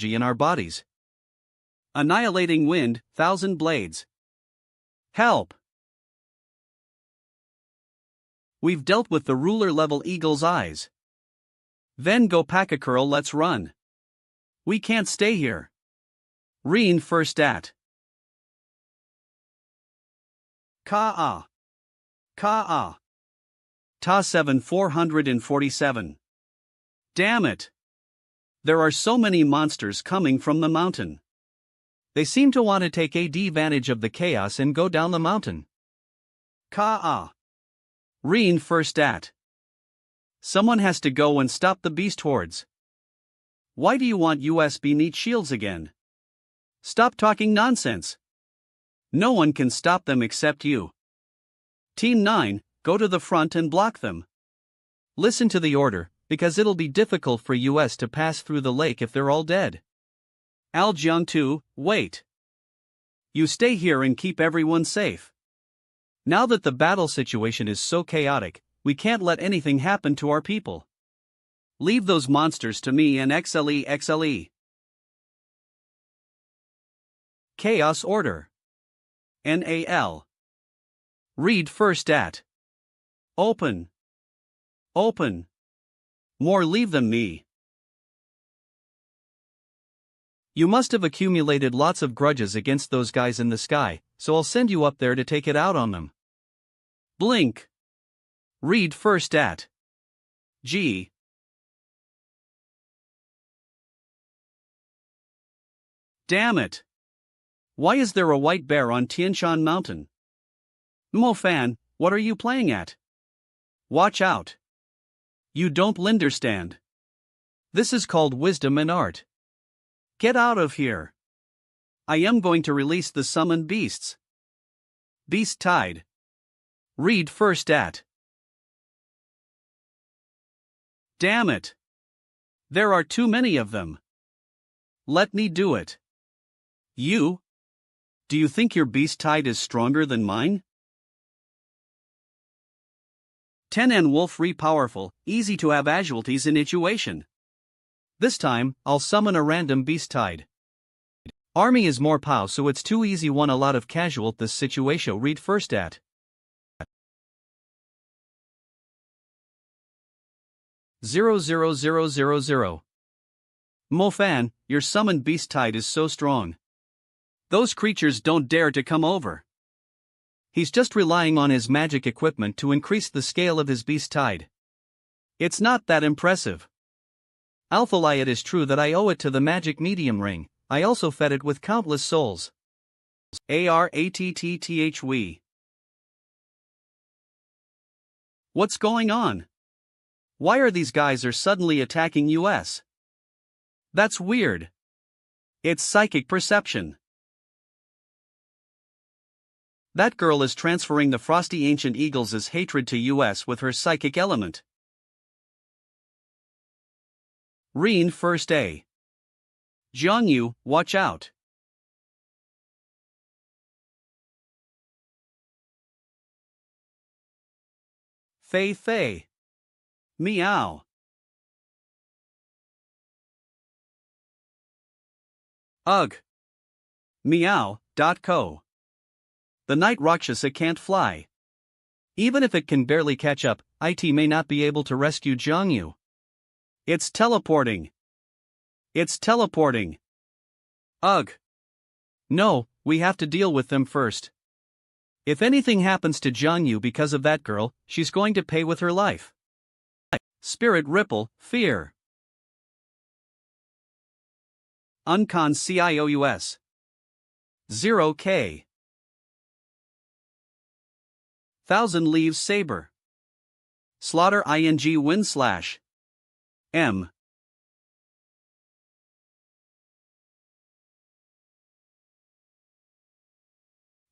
in our bodies. Annihilating wind, 1,000 blades. Help! We've dealt with the ruler-level eagle's eyes. Then go pack a curl, let's run. We can't stay here. Reen first at. Ka-ah. Ka-ah. Ta 7,447. Damn it! There are so many monsters coming from the mountain. They seem to want to take advantage of the chaos and go down the mountain. Ka-ah. Reen first at. Someone has to go and stop the beast hordes. Why do you want USB neat shields again? Stop talking nonsense. No one can stop them except you. Team 9, go to the front and block them. Listen to the order, because it'll be difficult for US to pass through the lake if they're all dead. Aljeong 2, wait. You stay here and keep everyone safe. Now that the battle situation is so chaotic, we can't let anything happen to our people. Leave those monsters to me and XLE. Chaos Order. NAL. Read first at. Open. Open. More leave them me. You must have accumulated lots of grudges against those guys in the sky, so I'll send you up there to take it out on them. Blink. Read first at. G. Damn it! Why is there a white bear on Tianshan Mountain? Mo Fan, what are you playing at? Watch out. You don't understand. This is called wisdom and art. Get out of here. I am going to release the summoned beasts. Beast Tide. Read first at. Damn it. There are too many of them. Let me do it. You? Do you think your beast tide is stronger than mine? 10 and Wolf Re powerful, easy to have casualties in situation. This time, I'll summon a random beast tide. Army is more pow, so it's too easy, one a lot of casual this situation. Read first at. 00000. Mo Fan, your summoned beast tide is so strong. Those creatures don't dare to come over. He's just relying on his magic equipment to increase the scale of his beast tide. It's not that impressive. Alphalai, it is true that I owe it to the magic medium ring. I also fed it with countless souls. ARATTTHW. What's going on? Why are these guys suddenly attacking US? That's weird. It's psychic perception. That girl is transferring the Frosty Ancient Eagles' hatred to US with her psychic element. Reen first A. Jiangyu, watch out. Fei Fei. Meow. Ugh. Meow.co. The night Rakshasa can't fly. Even if it can barely catch up, it may not be able to rescue Jiangyu. It's teleporting. It's teleporting. Ugh. No, we have to deal with them first. If anything happens to Jiangyu because of that girl, she's going to pay with her life. Spirit Ripple, Fear. Uncon CIOUS. 0K. 1,000 Leaves Saber. Slaughter ing Wind Slash. M.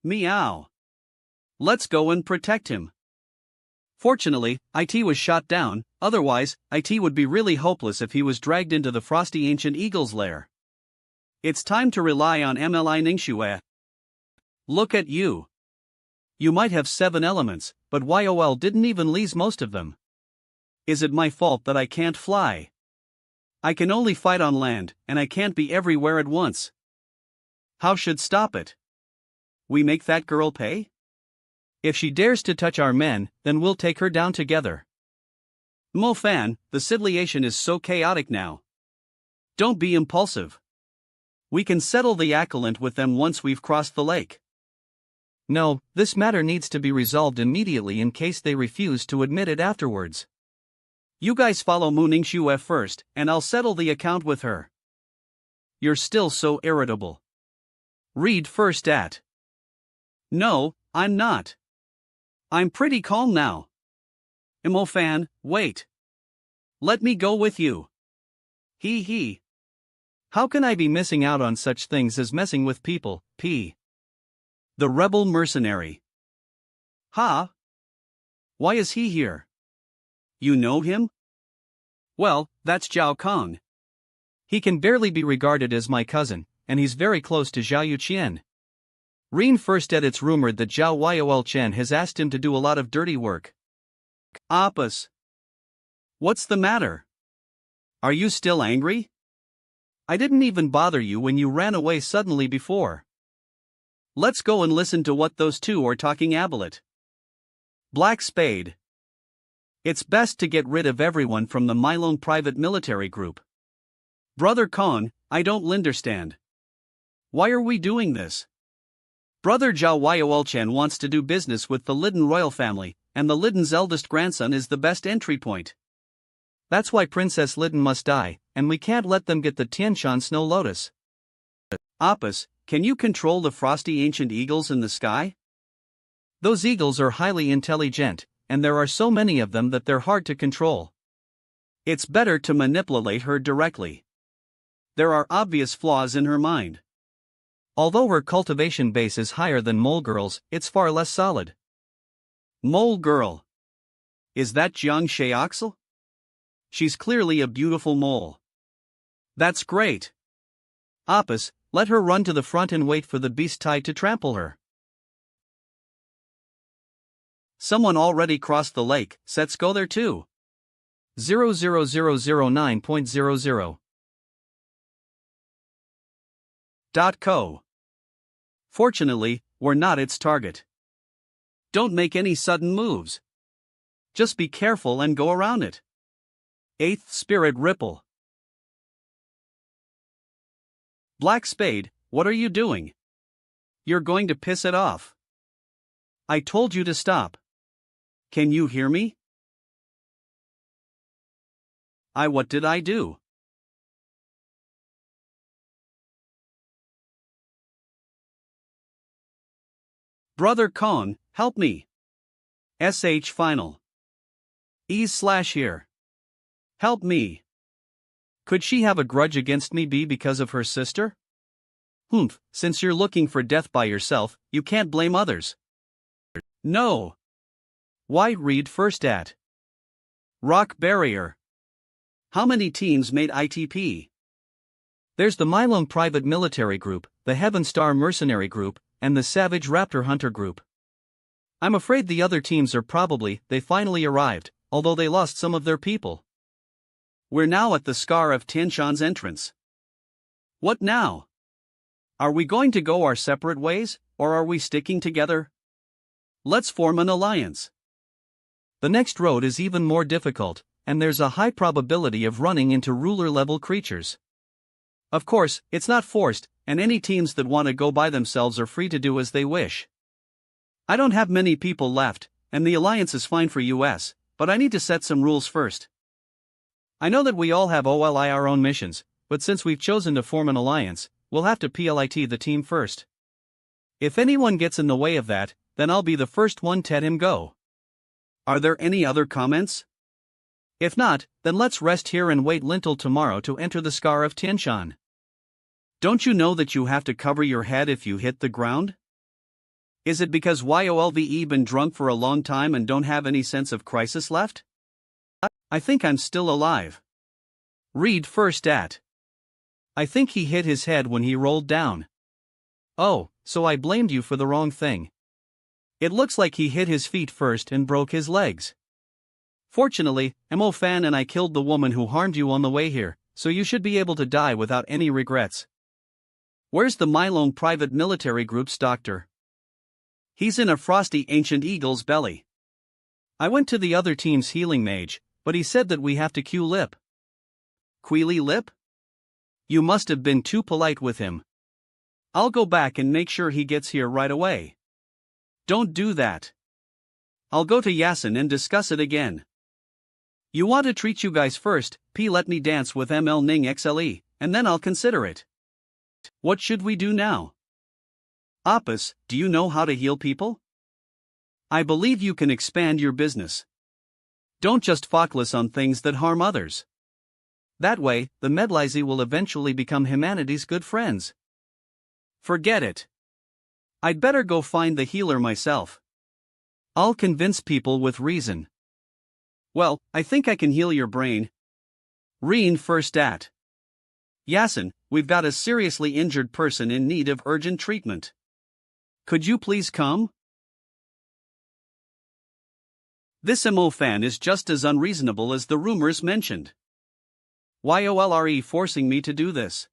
Meow. Let's go and protect him. Fortunately, IT was shot down, otherwise, IT would be really hopeless if he was dragged into the Frosty Ancient Eagle's lair. It's time to rely on MLI Ningxue. Look at you. You might have 7 elements, but YOL didn't even lease most of them. Is it my fault that I can't fly? I can only fight on land, and I can't be everywhere at once. How should stop it? We make that girl pay? If she dares to touch our men, then we'll take her down together. Mo Fan, the situation is so chaotic now. Don't be impulsive. We can settle the accolent with them once we've crossed the lake. No, this matter needs to be resolved immediately in case they refuse to admit it afterwards. You guys follow Mu Ningxue first, and I'll settle the account with her. You're still so irritable. Read first at. No, I'm not. I'm pretty calm now. Mo Fan, wait. Let me go with you. He. How can I be missing out on such things as messing with people, P? The rebel mercenary. Ha? Why is he here? You know him? Well, that's Zhao Kong. He can barely be regarded as my cousin, and he's very close to Zhao Yuqian. Read first at it's rumored that Zhao Yuelchen has asked him to do a lot of dirty work. Oppas. What's the matter? Are you still angry? I didn't even bother you when you ran away suddenly before. Let's go and listen to what those two are talking about. Black Spade. It's best to get rid of everyone from the Milone private military group. Brother Kong, I don't understand. Why are we doing this? Brother Zhao Yuelchen wants to do business with the Liden royal family, and the Liden's eldest grandson is the best entry point. That's why Princess Liden must die, and we can't let them get the Tianshan Snow Lotus. Oppas, can you control the frosty ancient eagles in the sky? Those eagles are highly intelligent, and there are so many of them that they're hard to control. It's better to manipulate her directly. There are obvious flaws in her mind. Although her cultivation base is higher than Mole Girl's, it's far less solid. Mole Girl. Is that Jiang Sheoxel? She's clearly a beautiful mole. That's great. Oppas, let her run to the front and wait for the beast tide to trample her. Someone already crossed the lake, let's go there too. 00009.00. .co. Fortunately, we're not its target. Don't make any sudden moves. Just be careful and go around it. 8th Spirit Ripple. Black Spade, what are you doing? You're going to piss it off. I told you to stop. Can you hear me? What did I do? Brother Kong, help me. SH Final. /here. Help me. Could she have a grudge against me because of her sister? Humph, since you're looking for death by yourself, you can't blame others. No. Why read first at. Rock Barrier. How many teams made ITP? There's the Milone Private Military Group, the Heaven Star Mercenary Group, and the Savage Raptor Hunter Group. I'm afraid the other teams are they finally arrived, although they lost some of their people. We're now at the Scar of Tianshan's entrance. What now? Are we going to go our separate ways, or are we sticking together? Let's form an alliance. The next road is even more difficult, and there's a high probability of running into ruler-level creatures. Of course, it's not forced, and any teams that want to go by themselves are free to do as they wish. I don't have many people left, and the alliance is fine for US, but I need to set some rules first. I know that we all have our own missions, but since we've chosen to form an alliance, we'll have to PLIT the team first. If anyone gets in the way of that, then I'll be the first one to let him go. Are there any other comments? If not, then let's rest here and wait until tomorrow to enter the Scar of Tianshan. Don't you know that you have to cover your head if you hit the ground? Is it because YOLVE been drunk for a long time and don't have any sense of crisis left? I think I'm still alive. Read first at. I think he hit his head when he rolled down. Oh, so I blamed you for the wrong thing. It looks like he hit his feet first and broke his legs. Fortunately, Mo Fan and I killed the woman who harmed you on the way here, so you should be able to die without any regrets. Where's the Mylone Private Military Group's doctor? He's in a frosty ancient eagle's belly. I went to the other team's healing mage, but he said that we have to queue lip. Queely lip? You must have been too polite with him. I'll go back and make sure he gets here right away. Don't do that. I'll go to Yasin and discuss it again. You want to treat you guys first, let me dance with ML Ning XLE, and then I'll consider it. What should we do now? Apis, do you know how to heal people? I believe you can expand your business. Don't just focus on things that harm others. That way, the Medlizy will eventually become humanity's good friends. Forget it. I'd better go find the healer myself. I'll convince people with reason. Well, I think I can heal your brain. Reen first at. Yasin, we've got a seriously injured person in need of urgent treatment. Could you please come? This MO fan is just as unreasonable as the rumors mentioned. YOLRE forcing me to do this.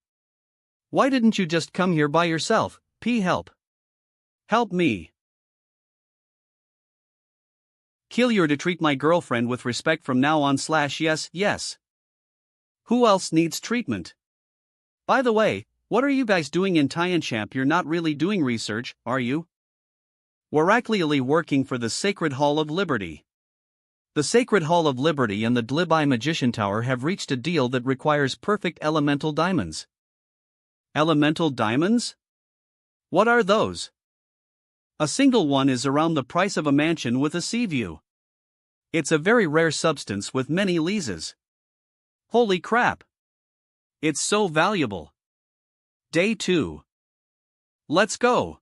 Why didn't you just come here by yourself? Help. Help me. Kill you're to treat my girlfriend with respect from now on / yes. Who else needs treatment? By the way, what are you guys doing in Tianchamp? You're not really doing research, are you? We're actually working for the Sacred Hall of Liberty. The Sacred Hall of Liberty and the Dlibai Magician Tower have reached a deal that requires perfect elemental diamonds. Elemental diamonds? What are those? A single one is around the price of a mansion with a sea view. It's a very rare substance with many leases. Holy crap! It's so valuable. Day 2. Let's go.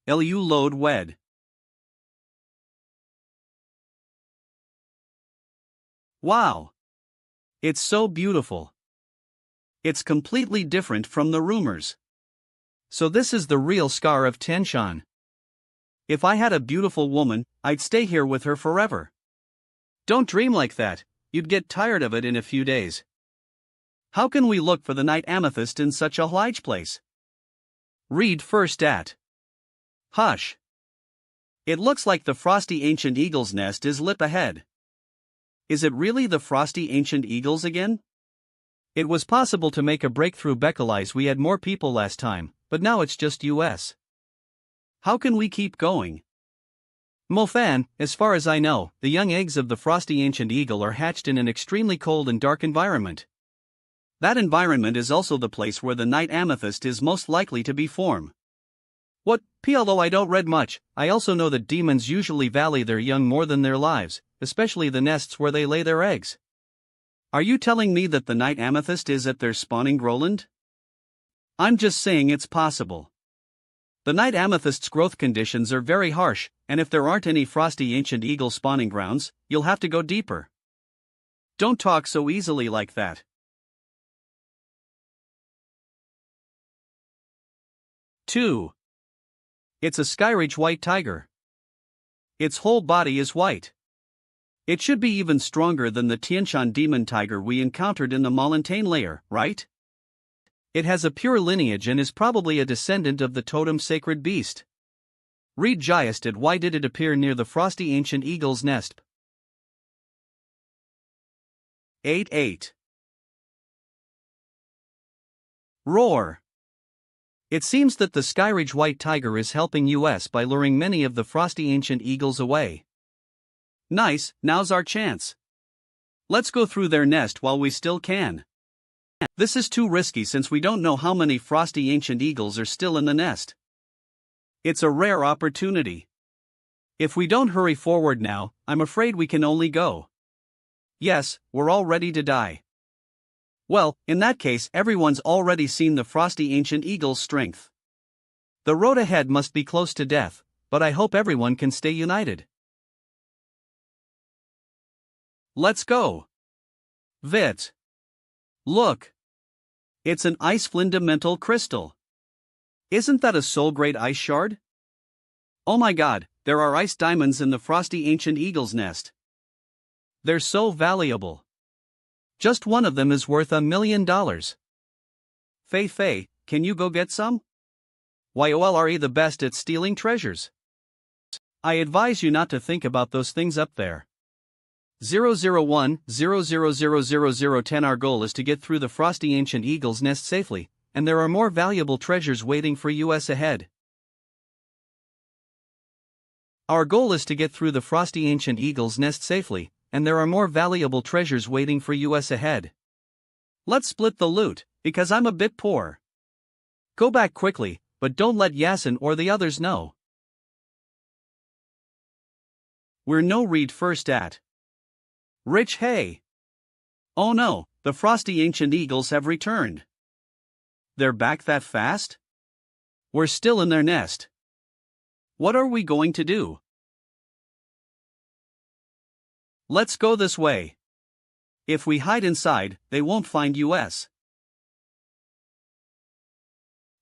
LU load wed. Wow! It's so beautiful. It's completely different from the rumors. So this is the real Scar of Tianshan. If I had a beautiful woman, I'd stay here with her forever. Don't dream like that, you'd get tired of it in a few days. How can we look for the night amethyst in such a large place? Read first at. Hush. It looks like the frosty ancient eagle's nest is lip ahead. Is it really the frosty ancient eagles again? It was possible to make a breakthrough Bekalize. We had more people last time, but now it's just US. How can we keep going? Mofan, as far as I know, the young eggs of the frosty ancient eagle are hatched in an extremely cold and dark environment. That environment is also the place where the night amethyst is most likely to be formed. What? Although I don't read much, I also know that demons usually value their young more than their lives, especially the nests where they lay their eggs. Are you telling me that the night amethyst is at their spawning ground? I'm just saying it's possible. The night amethyst's growth conditions are very harsh, and if there aren't any frosty ancient eagle spawning grounds, you'll have to go deeper. Don't talk so easily like that. Two. It's a Skyreach white tiger. Its whole body is white. It should be even stronger than the Tianshan demon tiger we encountered in the Molantain layer, right? It has a pure lineage and is probably a descendant of the totem sacred beast. Read Giest at why did it appear near the frosty ancient eagle's nest? 8-8. Roar. It seems that the Skyreach white tiger is helping us by luring many of the frosty ancient eagles away. Nice, now's our chance. Let's go through their nest while we still can. This is too risky since we don't know how many frosty ancient eagles are still in the nest. It's a rare opportunity. If we don't hurry forward now, I'm afraid we can only go. Yes, we're all ready to die. Well, in that case, everyone's already seen the frosty ancient eagle's strength. The road ahead must be close to death, but I hope everyone can stay united. Let's go. Vit. Look. It's an ice fundamental crystal. Isn't that a soul grade ice shard? Oh my god, there are ice diamonds in the frosty ancient eagle's nest. They're so valuable. Just one of them is worth $1 million. Fei, can you go get some? YOLRE the best at stealing treasures. I advise you not to think about those things up there. 001-000010. Our goal is to get through the frosty ancient eagle's nest safely, and there are more valuable treasures waiting for us ahead. Our goal is to get through the frosty ancient eagle's nest safely, and there are more valuable treasures waiting for us ahead. Let's split the loot, because I'm a bit poor. Go back quickly, but don't let Yasin or the others know. We're no read first at. Rich hey. Oh no, the frosty ancient eagles have returned. They're back that fast? We're still in their nest. What are we going to do? Let's go this way. If we hide inside, they won't find us.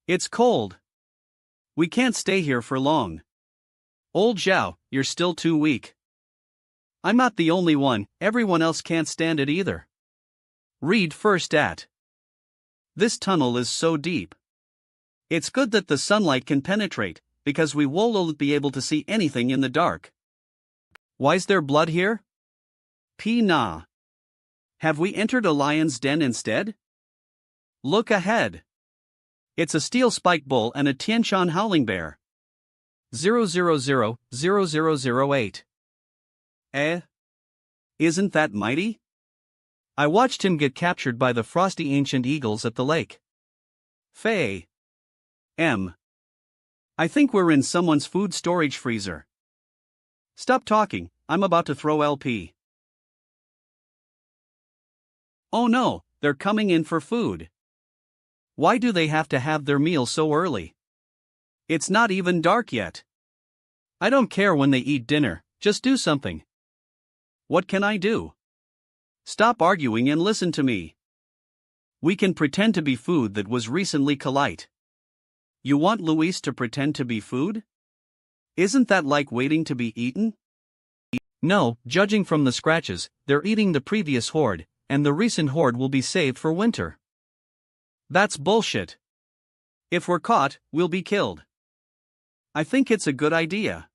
It's cold. We can't stay here for long. Old Zhao, you're still too weak. I'm not the only one, everyone else can't stand it either. Read first at. This tunnel is so deep. It's good that the sunlight can penetrate, because we won't be able to see anything in the dark. Why's there blood here? Nah. Have we entered a lion's den instead? Look ahead. It's a steel spike bull and a Tianshan howling bear. 0000008. Isn't that mighty? I watched him get captured by the frosty ancient eagles at the lake. Fei. I think we're in someone's food storage freezer. Stop talking, I'm about to throw LP. Oh no, they're coming in for food. Why do they have to have their meal so early? It's not even dark yet. I don't care when they eat dinner, just do something. What can I do? Stop arguing and listen to me. We can pretend to be food that was recently collite. You want Luis to pretend to be food? Isn't that like waiting to be eaten? No, judging from the scratches, they're eating the previous horde, and the recent horde will be saved for winter. That's bullshit. If we're caught, we'll be killed. I think it's a good idea.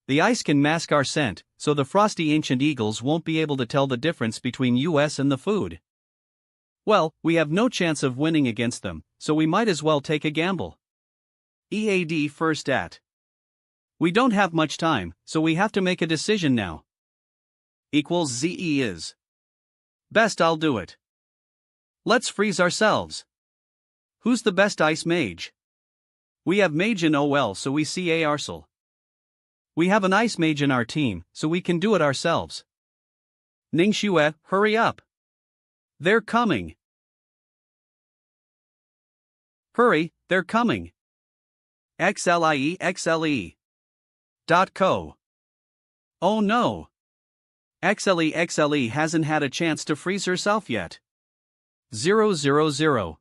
The ice can mask our scent, so the frosty ancient eagles won't be able to tell the difference between us and the food. Well, we have no chance of winning against them, so we might as well take a gamble. EAD first at. We don't have much time, so we have to make a decision now. Equals ZE is. Best I'll do it. Let's freeze ourselves. Who's the best ice mage? We have mage in OL, so we see Arsel. We have an ice mage in our team, so we can do it ourselves. Ningxue, hurry up. They're coming. Hurry, they're coming. XLIE. .co. Oh no. XLE hasn't had a chance to freeze herself yet. 000.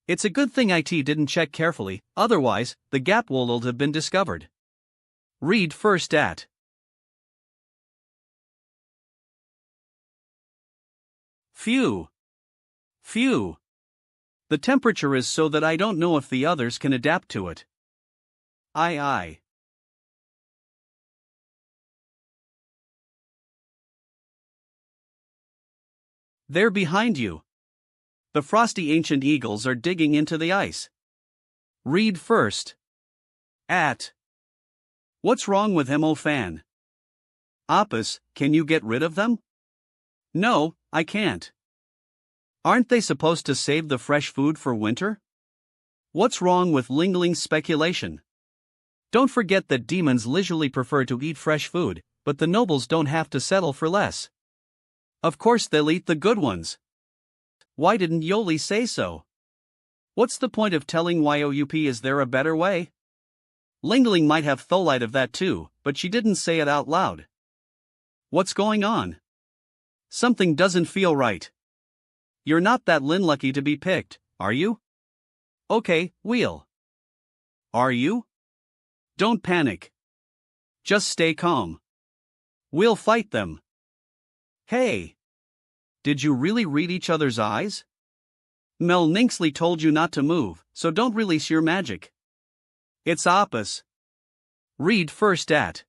It's a good thing IT didn't check carefully, otherwise, the gap would have been discovered. Read first at. Phew. The temperature is so that I don't know if the others can adapt to it. Aye. They're behind you. The frosty ancient eagles are digging into the ice. Read first. At. What's wrong with Fan? Opus, can you get rid of them? No, I can't. Aren't they supposed to save the fresh food for winter? What's wrong with Lingling's speculation? Don't forget that demons leisurely prefer to eat fresh food, but the nobles don't have to settle for less. Of course they'll eat the good ones. Why didn't Yoli say so? What's the point of telling YOUP? Is there a better way? Lingling might have thought of that too, but she didn't say it out loud. What's going on? Something doesn't feel right. You're not that lucky to be picked, are you? Okay, wheel. Are you? Don't panic. Just stay calm. We'll fight them. Hey! Did you really read each other's eyes? Mel Ninksley told you not to move, so don't release your magic. It's Opus. Read first at.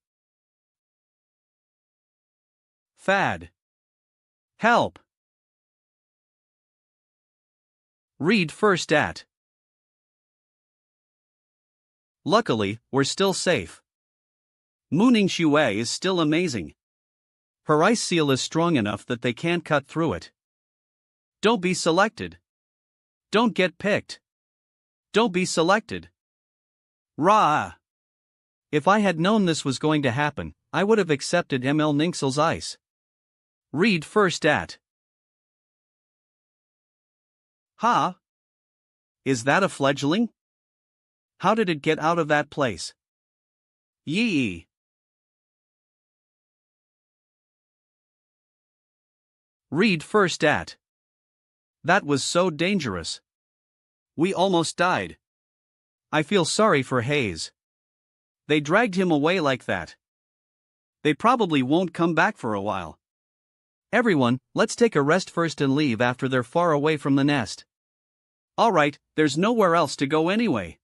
Fad. Help. Read first at. Luckily, we're still safe. Mooning Shui is still amazing. Her ice seal is strong enough that they can't cut through it. Don't be selected. Don't get picked. Don't be selected. Rah! If I had known this was going to happen, I would have accepted ML Ninksel's ice. Read first at. Ha! Is that a fledgling? How did it get out of that place? Yee! Read first at. That was so dangerous. We almost died. I feel sorry for Hayes. They dragged him away like that. They probably won't come back for a while. Everyone, let's take a rest first and leave after they're far away from the nest. Alright, there's nowhere else to go anyway.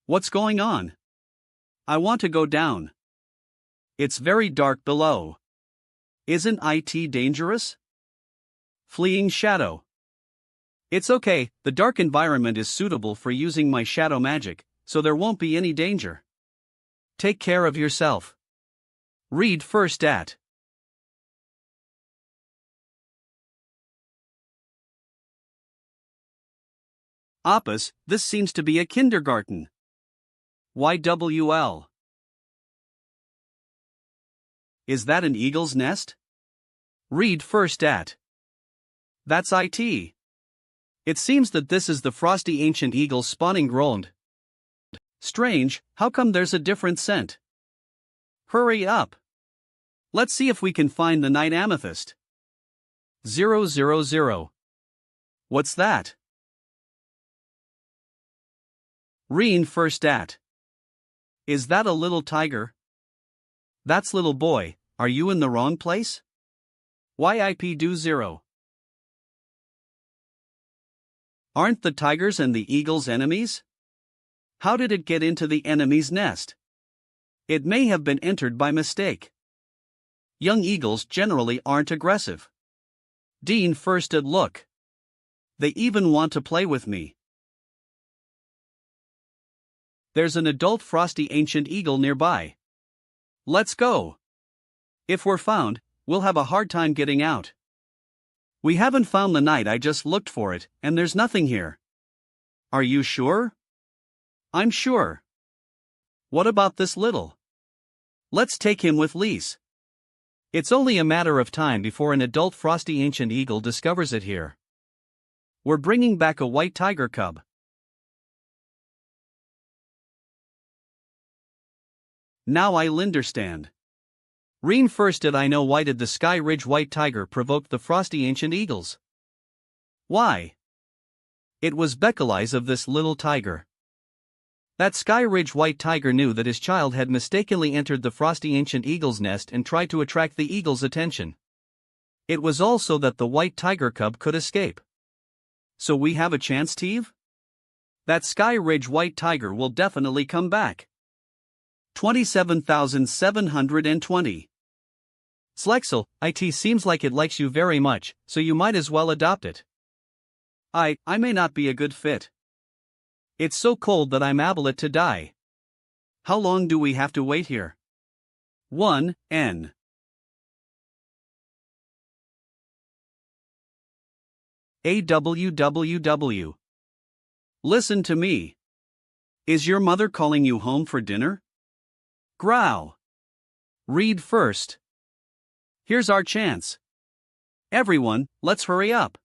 What's going on? I want to go down. It's very dark below. Isn't it dangerous? Fleeing shadow. It's okay, the dark environment is suitable for using my shadow magic, so there won't be any danger. Take care of yourself. Read first at. Opus, this seems to be a kindergarten. YWL. Is that an eagle's nest? Read first at. That's it. It seems that this is the frosty ancient eagle spawning ground. Strange, how come there's a different scent? Hurry up. Let's see if we can find the night amethyst. 000. What's that? Reen first at. Is that a little tiger? That's little boy, are you in the wrong place? YIP do 0. Aren't the tigers and the eagles enemies? How did it get into the enemy's nest? It may have been entered by mistake. Young eagles generally aren't aggressive. Dean first at look. They even want to play with me. There's an adult frosty ancient eagle nearby. Let's go. If we're found, we'll have a hard time getting out. We haven't found the night, I just looked for it, and there's nothing here. Are you sure? I'm sure. What about this little? Let's take him with Lise. It's only a matter of time before an adult frosty ancient eagle discovers it here. We're bringing back a white tiger cub. Now I'll understand. Reen first did I know why did the Sky Ridge white tiger provoke the frosty ancient eagles? Why? It was Beckeleyes of this little tiger. That Sky Ridge white tiger knew that his child had mistakenly entered the frosty ancient eagle's nest and tried to attract the eagle's attention. It was also that the white tiger cub could escape. So we have a chance, Steve? That Sky Ridge white tiger will definitely come back. 27,720. Slexel, it seems like it likes you very much, so you might as well adopt it. I may not be a good fit. It's so cold that I'm able to die. How long do we have to wait here? 1N. AWWW. Listen to me. Is your mother calling you home for dinner? Growl. Read first. Here's our chance. Everyone, let's hurry up.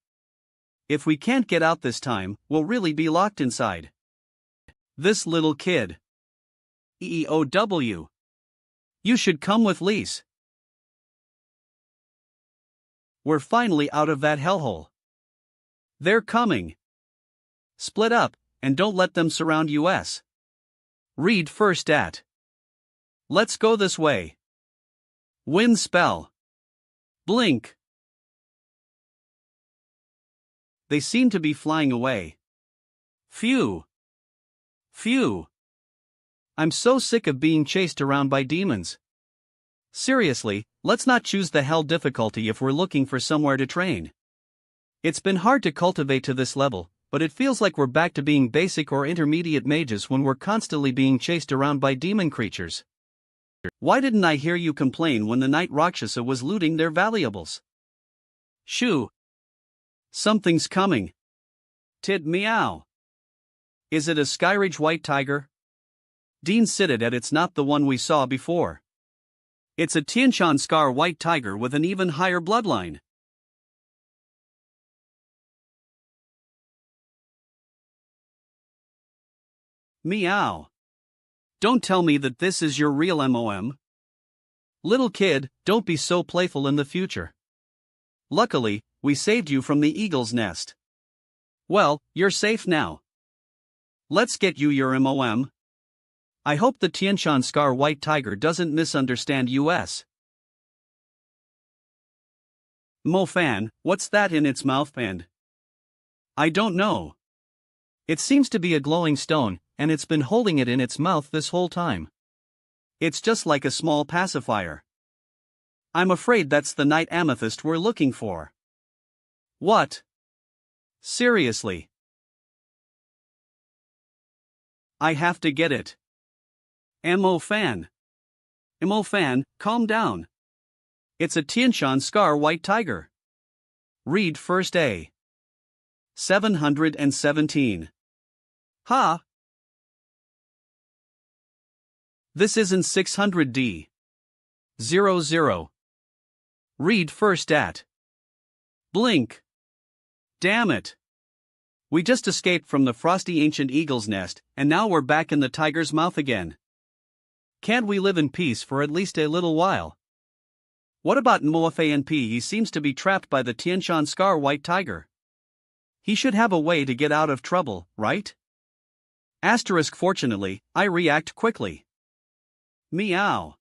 If we can't get out this time, we'll really be locked inside. This little kid. EEOW. You should come with Lise. We're finally out of that hellhole. They're coming. Split up, and don't let them surround us. Read first at. Let's go this way. Wind spell. Blink. They seem to be flying away. Phew. Phew. I'm so sick of being chased around by demons. Seriously, let's not choose the hell difficulty if we're looking for somewhere to train. It's been hard to cultivate to this level, but it feels like we're back to being basic or intermediate mages when we're constantly being chased around by demon creatures. Why didn't I hear you complain when the Night Rakshasa was looting their valuables? Shoo. Something's coming. Tid meow. Is it a Skyridge white tiger? Dean sitted at it's not the one we saw before. It's a Tianshan Scar white tiger with an even higher bloodline. Meow. Don't tell me that this is your real MOM. Little kid, don't be so playful in the future. Luckily, we saved you from the eagle's nest. Well, you're safe now. Let's get you your MOM. I hope the Tianshan Scar white tiger doesn't misunderstand us. Mofan, what's that in its mouth and? I don't know. It seems to be a glowing stone, and it's been holding it in its mouth this whole time. It's just like a small pacifier. I'm afraid that's the night amethyst we're looking for. What? Seriously? I have to get it. Mofan, calm down. It's a Tianshan Scar white tiger. Read first A. 717. Ha! This isn't 600D. 00. Read first at. Blink. Damn it. We just escaped from the frosty ancient eagle's nest, and now we're back in the tiger's mouth again. Can't we live in peace for at least a little while? What about Moafanp? He seems to be trapped by the Tianshan Scar white tiger. He should have a way to get out of trouble, right? Fortunately, I react quickly. Meow.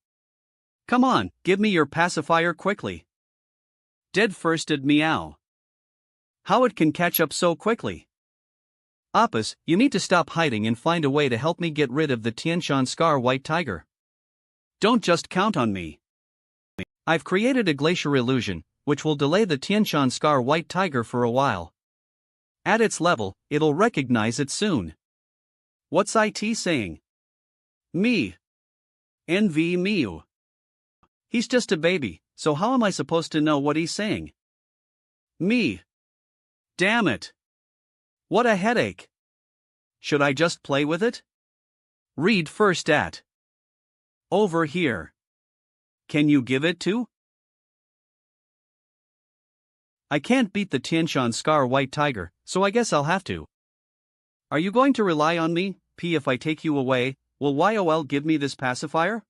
Come on, give me your pacifier quickly. Dead-firsted meow. How it can catch up so quickly? Apis, you need to stop hiding and find a way to help me get rid of the Tianshan Scar white tiger. Don't just count on me. I've created a glacier illusion, which will delay the Tianshan Scar white tiger for a while. At its level, it'll recognize it soon. What's IT saying? Me. NV Miu. He's just a baby, so how am I supposed to know what he's saying? Me. Damn it. What a headache. Should I just play with it? Read first at. Over here. Can you give it to? I can't beat the Tianshan Scar white tiger, so I guess I'll have to. Are you going to rely on me, P? If I take you away, will YOL give me this pacifier?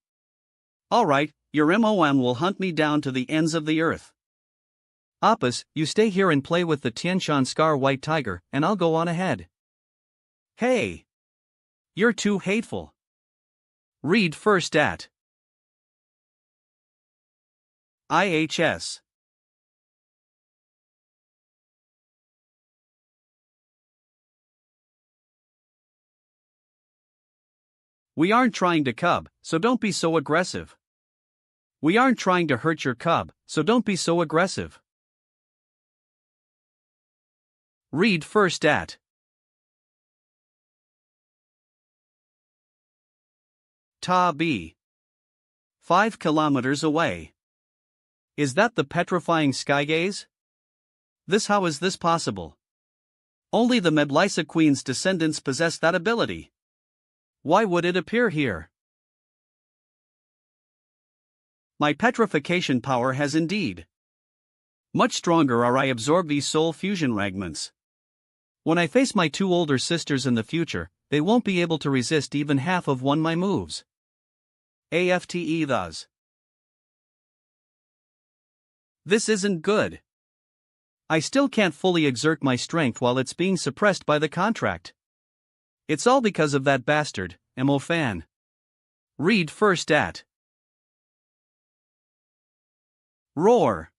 Alright, your MOM will hunt me down to the ends of the earth. Apis, you stay here and play with the Tianshan Scar white tiger, and I'll go on ahead. Hey! You're too hateful. Read first at. IHS. We aren't trying to cub, so don't be so aggressive. We aren't trying to hurt your cub, so don't be so aggressive. Read first at. Ta B. 5 kilometers away. Is that the petrifying skygaze? How is this possible? Only the Medlysa Queen's descendants possess that ability. Why would it appear here? My petrification power has indeed. Much stronger are I absorb these soul fusion fragments. When I face my 2 older sisters in the future, they won't be able to resist even half of one my moves. AFTE thus. This isn't good. I still can't fully exert my strength while it's being suppressed by the contract. It's all because of that bastard, Mo fan. Read first at. Roar.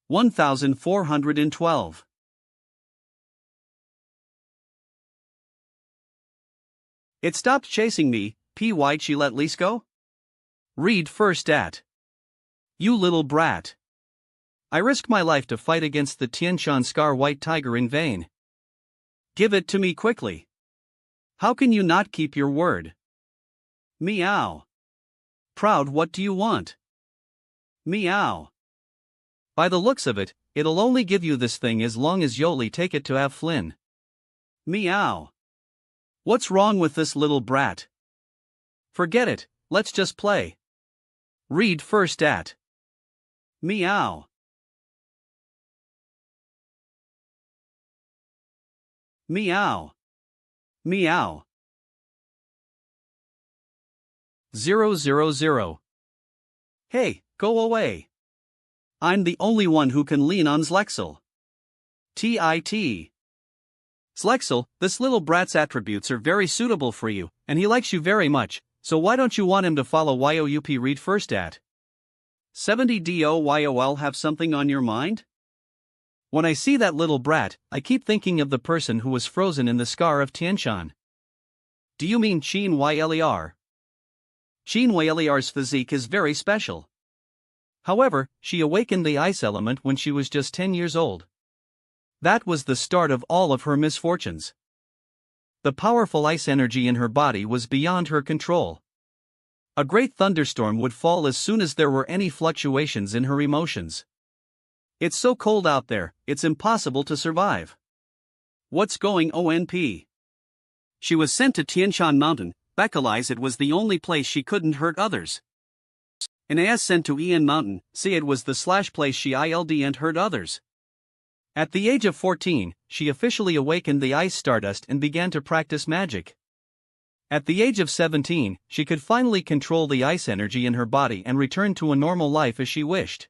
1412. It stopped chasing me, why'd she let Lise go? Read first at. You little brat. I risk my life to fight against the Tianshan Scar White Tiger in vain. Give it to me quickly. How can you not keep your word? Meow. Proud, what do you want? Meow. By the looks of it, it'll only give you this thing as long as Yoli take it to have Flynn. Meow. What's wrong with this little brat? Forget it, let's just play. Read first at. Meow. Meow. Meow. 000. Hey, go away. I'm the only one who can lean on Zlexel. TIT. Zlexel, this little brat's attributes are very suitable for you, and he likes you very much, so why don't you want him to follow YOUP read first at? 70DOYOL have something on your mind? When I see that little brat, I keep thinking of the person who was frozen in the scar of Tianshan. Do you mean Qin Yler? Qin Yler's physique is very special. However, she awakened the ice element when she was just 10 years old. That was the start of all of her misfortunes. The powerful ice energy in her body was beyond her control. A great thunderstorm would fall as soon as there were any fluctuations in her emotions. It's so cold out there, it's impossible to survive. What's going on? She was sent to Tianshan Mountain, Bekalize it was the only place she couldn't hurt others. And as sent to Ian Mountain, see it was the / place she and hurt others. At the age of 14, she officially awakened the ice stardust and began to practice magic. At the age of 17, she could finally control the ice energy in her body and return to a normal life as she wished.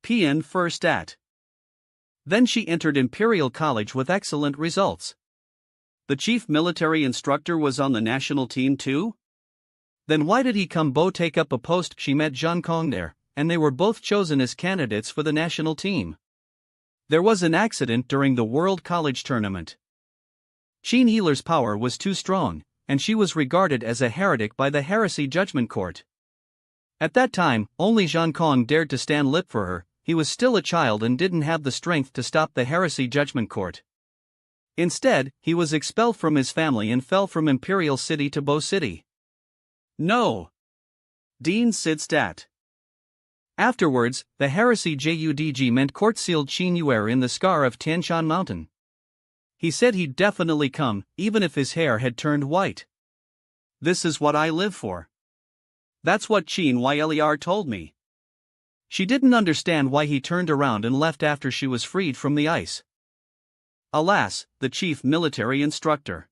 PN first at. Then she entered Imperial College with excellent results. The chief military instructor was on the national team too? Then why did he come take up a post? She met Zhang Kong there, and they were both chosen as candidates for the national team. There was an accident during the World College Tournament. Qin Healer's power was too strong, and she was regarded as a heretic by the Heresy Judgment Court. At that time, only Zhang Kong dared to stand lip for her. He was still a child and didn't have the strength to stop the Heresy Judgment Court. Instead, he was expelled from his family and fell from Imperial City to Bo City. No. Dean Sidstat. Afterwards, the Heresy Judg meant court-sealed Qin Yuer in the scar of Tianshan Mountain. He said he'd definitely come, even if his hair had turned white. This is what I live for. That's what Qin Yler told me. She didn't understand why he turned around and left after she was freed from the ice. Alas, the chief military instructor.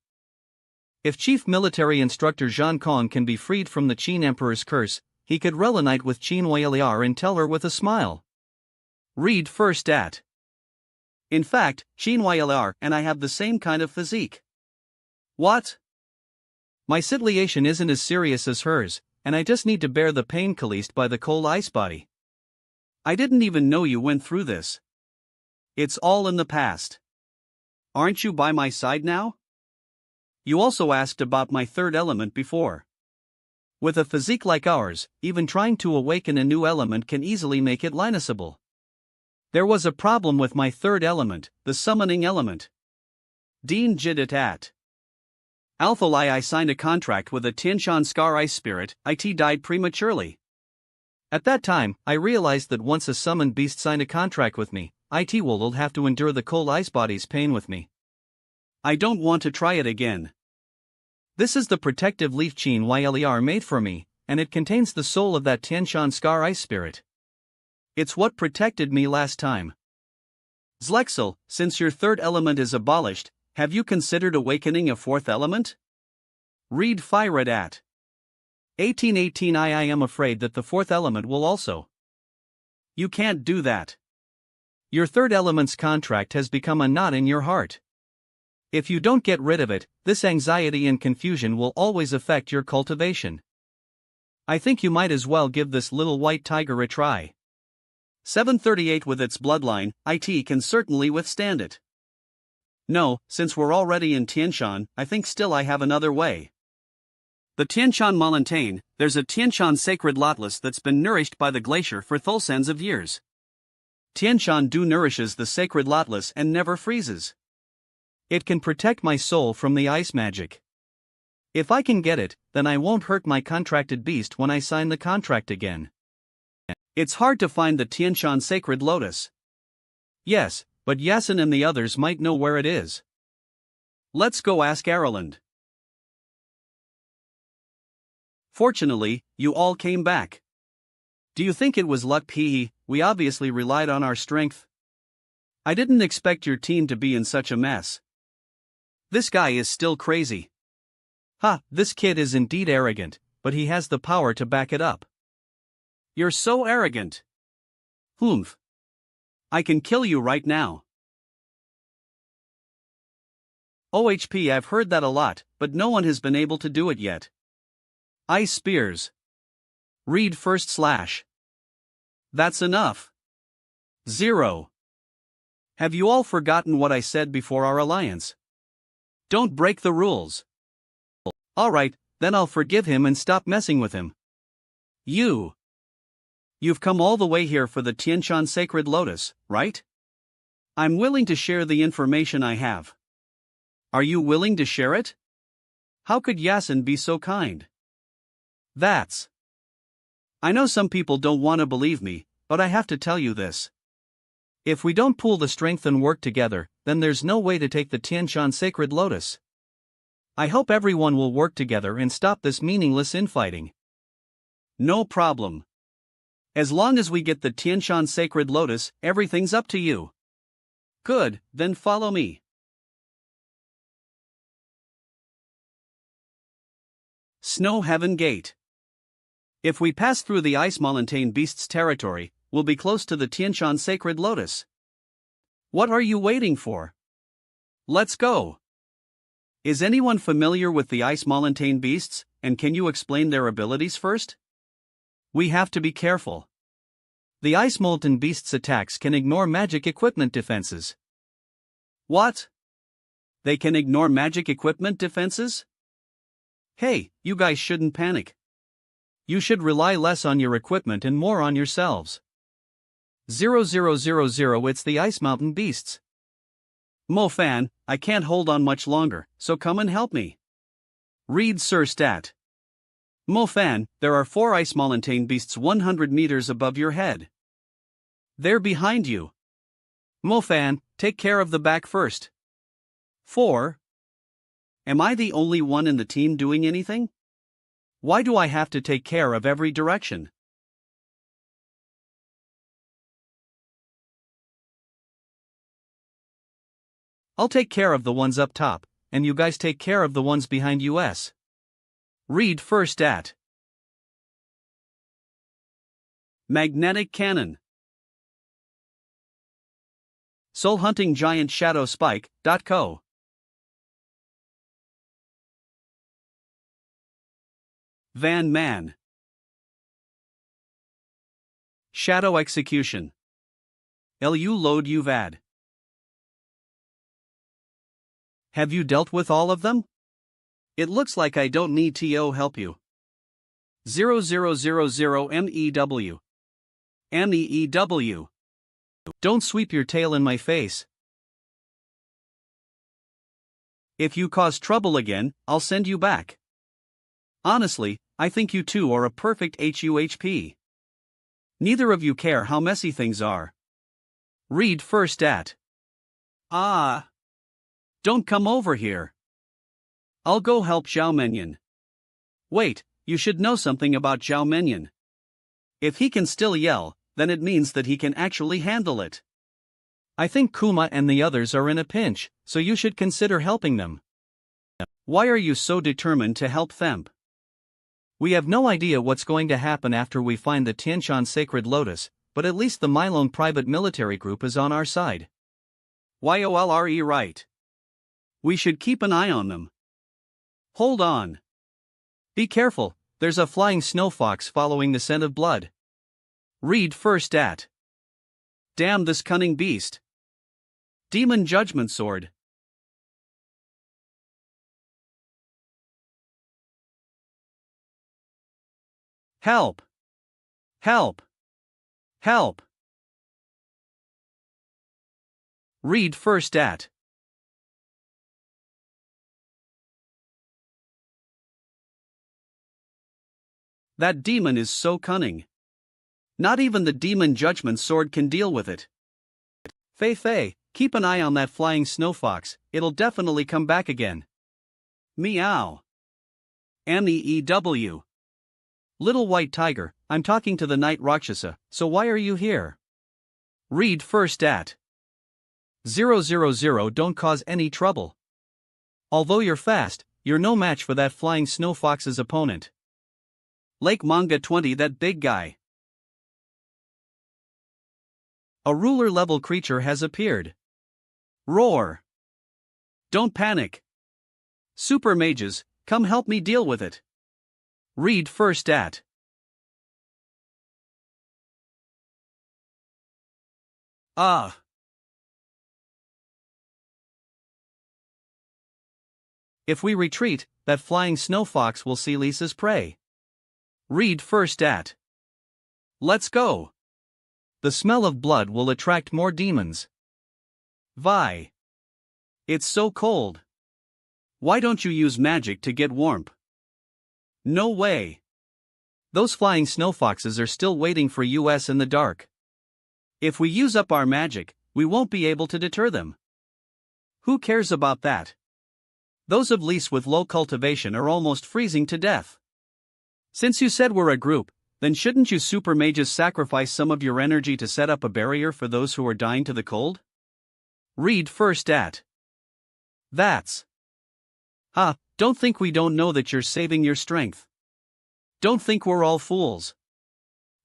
If Chief Military Instructor Zhang Kong can be freed from the Qin Emperor's curse, he could reunite with Qin Yler and tell her with a smile. Read first at. In fact, Qin Yler and I have the same kind of physique. What? My situation isn't as serious as hers, and I just need to bear the pain caused by the cold ice body. I didn't even know you went through this. It's all in the past. Aren't you by my side now? You also asked about my third element before. With a physique like ours, even trying to awaken a new element can easily make it lineable. There was a problem with my third element, the summoning element. Dean Jidit at. Alphalai I signed a contract with a Tianshan Scar Ice Spirit, it died prematurely. At that time, I realized that once a summoned beast signed a contract with me, it will have to endure the cold ice body's pain with me. I don't want to try it again. This is the protective leaf Qin Yler made for me, and it contains the soul of that Tianshan Scar Ice Spirit. It's what protected me last time. Zlexel, since your third element is abolished, have you considered awakening a fourth element? Read Fired at. 1818 I am afraid that the fourth element will also. You can't do that. Your third element's contract has become a knot in your heart. If you don't get rid of it, this anxiety and confusion will always affect your cultivation. I think you might as well give this little white tiger a try. 738 with its bloodline, IT can certainly withstand it. No, since we're already in Tianshan, I think still I have another way. The Tianshan Montane, there's a Tianshan sacred lotless that's been nourished by the glacier for thousands of years. Tianshan do nourishes the sacred lotless and never freezes. It can protect my soul from the ice magic. If I can get it, then I won't hurt my contracted beast when I sign the contract again. It's hard to find the Tianshan sacred lotus. Yes, but Yasin and the others might know where it is. Let's go ask Ireland. Fortunately, you all came back. Do you think it was luck? We obviously relied on our strength. I didn't expect your team to be in such a mess. This guy is still crazy. Ha, this kid is indeed arrogant, but he has the power to back it up. You're so arrogant. Humph. I can kill you right now. OHP, I've heard that a lot, but no one has been able to do it yet. Ice spears. Read // That's enough. 0. Have you all forgotten what I said before our alliance? Don't break the rules. Alright, then I'll forgive him and stop messing with him. You've come all the way here for the Tianshan Sacred Lotus, right? I'm willing to share the information I have. Are you willing to share it? How could Yasin be so kind? I know some people don't want to believe me, but I have to tell you this. If we don't pool the strength and work together, then there's no way to take the Tianshan Sacred Lotus. I hope everyone will work together and stop this meaningless infighting. No problem. As long as we get the Tianshan Sacred Lotus, everything's up to you. Good, then follow me. Snow Heaven Gate. If we pass through the Ice Montane Beast's territory, we'll be close to the Tianshan Sacred Lotus. What are you waiting for? Let's go. Is anyone familiar with the Ice Montane Beasts, and can you explain their abilities first? We have to be careful. The Ice Molten Beast's attacks can ignore magic equipment defenses. What? They can ignore magic equipment defenses? Hey, you guys shouldn't panic. You should rely less on your equipment and more on yourselves. 0000 It's the Ice Mountain Beasts. Mofan, I can't hold on much longer, so come and help me. Read Sir Stat. Mofan, there are 4 Ice Montane Beasts 100 meters above your head. They're behind you. Mofan, take care of the back first. 4. Am I the only one in the team doing anything? Why do I have to take care of every direction? I'll take care of the ones up top, and you guys take care of the ones behind us. Read first at Magnetic Cannon. Soul Hunting Giant Shadow Spike.co. Van Man. Shadow Execution. Lu Load Uvad. Have you dealt with all of them? It looks like I don't need to help you. 0000 MEW. MEEW. Don't sweep your tail in my face. If you cause trouble again, I'll send you back. Honestly, I think you two are a perfect HUHP. Neither of you care how messy things are. Read first at Don't come over here. I'll go help Zhao Menyan. Wait, you should know something about Zhao Menyan. If he can still yell, then it means that he can actually handle it. I think Kuma and the others are in a pinch, so you should consider helping them. Why are you so determined to help Themp? We have no idea what's going to happen after we find the Tianshan Sacred Lotus, but at least the Mylone private military group is on our side. YOLRE right. We should keep an eye on them. Hold on. Be careful, there's a flying snow fox following the scent of blood. Read first at. Damn this cunning beast. Demon Judgment Sword. Help! Help! Help! Read first at. That demon is so cunning. Not even the Demon Judgment Sword can deal with it. Fei, keep an eye on that flying snow fox, it'll definitely come back again. Meow. Meew. Little white tiger, I'm talking to the Night Rakshasa, so why are you here? Read first at. 000 don't cause any trouble. Although you're fast, you're no match for that flying snow fox's opponent. Lake Manga 20 that big guy. A ruler-level creature has appeared. Roar. Don't panic. Super mages, come help me deal with it. Read first at. Ah. If we retreat, that flying snow fox will see Lisa's prey. Read first at. Let's go. The smell of blood will attract more demons. Vi. It's so cold. Why don't you use magic to get warmth? No way. Those flying snow foxes are still waiting for us in the dark. If we use up our magic, we won't be able to deter them. Who cares about that? Those of Lys with low cultivation are almost freezing to death. Since you said we're a group, then shouldn't you super mages sacrifice some of your energy to set up a barrier for those who are dying to the cold? Read first at. That's. Don't think we don't know that you're saving your strength. Don't think we're all fools.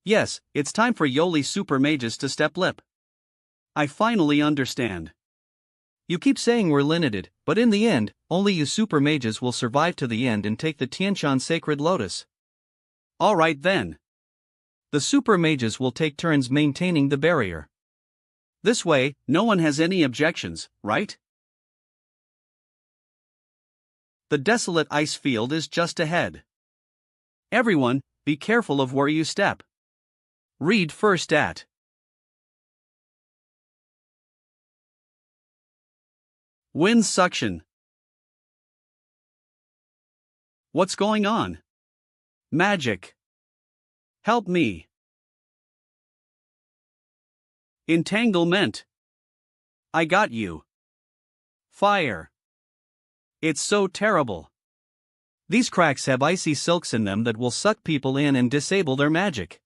Yes, it's time for Yoli super mages to step lip. I finally understand. You keep saying we're limited, but in the end, only you super mages will survive to the end and take the Tianshan Sacred Lotus. Alright then. The super mages will take turns maintaining the barrier. This way, no one has any objections, right? The desolate ice field is just ahead. Everyone, be careful of where you step. Read first at. Wind suction. What's going on? Magic. Help me. Entanglement. I got you. Fire. It's so terrible. These cracks have icy silks in them that will suck people in and disable their magic.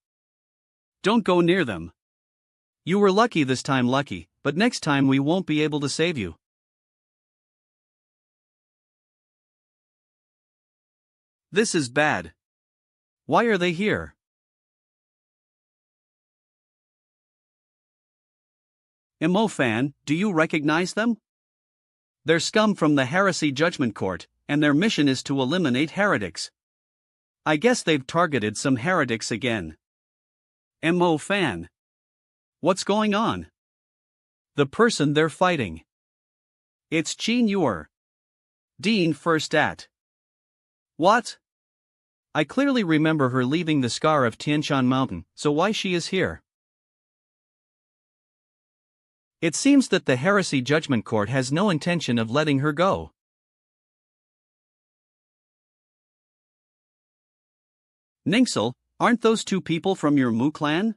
Don't go near them. You were lucky this time, Lucky, but next time we won't be able to save you. This is bad. Why are they here? Fan, do you recognize them? They're scum from the Heresy Judgment Court, and their mission is to eliminate heretics. I guess they've targeted some heretics again. Fan. What's going on? The person they're fighting. It's Qin Yuer. Dean first at. What? I clearly remember her leaving the scar of Tianshan Mountain, so why she is here? It seems that the Heresy Judgment Court has no intention of letting her go. Ningxel, aren't those two people from your Mu clan?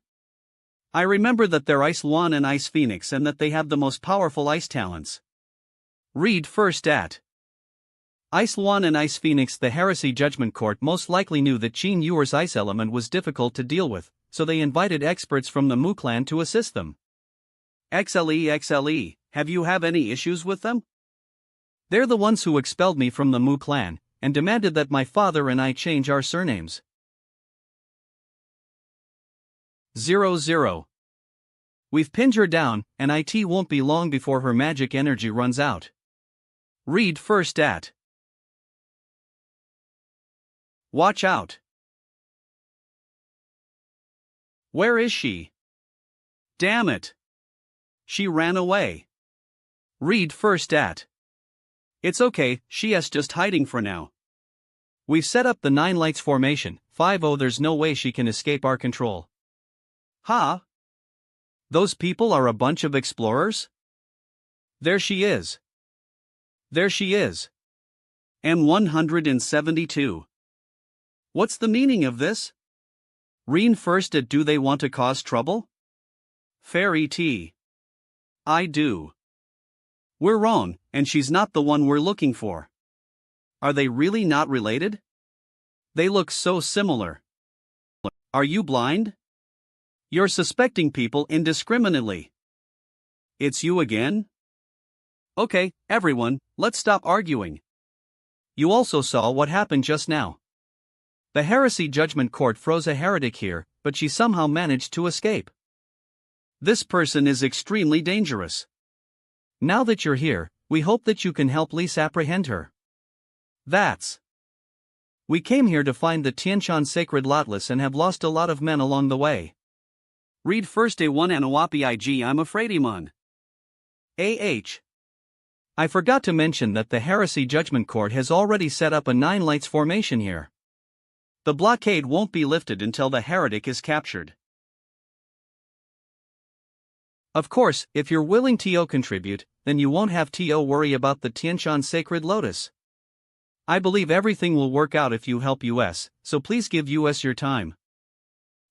I remember that they're Ice Luan and Ice Phoenix and that they have the most powerful ice talents. Read first at. Ice Luan and Ice Phoenix. The Heresy Judgment Court most likely knew that Qin Yuer's ice element was difficult to deal with, so they invited experts from the Mu clan to assist them. XLE, have you any issues with them? They're the ones who expelled me from the Mu clan, and demanded that my father and I change our surnames. 00. We've pinned her down, and it won't be long before her magic energy runs out. Read first at. Watch out. Where is she? Damn it. She ran away. Read first at. It's okay, she is just hiding for now. We've set up the 9 lights formation, 5-0 there's no way she can escape our control. Huh? Those people are a bunch of explorers? There she is. There she is. M172. What's the meaning of this? Read first at do they want to cause trouble? Fairy T. I do. We're wrong, and she's not the one we're looking for. Are they really not related? They look so similar. Are you blind? You're suspecting people indiscriminately. It's you again? Okay, everyone, let's stop arguing. You also saw what happened just now. The Heresy Judgment Court froze a heretic here, but she somehow managed to escape. This person is extremely dangerous. Now that you're here, we hope that you can help Lise apprehend her. We came here to find the Tianshan Sacred Lotless and have lost a lot of men along the way. Read first A1 Anawapi I'm afraid Iman. AH. I forgot to mention that the Heresy Judgment Court has already set up a 9 lights formation here. The blockade won't be lifted until the heretic is captured. Of course, if you're willing to contribute, then you won't have to worry about the Tianshan Sacred Lotus. I believe everything will work out if you help us, so please give us your time.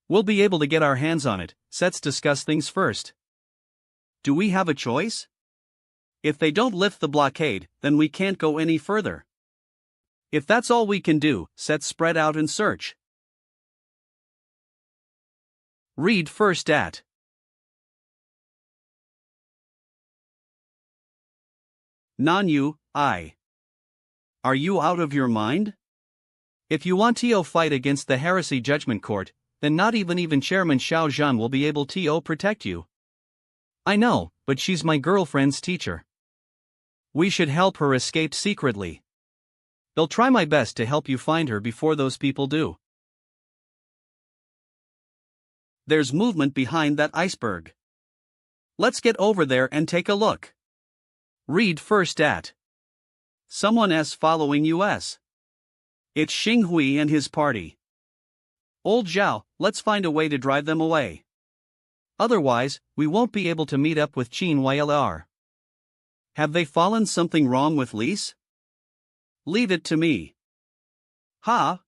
We'll be able to get our hands on it, let's discuss things first. Do we have a choice? If they don't lift the blockade, then we can't go any further. If that's all we can do, let's spread out and search. Read first at. Nanyu, I. Are you out of your mind? If you want to fight against the Heresy Judgment Court, then not even Chairman Xiao Zhan will be able to protect you. I know, but she's my girlfriend's teacher. We should help her escape secretly. They'll try my best to help you find her before those people do. There's movement behind that iceberg. Let's get over there and take a look. Read first at. Someone is following us. It's Xinghui and his party. Old Zhao, let's find a way to drive them away. Otherwise, we won't be able to meet up with Qin Ylr. Have they fallen something wrong with Lise? Leave it to me. Ha!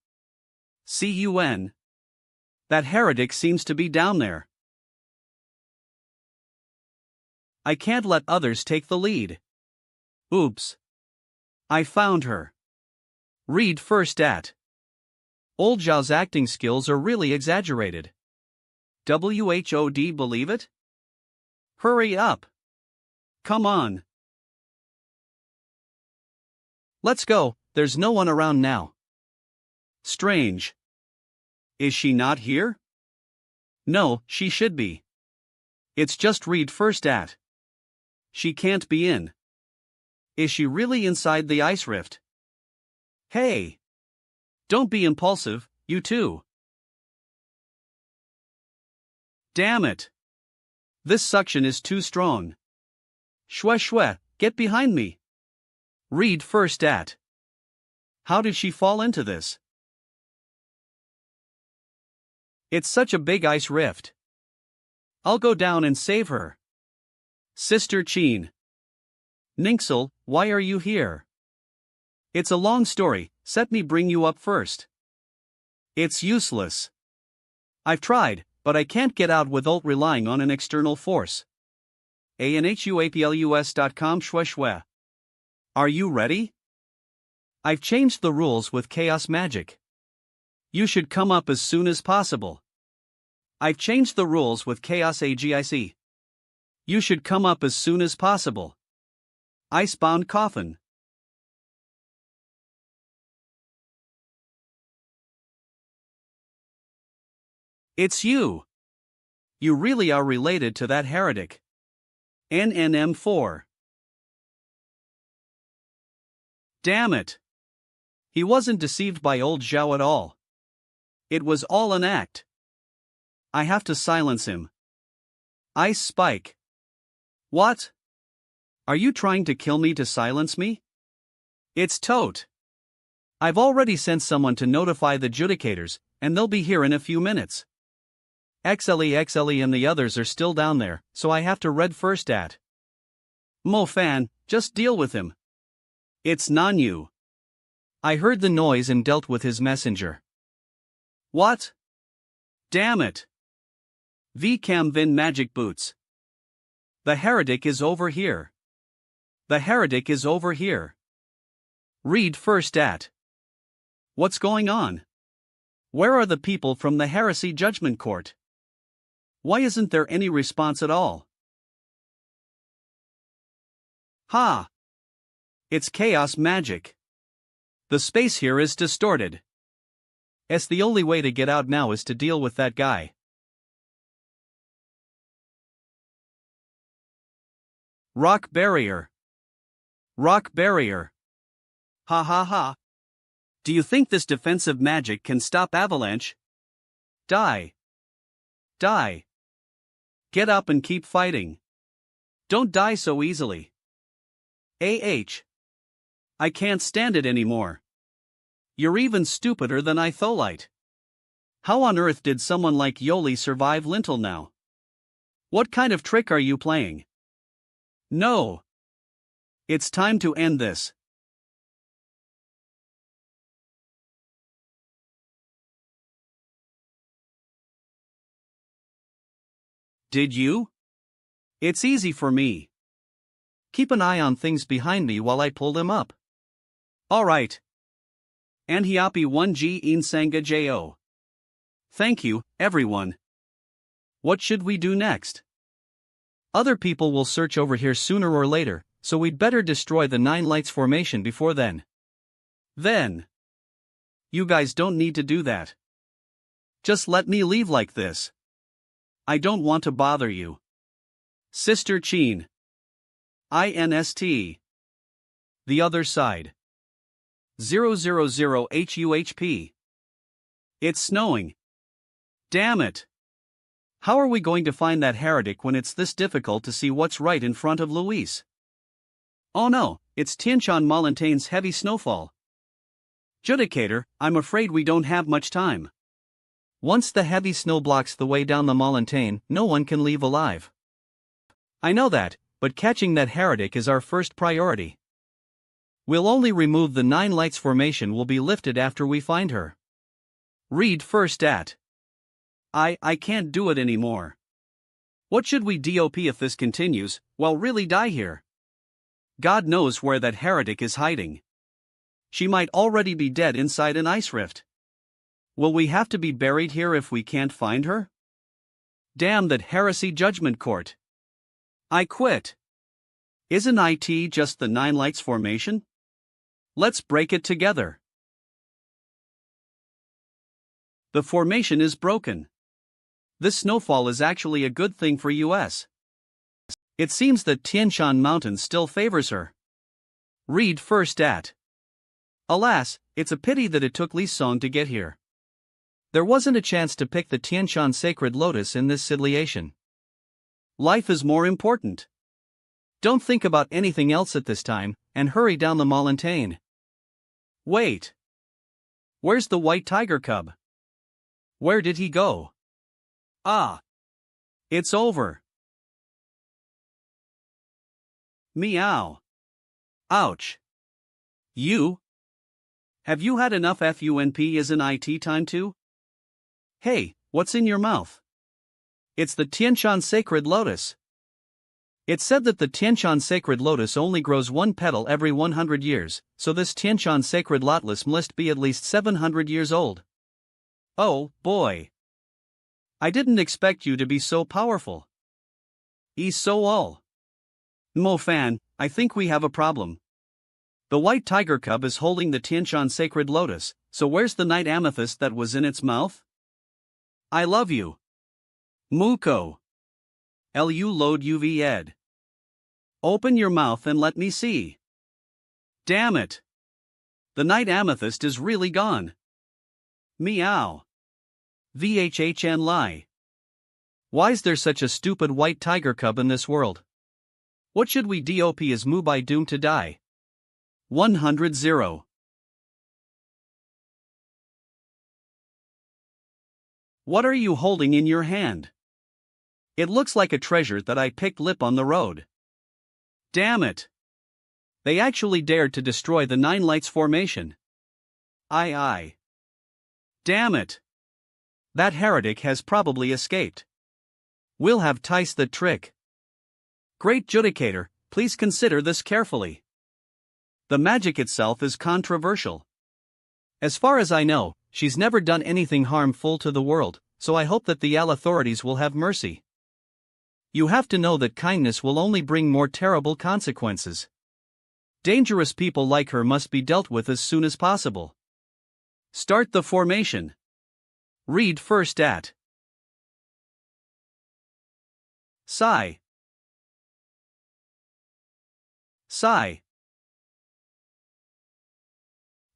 Cun. That heretic seems to be down there. I can't let others take the lead. Oops. I found her. Read first at. Old Zhao's acting skills are really exaggerated. WHOD believe it? Hurry up. Come on. Let's go, there's no one around now. Strange. Is she not here? No, she should be. It's just read first at. She can't be in. Is she really inside the ice rift? Hey! Don't be impulsive, you too. Damn it! This suction is too strong. Shwe, get behind me. Read first at. How did she fall into this? It's such a big ice rift. I'll go down and save her. Sister Qin. Ningxel, why are you here? It's a long story, let me bring you up first. It's useless. I've tried, but I can't get out without relying on an external force. anhuaplus.com shwe. Are you ready? I've changed the rules with chaos magic. You should come up as soon as possible. I've changed the rules with chaos agic. You should come up as soon as possible. Icebound coffin. It's you. You really are related to that heretic. NNM4. Damn it! He wasn't deceived by old Zhao at all. It was all an act. I have to silence him. Ice Spike. What? Are you trying to kill me to silence me? It's Tote. I've already sent someone to notify the judicators, and they'll be here in a few minutes. XLE and the others are still down there, so I have to read first at. Mo Fan, just deal with him. It's Nanyu. I heard the noise and dealt with his messenger. What? Damn it. V-Cam Vin Magic Boots. The heretic is over here. The heretic is over here. Read first at. What's going on? Where are the people from the Heresy Judgment Court? Why isn't there any response at all? Ha! It's chaos magic. The space here is distorted. The only way to get out now is to deal with that guy. Rock barrier. Rock barrier. Ha ha ha. Do you think this defensive magic can stop Avalanche? Die. Die. Get up and keep fighting. Don't die so easily. I can't stand it anymore. You're even stupider than Itholite. How on earth did someone like Yoli survive Lintel now? What kind of trick are you playing? No. It's time to end this. Did you? It's easy for me. Keep an eye on things behind me while I pull them up. Alright. Anhiapi 1G Insanga Jo. Thank you, everyone. What should we do next? Other people will search over here sooner or later, so we'd better destroy the 9 Lights formation before then. Then. You guys don't need to do that. Just let me leave like this. I don't want to bother you. Sister Chin. INST. The other side. 000 HUHP. It's snowing. Damn it. How are we going to find that heretic when it's this difficult to see what's right in front of Luis? Oh no, it's Tianshan Montagne's heavy snowfall. Judicator, I'm afraid we don't have much time. Once the heavy snow blocks the way down the Montaigne, no one can leave alive. I know that, but catching that heretic is our first priority. We'll only remove the 9 Lights formation will be lifted after we find her. Read first at. I can't do it anymore. What should we DOP if this continues? Well, really die here. God knows where that heretic is hiding. She might already be dead inside an ice rift. Will we have to be buried here if we can't find her? Damn that Heresy Judgment Court. I quit. Isn't IT just the 9 Lights formation? Let's break it together. The formation is broken. This snowfall is actually a good thing for US. It seems that Tianshan Mountain still favors her. Read first at. Alas, it's a pity that it took Li Song to get here. There wasn't a chance to pick the Tianshan Sacred Lotus in this situation. Life is more important. Don't think about anything else at this time, and hurry down the Montaigne. Wait. Where's the white tiger cub? Where did he go? Ah. It's over. Meow. Ouch. You? Have you had enough FUNP as an IT time too? Hey, what's in your mouth? It's the Tianshan Sacred Lotus. It's said that the Tianshan Sacred Lotus only grows 1 petal every 100 years, so this Tianshan Sacred Lotus must be at least 700 years old. Oh, boy. I didn't expect you to be so powerful. He's so all. Mo Fan, I think we have a problem. The white tiger cub is holding the Tianshan Sacred Lotus, so where's the night amethyst that was in its mouth? I love you. Muko. LU load UV ed. Open your mouth and let me see. Damn it. The night amethyst is really gone. Meow. VHHN lie. Why's there such a stupid white tiger cub in this world? What should we DOP is Mubai doomed to die? 100-0. What are you holding in your hand? It looks like a treasure that I picked up on the road. Damn it. They actually dared to destroy the Nine Lights formation. Aye. Damn it. That heretic has probably escaped. We'll have Tice the trick. Great Judicator, please consider this carefully. The magic itself is controversial. As far as I know, she's never done anything harmful to the world, so I hope that the Yal authorities will have mercy. You have to know that kindness will only bring more terrible consequences. Dangerous people like her must be dealt with as soon as possible. Start the formation. Read first at. Sigh.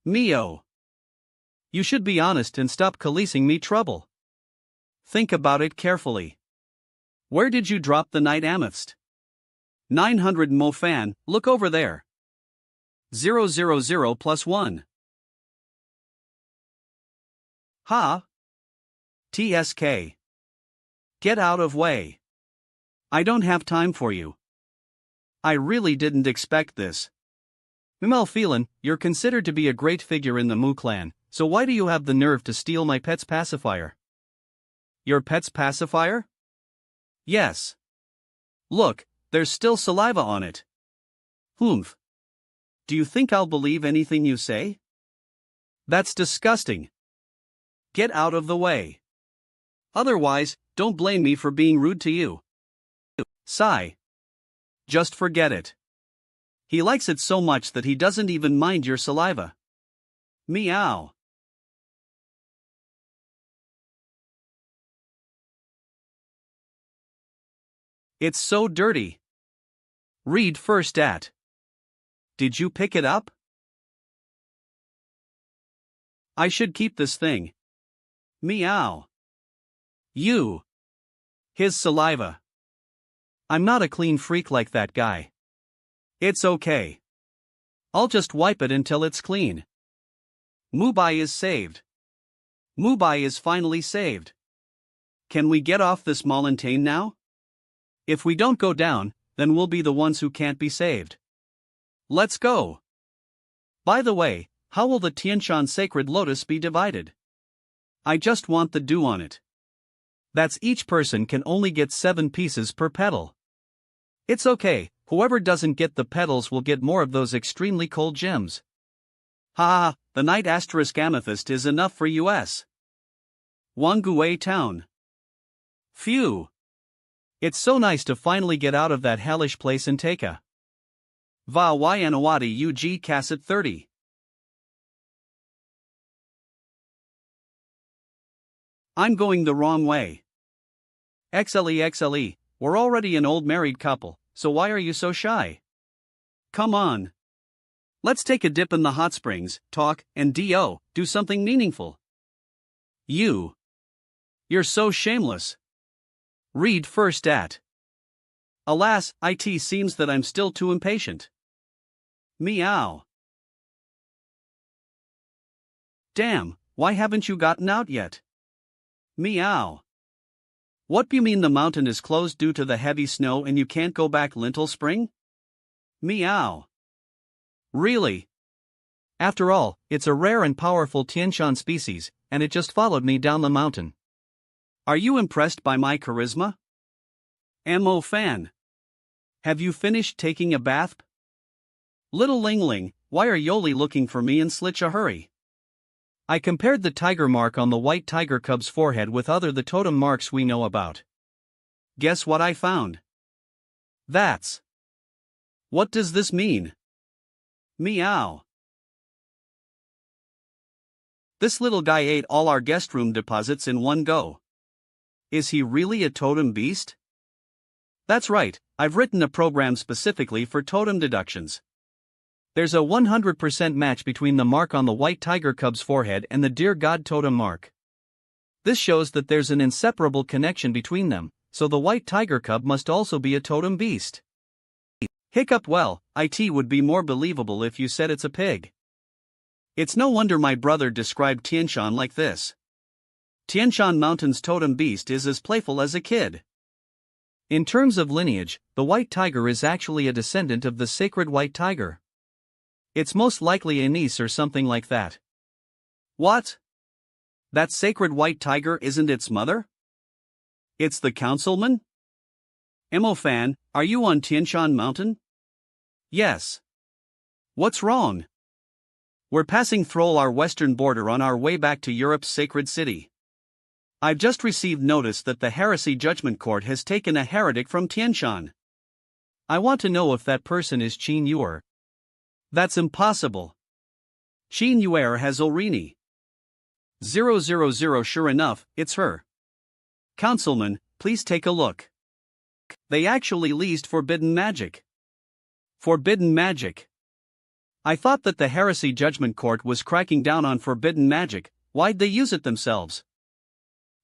Mio. You should be honest and stop policing me trouble. Think about it carefully. Where did you drop the night amethyst? 900 Mofan, look over there. 000 plus 1. Ha. TSK. Get out of way. I don't have time for you. I really didn't expect this. Mimel Phelan, you're considered to be a great figure in the Mu clan, so why do you have the nerve to steal my pet's pacifier? Your pet's pacifier? Yes. Look, there's still saliva on it. Humph. Do you think I'll believe anything you say? That's disgusting. Get out of the way. Otherwise, don't blame me for being rude to you. Sigh. Just forget it. He likes it so much that he doesn't even mind your saliva. Meow. It's so dirty. Read first at. Did you pick it up? I should keep this thing. Meow. You. His saliva. I'm not a clean freak like that guy. It's okay. I'll just wipe it until it's clean. Mubai is saved. Mubai is finally saved. Can we get off this mountain now? If we don't go down, then we'll be the ones who can't be saved. Let's go. By the way, how will the Tianshan Sacred Lotus be divided? I just want the dew on it. That's each person can only get 7 pieces per petal. It's okay, whoever doesn't get the petals will get more of those extremely cold gems. Ha, the night asterisk amethyst is enough for US. Wangue town. Phew. It's so nice to finally get out of that hellish place and take a Va Yanawati UG Cassette 30. I'm going the wrong way. XLE, we're already an old married couple, so why are you so shy? Come on. Let's take a dip in the hot springs, talk, and do something meaningful. You're so shameless. Read first at. Alas, it seems that I'm still too impatient. Meow. Damn, why haven't you gotten out yet? Meow. What do you mean the mountain is closed due to the heavy snow and you can't go back Lintel Spring? Meow. Really? After all, it's a rare and powerful Tianshan species, and it just followed me down the mountain. Are you impressed by my charisma? Mo fan. Have you finished taking a bath? Little Lingling, why are Yoli looking for me in such a hurry? I compared the tiger mark on the white tiger cub's forehead with other the totem marks we know about. Guess what I found? That's. What does this mean? Meow. This little guy ate all our guest room deposits in one go. Is he really a totem beast? That's right, I've written a program specifically for totem deductions. There's a 100% match between the mark on the white tiger cub's forehead and the dear God totem mark. This shows that there's an inseparable connection between them, so the white tiger cub must also be a totem beast. Hiccup. Well, it would be more believable if you said it's a pig. It's no wonder my brother described Tian Shan like this. Tian Shan Mountain's totem beast is as playful as a kid. In terms of lineage, the white tiger is actually a descendant of the sacred white tiger. It's most likely a niece or something like that. What? That sacred white tiger isn't its mother? It's the councilman? Fan, are you on Tian Shan Mountain? Yes. What's wrong? We're passing through our western border on our way back to Europe's sacred city. I've just received notice that the Heresy Judgment Court has taken a heretic from Tian Shan. I want to know if that person is Qin Yuer. That's impossible. Qin Yuer has Ulrini. 000. Sure enough, it's her. Councilman, please take a look. They actually leased forbidden magic. Forbidden magic. I thought that the Heresy Judgment Court was cracking down on forbidden magic. Why'd they use it themselves?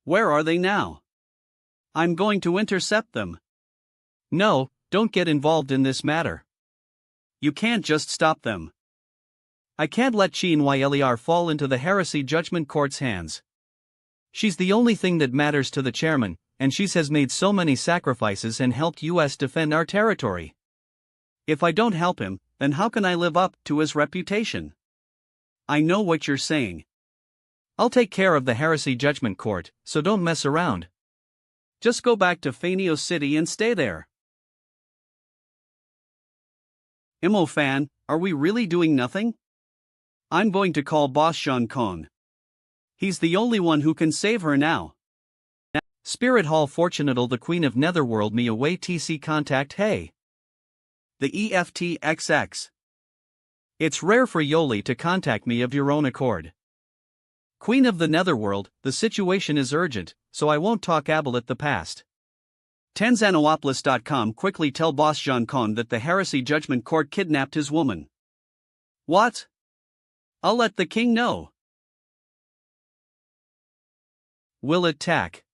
Where are they now? I'm going to intercept them. No, don't get involved in this matter. You can't just stop them. I can't let Qin Ylr fall into the Heresy Judgment Court's hands. She's the only thing that matters to the chairman, and she has made so many sacrifices and helped us defend our territory. If I don't help him, then how can I live up to his reputation? I know what you're saying. I'll take care of the Heresy Judgment Court, so don't mess around. Just go back to Fanio City and stay there. Fan, are we really doing nothing? I'm going to call Boss Jean Kong. He's the only one who can save her now. Spirit Hall Fortunatal the Queen of Netherworld me away TC contact hey. The EFTXX. It's rare for Yoli to contact me of your own accord. Queen of the Netherworld, the situation is urgent, so I won't talk abble at the past. Tanzanopolis.com quickly tell Boss Jean Kong that the Heresy Judgment Court kidnapped his woman. What? I'll let the king know. Will it tack?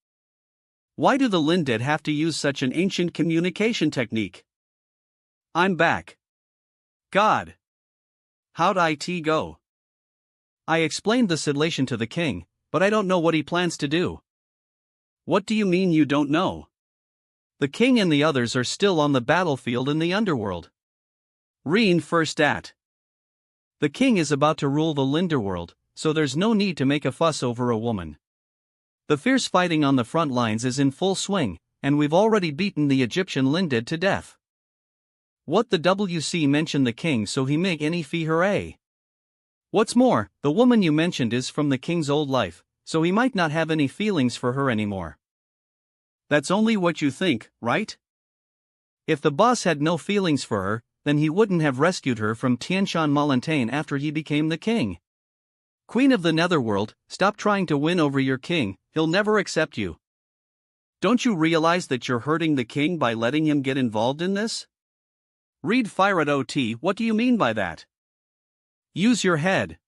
Why do the Lindead have to use such an ancient communication technique? I'm back. God. How'd it go? I explained the situation to the king, but I don't know what he plans to do. What do you mean you don't know? The king and the others are still on the battlefield in the underworld. Reen first at. The king is about to rule the Linderworld, so there's no need to make a fuss over a woman. The fierce fighting on the front lines is in full swing, and we've already beaten the Egyptian Lindead to death. What the WC mentioned the king so he make any fee hooray. What's more, the woman you mentioned is from the king's old life, so he might not have any feelings for her anymore. That's only what you think, right? If the boss had no feelings for her, then he wouldn't have rescued her from Tianshan Molantain after he became the king. Queen of the Netherworld, stop trying to win over your king, he'll never accept you. Don't you realize that you're hurting the king by letting him get involved in this? Read Firat OT, what do you mean by that? Use your head.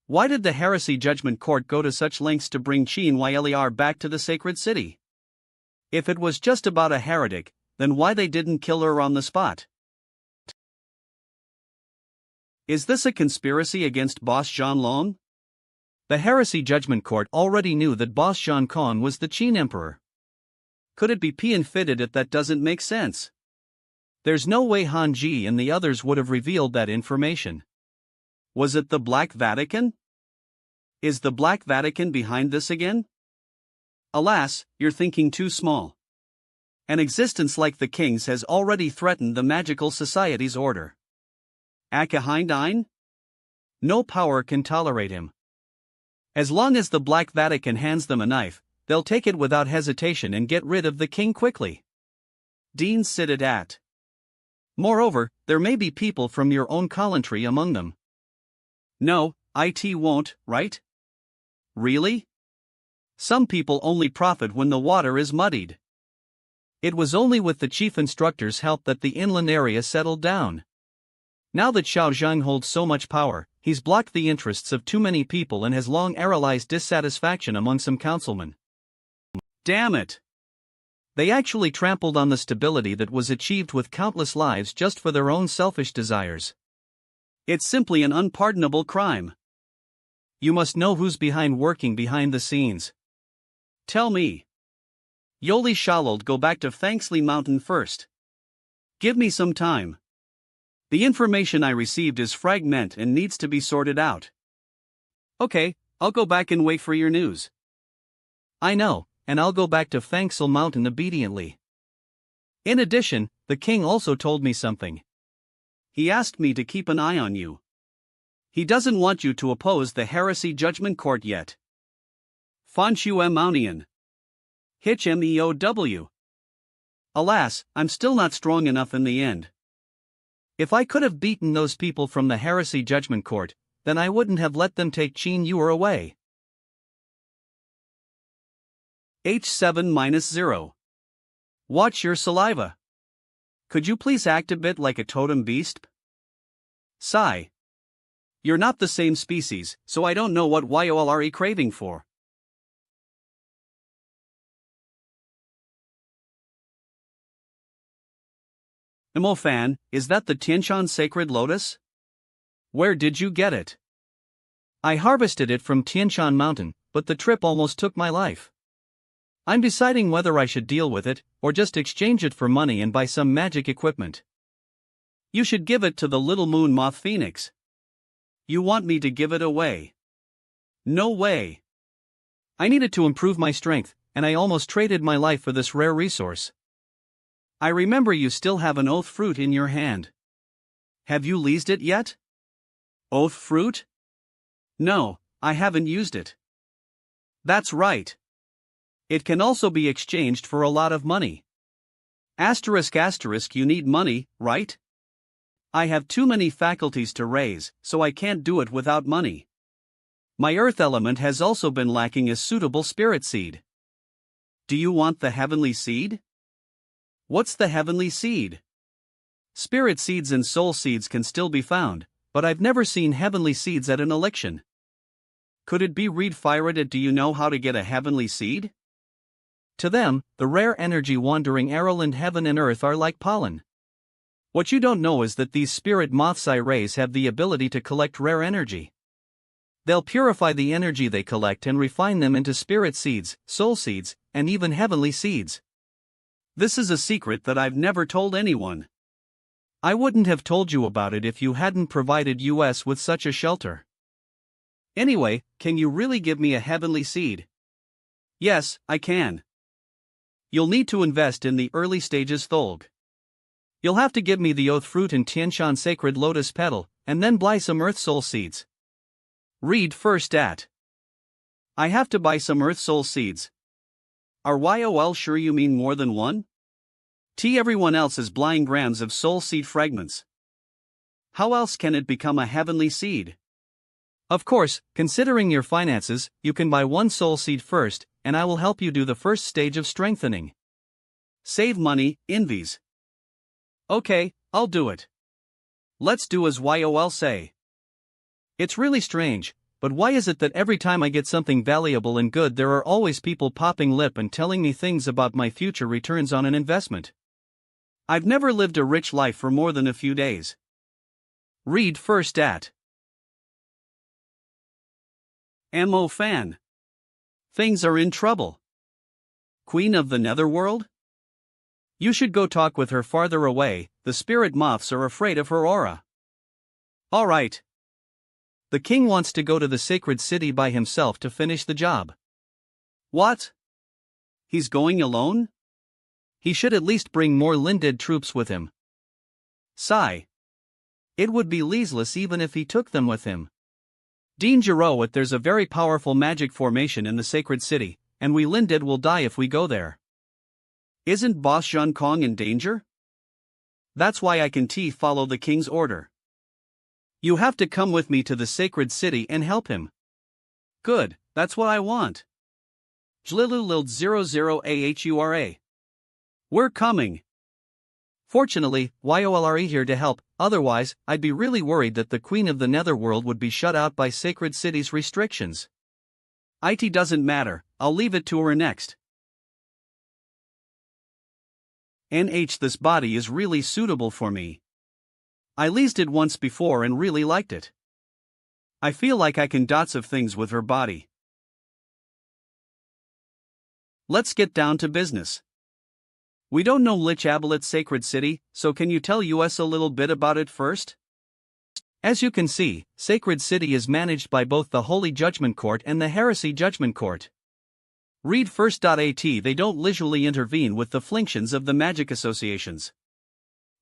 Why did the Heresy Judgment Court go to such lengths to bring Qin Ylr back to the sacred city? If it was just about a heretic, then why they didn't kill her on the spot? Is this a conspiracy against Boss Jean Long? The Heresy Judgment Court already knew that Boss Jean Khan was the Qin Emperor. Could it be fitted it that doesn't make sense? There's no way Han Ji and the others would have revealed that information. Was it the Black Vatican? Is the Black Vatican behind this again? Alas, you're thinking too small. An existence like the king's has already threatened the magical society's order. Akahind? No power can tolerate him. As long as the Black Vatican hands them a knife, they'll take it without hesitation and get rid of the king quickly. Dean sitted at. Moreover, there may be people from your own country among them. No, it won't, right? Really? Some people only profit when the water is muddied. It was only with the chief instructor's help that the inland area settled down. Now that Xiao Zhang holds so much power, he's blocked the interests of too many people and has long aroused dissatisfaction among some councilmen. Damn it! They actually trampled on the stability that was achieved with countless lives just for their own selfish desires. It's simply an unpardonable crime. You must know who's working behind the scenes. Tell me. Yoli Shalold, go back to Fangsley Mountain first. Give me some time. The information I received is fragmented and needs to be sorted out. Okay, I'll go back and wait for your news. I know, and I'll go back to Fangsil Mountain obediently. In addition, the king also told me something. He asked me to keep an eye on you. He doesn't want you to oppose the Heresy Judgment Court yet. Fanshu Mounian. Hitch Meow. Alas, I'm still not strong enough in the end. If I could have beaten those people from the Heresy Judgment Court, then I wouldn't have let them take Qin Yuer away. H7-0. Watch your saliva. Could you please act a bit like a totem beast? Sigh. You're not the same species, so I don't know what YOL are craving for. Fan, is that the Tianshan Sacred Lotus? Where did you get it? I harvested it from Tianshan Mountain, but the trip almost took my life. I'm deciding whether I should deal with it, or just exchange it for money and buy some magic equipment. You should give it to the little moon moth phoenix. You want me to give it away? No way. I needed to improve my strength, and I almost traded my life for this rare resource. I remember you still have an oath fruit in your hand. Have you leased it yet? Oath fruit? No, I haven't used it. That's right. It can also be exchanged for a lot of money. Asterisk, you need money, right? I have too many faculties to raise, so I can't do it without money. My earth element has also been lacking a suitable spirit seed. Do you want the heavenly seed? What's the heavenly seed? Spirit seeds and soul seeds can still be found, but I've never seen heavenly seeds at an election. Could it be Reed Fired? Do you know how to get a heavenly seed? To them, the rare energy wandering Errol heaven and earth are like pollen. What you don't know is that these spirit moths I raise have the ability to collect rare energy. They'll purify the energy they collect and refine them into spirit seeds, soul seeds, and even heavenly seeds. This is a secret that I've never told anyone. I wouldn't have told you about it if you hadn't provided us with such a shelter. Anyway, can you really give me a heavenly seed? Yes, I can. You'll need to invest in the early stages Tholg. You'll have to give me the oath fruit and Tianshan Sacred Lotus petal, and then buy some earth soul seeds. Read first at. I have to buy some earth soul seeds. Are YOL sure you mean more than one? Everyone else is buying grams of soul seed fragments. How else can it become a heavenly seed? Of course, considering your finances, you can buy one soul seed first, and I will help you do the first stage of strengthening. Save money, Invies. Okay, I'll do it. Let's do as YOL say. It's really strange, but why is it that every time I get something valuable and good there are always people popping lip and telling me things about my future returns on an investment? I've never lived a rich life for more than a few days. Read first at. Fan. Things are in trouble. Queen of the Netherworld? You should go talk with her farther away, the spirit moths are afraid of her aura. Alright. The king wants to go to the sacred city by himself to finish the job. What? He's going alone? He should at least bring more Linded troops with him. Sigh. It would be leaseless even if he took them with him. Dangerous, there's a very powerful magic formation in the sacred city, and we Linded will die if we go there. Isn't Boss Zhang Kong in danger? That's why I can follow the king's order. You have to come with me to the sacred city and help him. Good, that's what I want. Jlilu Lild 00AHURA. We're coming. Fortunately, YOLRE here to help, otherwise, I'd be really worried that the Queen of the Netherworld would be shut out by Sacred City's restrictions. IT doesn't matter, I'll leave it to her next. This body is really suitable for me. I leased it once before and really liked it. I feel like I can dots of things with her body. Let's get down to business. We don't know Lich Abelet's Sacred City, so can you tell us a little bit about it first? As you can see, Sacred City is managed by both the Holy Judgment Court and the Heresy Judgment Court. Read first.at. They don't usually intervene with the functions of the magic associations.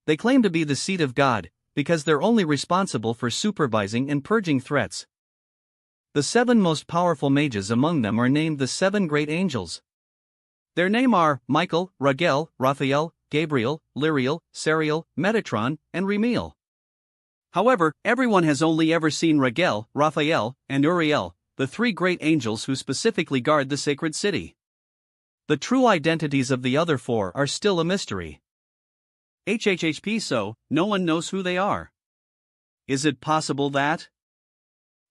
They claim to be the seat of God, because they're only responsible for supervising and purging threats. The 7 most powerful mages among them are named the 7 Great Angels. Their names are Michael, Raguel, Raphael, Gabriel, Lyriel, Sariel, Metatron, and Remiel. However, everyone has only ever seen Raguel, Raphael, and Uriel, the 3 great angels who specifically guard the sacred city. The true identities of the other 4 are still a mystery. So, no one knows who they are. Is it possible that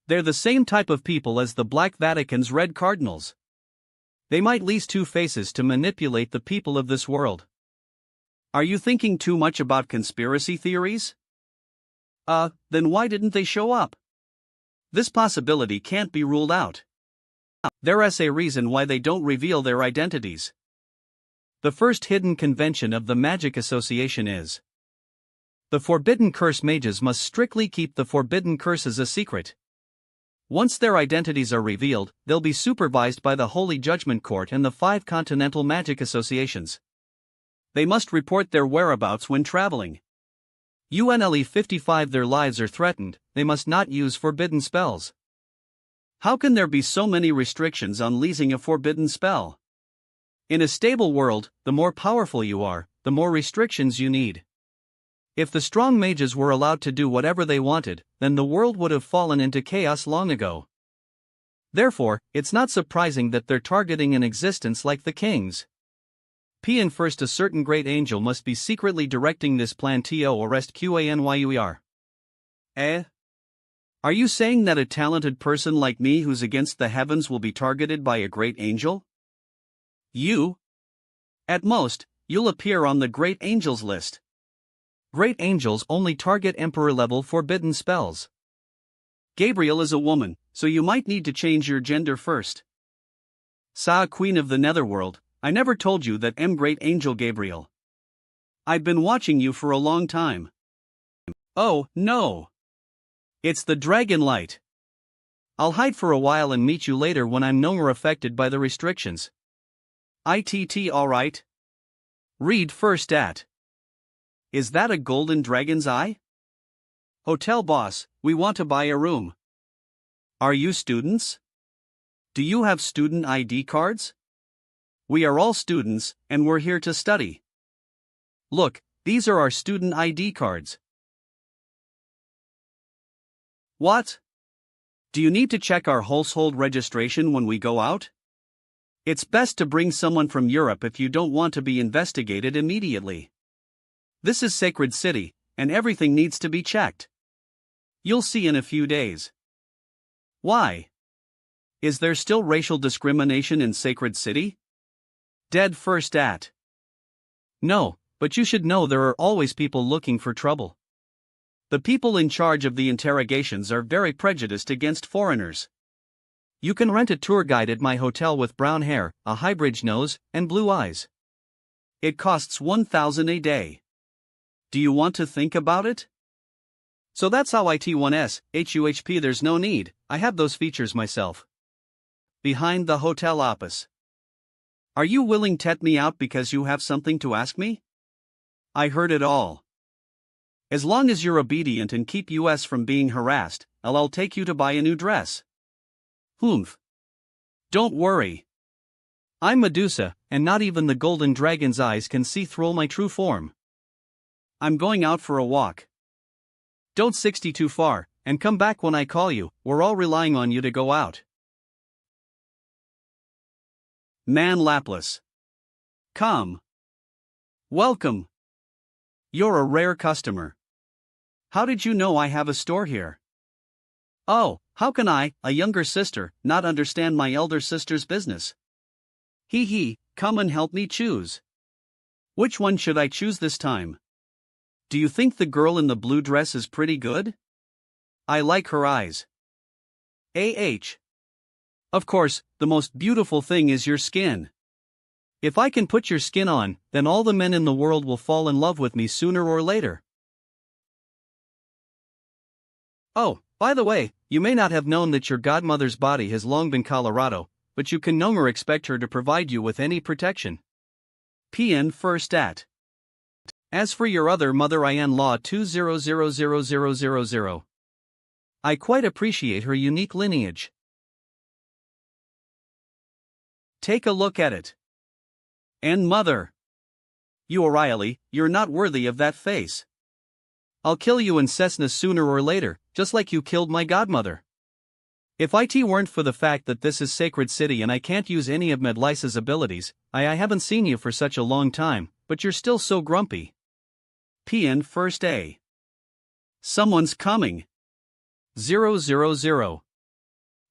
they're the same type of people as the Black Vatican's Red Cardinals? They might lease 2 faces to manipulate the people of this world. Are you thinking too much about conspiracy theories? Then why didn't they show up? This possibility can't be ruled out. There's a reason why they don't reveal their identities. The first hidden convention of the Magic Association is: the Forbidden Curse mages must strictly keep the forbidden curses a secret. Once their identities are revealed, they'll be supervised by the Holy Judgment Court and the 5 continental magic associations. They must report their whereabouts when traveling. UNLE 55 Their lives are threatened, they must not use forbidden spells. How can there be so many restrictions on leasing a forbidden spell? In a stable world, the more powerful you are, the more restrictions you need. If the strong mages were allowed to do whatever they wanted, then the world would have fallen into chaos long ago. Therefore, it's not surprising that they're targeting an existence like the king's. First, a certain great angel must be secretly directing this plan to arrest QANYUER. Are you saying that a talented person like me who's against the heavens will be targeted by a great angel? At most, you'll appear on the great angels list. Great angels only target emperor-level forbidden spells. Gabriel is a woman, so you might need to change your gender first. Queen of the Netherworld, I never told you that I'm Great Angel Gabriel. I've been watching you for a long time. Oh, no. It's the dragon light. I'll hide for a while and meet you later when I'm no more affected by the restrictions. Alright? Read first at. Is that a golden dragon's eye? Hotel boss, we want to buy a room. Are you students? Do you have student ID cards? We are all students, and we're here to study. Look, these are our student ID cards. What? Do you need to check our household registration when we go out? It's best to bring someone from Europe if you don't want to be investigated immediately. This is Sacred City, and everything needs to be checked. You'll see in a few days. Why? Is there still racial discrimination in Sacred City? Dead first at. No, but you should know there are always people looking for trouble. The people in charge of the interrogations are very prejudiced against foreigners. You can rent a tour guide at my hotel with brown hair, a high-bridge nose, and blue eyes. It costs 1,000 a day. Do you want to think about it? So that's how IT1S, HUHP. There's no need, I have those features myself. Behind the hotel office. Are you willing to let me out because you have something to ask me? I heard it all. As long as you're obedient and keep us from being harassed, I'll take you to buy a new dress. Humph. Don't worry. I'm Medusa, and not even the golden dragon's eyes can see through my true form. I'm going out for a walk. Don't 60 too far, and come back when I call you, we're all relying on you to go out. Man Laplace. Come. Welcome. You're a rare customer. How did you know I have a store here? Oh, how can I, a younger sister, not understand my elder sister's business? Hee hee, come and help me choose. Which one should I choose this time? Do you think the girl in the blue dress is pretty good? I like her eyes. Of course, the most beautiful thing is your skin. If I can put your skin on, then all the men in the world will fall in love with me sooner or later. Oh, by the way, you may not have known that your godmother's body has long been Colorado, but you can no more expect her to provide you with any protection. PN first at. As for your other mother-in-law 2000000, I quite appreciate her unique lineage. Take a look at it. And mother. You O'Reilly, you're not worthy of that face. I'll kill you in Cessna sooner or later, just like you killed my godmother. If it weren't for the fact that this is Sacred City and I can't use any of Medlice's abilities, I haven't seen you for such a long time, but you're still so grumpy. PN first A. Someone's coming. 000.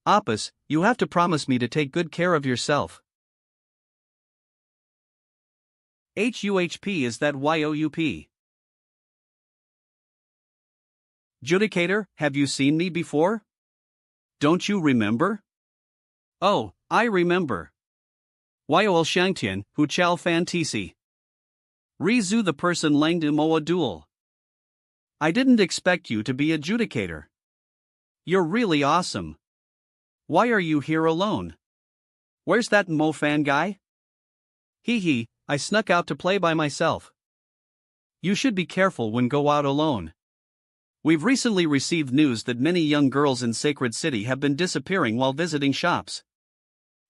Opus, you have to promise me to take good care of yourself. HUHP is that YOUP. Judicator, have you seen me before? Don't you remember? Oh, I remember. YOL Shangtian, Hu Chao Fan Tisi. Rizu the person Lang de Moa Duel. I didn't expect you to be a Judicator. You're really awesome. Why are you here alone? Where's that Mo fan guy? Hee hee, I snuck out to play by myself. You should be careful when go out alone. We've recently received news that many young girls in Sacred City have been disappearing while visiting shops.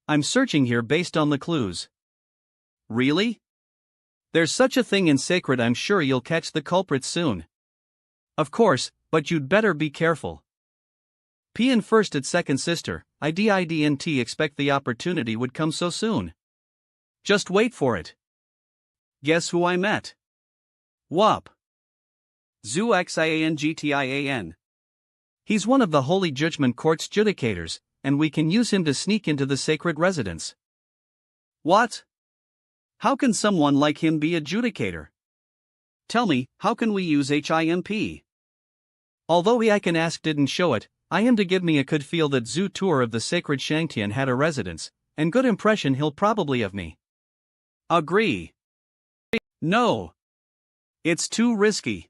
I'm searching here based on the clues. Really? There's such a thing in Sacred, I'm sure you'll catch the culprits soon. Of course, but you'd better be careful. PN first at second sister, I didn't expect the opportunity would come so soon. Just wait for it. Guess who I met? Wop. Zhu Xiangtian. He's one of the Holy Judgment Court's judicators, and we can use him to sneak into the sacred residence. What? How can someone like him be a judicator? Tell me, how can we use HIMP? Although I can ask didn't show it, I am to give me a could feel that Zhu tour of the sacred Shangtian had a residence, and good impression he'll probably of me. Agree. No. It's too risky.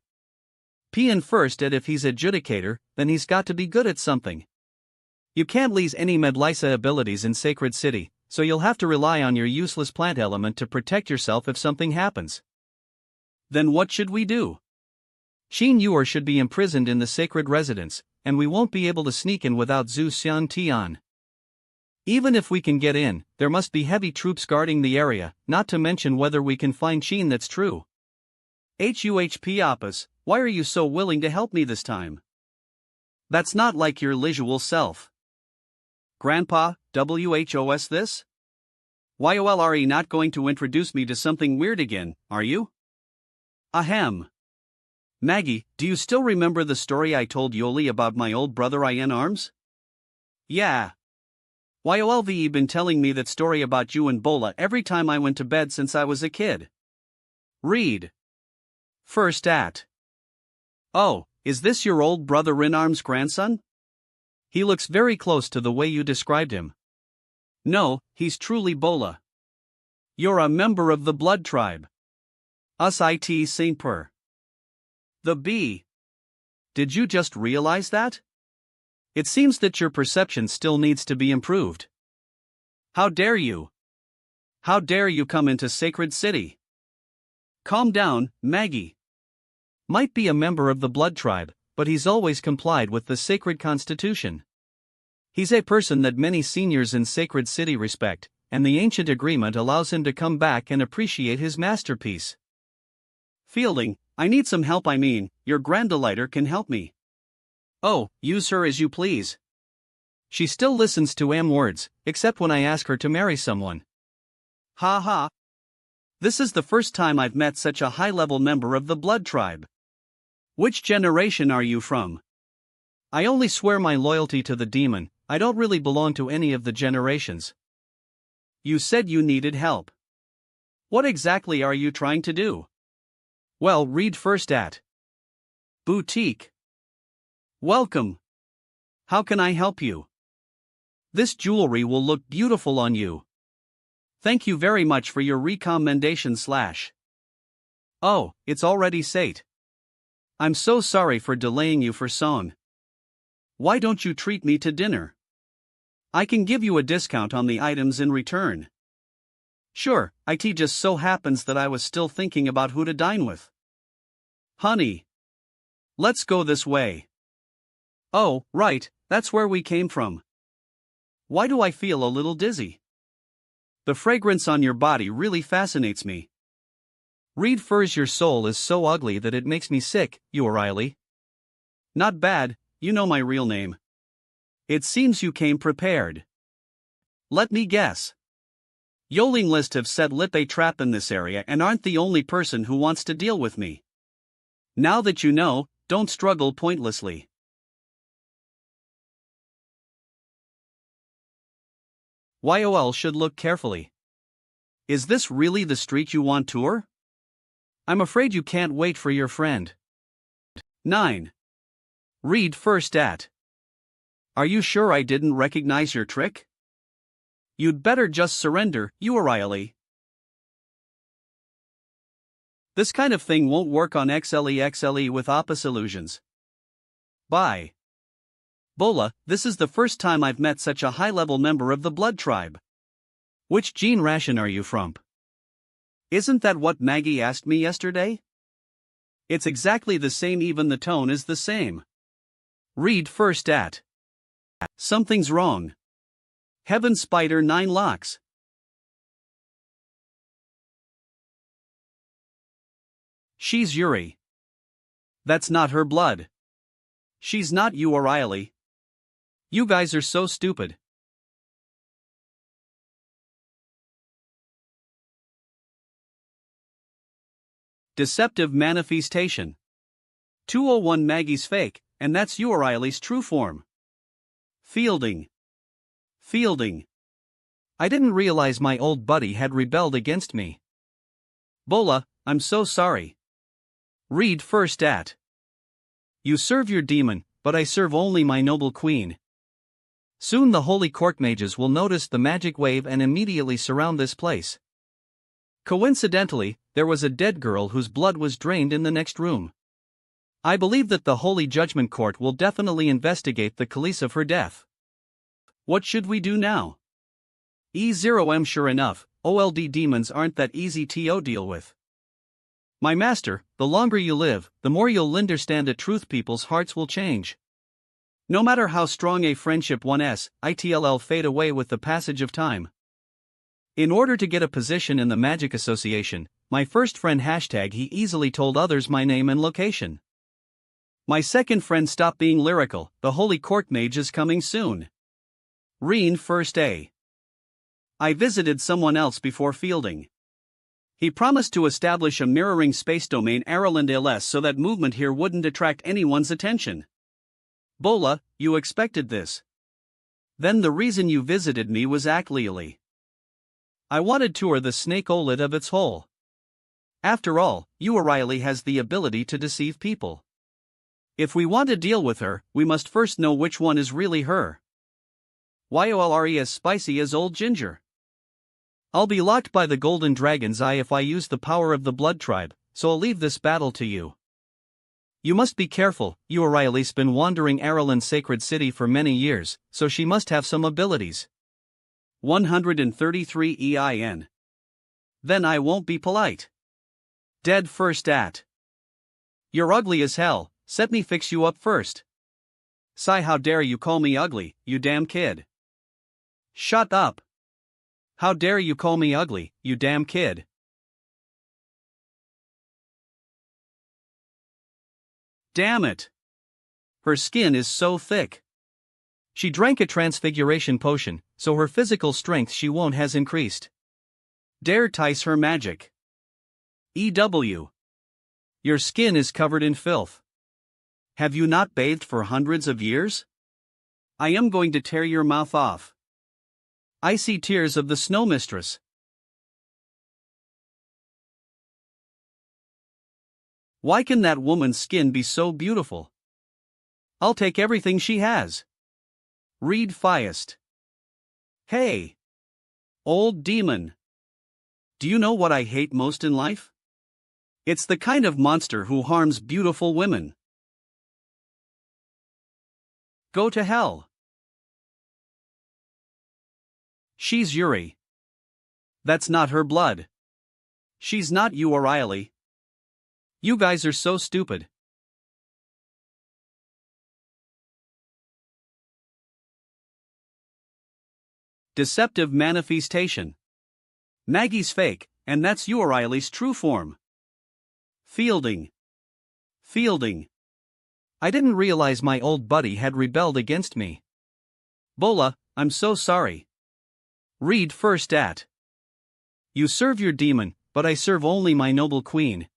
PN first at if he's a judicator, then he's got to be good at something. You can't lease any Medlice abilities in Sacred City, so you'll have to rely on your useless plant element to protect yourself if something happens. Then what should we do? Xin Yuer should be imprisoned in the sacred residence, and we won't be able to sneak in without Zhu Xiantian. Even if we can get in, there must be heavy troops guarding the area, not to mention whether we can find Xin. That's true. HUHP Opus, why are you so willing to help me this time? That's not like your usual self. Grandpa, WHOS this? YOLRE not going to introduce me to something weird again, are you? Ahem. Maggie, do you still remember the story I told Yoli about my old brother in arms? Yeah. YOLVE been telling me that story about you and Bola every time I went to bed since I was a kid. Read. First at. Oh, is this your old brother in arms grandson? He looks very close to the way you described him. No, he's truly Bola. You're a member of the blood tribe. Us it Saint Per. The B. Did you just realize that? It seems that your perception still needs to be improved. How dare you? How dare you come into Sacred City? Calm down, Maggie. Might be a member of the blood tribe, but he's always complied with the sacred constitution. He's a person that many seniors in Sacred City respect, and the ancient agreement allows him to come back and appreciate his masterpiece. Fielding, I need some help. Your granddelighter can help me. Oh, use her as you please. She still listens to words, except when I ask her to marry someone. Ha ha. This is the first time I've met such a high-level member of the blood tribe. Which generation are you from? I only swear my loyalty to the demon, I don't really belong to any of the generations. You said you needed help. What exactly are you trying to do? Well, read first at Boutique. Welcome. How can I help you? This jewelry will look beautiful on you. Thank you very much for your recommendation. Oh, it's already sate. I'm so sorry for delaying you for son. Why don't you treat me to dinner? I can give you a discount on the items in return. Sure, it just so happens that I was still thinking about who to dine with. Honey. Let's go this way. Oh, right, that's where we came from. Why do I feel a little dizzy? The fragrance on your body really fascinates me. Read first. Your soul is so ugly that it makes me sick, you O'Reilly. Not bad, you know my real name. It seems you came prepared. Let me guess. Yoling List have set lit a trap in this area and aren't the only person who wants to deal with me. Now that you know, don't struggle pointlessly. YOL should look carefully. Is this really the street you want tour? I'm afraid you can't wait for your friend. 9. Read first at Are you sure I didn't recognize your trick? You'd better just surrender, you O'Reilly. This kind of thing won't work on XLE with Opus Illusions. Bye. Bola, this is the first time I've met such a high-level member of the blood tribe. Which gene ration are you from? Isn't that what Maggie asked me yesterday? It's exactly the same, even the tone is the same. Read first at Something's wrong. Heaven Spider 9 locks. She's Yuri. That's not her blood. She's not you O'Reilly. You guys are so stupid. Deceptive manifestation. 201 Maggie's fake, and that's you O'Reilly's true form. Fielding. I didn't realize my old buddy had rebelled against me. Bola, I'm so sorry. Read first at You serve your demon, but I serve only my noble queen. Soon the holy court mages will notice the magic wave and immediately surround this place. Coincidentally, there was a dead girl whose blood was drained in the next room. I believe that the Holy Judgment Court will definitely investigate the cause of her death. What should we do now? E0M Sure enough, OLD demons aren't that easy to deal with. My master, the longer you live, the more you'll understand the truth. People's hearts will change. No matter how strong a friendship one's, it'll fade away with the passage of time. In order to get a position in the Magic Association, my first friend he easily told others my name and location. My second friend stopped being lyrical, the Holy Court Mage is coming soon. Reen first A. I visited someone else before fielding. He promised to establish a mirroring space domain Ireland LS so that movement here wouldn't attract anyone's attention. Bola, you expected this. Then the reason you visited me was actually I wanted to tour the snake OLED of its hole. After all, you O'Reilly has the ability to deceive people. If we want to deal with her, we must first know which one is really her. YOLRE as spicy as old ginger. I'll be locked by the golden dragon's eye if I use the power of the blood tribe, so I'll leave this battle to you. You must be careful, you O'Reilly's been wandering Ireland's sacred city for many years, so she must have some abilities. 133 EIN. Then I won't be polite. Dead first at. You're ugly as hell, set me fix you up first. Sigh, how dare you call me ugly, you damn kid. Shut up. How dare you call me ugly, you damn kid. Damn it. Her skin is so thick. She drank a transfiguration potion, so her physical strength she won't has increased. Dare tice her magic. EW. Your skin is covered in filth. Have you not bathed for hundreds of years? I am going to tear your mouth off. Icy tears of the snow mistress. Why can that woman's skin be so beautiful? I'll take everything she has. Read Fiest. Hey! Old demon. Do you know what I hate most in life? It's the kind of monster who harms beautiful women. Go to hell. She's Yuri. That's not her blood. She's not you or Riley. You guys are so stupid. Deceptive manifestation. Maggie's fake, and that's you or Riley's true form. Fielding. Fielding. I didn't realize my old buddy had rebelled against me. Bola, I'm so sorry. Read first at. You serve your demon, but I serve only my noble queen.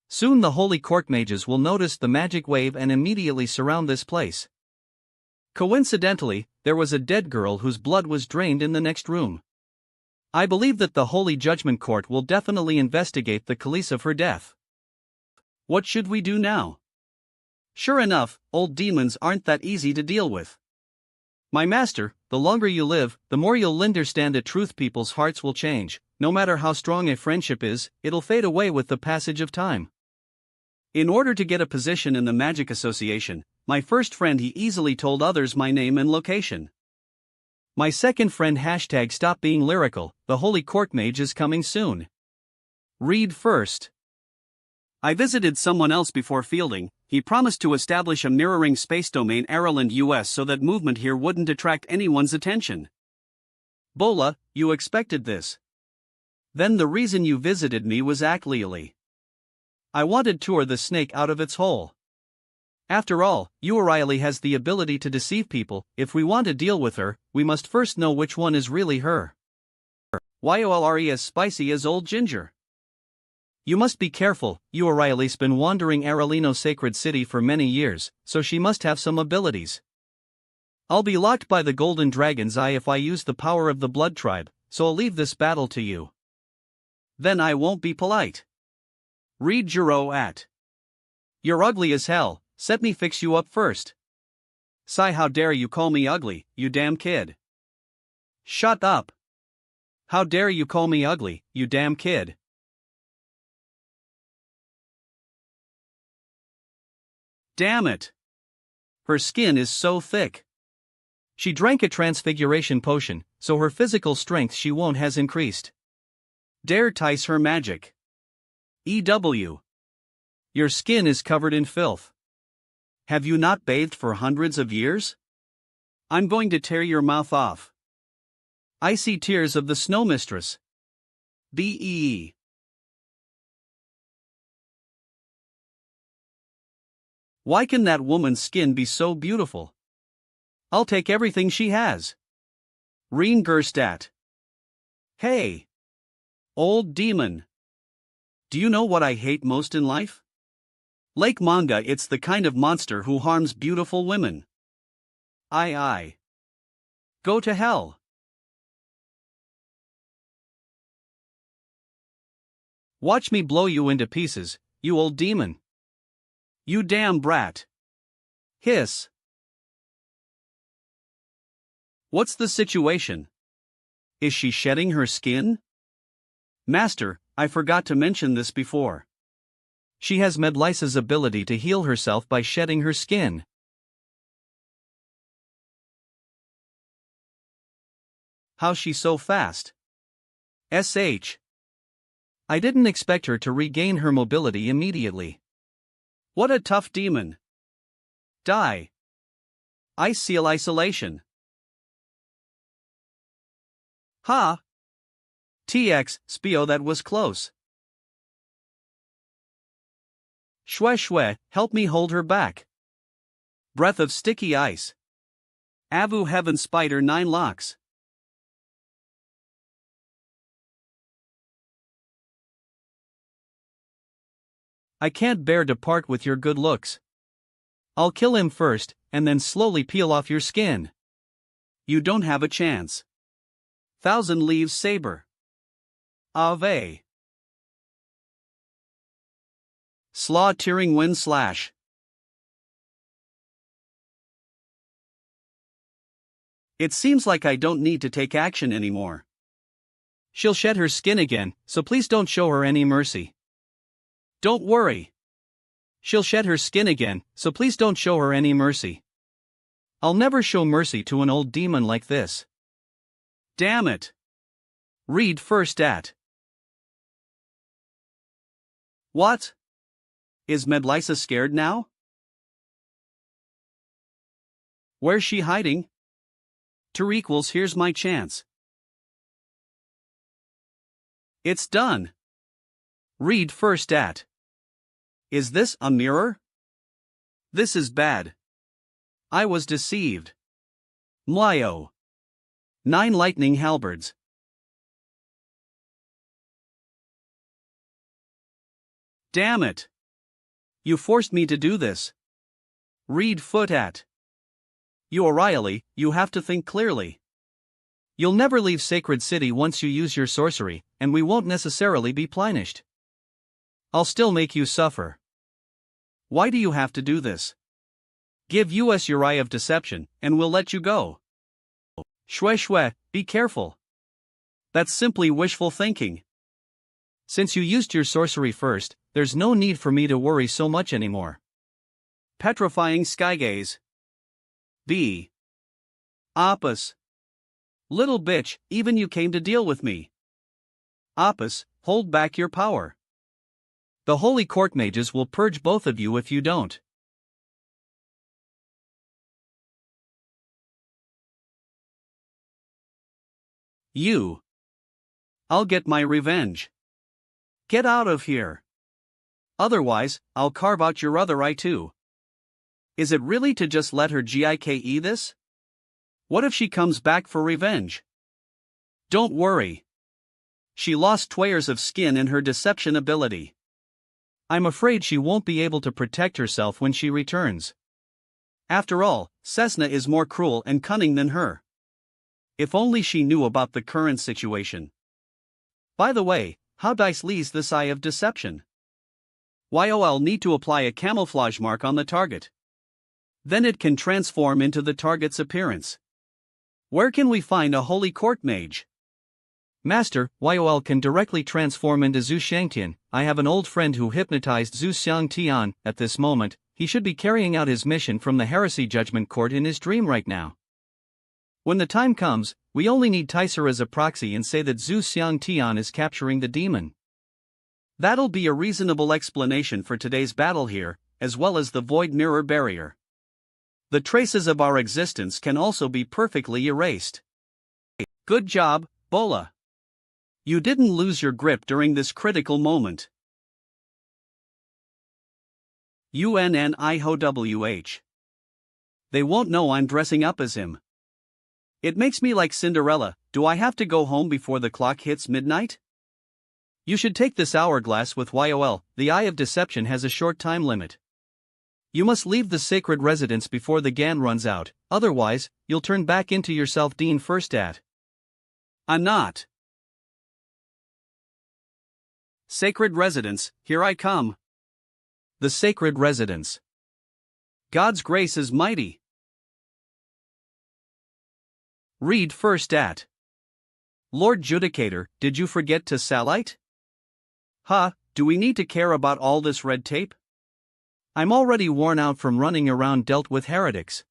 Soon the holy court mages will notice the magic wave and immediately surround this place. Coincidentally, there was a dead girl whose blood was drained in the next room. I believe that the Holy Judgment Court will definitely investigate the cause of her death. What should we do now? Sure enough, old demons aren't that easy to deal with. My master, the longer you live, the more you'll understand the truth. People's hearts will change. No matter how strong a friendship is, it'll fade away with the passage of time. In order to get a position in the Magic Association, my first friend he easily told others my name and location. My second friend #stop being lyrical, the Holy Court Mage is coming soon. Read first. I visited someone else before fielding. He promised to establish a mirroring space domain Ireland US so that movement here wouldn't attract anyone's attention. Bola, you expected this. Then the reason you visited me was actually I wanted to tour the snake out of its hole. After all, Riley has the ability to deceive people. If we want to deal with her, we must first know which one is really her. YOLRE as spicy as old ginger. You must be careful. Riley's been wandering Aralino Sacred City for many years, so she must have some abilities. I'll be locked by the Golden Dragon's Eye if I use the power of the Blood Tribe, so I'll leave this battle to you. Then I won't be polite. Read Jiro at. You're ugly as hell, set me fix you up first. Sigh, how dare you call me ugly, you damn kid. Shut up. How dare you call me ugly, you damn kid. Damn it. Her skin is so thick. She drank a transfiguration potion, so her physical strength she won't has increased. Dare tice her magic. EW. Your skin is covered in filth. Have you not bathed for hundreds of years? I'm going to tear your mouth off. Icy tears of the snow mistress. BEE. Why can that woman's skin be so beautiful? I'll take everything she has. Reen Gerstat. Hey! Old demon. Do you know what I hate most in life? Like Manga, it's the kind of monster who harms beautiful women. I. Go to hell. Watch me blow you into pieces, you old demon. You damn brat. Hiss. What's the situation? Is she shedding her skin? Master, I forgot to mention this before. She has Medlisa's ability to heal herself by shedding her skin. How's she so fast? SH. I didn't expect her to regain her mobility immediately. What a tough demon. Die. Ice seal isolation. Ha! TX, Spio, that was close. Shwe, help me hold her back. Breath of sticky ice. Avu Heaven Spider 9 locks. I can't bear to part with your good looks. I'll kill him first, and then slowly peel off your skin. You don't have a chance. Thousand Leaves Saber. Ave. Slaw Tearing Wind Slash. It seems like I don't need to take action anymore. She'll shed her skin again, so please don't show her any mercy. Don't worry. She'll shed her skin again, so please don't show her any mercy. I'll never show mercy to an old demon like this. Damn it. Read first at. What? Is Medlysa scared now? Where's she hiding? Equals here's my chance. It's done. Read first at. Is this a mirror? This is bad. I was deceived. Mlyo. 9 lightning halberds. Damn it. You forced me to do this. Read foot at. You O'Reilly, you have to think clearly. You'll never leave Sacred City once you use your sorcery, and we won't necessarily be punished. I'll still make you suffer. Why do you have to do this? Give us your eye of deception, and we'll let you go. Shwe, be careful. That's simply wishful thinking. Since you used your sorcery first, there's no need for me to worry so much anymore. Petrifying Skygaze. B. Opus. Little bitch, even you came to deal with me. Opus, hold back your power. The Holy Court Mages will purge both of you if you don't. You. I'll get my revenge. Get out of here. Otherwise, I'll carve out your other eye too. Is it really to just let her GIKE this? What if she comes back for revenge? Don't worry. She lost 2 years of skin in her deception ability. I'm afraid she won't be able to protect herself when she returns. After all, Cessna is more cruel and cunning than her. If only she knew about the current situation. By the way, how dice leaves this eye of deception? I'll need to apply a camouflage mark on the target. Then it can transform into the target's appearance. Where can we find a Holy Court Mage? Master, Yol can directly transform into Zhu Shangtian. I have an old friend who hypnotized Zhu Xiangtian. At this moment, he should be carrying out his mission from the Heresy Judgment Court in his dream right now. When the time comes, we only need Tyser as a proxy and say that Zhu Xiangtian is capturing the demon. That'll be a reasonable explanation for today's battle here, as well as the Void Mirror Barrier. The traces of our existence can also be perfectly erased. Good job, Bola. You didn't lose your grip during this critical moment. UNNIHOWH. They won't know I'm dressing up as him. It makes me like Cinderella. Do I have to go home before the clock hits midnight? You should take this hourglass with Yol. The Eye of Deception has a short time limit. You must leave the sacred residence before the GAN runs out, otherwise, you'll turn back into yourself. Dean first at. I'm not. Sacred residence, here I come. The sacred residence. God's grace is mighty. Read first at. Lord Judicator, did you forget to salite? Do we need to care about all this red tape? I'm already worn out from running around dealt with heretics.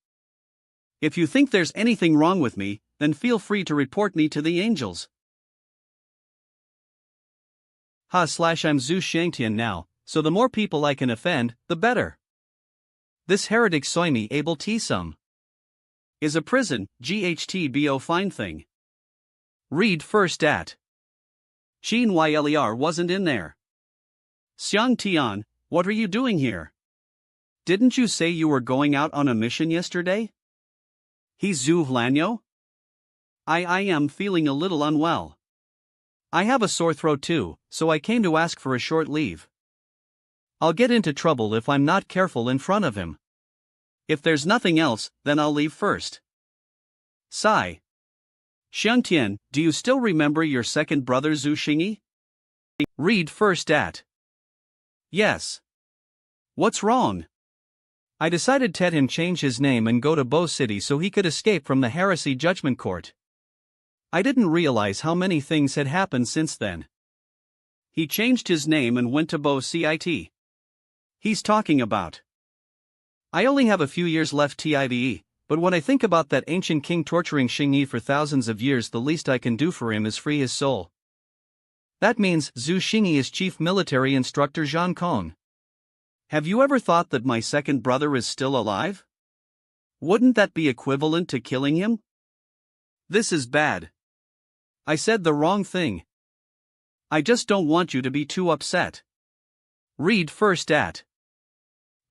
If you think there's anything wrong with me, then feel free to report me to the angels. I'm Zhu Shangtian now, so the more people I can offend, the better. This heretic Soimi able T-sum. Is a prison, GHTBO fine thing. Read first at. Shin Yler wasn't in there. Xiang Tian, what are you doing here? Didn't you say you were going out on a mission yesterday? He's Zhu Lanyo? I am feeling a little unwell. I have a sore throat too, so I came to ask for a short leave. I'll get into trouble if I'm not careful in front of him. If there's nothing else, then I'll leave first. Sigh. Xiangtian, do you still remember your second brother Zhu Xingyi? Read first at. Yes. What's wrong? I decided Ted him change his name and go to Bo City so he could escape from the Heresy Judgment Court. I didn't realize how many things had happened since then. He changed his name and went to Bo Cit. He's talking about. I only have a few years left TIVE, but when I think about that ancient king torturing Xingyi for thousands of years, the least I can do for him is free his soul. That means Zhu Xingyi is chief military instructor Zhang Kong. Have you ever thought that my second brother is still alive? Wouldn't that be equivalent to killing him? This is bad. I said the wrong thing. I just don't want you to be too upset. Read first at.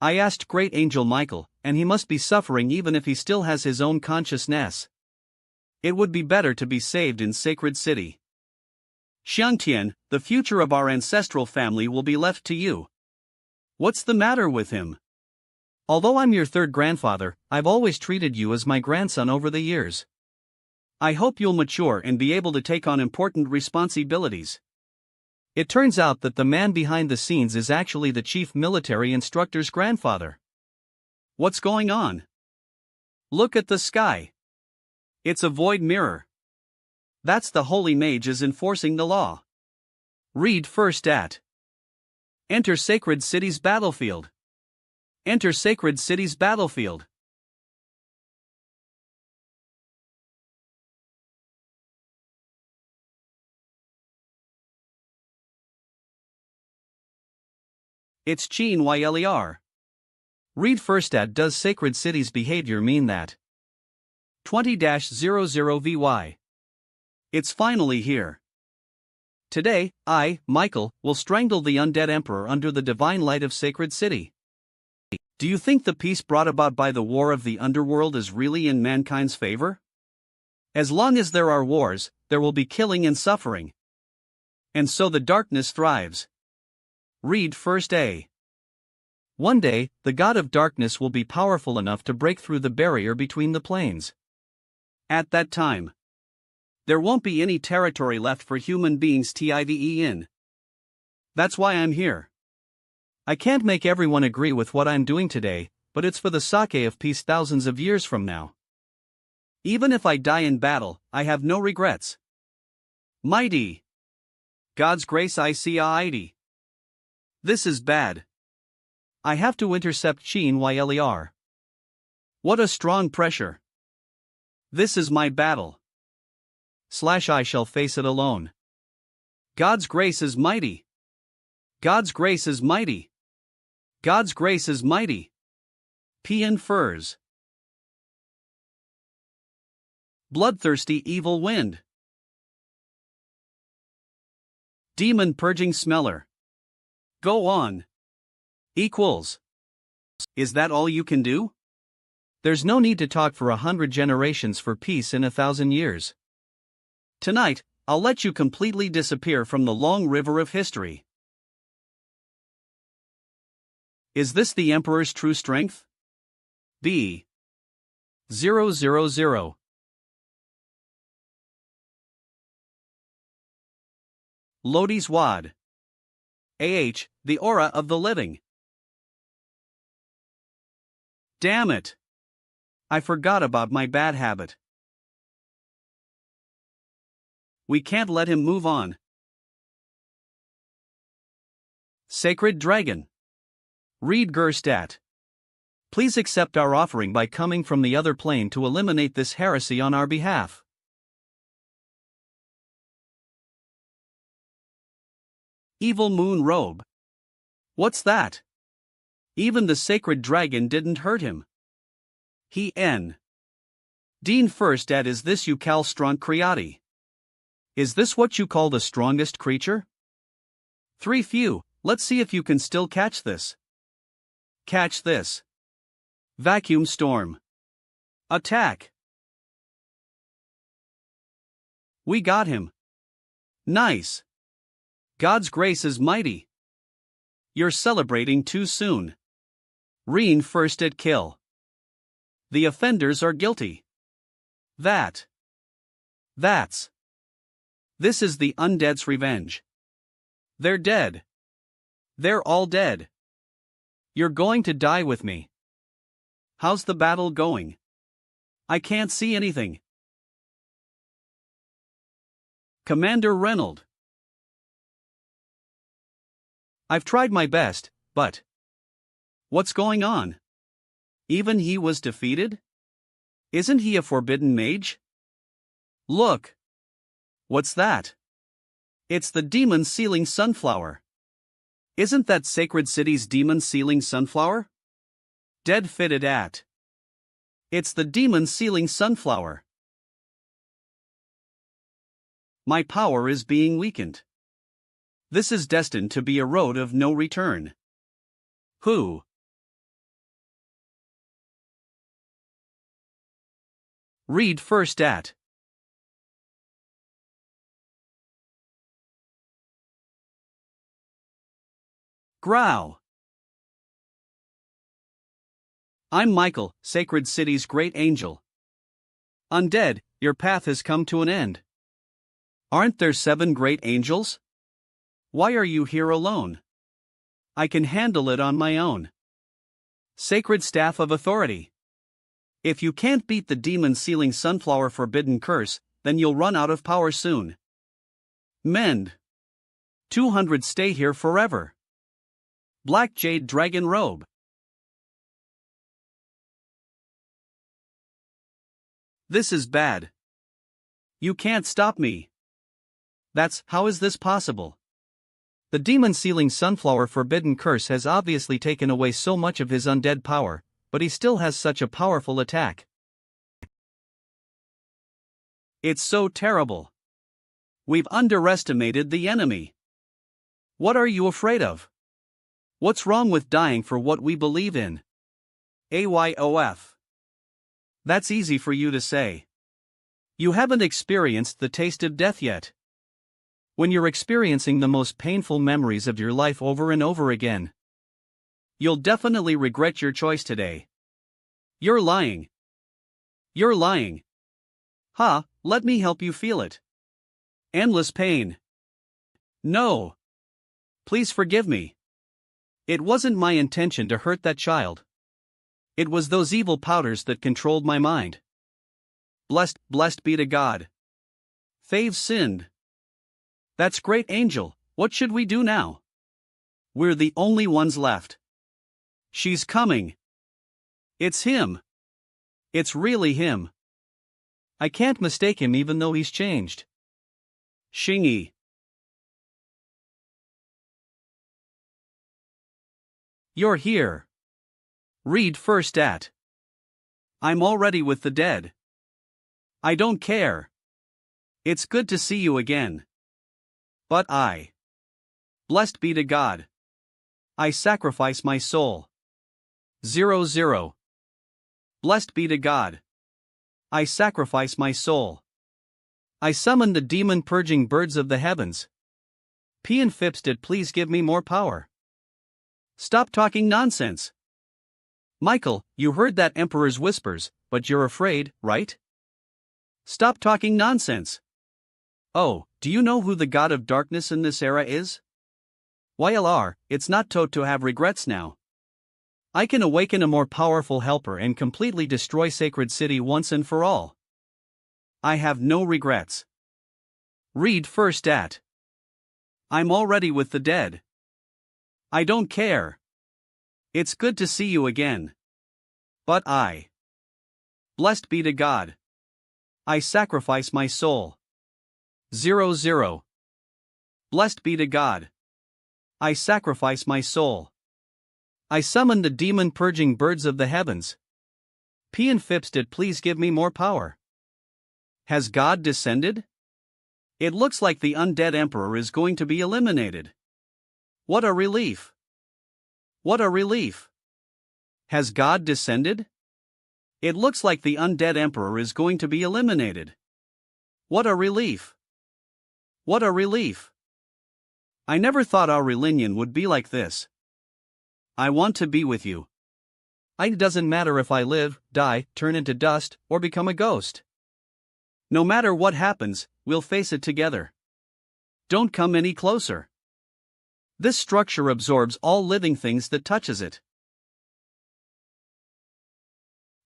I asked Great Angel Michael, and he must be suffering even if he still has his own consciousness. It would be better to be saved in Sacred City. Xiangtian, the future of our ancestral family will be left to you. What's the matter with him? Although I'm your third grandfather, I've always treated you as my grandson over the years. I hope you'll mature and be able to take on important responsibilities. It turns out that the man behind the scenes is actually the chief military instructor's grandfather. What's going on? Look at the sky. It's a void mirror. That's the holy mage is enforcing the law. Read first at. Enter Sacred City's battlefield. Enter Sacred City's battlefield. It's Qin Yler. Read first at. Does Sacred City's behavior mean that? 20-00VY. It's finally here. Today, I, Michael, will strangle the undead emperor under the divine light of Sacred City. Do you think the peace brought about by the war of the underworld is really in mankind's favor? As long as there are wars, there will be killing and suffering. And so the darkness thrives. Read first A. One day, the god of darkness will be powerful enough to break through the barrier between the planes. At that time, there won't be any territory left for human beings TIVE in. That's why I'm here. I can't make everyone agree with what I'm doing today, but it's for the sake of peace thousands of years from now. Even if I die in battle, I have no regrets. Mighty. God's grace I see Aidi. This is bad. I have to intercept Qin Yler. What a strong pressure. This is my battle. I shall face it alone. God's grace is mighty. God's grace is mighty. God's grace is mighty. P infers. Bloodthirsty evil wind. Demon purging smeller. Go on. Equals. Is that all you can do? There's no need to talk for 100 generations for peace in 1,000 years. Tonight, I'll let you completely disappear from the long river of history. Is this the Emperor's true strength? B. 000. Lodi's Wad. AH, the aura of the living. Damn it! I forgot about my bad habit. We can't let him move on. Sacred Dragon. Read Gerstat. Please accept our offering by coming from the other plane to eliminate this heresy on our behalf. Evil Moon Robe. What's that? Even the Sacred Dragon didn't hurt him. He N. Dean first at is this you cal strong creati? Is this what you call the strongest creature? 3 few, let's see if you can still catch this. Catch this. Vacuum Storm. Attack. We got him. Nice. God's grace is mighty. You're celebrating too soon. Reen first at kill. The offenders are guilty. That's. This is the undead's revenge. They're dead. They're all dead. You're going to die with me. How's the battle going? I can't see anything. Commander Reynolds. I've tried my best, but. What's going on? Even he was defeated? Isn't he a forbidden mage? Look. What's that? It's the demon sealing sunflower. Isn't that Sacred City's demon sealing sunflower? Dead fitted at. It's the demon sealing sunflower. My power is being weakened. This is destined to be a road of no return. Who? Read first at. Growl. I'm Michael, Sacred City's great angel. Undead, your path has come to an end. Aren't there 7 great angels? Why are you here alone? I can handle it on my own. Sacred Staff of Authority. If you can't beat the demon sealing sunflower forbidden curse, then you'll run out of power soon. Mend. 200 stay here forever. Black Jade Dragon Robe. This is bad. You can't stop me. How is this possible? The demon sealing sunflower forbidden curse has obviously taken away so much of his undead power, but he still has such a powerful attack. It's so terrible. We've underestimated the enemy. What are you afraid of? What's wrong with dying for what we believe in? AYOF. That's easy for you to say. You haven't experienced the taste of death yet. When you're experiencing the most painful memories of your life over and over again, you'll definitely regret your choice today. You're lying. You're lying. Let me help you feel it. Endless pain. No. Please forgive me. It wasn't my intention to hurt that child. It was those evil powders that controlled my mind. Blessed be to God. They've sinned. That's great, Angel. What should we do now? We're the only ones left. She's coming. It's him. It's really him. I can't mistake him even though he's changed. Shingy. You're here. Read first at. I'm already with the dead. I don't care. It's good to see you again. But blessed be to God. I sacrifice my soul. 00. Blessed be to God. I sacrifice my soul. I summon the demon purging birds of the heavens. P and Fipstead, please give me more power. Stop talking nonsense. Michael, you heard that Emperor's whispers, but you're afraid, right? Stop talking nonsense. Oh, do you know who the god of darkness in this era is? YLR, it's not to have regrets now. I can awaken a more powerful helper and completely destroy Sacred City once and for all. I have no regrets. Read first at. I'm already with the dead. I don't care. It's good to see you again. But blessed be to God. I sacrifice my soul. 00. Blessed be to God. I sacrifice my soul. I summon the demon purging birds of the heavens. P and Fipstead, please give me more power. Has God descended? It looks like the undead emperor is going to be eliminated. What a relief! What a relief! Has God descended? It looks like the undead emperor is going to be eliminated. What a relief! What a relief! I never thought our religion would be like this. I want to be with you. It doesn't matter if I live, die, turn into dust, or become a ghost. No matter what happens, we'll face it together. Don't come any closer. This structure absorbs all living things that touches it.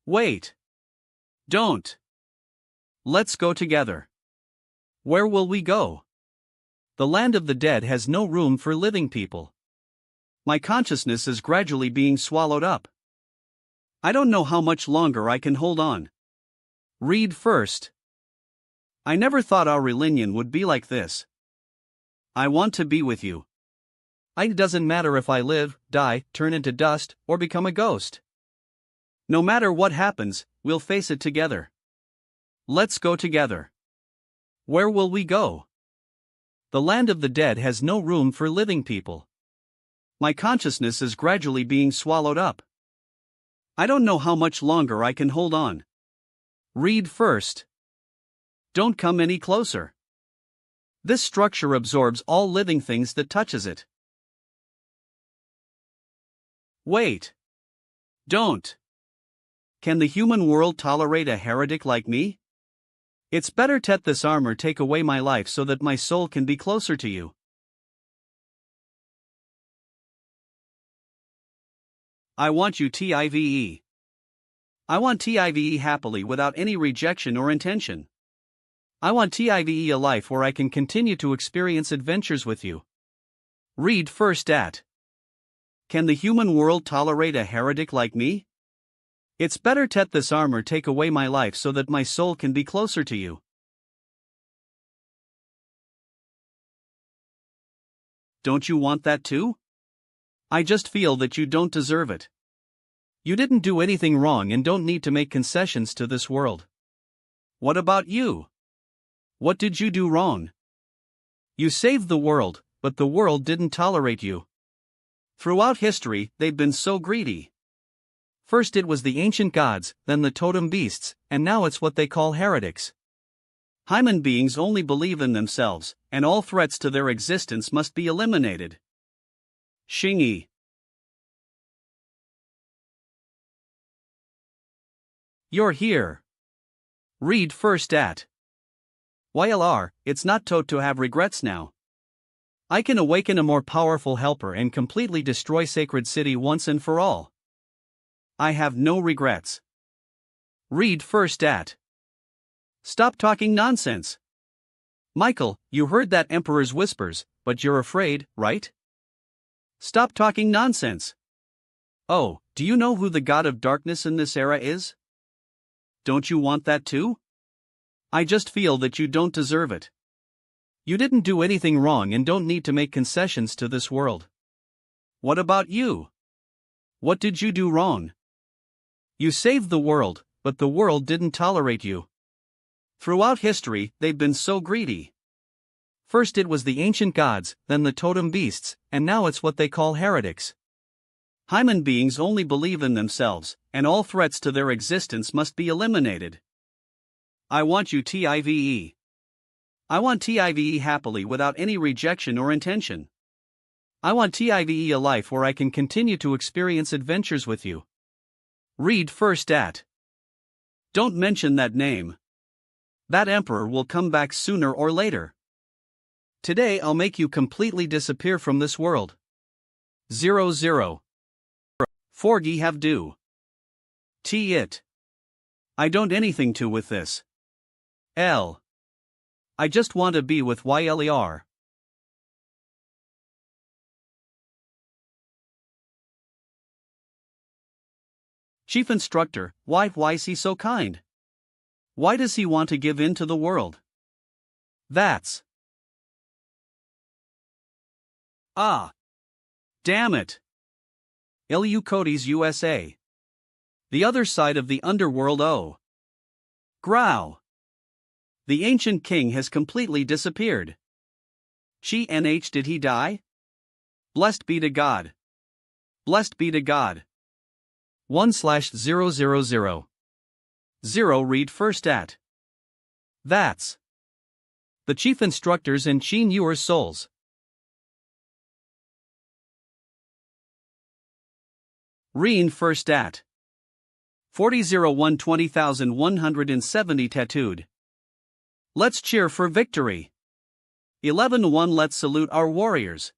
Wait. Don't. Let's go together. Where will we go? The land of the dead has no room for living people. My consciousness is gradually being swallowed up. I don't know how much longer I can hold on. Read first. I never thought our reunion would be like this. I want to be with you. It doesn't matter if I live, die, turn into dust, or become a ghost. No matter what happens, we'll face it together. Let's go together. Where will we go? The land of the dead has no room for living people. My consciousness is gradually being swallowed up. I don't know how much longer I can hold on. Read first. Don't come any closer. This structure absorbs all living things that touches it. Wait. Don't. Can the human world tolerate a heretic like me? It's better let this armor take away my life so that my soul can be closer to you. I want you TIVE. I want TIVE happily without any rejection or intention. I want TIVE a life where I can continue to experience adventures with you. Read first at. Can the human world tolerate a heretic like me? It's better let this armor take away my life so that my soul can be closer to you. Don't you want that too? I just feel that you don't deserve it. You didn't do anything wrong and don't need to make concessions to this world. What about you? What did you do wrong? You saved the world, but the world didn't tolerate you. Throughout history, they've been so greedy. First it was the ancient gods, then the totem beasts, and now it's what they call heretics. Human beings only believe in themselves, and all threats to their existence must be eliminated. Xingyi. You're here. Read first at. YLR, it's not to have regrets now. I can awaken a more powerful helper and completely destroy Sacred City once and for all. I have no regrets. Read first at. Stop talking nonsense. Michael, you heard that Emperor's whispers, but you're afraid, right? Stop talking nonsense. Oh, do you know who the god of darkness in this era is? Don't you want that too? I just feel that you don't deserve it. You didn't do anything wrong and don't need to make concessions to this world. What about you? What did you do wrong? You saved the world, but the world didn't tolerate you. Throughout history, they've been so greedy. First it was the ancient gods, then the totem beasts, and now it's what they call heretics. Human beings only believe in themselves, and all threats to their existence must be eliminated. I want you TIVE. I want TIVE happily without any rejection or intention. I want TIVE a life where I can continue to experience adventures with you. Read first at. Don't mention that name. That emperor will come back sooner or later. Today I'll make you completely disappear from this world. 00. Forgy have do. T it. I don't anything to with this. L. I just want to be with YLER. Chief Instructor, why is he so kind? Why does he want to give in to the world? That's. Ah. Damn it. Ilyu Cody's USA. The other side of the underworld. Oh. Growl. The ancient king has completely disappeared. Did he die? Blessed be to God. Blessed be to God. 1/000. 0 Read first at. That's. The chief instructors and Shin Yuer's souls. Reen first at 4001 20170 tattooed. Let's cheer for victory. 11-1 Let's salute our warriors.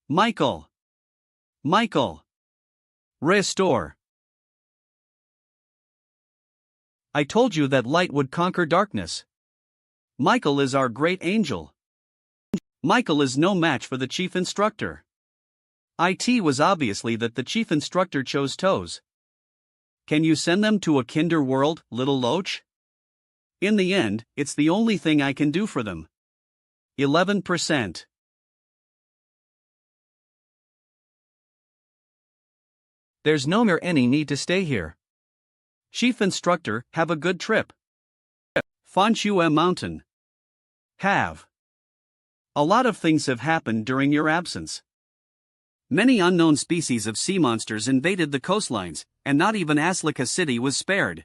Michael. Restore. I told you that light would conquer darkness. Michael is our great angel. Michael is no match for the chief instructor. It was obviously that the chief instructor chose toes. Can you send them to a kinder world, little loach? In the end, it's the only thing I can do for them. 11%. There's no more any need to stay here. Chief instructor, have a good trip. Fanchue Mountain. Have. A lot of things have happened during your absence. Many unknown species of sea monsters invaded the coastlines, and not even Aslika City was spared.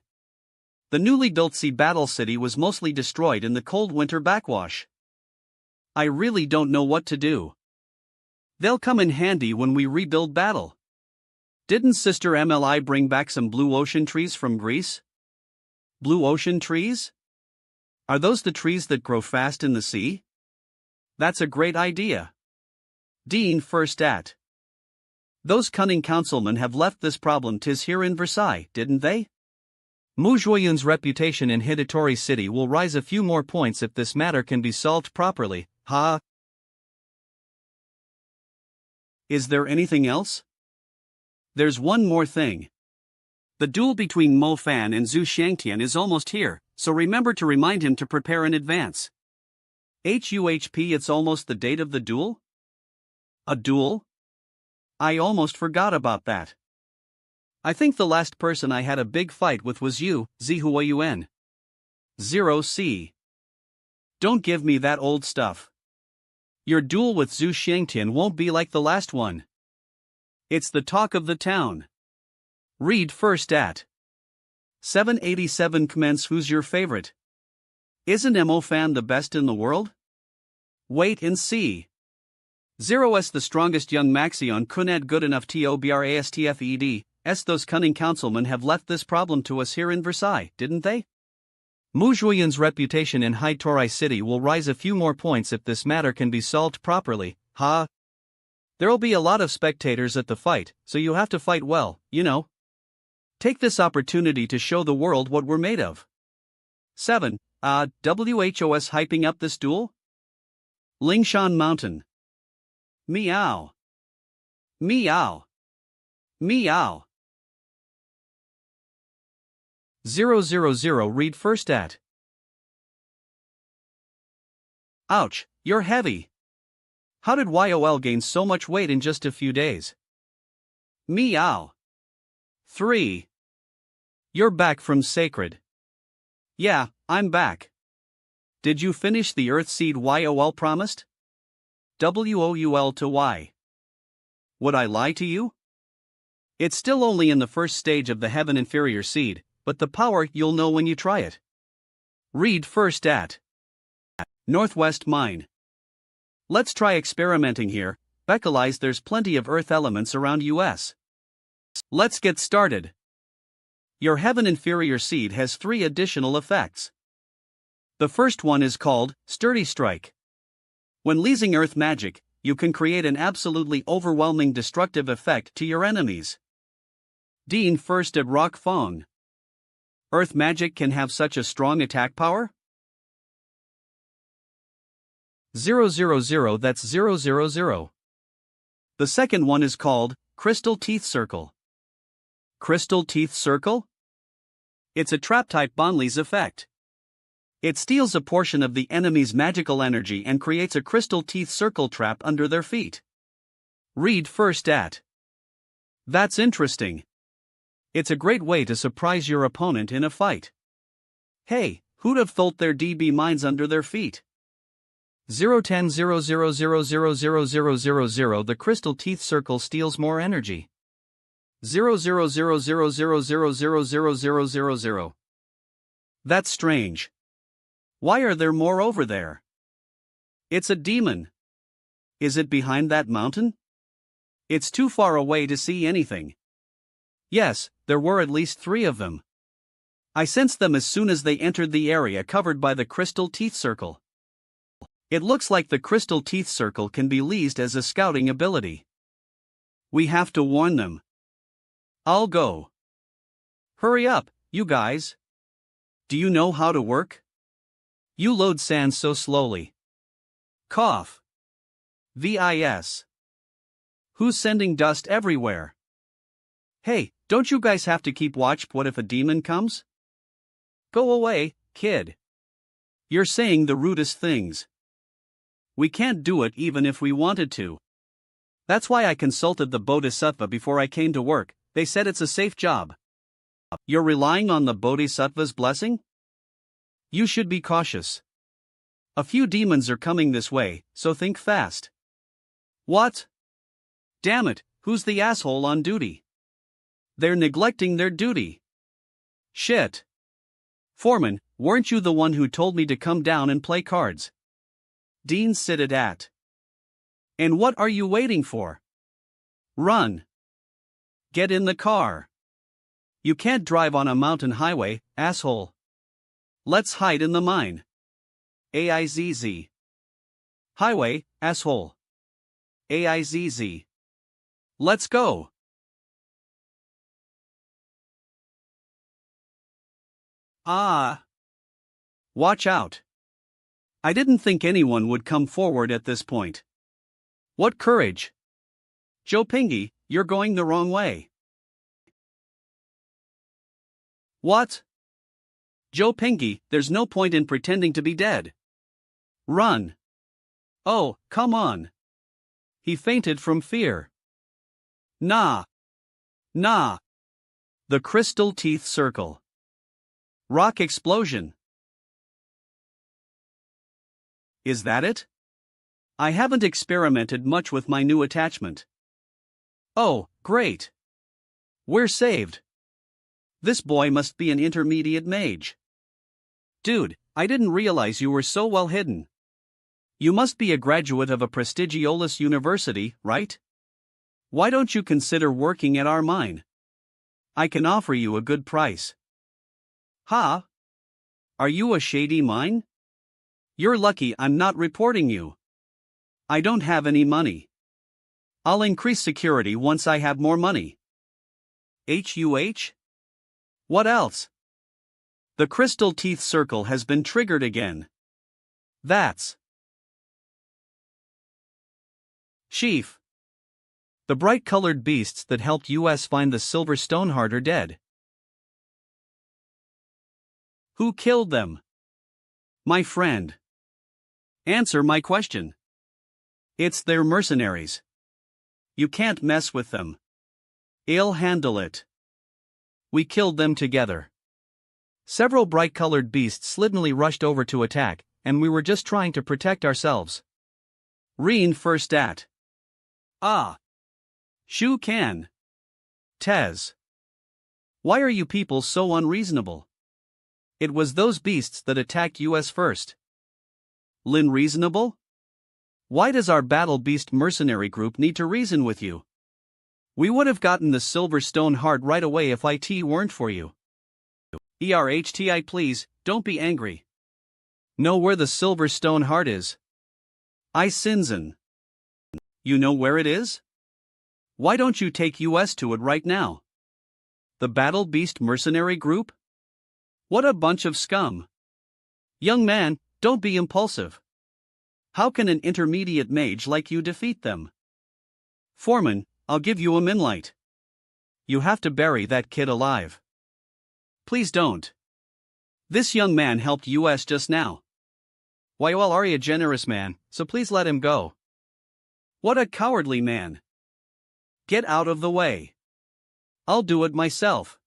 The newly built sea battle city was mostly destroyed in the cold winter backwash. I really don't know what to do. They'll come in handy when we rebuild battle. Didn't Sister MLI bring back some blue ocean trees from Greece? Blue ocean trees? Are those the trees that grow fast in the sea? That's a great idea. Dean first at. Those cunning councilmen have left this problem 'tis here in Versailles, didn't they? Muzhuoyun's reputation in Hidatori City will rise a few more points if this matter can be solved properly, ha! Is there anything else? There's one more thing. The duel between Mo Fan and Zhu Shangtian is almost here, so remember to remind him to prepare in advance. HUHP, it's almost the date of the duel? A duel? I almost forgot about that. I think the last person I had a big fight with was you, Zihuayuan. 0C. Don't give me that old stuff. Your duel with Zhu Shangtian won't be like the last one. It's the talk of the town. Read first at 787 commence. Who's your favorite? Isn't Mo Fan the best in the world? Wait and see. 0S the strongest young Maxion Kunad good enough TOBRASTFED, those cunning councilmen have left this problem to us here in Versailles, didn't they? Muzhuoyun's reputation in Hidatori City will rise a few more points if this matter can be solved properly, ha! There'll be a lot of spectators at the fight, so you have to fight well, you know. Take this opportunity to show the world what we're made of. 7. WHOS hyping up this duel? Lingshan Mountain. Meow. Meow. Meow. 000 read first at. Ouch, you're heavy. How did YOL gain so much weight in just a few days? Meow. 3. You're back from Sacred. Yeah, I'm back. Did you finish the Earth Seed YOL promised? WOUL to Y. Would I lie to you? It's still only in the first stage of the Heaven Inferior Seed, but the power you'll know when you try it. Read first at Northwest Mine. Let's try experimenting here. Beckelize there's plenty of Earth elements around US. Let's get started. Your Heaven Inferior Seed has 3 additional effects. The first one is called Sturdy Strike. When leasing Earth magic, you can create an absolutely overwhelming destructive effect to your enemies. Dean first at Rock Fong. Earth magic can have such a strong attack power? 000 that's 000. The second one is called Crystal Teeth Circle. Crystal Teeth Circle? It's a trap-type Bonley's effect. It steals a portion of the enemy's magical energy and creates a crystal teeth circle trap under their feet. Read first at. That's interesting. It's a great way to surprise your opponent in a fight. Hey, who'd have thought their DB mines under their feet? 010 000000000. The crystal teeth circle steals more energy. 00000000000. That's strange. Why are there more over there? It's a demon. Is it behind that mountain? It's too far away to see anything. Yes, there were at least 3 of them. I sensed them as soon as they entered the area covered by the crystal teeth circle. It looks like the crystal teeth circle can be leased as a scouting ability. We have to warn them. I'll go. Hurry up, you guys. Do you know how to work? You load sand so slowly. Cough. VIS. Who's sending dust everywhere? Hey, don't you guys have to keep watch? What if a demon comes? Go away, kid. You're saying the rudest things. We can't do it even if we wanted to. That's why I consulted the Bodhisattva before I came to work. They said it's a safe job. You're relying on the Bodhisattva's blessing? You should be cautious. A few demons are coming this way, so think fast. What? Damn it, who's the asshole on duty? They're neglecting their duty. Shit. Foreman, weren't you the one who told me to come down and play cards? Dean sit at. And what are you waiting for? Run. Get in the car. You can't drive on a mountain highway, asshole. Let's hide in the mine. AIZZ. Highway, asshole. AIZZ. Let's go. Ah. Watch out. I didn't think anyone would come forward at this point. What courage. Joe Pingy, you're going the wrong way. What? Joe Pingy, there's no point in pretending to be dead. Run. Oh, come on. He fainted from fear. Nah. Nah. The crystal teeth circle. Rock explosion. Is that it? I haven't experimented much with my new attachment. Oh, great. We're saved. This boy must be an intermediate mage. Dude, I didn't realize you were so well hidden. You must be a graduate of a prestigious university, right? Why don't you consider working at our mine? I can offer you a good price. Ha? Are you a shady mine? You're lucky I'm not reporting you. I don't have any money. I'll increase security once I have more money. HUH? What else? The crystal teeth circle has been triggered again. That's Chief. The bright-colored beasts that helped us find the silver stone heart are dead. Who killed them? My friend. Answer my question. It's their mercenaries. You can't mess with them. I'll handle it. We killed them together. Several bright-colored beasts suddenly rushed over to attack, and we were just trying to protect ourselves. Reen first at. Ah. Shu can. Tez. Why are you people so unreasonable? It was those beasts that attacked us first. Lin reasonable? Why does our battle beast mercenary group need to reason with you? We would have gotten the silver stone heart right away if it weren't for you. ERHTI, please, don't be angry. Know where the silver stone heart is? I Sinzan. You know where it is? Why don't you take us to it right now? The battle beast mercenary group? What a bunch of scum. Young man, don't be impulsive. How can an intermediate mage like you defeat them? Foreman, I'll give you a minlight. You have to bury that kid alive. Please don't. This young man helped us just now. Why, well, are you a generous man, so please let him go. What a cowardly man. Get out of the way. I'll do it myself.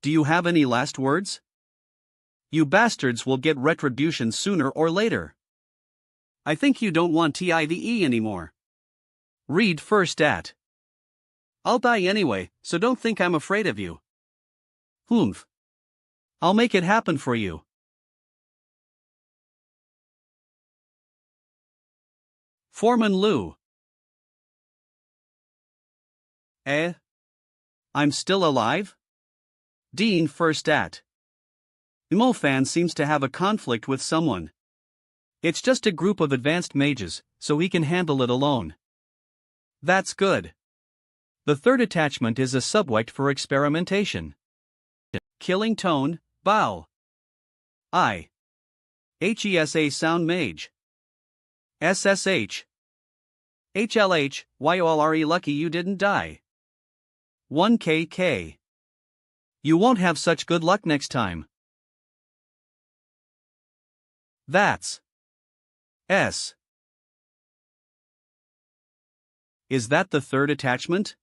Do you have any last words? You bastards will get retribution sooner or later. I think you don't want TIVE anymore. Read first at. I'll die anyway, so don't think I'm afraid of you. Humph. I'll make it happen for you. Foreman Lou. Eh? I'm still alive? Dean first at. Fan seems to have a conflict with someone. It's just a group of advanced mages, so he can handle it alone. That's good. The third attachment is a subject for experimentation. Killing tone, bow. HESA sound mage. SSH. HLH, YOLRE lucky you didn't die. 1KK. You won't have such good luck next time. That's S. Is that the third attachment?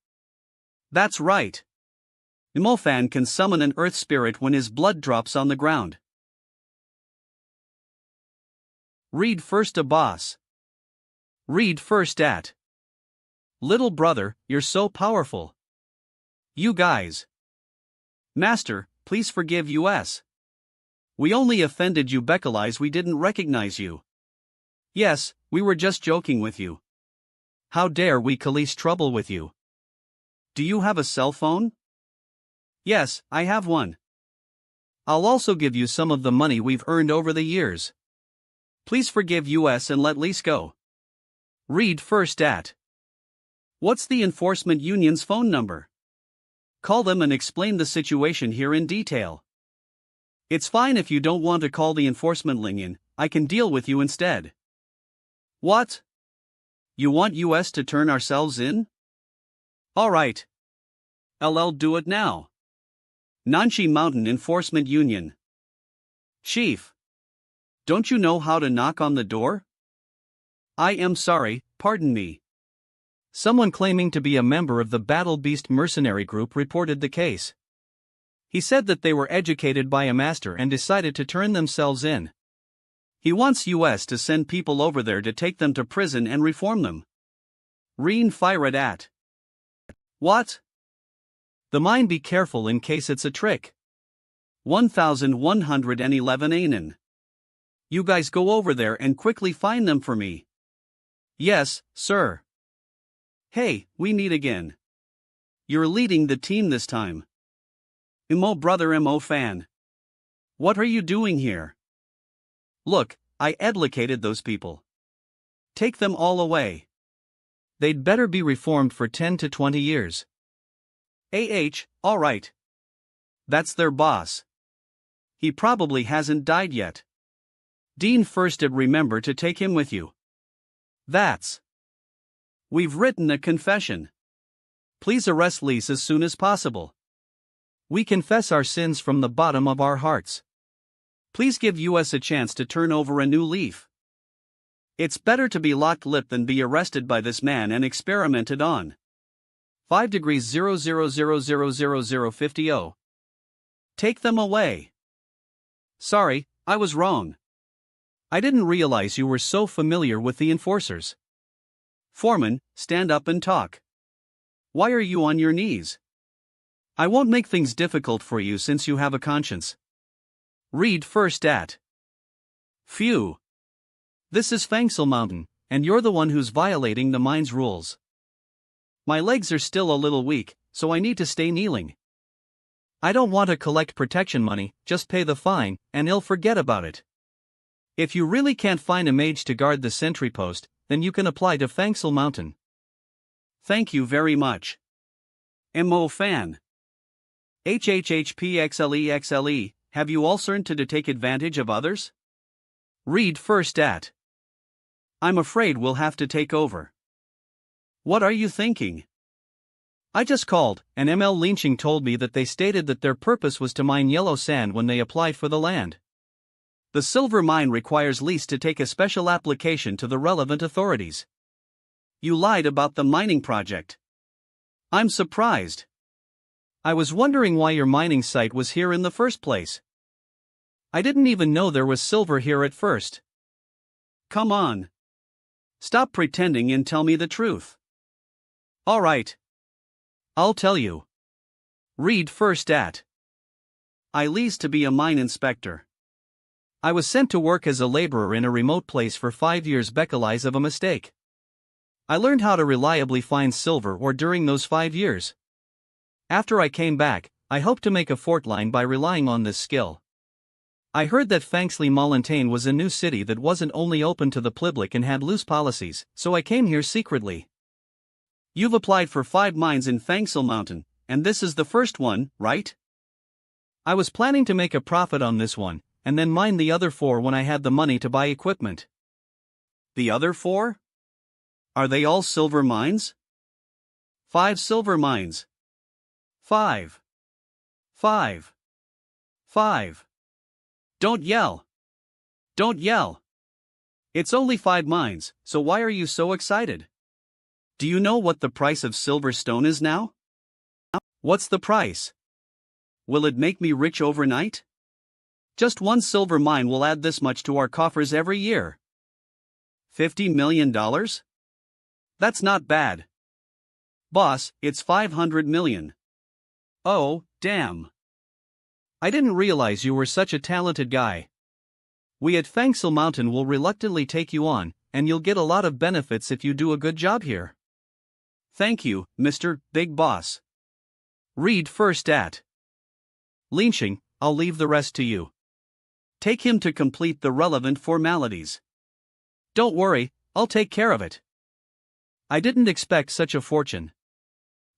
That's right. Fan can summon an earth spirit when his blood drops on the ground. Read first a boss. Read first at. Little brother, you're so powerful. You guys. Master, please forgive us. We only offended you because we didn't recognize you. Yes, we were just joking with you. How dare we cause trouble with you? Do you have a cell phone? Yes, I have one. I'll also give you some of the money we've earned over the years. Please forgive us and let Lise go. Read first at. What's the enforcement union's phone number? Call them and explain the situation here in detail. It's fine if you don't want to call the enforcement union, I can deal with you instead. What? You want us to turn ourselves in? Alright. I'll do it now. Nanshi Mountain Enforcement Union. Chief. Don't you know how to knock on the door? I am sorry, pardon me. Someone claiming to be a member of the Battle Beast mercenary group reported the case. He said that they were educated by a master and decided to turn themselves in. He wants us to send people over there to take them to prison and reform them. Reen fired at. What? The mind be careful in case it's a trick. 1111 Anan. You guys go over there and quickly find them for me. Yes, sir. Hey, we meet again. You're leading the team this time. Brother fan. What are you doing here? Look, I educated those people. Take them all away. They'd better be reformed for 10 to 20 years. Alright. That's their boss. He probably hasn't died yet. Dean first'd remember to take him with you. That's. We've written a confession. Please arrest Lise as soon as possible. We confess our sins from the bottom of our hearts. Please give us a chance to turn over a new leaf. It's better to be locked-lipped than be arrested by this man and experimented on. 5 degrees 00000050. Take them away. Sorry, I was wrong. I didn't realize you were so familiar with the enforcers. Foreman, stand up and talk. Why are you on your knees? I won't make things difficult for you since you have a conscience. Read first at. Phew. This is Fangsel Mountain, and you're the one who's violating the mine's rules. My legs are still a little weak, so I need to stay kneeling. I don't want to collect protection money, just pay the fine, and he'll forget about it. If you really can't find a mage to guard the sentry post, then you can apply to Fangsel Mountain. Thank you very much. Fan. HHHPXLEXLE, have you all learned to take advantage of others? Read first at. I'm afraid we'll have to take over. What are you thinking? I just called, and ML Lynching told me that they stated that their purpose was to mine yellow sand when they applied for the land. The silver mine requires Lise to take a special application to the relevant authorities. You lied about the mining project. I'm surprised. I was wondering why your mining site was here in the first place. I didn't even know there was silver here at first. Come on. Stop pretending and tell me the truth. Alright. I'll tell you. Read first at. I leased to be a mine inspector. I was sent to work as a laborer in a remote place for 5 years because of a mistake. I learned how to reliably find silver ore during those 5 years. After I came back, I hoped to make a fortline by relying on this skill. I heard that Fangsley Molentain was a new city that wasn't only open to the public and had loose policies, so I came here secretly. You've applied for 5 mines in Fangsel Mountain, and this is the first one, right? I was planning to make a profit on this one, and then mine the other 4 when I had the money to buy equipment. The other 4? Are they all silver mines? 5 silver mines. 5. 5. 5. Don't yell. Don't yell. It's only 5 mines, so why are you so excited? Do you know what the price of silver stone is now? What's the price? Will it make me rich overnight? Just 1 silver mine will add this much to our coffers every year. $50 million? That's not bad. Boss, it's 500 million. Oh, damn. I didn't realize you were such a talented guy. We at Fangsel Mountain will reluctantly take you on, and you'll get a lot of benefits if you do a good job here. Thank you, Mr. Big Boss. Read first at. Linching, I'll leave the rest to you. Take him to complete the relevant formalities. Don't worry, I'll take care of it. I didn't expect such a fortune.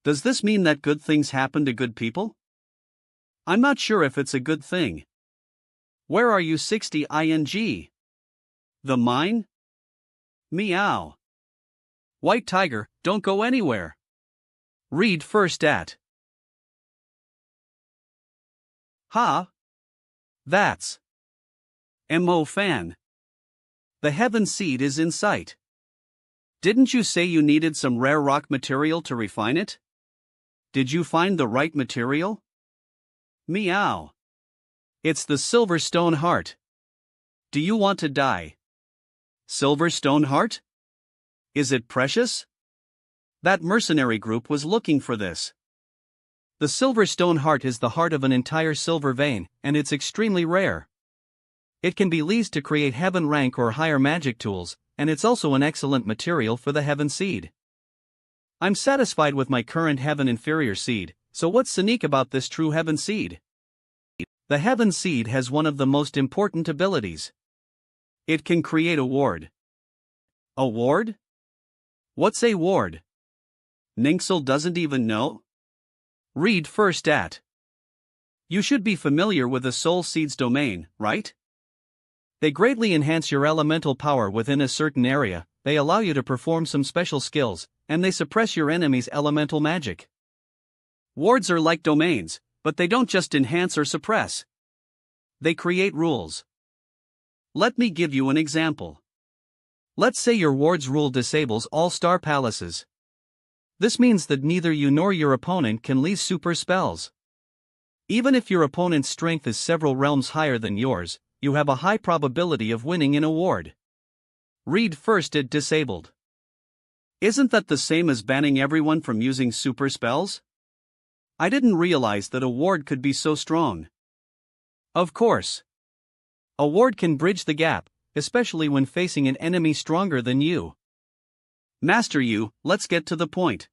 Does this mean that good things happen to good people? I'm not sure if it's a good thing. Where are you 60 ing? The mine? Meow. White Tiger, don't go anywhere. Read first at. Ha! That's. Mo fan. The heaven seed is in sight. Didn't you say you needed some rare rock material to refine it? Did you find the right material? Meow. It's the silver stone heart. Do you want to die? Silver stone heart? Is it precious? That mercenary group was looking for this. The silver stone heart is the heart of an entire silver vein, and it's extremely rare. It can be leased to create heaven rank or higher magic tools, and it's also an excellent material for the heaven seed. I'm satisfied with my current heaven inferior seed, so what's unique about this true heaven seed? The heaven seed has one of the most important abilities. It can create a ward. A ward? What's a ward? Ninxel doesn't even know? Read first at. You should be familiar with the soul seed's domain, right? They greatly enhance your elemental power within a certain area, they allow you to perform some special skills, and they suppress your enemy's elemental magic. Wards are like domains, but they don't just enhance or suppress. They create rules. Let me give you an example. Let's say your ward's rule disables all star palaces. This means that neither you nor your opponent can leave super spells. Even if your opponent's strength is several realms higher than yours, you have a high probability of winning in a ward. Read first at disabled. Isn't that the same as banning everyone from using super spells? I didn't realize that a ward could be so strong. Of course. A ward can bridge the gap, especially when facing an enemy stronger than you. Master you, let's get to the point.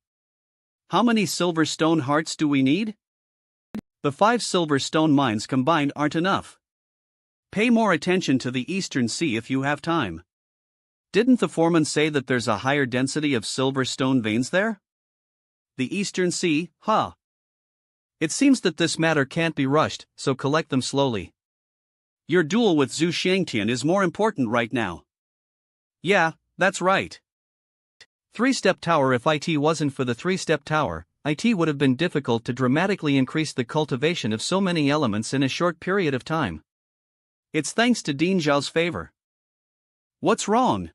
How many silver stone hearts do we need? The 5 silver stone mines combined aren't enough. Pay more attention to the Eastern Sea if you have time. Didn't the foreman say that there's a higher density of silver stone veins there? The Eastern Sea, huh? It seems that this matter can't be rushed, so collect them slowly. Your duel with Zhu Xiangtian is more important right now. Yeah, that's right. 3-step tower. If it wasn't for the 3-step tower, it would have been difficult to dramatically increase the cultivation of so many elements in a short period of time. It's thanks to Dean Zhao's favor. What's wrong?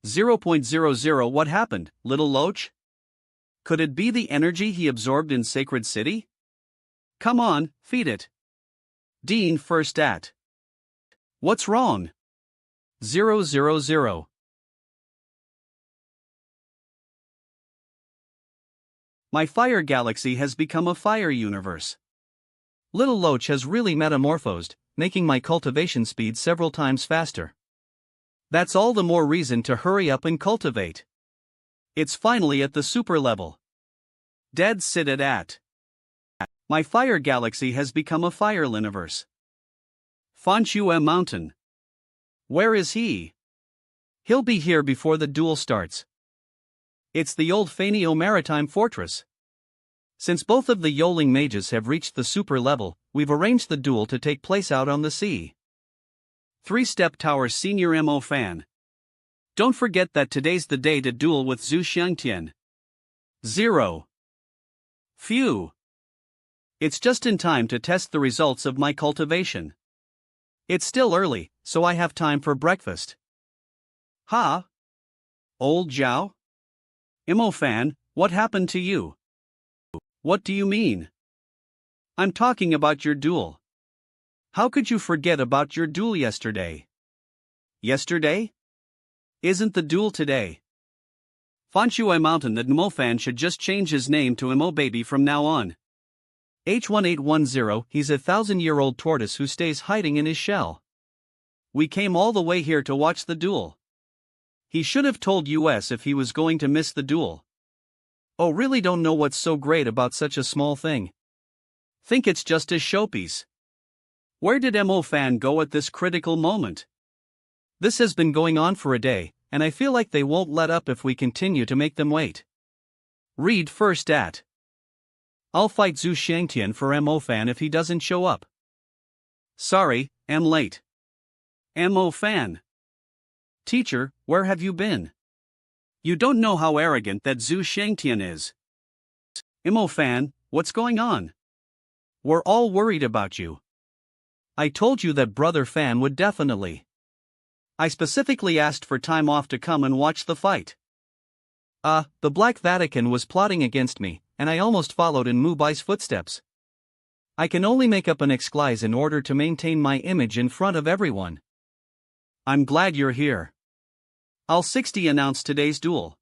0.00 What happened, little Loach? Could it be the energy he absorbed in Sacred City? Come on, feed it. Dean first at. What's wrong? 000. My fire galaxy has become a fire universe. Little Loach has really metamorphosed, making my cultivation speed several times faster. That's all the more reason to hurry up and cultivate. It's finally at the super level. Dead Citted at. My fire galaxy has become a fire universe. Manhwa Mountain. Where is he? He'll be here before the duel starts. It's the old Fanio Maritime Fortress. Since both of the Yoling mages have reached the super level, we've arranged the duel to take place out on the sea. 3-Step Tower Senior MO Fan. Don't forget that today's the day to duel with Zhu Xiangtian. 0. Phew. It's just in time to test the results of my cultivation. It's still early, so I have time for breakfast. Ha? Old Zhao? MO Fan, what happened to you? What do you mean? I'm talking about your duel. How could you forget about your duel yesterday? Yesterday? Isn't the duel today? Manhwa Mountain that MO Fan should just change his name to MO Baby from now on. H1810, he's a 1,000-year-old tortoise who stays hiding in his shell. We came all the way here to watch the duel. He should have told us if he was going to miss the duel. Oh, really don't know what's so great about such a small thing. Think it's just a showpiece. Where did MO Fan go at this critical moment? This has been going on for a day, and I feel like they won't let up if we continue to make them wait. Read first at. I'll fight Zhu Xiangtian for MO Fan if he doesn't show up. Sorry, I'm late. MO Fan. Teacher, where have you been? You don't know how arrogant that Zhu Xiangtian is. MO Fan, what's going on? We're all worried about you. I told you that Brother Fan would definitely. I specifically asked for time off to come and watch the fight. The Black Vatican was plotting against me, and I almost followed in Mubai's footsteps. I can only make up an excuse in order to maintain my image in front of everyone. I'm glad you're here. I'll 60 announce today's duel.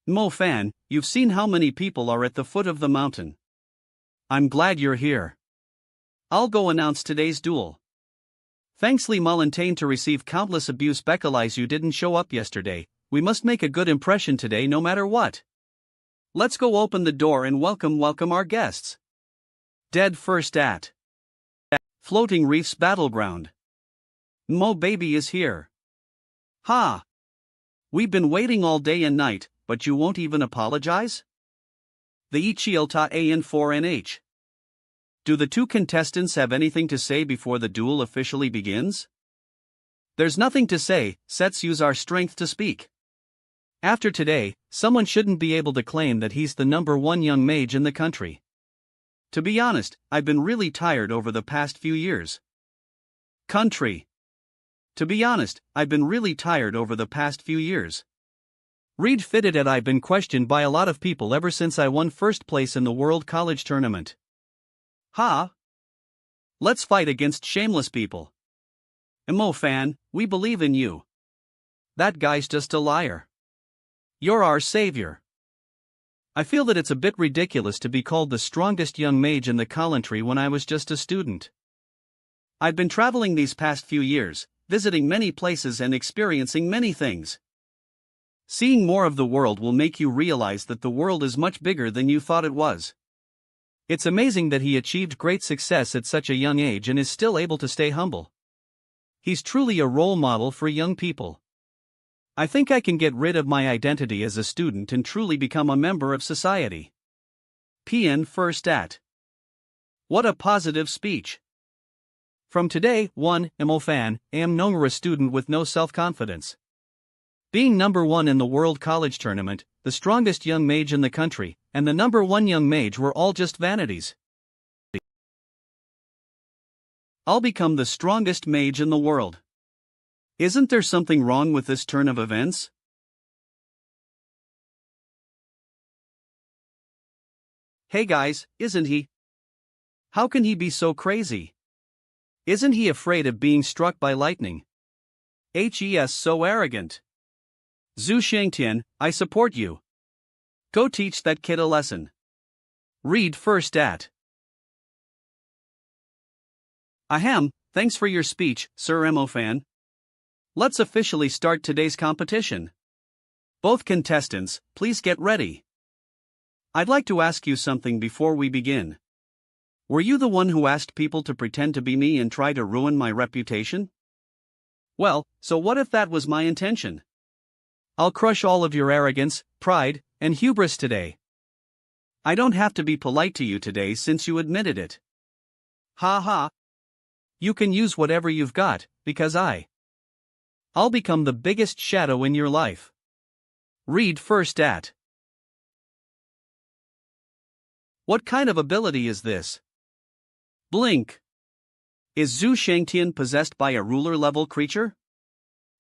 MO Fan, you've seen how many people are at the foot of the mountain. I'm glad you're here. I'll go announce today's duel. Thanks Li Molintain to receive countless abuse because you didn't show up yesterday. We must make a good impression today no matter what. Let's go open the door and welcome our guests. Dead first at. Floating Reefs Battleground. MO Baby is here. Ha! We've been waiting all day and night, but you won't even apologize? The Ichielta AN4NH. Do the two contestants have anything to say before the duel officially begins? There's nothing to say, let's use our strength to speak. After today, someone shouldn't be able to claim that he's the #1 young mage in the country. To be honest, I've been really tired over the past few years. Country. To be honest, I've been really tired over the past few years. Read fitted at I've been questioned by a lot of people ever since I won first place in the World College Tournament. Ha! Let's fight against shameless people. MO Fan, we believe in you. That guy's just a liar. You're our savior. I feel that it's a bit ridiculous to be called the strongest young mage in the country when I was just a student. I've been traveling these past few years, visiting many places and experiencing many things. Seeing more of the world will make you realize that the world is much bigger than you thought it was. It's amazing that he achieved great success at such a young age and is still able to stay humble. He's truly a role model for young people. I think I can get rid of my identity as a student and truly become a member of society. PN first at. What a positive speech. From today, 1, MO Fan, am no longer a student with no self-confidence. Being #1 in the World College Tournament, the strongest young mage in the country, and the #1 young mage were all just vanities. I'll become the strongest mage in the world. Isn't there something wrong with this turn of events? Hey guys, isn't he? How can he be so crazy? Isn't he afraid of being struck by lightning? Hes so arrogant. Zhu Xiangtian, I support you. Go teach that kid a lesson. Read first at. Ahem, thanks for your speech, Sir MO Fan. Let's officially start today's competition. Both contestants, please get ready. I'd like to ask you something before we begin. Were you the one who asked people to pretend to be me and try to ruin my reputation? Well, so what if that was my intention? I'll crush all of your arrogance, pride, and hubris today. I don't have to be polite to you today since you admitted it. Ha ha. You can use whatever you've got, because I'll become the biggest shadow in your life. Read first at. What kind of ability is this? Blink. Is Zhu Shangtian possessed by a ruler-level creature?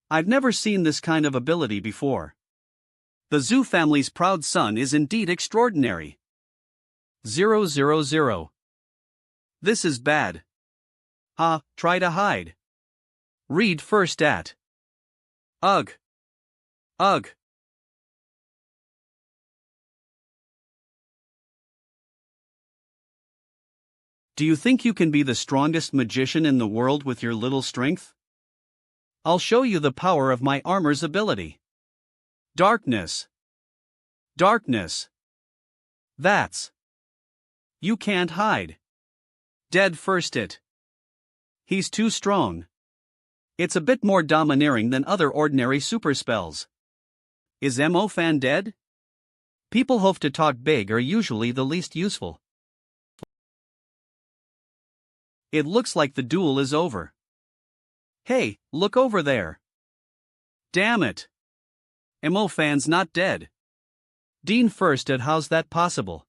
I've never seen this kind of ability before. The Zhu family's proud son is indeed extraordinary. 000. This is bad. Try to hide. Read first at. Ugh. Ugh. Do you think you can be the strongest magician in the world with your little strength? I'll show you the power of my armor's ability. Darkness. Darkness. That's. You can't hide. Dead first it. He's too strong. It's a bit more domineering than other ordinary super spells. Is Mo Fan dead? People who have to talk big are usually the least useful. It looks like the duel is over. Hey, look over there. Damn it. Mo Fan's not dead. Dean first at how's that possible?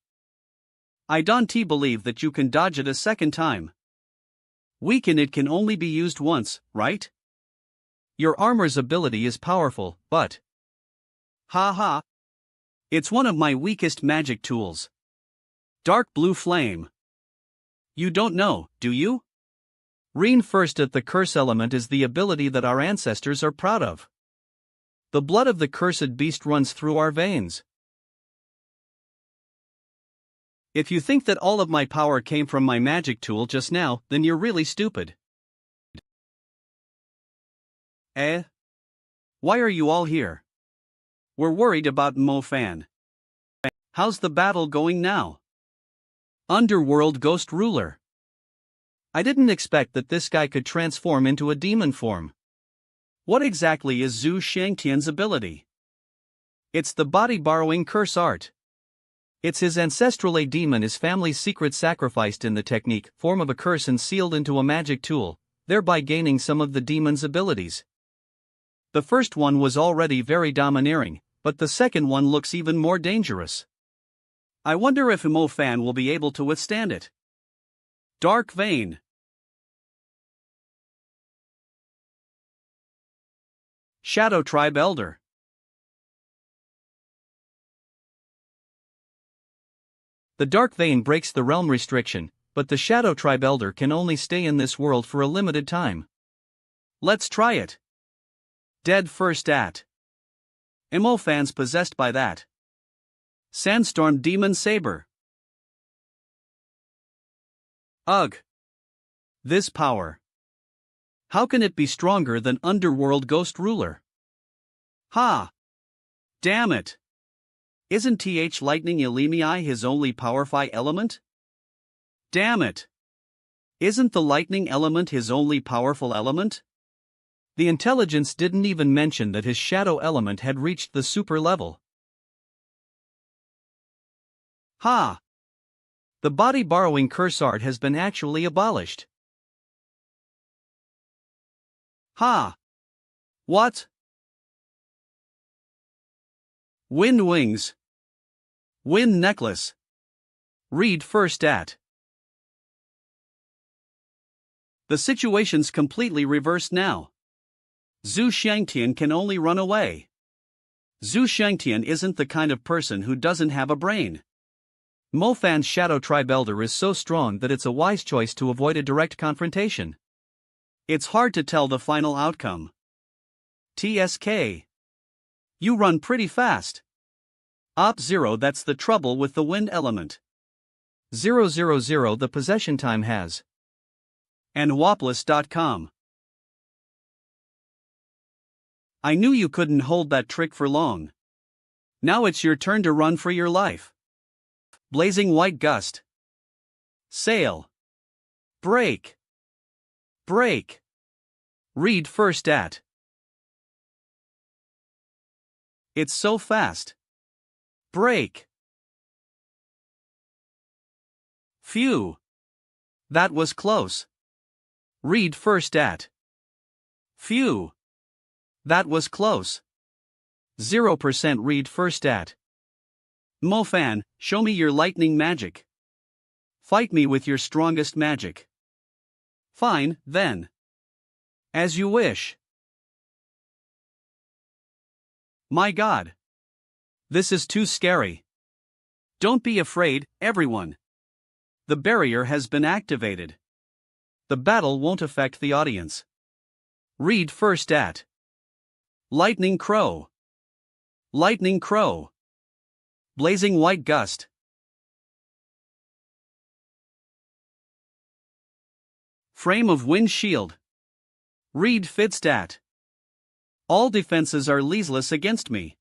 I don't believe that you can dodge it a second time. Weaken it can only be used once, right? Your armor's ability is powerful, but... Ha ha. It's one of my weakest magic tools. Dark blue flame. You don't know, do you? Read first at the curse element is the ability that our ancestors are proud of. The blood of the cursed beast runs through our veins. If you think that all of my power came from my magic tool just now, then you're really stupid. Why are you all here? We're worried about Mo Fan. How's the battle going now? Underworld Ghost Ruler. I didn't expect that this guy could transform into a demon form. What exactly is Zhu Shangtian's ability? It's the body-borrowing curse art. It's his ancestral demon, his family's secret sacrificed in the technique, form of a curse and sealed into a magic tool, thereby gaining some of the demon's abilities. The first one was already very domineering, but the second one looks even more dangerous. I wonder if Mo Fan will be able to withstand it. Dark Vein. Shadow Tribe Elder. The Dark Vein breaks the realm restriction, but the Shadow Tribe Elder can only stay in this world for a limited time. Let's try it. Dead first at. Mo Fan's possessed by that. Sandstorm Demon Saber. Ugh. This power. How can it be stronger than Underworld Ghost Ruler? Ha! Damn it! Isn't Lightning Elimii his only powerful element? Damn it! Isn't the lightning element his only powerful element? The intelligence didn't even mention that his shadow element had reached the super level. Ha! The body-borrowing curse art has been actually abolished. Ha! What? Wind Wings. Wind Necklace. Read first at. The situation's completely reversed now. Zhu Shangtian can only run away. Zhu Shangtian isn't the kind of person who doesn't have a brain. Mo Fan's Shadow Tribe Elder is so strong that it's a wise choice to avoid a direct confrontation. It's hard to tell the final outcome. TSK. You run pretty fast. Op 0, that's the trouble with the wind element. 000 the possession time has. And Wopless.com. I knew you couldn't hold that trick for long. Now it's your turn to run for your life. Blazing white gust. Sail. Break. Break. Read first at. It's so fast. Break. Phew. That was close. Read first at. Phew. That was close. 0% read first at. Mofan, show me your lightning magic. Fight me with your strongest magic. Fine, then. As you wish. My God. This is too scary. Don't be afraid, everyone. The barrier has been activated. The battle won't affect the audience. Read first at. Lightning crow. Lightning crow. Blazing white gust. Frame of wind shield. Read fidst at. All defenses are leaseless against me.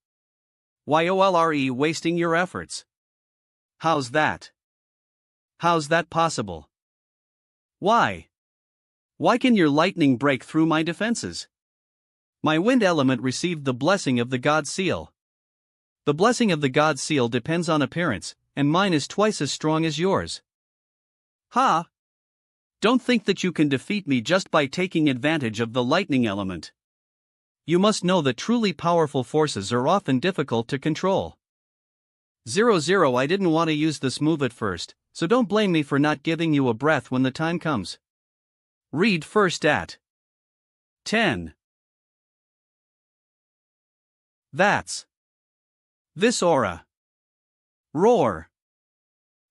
YOLRE wasting your efforts. How's that? How's that possible? Why? Why can your lightning break through my defenses? My wind element received the blessing of the God Seal. The blessing of the God Seal depends on appearance, and mine is twice as strong as yours. Ha! Don't think that you can defeat me just by taking advantage of the lightning element. You must know that truly powerful forces are often difficult to control. 0-0 I didn't want to use this move at first, so don't blame me for not giving you a breath when the time comes. Read first at. 10. That's. This aura. Roar.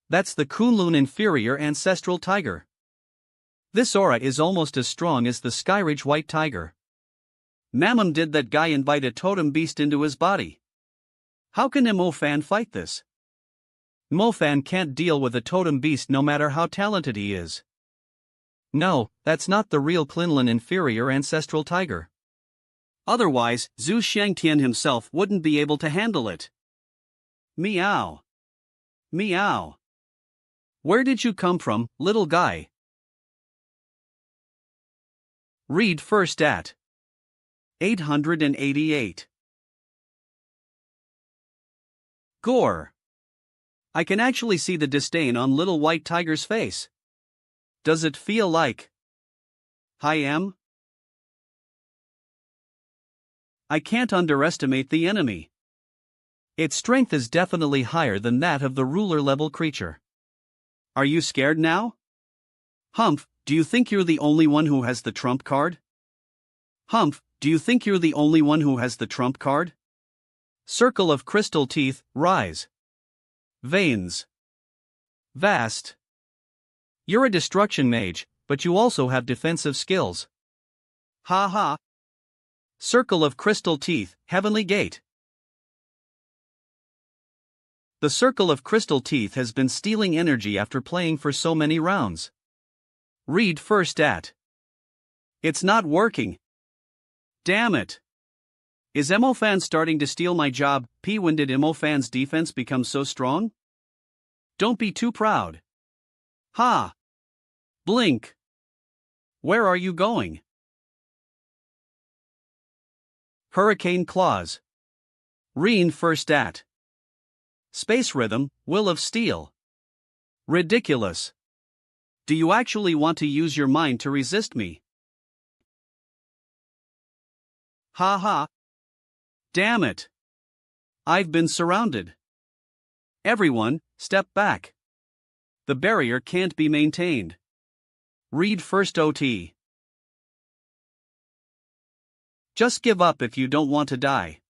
That's the Kunlun inferior ancestral tiger. This aura is almost as strong as the Skyridge white tiger. Mammon did that guy invite a totem beast into his body. How can Mofan fight this? Mofan can't deal with a totem beast no matter how talented he is. No, that's not the real Kunlun inferior ancestral tiger. Otherwise, Zhu Shangtian himself wouldn't be able to handle it. Meow. Meow. Where did you come from, little guy? Read first at. 888. Gore. I can actually see the disdain on little white tiger's face. Does it feel like I am? I can't underestimate the enemy. Its strength is definitely higher than that of the ruler-level creature. Are you scared now? Humph, do you think you're the only one who has the trump card? Humph, do you think you're the only one who has the trump card? Circle of crystal teeth, rise. Veins. Vast. You're a destruction mage, but you also have defensive skills. Ha ha. Circle of crystal teeth, heavenly gate. The circle of crystal teeth has been stealing energy after playing for so many rounds. Read first at. It's not working. Damn it. Is Mofan starting to steal my job? When did Mofan's defense become so strong? Don't be too proud. Ha! Blink. Where are you going? Hurricane Claws. Reen first at. Space Rhythm, Will of Steel. Ridiculous. Do you actually want to use your mind to resist me? Ha ha. Damn it. I've been surrounded. Everyone, step back. The barrier can't be maintained. Read first OT. Just give up if you don't want to die.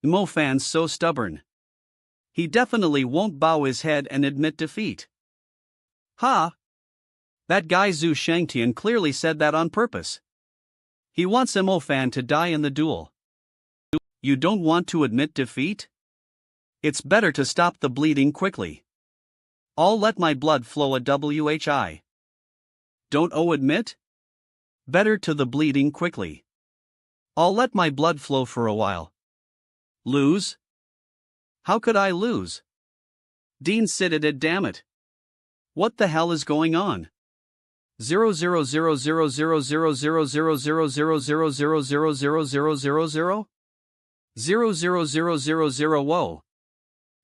Mofan's so stubborn. He definitely won't bow his head and admit defeat. Ha! That guy Zhu Shangtian clearly said that on purpose. He wants Mofan to die in the duel. You don't want to admit defeat? It's better to stop the bleeding quickly. I'll let my blood flow a WHI. Don't admit? Better to the bleeding quickly. I'll let my blood flow for a while. Lose? How could I lose? Dean sitted it, damn it. What the hell is going on? 0000000000000000000 00000 whoa.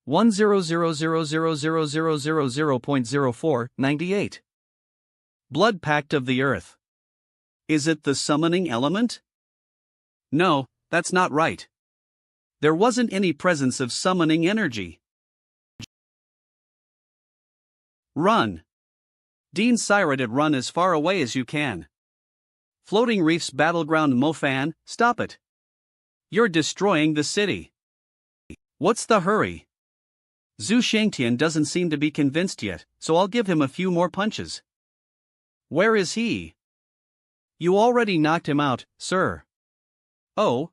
100000000.0498. Blood pact of the earth. Is it the summoning element? No, that's not right. There wasn't any presence of summoning energy. Run. Dean sired, run as far away as you can. Floating Reef's battleground, Mofan, stop it. You're destroying the city. What's the hurry? Zhu Shangtian doesn't seem to be convinced yet, so I'll give him a few more punches. Where is he? You already knocked him out, sir. Oh?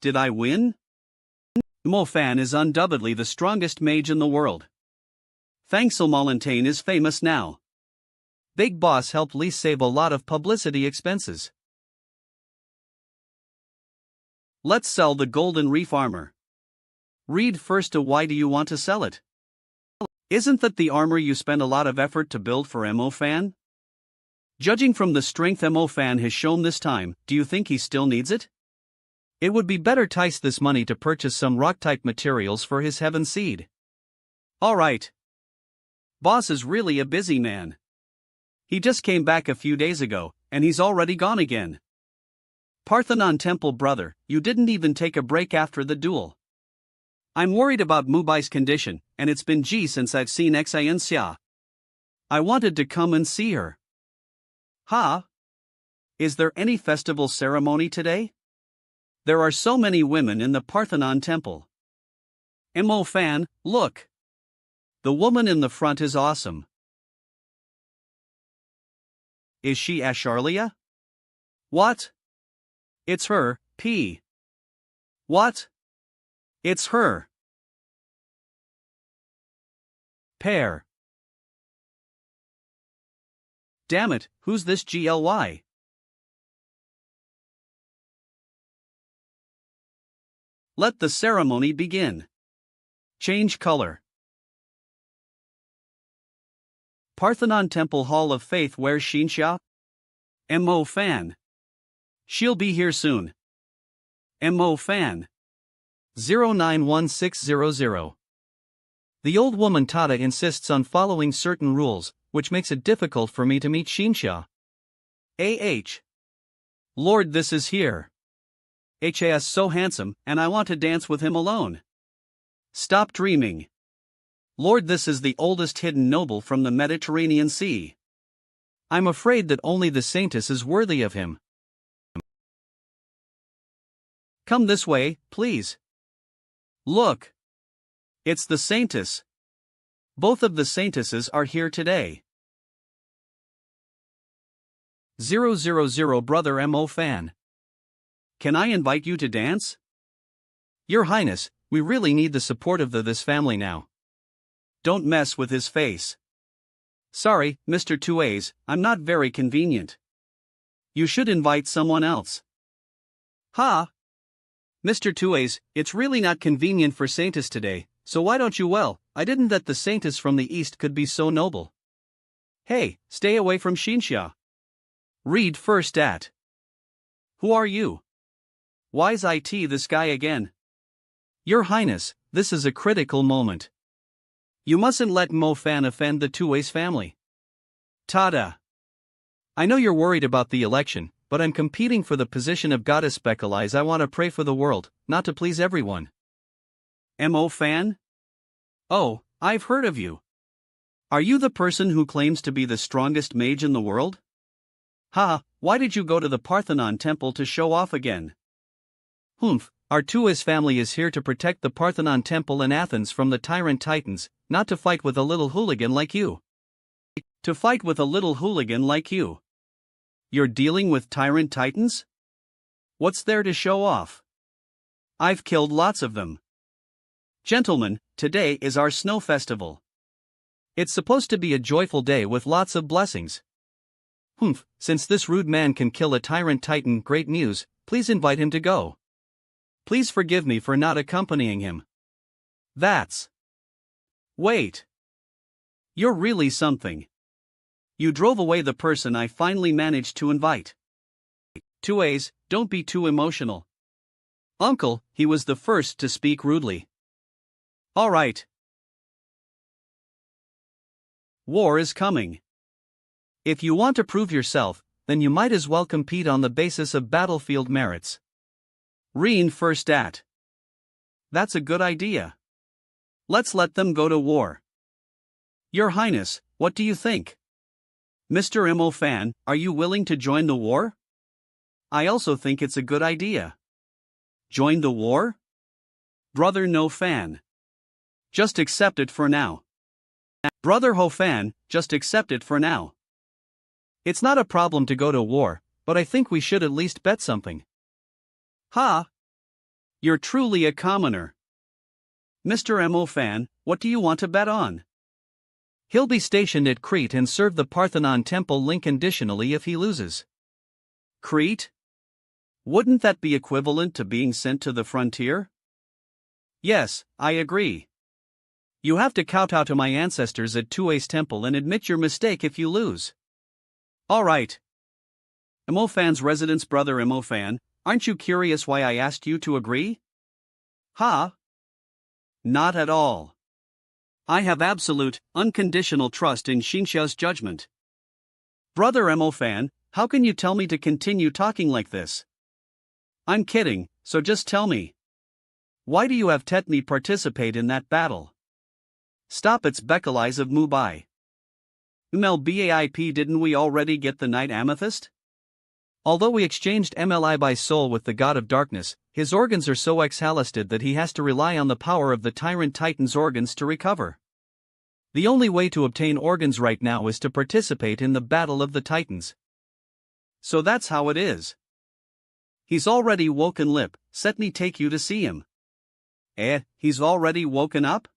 Did I win? Mofan is undoubtedly the strongest mage in the world. Fangsilmalantane is famous now. Big Boss helped Lee save a lot of publicity expenses. Let's sell the Golden Reef armor. Read first. Why do you want to sell it? Isn't that the armor you spent a lot of effort to build for Mofan? Judging from the strength Mofan has shown this time, do you think he still needs it? It would be better to use this money to purchase some rock-type materials for his heaven seed. Alright. Boss is really a busy man. He just came back a few days ago, and he's already gone again. Parthenon Temple brother, you didn't even take a break after the duel. I'm worried about Mubai's condition, and it's been since I've seen Xia. I wanted to come and see her. Ha? Is there any festival ceremony today? There are so many women in the Parthenon Temple. Mofan, look. The woman in the front is awesome. Is she Asharlia? What? It's her, P. What? It's her. Pair. Damn it, who's this GLY? Let the ceremony begin. Change color. Parthenon Temple Hall of Faith, where's Xinsha? Mofan. She'll be here soon. Mofan. 091600. The old woman Tada insists on following certain rules, which makes it difficult for me to meet Xinsha. Lord, this is here. HAS so handsome, and I want to dance with him alone. Stop dreaming. Lord, this is the oldest hidden noble from the Mediterranean Sea. I'm afraid that only the Saintess is worthy of him. Come this way, please. Look. It's the Saintess. Both of the Saintesses are here today. 000 Brother Mofan. Can I invite you to dance? Your Highness, we really need the support of this family now. Don't mess with his face. Sorry, Mr. Tuays, I'm not very convenient. You should invite someone else. Ha! Mr. Tuays, it's really not convenient for Saintess today, so why don't you? Well, I didn't that the Saintess from the East could be so noble. Hey, stay away from Xinsha. Read first at. Who are you? Why's it this guy again? Your Highness, this is a critical moment. You mustn't let Mofan offend the Tuays family. Tada. I know you're worried about the election, but I'm competing for the position of goddess Speckalize. I want to pray for the world, not to please everyone. Mofan? Oh, I've heard of you. Are you the person who claims to be the strongest mage in the world? Why did you go to the Parthenon Temple to show off again? Our Tuays family is here to protect the Parthenon Temple in Athens from the tyrant titans, not to fight with a little hooligan like you. To fight with a little hooligan like you? You're dealing with tyrant titans? What's there to show off? I've killed lots of them. Gentlemen, today is our snow festival. It's supposed to be a joyful day with lots of blessings. Since this rude man can kill a tyrant titan, great news, please invite him to go. Please forgive me for not accompanying him. Wait. You're really something. You drove away the person I finally managed to invite. 2As, don't be too emotional. Uncle, he was the first to speak rudely. Alright. War is coming. If you want to prove yourself, then you might as well compete on the basis of battlefield merits. Reen first at. That's a good idea. Let's let them go to war. Your Highness, what do you think? Mr. Mo Fan, are you willing to join the war? I also think it's a good idea. Join the war? Brother No Fan. Just accept it for now. Brother Ho Fan, just accept it for now. It's not a problem to go to war, but I think we should at least bet something. Ha! You're truly a commoner. Mr. Mo Fan, what do you want to bet on? He'll be stationed at Crete and serve the Parthenon temple link conditionally if he loses. Crete? Wouldn't that be equivalent to being sent to the frontier? Yes, I agree. You have to kowtow to my ancestors at 2A's temple and admit your mistake if you lose. Alright. Mo Fan's residence, Brother Mo Fan, aren't you curious why I asked you to agree? Ha! Not at all. I have absolute, unconditional trust in Xingxia's judgment. Brother Mo Fan, how can you tell me to continue talking like this? I'm kidding, so just tell me. Why do you have Tetmi participate in that battle? Stop its Bekalize of Mubai. MLBAIP, didn't we already get the Night Amethyst? Although we exchanged MLI by soul with the God of Darkness, his organs are so exhausted that he has to rely on the power of the Tyrant Titan's organs to recover. The only way to obtain organs right now is to participate in the Battle of the Titans. So that's how it is. He's already woken lip, let me take you to see him. He's already woken up?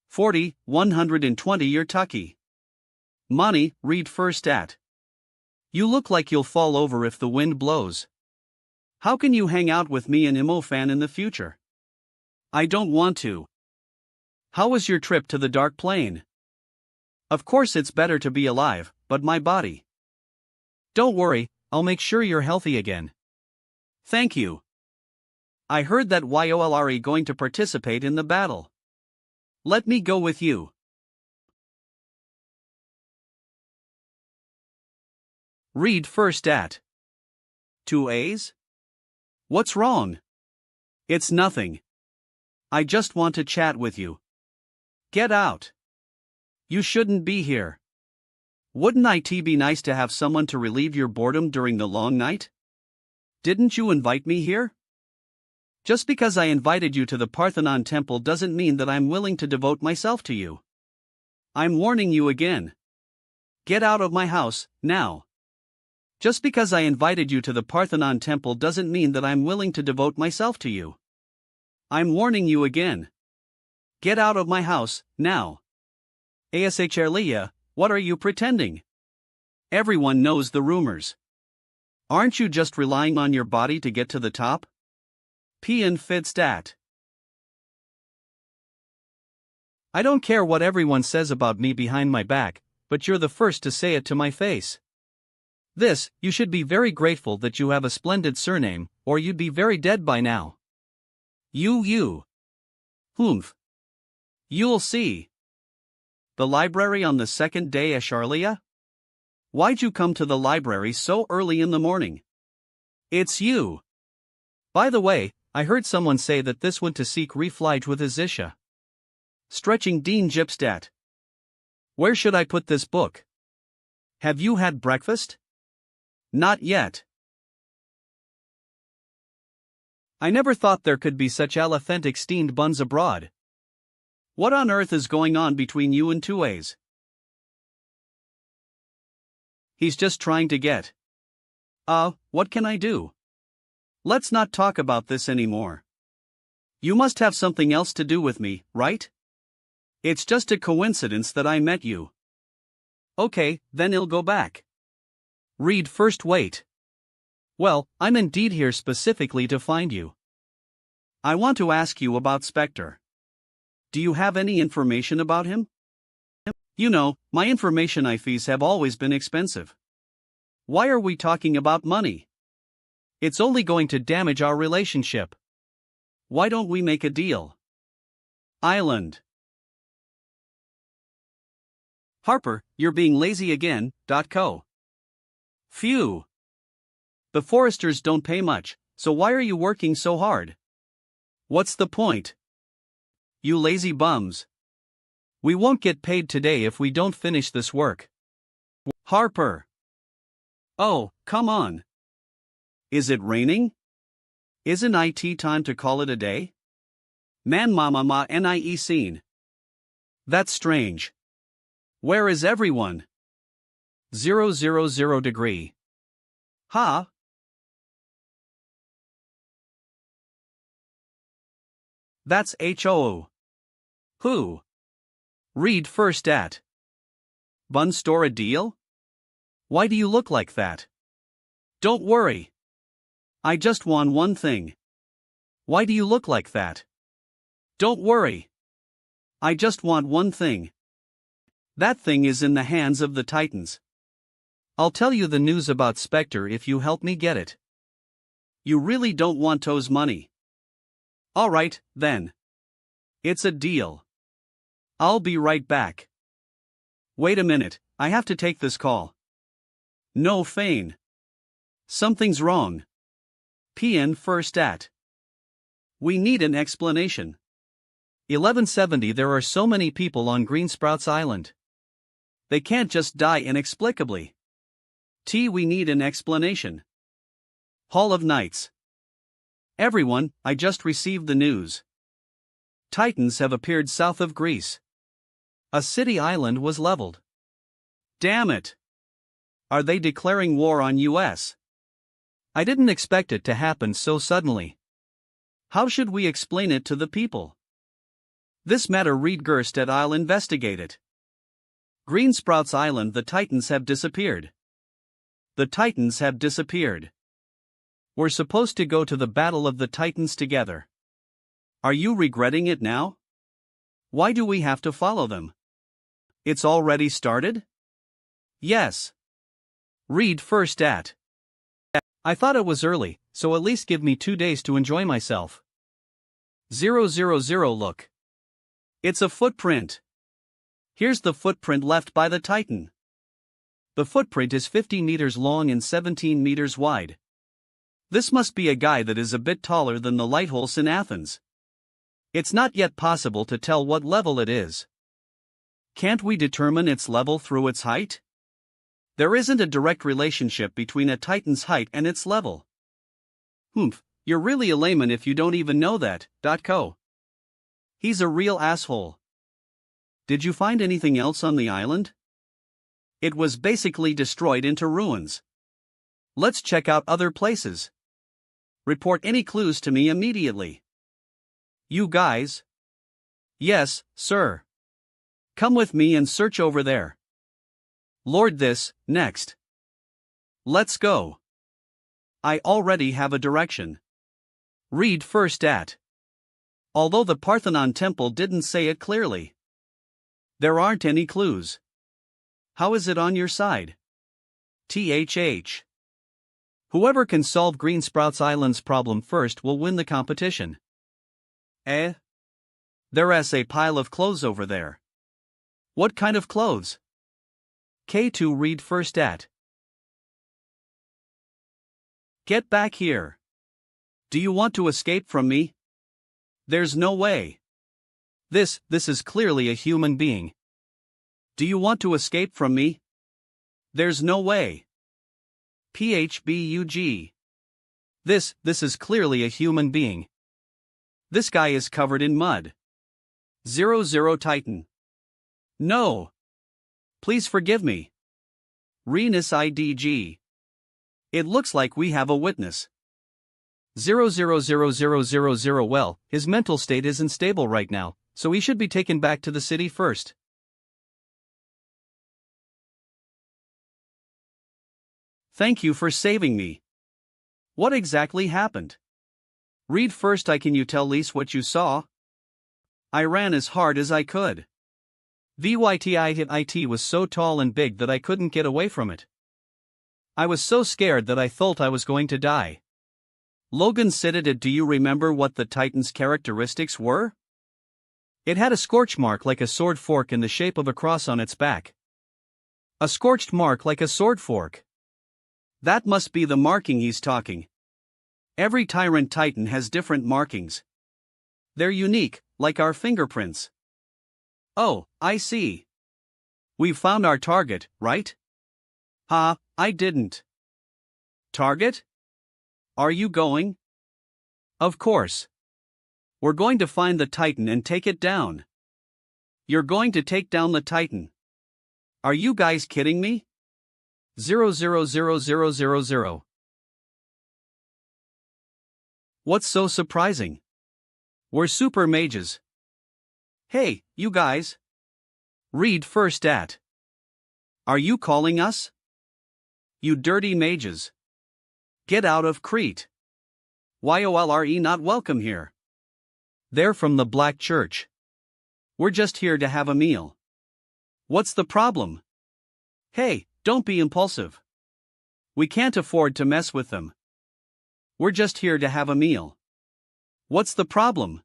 40, 120 you're tucky. Money, read first at. You look like you'll fall over if the wind blows. How can you hang out with me and Mo Fan in the future? I don't want to. How was your trip to the Dark Plane? Of course it's better to be alive, but my body. Don't worry, I'll make sure you're healthy again. Thank you. I heard that YOLRE going to participate in the battle. Let me go with you. Read first at. 2As? What's wrong? It's nothing. I just want to chat with you. Get out. You shouldn't be here. Wouldn't it be nice to have someone to relieve your boredom during the long night? Didn't you invite me here? Just because I invited you to the Parthenon temple doesn't mean that I'm willing to devote myself to you. I'm warning you again. Get out of my house, now. Just because I invited you to the Parthenon temple doesn't mean that I'm willing to devote myself to you. I'm warning you again. Get out of my house, now. ASHRLIA, what are you pretending? Everyone knows the rumors. Aren't you just relying on your body to get to the top? Pian Fidstat. I don't care what everyone says about me behind my back, but you're the first to say it to my face. You should be very grateful that you have a splendid surname, or you'd be very dead by now. You. Humph. You'll see. The library on the second day, Asharlia? Why'd you come to the library so early in the morning? It's you. By the way, I heard someone say that this went to seek reflige with Azisha. Stretching Dean Gypstat. Where should I put this book? Have you had breakfast? Not yet. I never thought there could be such authentic steamed buns abroad. What on earth is going on between you and 2As? He's just trying to get. What can I do? Let's not talk about this anymore. You must have something else to do with me, right? It's just a coincidence that I met you. Okay, then I'll go back. Read first. Wait. Well, I'm indeed here specifically to find you. I want to ask you about Spectre. Do you have any information about him? You know, my information fees have always been expensive. Why are we talking about money? It's only going to damage our relationship. Why don't we make a deal? Island. Harper, you're being lazy again. Co. Phew. The foresters don't pay much, so why are you working so hard? What's the point? You lazy bums. We won't get paid today if we don't finish this work. Harper. Oh, come on. Is it raining? Isn't it time to call it a day? Man nie scene. That's strange. Where is everyone? 000 degree. Ha? That's HOO. Who? Read first. At Bun store a deal? Why do you look like that? Don't worry. I just want one thing. Why do you look like that? Don't worry. I just want one thing. That thing is in the hands of the Titans. I'll tell you the news about Spectre if you help me get it. You really don't want Toe's money. Alright, then. It's a deal. I'll be right back. Wait a minute, I have to take this call. No Fane. Something's wrong. PN first. At We need an explanation. 1170. There are so many people on Greensprouts Island. They can't just die inexplicably. We need an explanation. Hall of Knights. Everyone, I just received the news. Titans have appeared south of Greece. A city island was leveled. Damn it. Are they declaring war on US? I didn't expect it to happen so suddenly. How should we explain it to the people? This matter read Gerst at I'll investigate it. Greensprouts Island. The Titans have disappeared. The Titans have disappeared. We're supposed to go to the Battle of the Titans together. Are you regretting it now? Why do we have to follow them? It's already started? Yes. Read first. At I thought it was early, so at least give me 2 days to enjoy myself. 000 Look. It's a footprint. Here's the footprint left by the Titan. The footprint is 50 meters long and 17 meters wide. This must be a guy that is a bit taller than the lighthouse in Athens. It's not yet possible to tell what level it is. Can't we determine its level through its height? There isn't a direct relationship between a Titan's height and its level. You're really a layman if you don't even know that. Co. He's a real asshole. Did you find anything else on the island? It was basically destroyed into ruins. Let's check out other places. Report any clues to me immediately. You guys? Yes, sir. Come with me and search over there. Lord this, next. Let's go. I already have a direction. Read first. At Although the Parthenon temple didn't say it clearly. There aren't any clues. How is it on your side? THH. Whoever can solve Greensprouts Island's problem first will win the competition. There's a pile of clothes over there. What kind of clothes? K2. Read first. At Get back here. Do you want to escape from me? There's no way. This is clearly a human being. Do you want to escape from me? There's no way. PHBUG. This is clearly a human being. This guy is covered in mud. 00 Titan. No. Please forgive me. Renus IDG. It looks like we have a witness. 000000. Well, his mental state isn't stable right now, so he should be taken back to the city first. Thank you for saving me. What exactly happened? Read first. Can you tell Lise what you saw? I ran as hard as I could. It was so tall and big that I couldn't get away from it. I was so scared that I thought I was going to die. Logan said it. Do you remember what the Titan's characteristics were? It had a scorch mark like a sword fork in the shape of a cross on its back. A scorched mark like a sword fork. That must be the marking he's talking. Every Tyrant Titan has different markings. They're unique, like our fingerprints. Oh, I see. We've found our target, right? I didn't. Target? Are you going? Of course. We're going to find the Titan and take it down. You're going to take down the Titan. Are you guys kidding me? 0000000. What's so surprising? We're super mages. Hey, you guys. Read first. Are you calling us? You dirty mages. Get out of Crete. YOLRE not welcome here. They're from the Black Church. We're just here to have a meal. What's the problem? Hey, don't be impulsive. We can't afford to mess with them. We're just here to have a meal. What's the problem?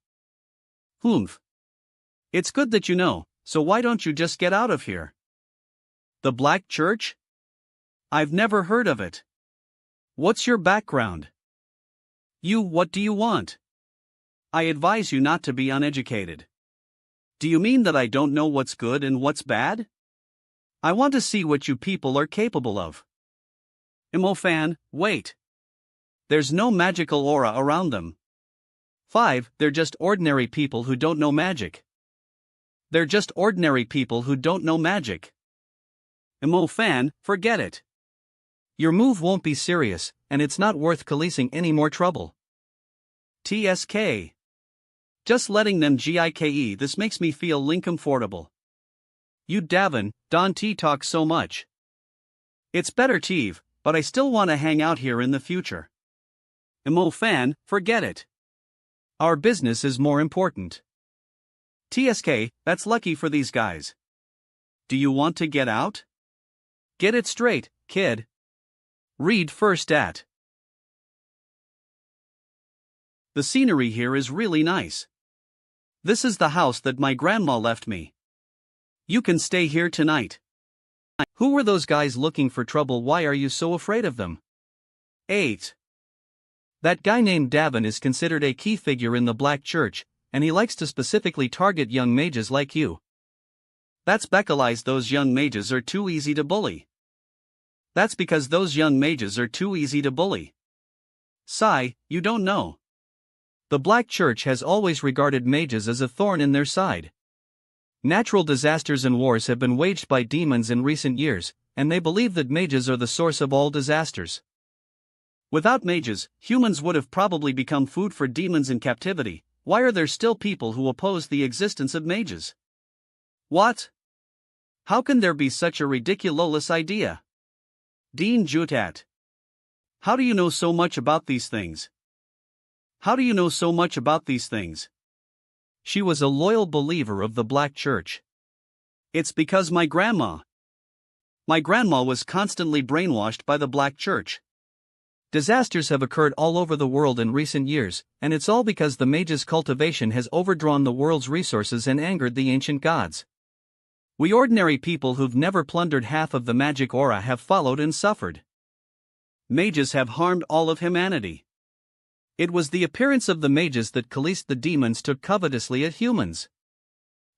Humph. It's good that you know, so why don't you just get out of here? The Black Church? I've never heard of it. What's your background? What do you want? I advise you not to be uneducated. Do you mean that I don't know what's good and what's bad? I want to see what you people are capable of. Fan, wait. There's no magical aura around them. 5. They're just ordinary people who don't know magic. They're just ordinary people who don't know magic. Fan, forget it. Your move won't be serious, and it's not worth causing any more trouble. TSK. Just letting them GIKE. This makes me feel uncomfortable. You Davin, don't talk so much. It's better Teve, but I still want to hang out here in the future. Fan, forget it. Our business is more important. TSK, that's lucky for these guys. Do you want to get out? Get it straight, kid. Read first. The scenery here is really nice. This is the house that my grandma left me. You can stay here tonight. Who were those guys looking for trouble? Why are you so afraid of them? 8. That guy named Davin is considered a key figure in the Black Church, and he likes to specifically target young mages like you. That's because those young mages are too easy to bully. That's because those young mages are too easy to bully. Sigh, you don't know. The Black Church has always regarded mages as a thorn in their side. Natural disasters and wars have been waged by demons in recent years, and they believe that mages are the source of all disasters. Without mages, humans would have probably become food for demons in captivity. Why are there still people who oppose the existence of mages? What? How can there be such a ridiculous idea? Dean Jutat. How do you know so much about these things? How do you know so much about these things? She was a loyal believer of the Black Church. It's because my grandma was constantly brainwashed by the Black Church. Disasters have occurred all over the world in recent years, and it's all because the mages' cultivation has overdrawn the world's resources and angered the ancient gods. We ordinary people who've never plundered half of the magic aura have followed and suffered. Mages have harmed all of humanity. It was the appearance of the mages that caused the demons took covetously at humans.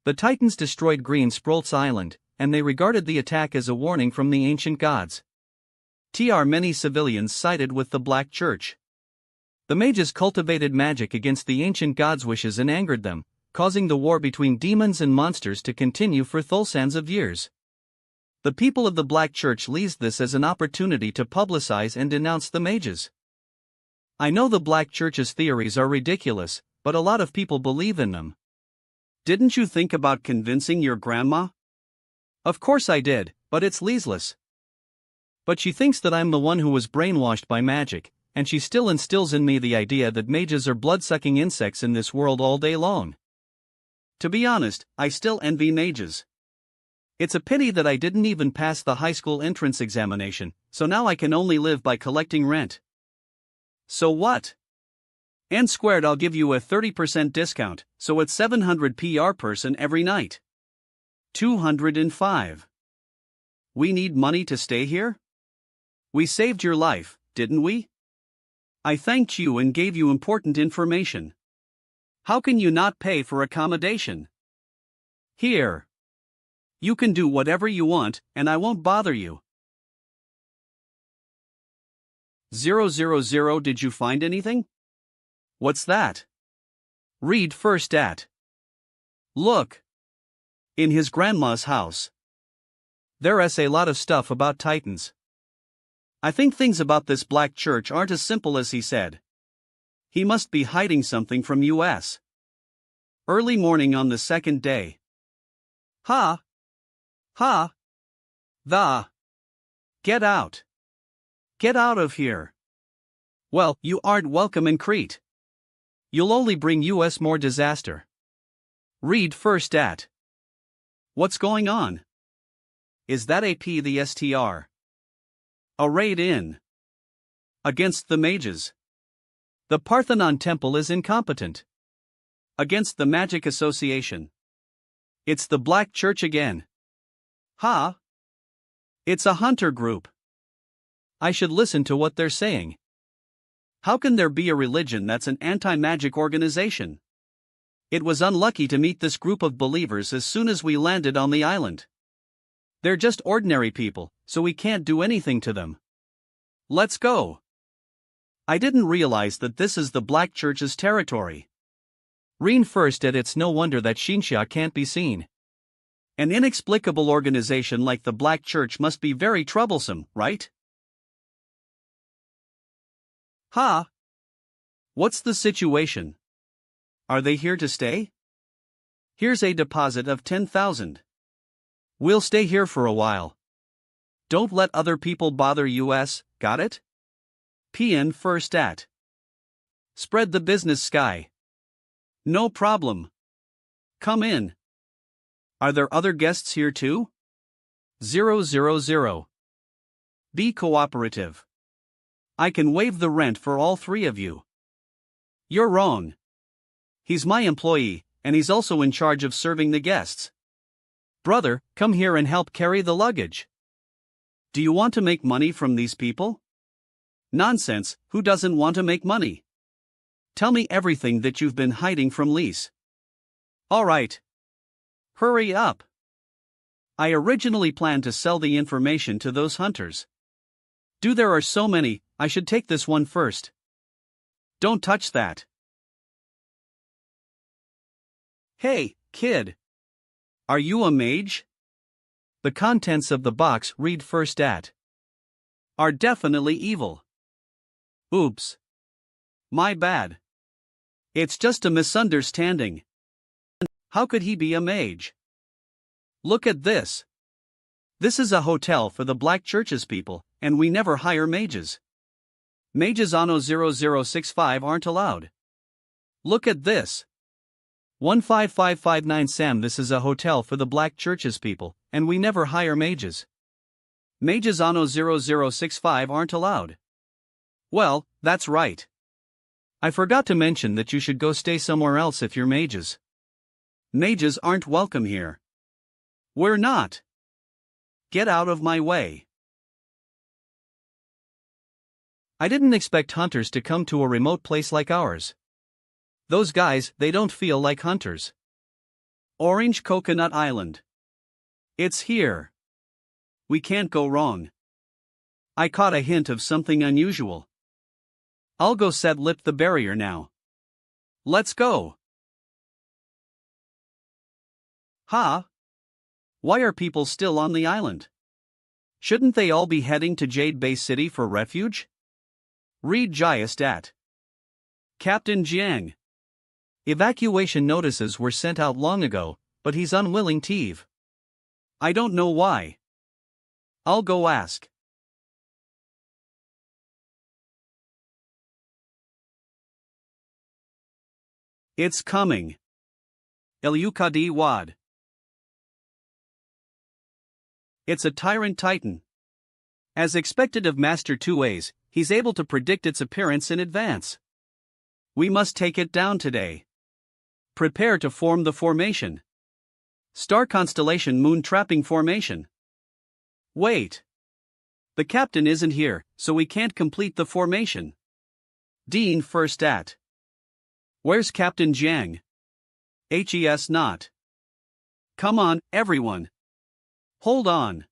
The Titans destroyed Green Sprolt's island, and they regarded the attack as a warning from the ancient gods. Many civilians sided with the Black Church. The mages cultivated magic against the ancient gods' wishes and angered them, causing the war between demons and monsters to continue for thousands of years. The people of the Black Church used this as an opportunity to publicize and denounce the mages. I know the Black Church's theories are ridiculous, but a lot of people believe in them. Didn't you think about convincing your grandma? Of course I did, but it's useless. But she thinks that I'm the one who was brainwashed by magic, and she still instills in me the idea that mages are blood-sucking insects in this world all day long. To be honest, I still envy mages. It's a pity that I didn't even pass the high school entrance examination, so now I can only live by collecting rent. So what? N squared, I'll give you a 30% discount, so it's 700 PR person every night. 205. We need money to stay here? We saved your life, didn't we? I thanked you and gave you important information. How can you not pay for accommodation? Here. You can do whatever you want, and I won't bother you. 000. Did you find anything? What's that? Read first at. Look. In his grandma's house. There's a lot of stuff about Titans. I think things about this black church aren't as simple as he said. He must be hiding something from US. Early morning on the second day. Ha! Ha! The! Get out! Get out of here! Well, you aren't welcome in Crete. You'll only bring US more disaster. Read first at. What's going on? Is that AP the STR? A raid in. Against the mages. The Parthenon Temple is incompetent. Against the Magic Association. It's the Black Church again. Ha! It's a hunter group. I should listen to what they're saying. How can there be a religion that's an anti-magic organization? It was unlucky to meet this group of believers as soon as we landed on the island. They're just ordinary people, so we can't do anything to them. Let's go. I didn't realize that this is the Black Church's territory. Read first at. It's no wonder that Shinsha can't be seen. An inexplicable organization like the Black Church must be very troublesome, right? Ha! What's the situation? Are they here to stay? Here's a deposit of 10,000. We'll stay here for a while. Don't let other people bother US, got it? PN first at. Spread the business sky. No problem. Come in. Are there other guests here too? 000. Be cooperative. I can waive the rent for all three of you. You're wrong. He's my employee, and he's also in charge of serving the guests. Brother, come here and help carry the luggage. Do you want to make money from these people? Nonsense, who doesn't want to make money? Tell me everything that you've been hiding from Lise. All right. Hurry up. I originally planned to sell the information to those hunters. There are so many, I should take this one first. Don't touch that. Hey, kid. Are you a mage? The contents of the box, read first at. Are definitely evil. Oops. My bad. It's just a misunderstanding. How could he be a mage? Look at this. This is a hotel for the Black Church's people, and we never hire mages. Mages Anno 0065 aren't allowed. Look at this. 15559 Sam, this is a hotel for the Black Church's people, and we never hire mages. Mages Anno 0065 aren't allowed. Well, that's right. I forgot to mention that you should go stay somewhere else if you're mages. Mages aren't welcome here. We're not. Get out of my way. I didn't expect hunters to come to a remote place like ours. Those guys, they don't feel like hunters. Orange Coconut Island. It's here. We can't go wrong. I caught a hint of something unusual. I'll go set lip the barrier now. Let's go. Ha! Why are people still on the island? Shouldn't they all be heading to Jade Bay City for refuge? Read Jiast at. Captain Jiang. Evacuation notices were sent out long ago, but he's unwilling to leave. I don't know why. I'll go ask. It's coming. Ilyukadi Wad. It's a tyrant titan. As expected of Master 2A's, he's able to predict its appearance in advance. We must take it down today. Prepare to form the formation. Star constellation moon trapping formation. Wait. The captain isn't here, so we can't complete the formation. Dean first at. Where's Captain Jiang? HES not. Come on, everyone. Hold on.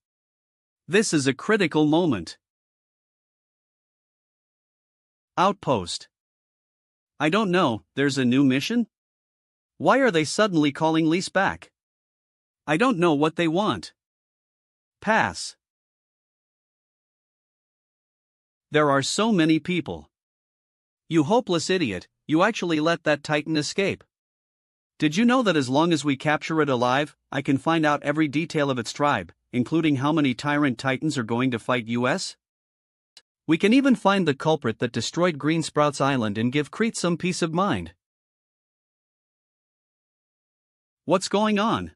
This is a critical moment. Outpost. I don't know, there's a new mission? Why are they suddenly calling Lise back? I don't know what they want. Pass. There are so many people. You hopeless idiot, you actually let that titan escape. Did you know that as long as we capture it alive, I can find out every detail of its tribe, including how many tyrant titans are going to fight US? We can even find the culprit that destroyed Green Sprouts Island and give Crete some peace of mind. What's going on?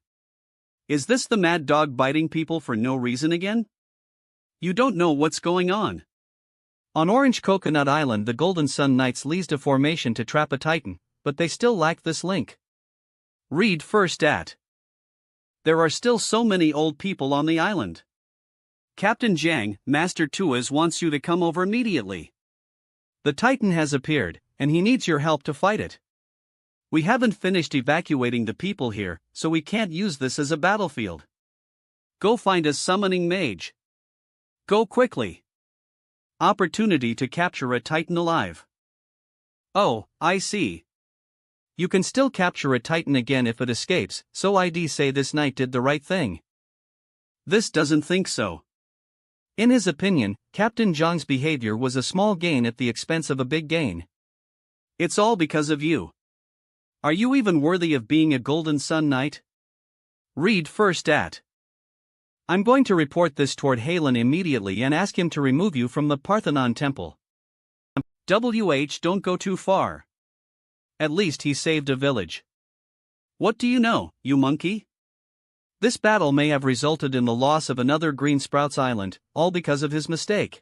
Is this the mad dog biting people for no reason again? You don't know what's going on. On Orange Coconut Island, the Golden Sun Knights leased a formation to trap a titan, but they still lack this link. Read first at. There are still so many old people on the island. Captain Jiang, Master Tuas wants you to come over immediately. The titan has appeared, and he needs your help to fight it. We haven't finished evacuating the people here, so we can't use this as a battlefield. Go find a summoning mage. Go quickly. Opportunity to capture a titan alive. Oh, I see. You can still capture a titan again if it escapes, so I'd say this knight did the right thing. This doesn't think so. In his opinion, Captain Zhang's behavior was a small gain at the expense of a big gain. It's all because of you. Are you even worthy of being a Golden Sun Knight? Read first at. I'm going to report this toward Halen immediately and ask him to remove you from the Parthenon temple. Don't go too far. At least he saved a village. What do you know, you monkey? This battle may have resulted in the loss of another Green Sprouts Island, all because of his mistake.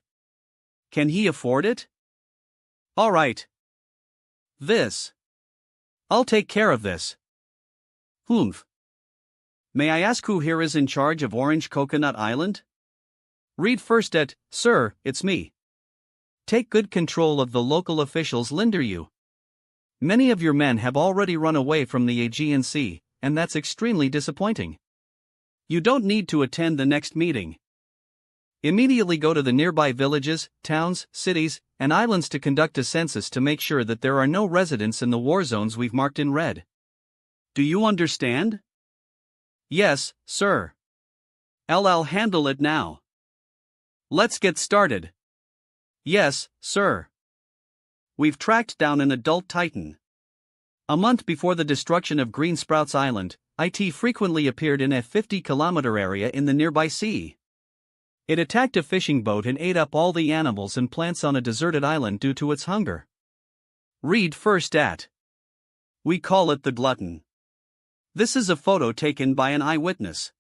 Can he afford it? All right. I'll take care of this. Humph. May I ask who here is in charge of Orange Coconut Island? Read first at, Sir, it's me. Take good control of the local officials lender you. Many of your men have already run away from the Aegean Sea, and that's extremely disappointing. You don't need to attend the next meeting. Immediately go to the nearby villages, towns, cities, and islands to conduct a census to make sure that there are no residents in the war zones we've marked in red. Do you understand? Yes, sir. I'll handle it now. Let's get started. Yes, sir. We've tracked down an adult titan. A month before the destruction of Green Sprouts Island, it frequently appeared in a 50-kilometer area in the nearby sea. It attacked a fishing boat and ate up all the animals and plants on a deserted island due to its hunger. Read first at. We call it the glutton. This is a photo taken by an eyewitness.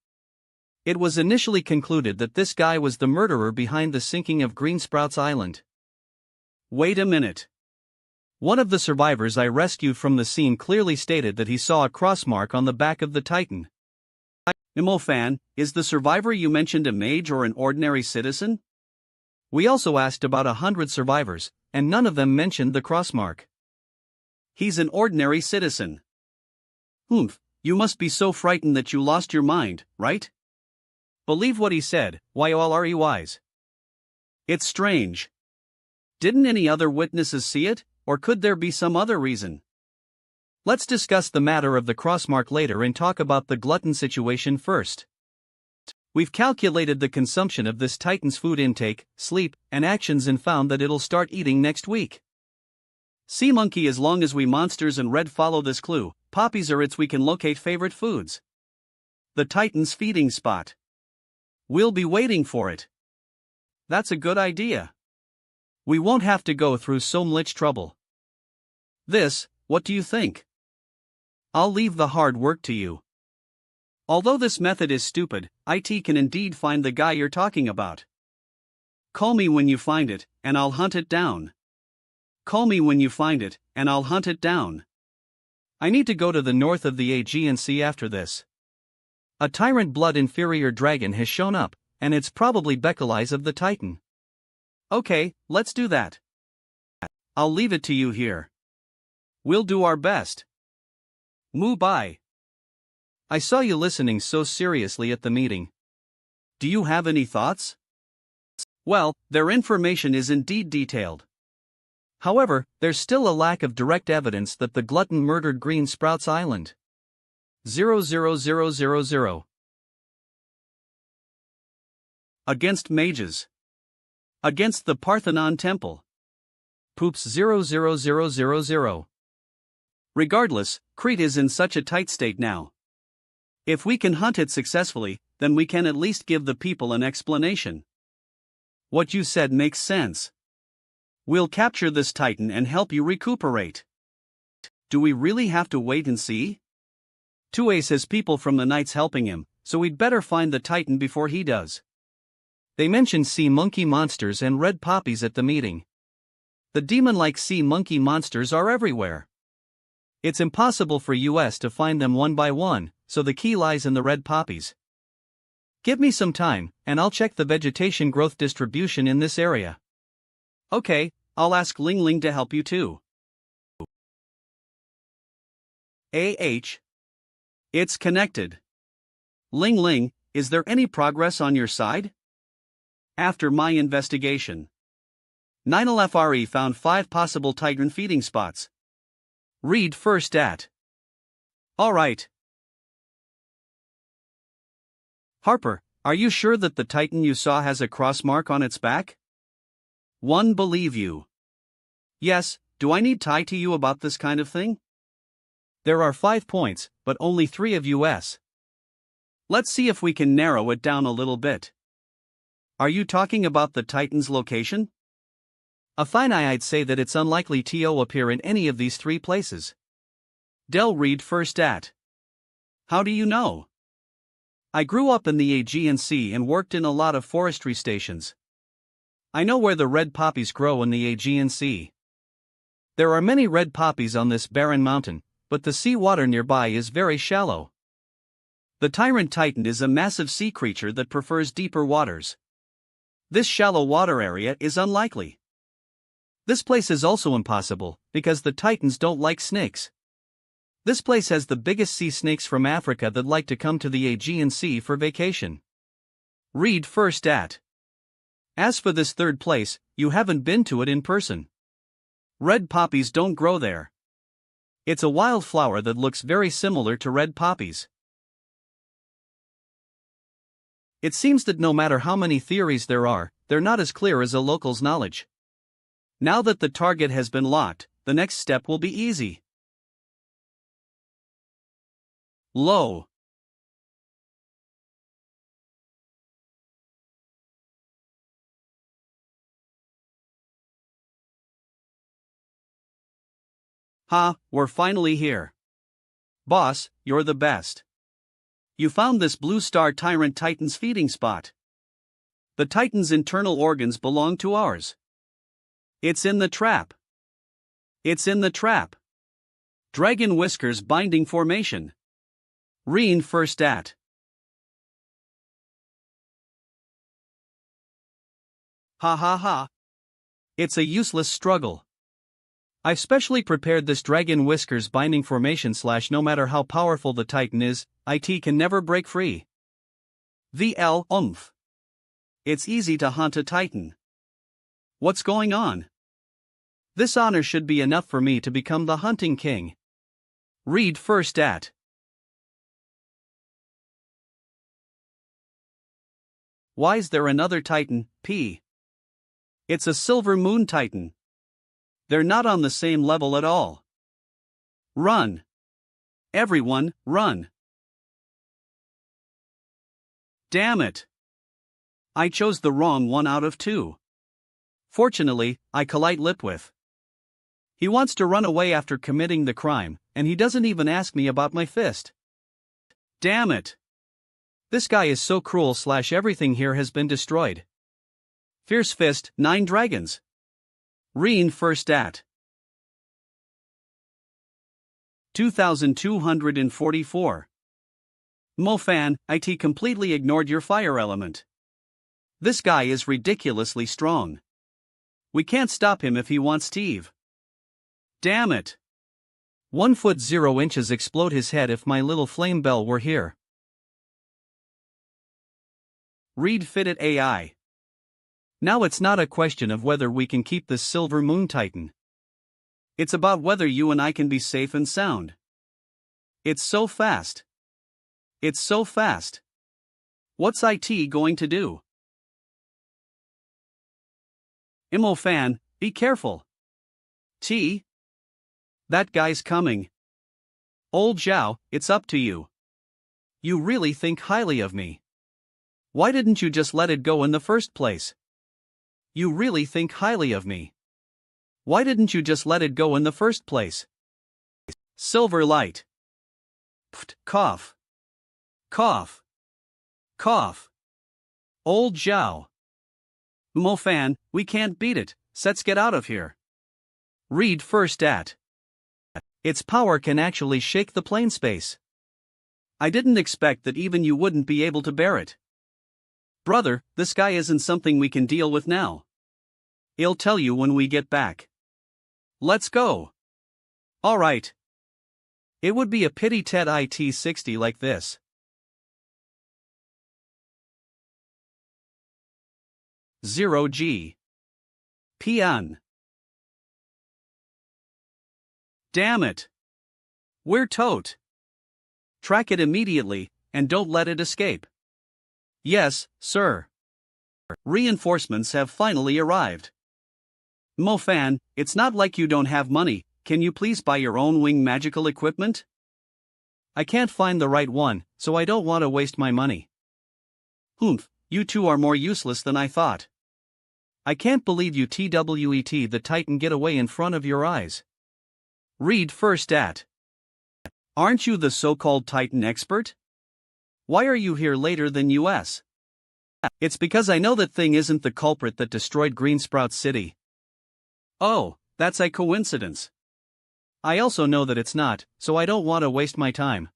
It was initially concluded that this guy was the murderer behind the sinking of Green Sprouts Island. Wait a minute. One of the survivors I rescued from the scene clearly stated that he saw a cross mark on the back of the titan. Fan, is the survivor you mentioned a mage or an ordinary citizen? We also asked about 100 survivors, and none of them mentioned the cross mark. He's an ordinary citizen. Humph, you must be so frightened that you lost your mind, right? Believe what he said, wise. It's strange. Didn't any other witnesses see it, or could there be some other reason? Let's discuss the matter of the crossmark later and talk about the glutton situation first. We've calculated the consumption of this titan's food intake, sleep, and actions and found that it'll start eating next week. Sea monkey, as long as we monsters and red follow this clue, poppies are its we can locate favorite foods. The titan's feeding spot. We'll be waiting for it. That's a good idea. We won't have to go through so much trouble. What do you think? I'll leave the hard work to you. Although this method is stupid, IT can indeed find the guy you're talking about. Call me when you find it, and I'll hunt it down. Call me when you find it, and I'll hunt it down. I need to go to the north of the Aegean Sea after this. A tyrant blood inferior dragon has shown up, and it's probably Bekalize of the Titan. Okay, let's do that. I'll leave it to you here. We'll do our best. Moo bye. I saw you listening so seriously at the meeting. Do you have any thoughts? Well, their information is indeed detailed. However, there's still a lack of direct evidence that the glutton murdered Green Sprouts Island. 00000. Against mages. Against the Parthenon Temple. Poops 00000. Regardless, Crete is in such a tight state now. If we can hunt it successfully, then we can at least give the people an explanation. What you said makes sense. We'll capture this Titan and help you recuperate. Do we really have to wait and see? Two-Ace has people from the Knights helping him, so we'd better find the Titan before he does. They mentioned sea monkey monsters and red poppies at the meeting. The demon-like sea monkey monsters are everywhere. It's impossible for us to find them one by one, so the key lies in the red poppies. Give me some time, and I'll check the vegetation growth distribution in this area. Okay, I'll ask Ling Ling to help you too. It's connected. Ling Ling, is there any progress on your side? After my investigation, 9LFRE found 5 possible Titan feeding spots. Read first at. Alright. Harper, are you sure that the Titan you saw has a cross mark on its back? One believe you. Yes, do I need to to you about this kind of thing? There are 5 points, but only 3 of us. Let's see if we can narrow it down a little bit. Are you talking about the Titan's location? A fine I'd say that it's unlikely to appear in any of these 3 places. Del read first at. How do you know? I grew up in the Aegean Sea and worked in a lot of forestry stations. I know where the red poppies grow in the Aegean Sea. There are many red poppies on this barren mountain, but the sea water nearby is very shallow. The Tyrant Titan is a massive sea creature that prefers deeper waters. This shallow water area is unlikely. This place is also impossible, because the Titans don't like snakes. This place has the biggest sea snakes from Africa that like to come to the Aegean Sea for vacation. Read first at. As for this 3rd place, you haven't been to it in person. Red poppies don't grow there. It's a wild flower that looks very similar to red poppies. It seems that no matter how many theories there are, they're not as clear as a local's knowledge. Now that the target has been locked, the next step will be easy. Low. Ha, we're finally here. Boss, you're the best. You found this blue star Tyrant Titan's feeding spot. The Titan's internal organs belong to ours. It's in the trap. It's in the trap. Dragon Whiskers binding formation. Reen first at. Ha ha ha. It's a useless struggle. I've specially prepared this Dragon Whiskers binding formation / no matter how powerful the Titan is, it can never break free. It's easy to hunt a Titan. What's going on? This honor should be enough for me to become the hunting king. Read first at. Why's there another Titan, P? It's a Silver Moon Titan. They're not on the same level at all. Run. Everyone, run. Damn it. I chose the wrong one out of 2. Fortunately, I collide lip with. He wants to run away after committing the crime, and he doesn't even ask me about my fist. Damn it. This guy is so cruel / everything here has been destroyed. Fierce Fist, 9 dragons. Reen first at 2244. Mofan, IT completely ignored your fire element. This guy is ridiculously strong. We can't stop him if he wants Steve. Damn it. 1 foot 0 inches explode his head if my little flame bell were here. Read Fitted AI. Now it's not a question of whether we can keep this Silver Moon Titan. It's about whether you and I can be safe and sound. It's so fast. It's so fast. What's IT going to do? Imofan, be careful. T. That guy's coming. Old Zhao, it's up to you. You really think highly of me. Why didn't you just let it go in the first place? You really think highly of me. Why didn't you just let it go in the first place? Silver light. Pft, cough. Cough. Cough. Old Zhao. Mofan, we can't beat it, let's get out of here. Read first at. Its power can actually shake the plane space. I didn't expect that even you wouldn't be able to bear it. Brother, this guy isn't something we can deal with now. I'll tell you when we get back. Let's go. Alright. It would be a pity Ted IT 60 like this. Zero G. Pian. Damn it. We're tote. Track it immediately, and don't let it escape. Yes, sir. Reinforcements have finally arrived. Mofan, it's not like you don't have money, can you please buy your own wing magical equipment? I can't find the right one, so I don't want to waste my money. Humph, you two are more useless than I thought. I can't believe you TWET the Titan get away in front of your eyes. Read first at. Aren't you the so-called Titan expert? Why are you here later than US? It's because I know that thing isn't the culprit that destroyed Greensprout City. Oh, that's a coincidence. I also know that it's not, so I don't want to waste my time.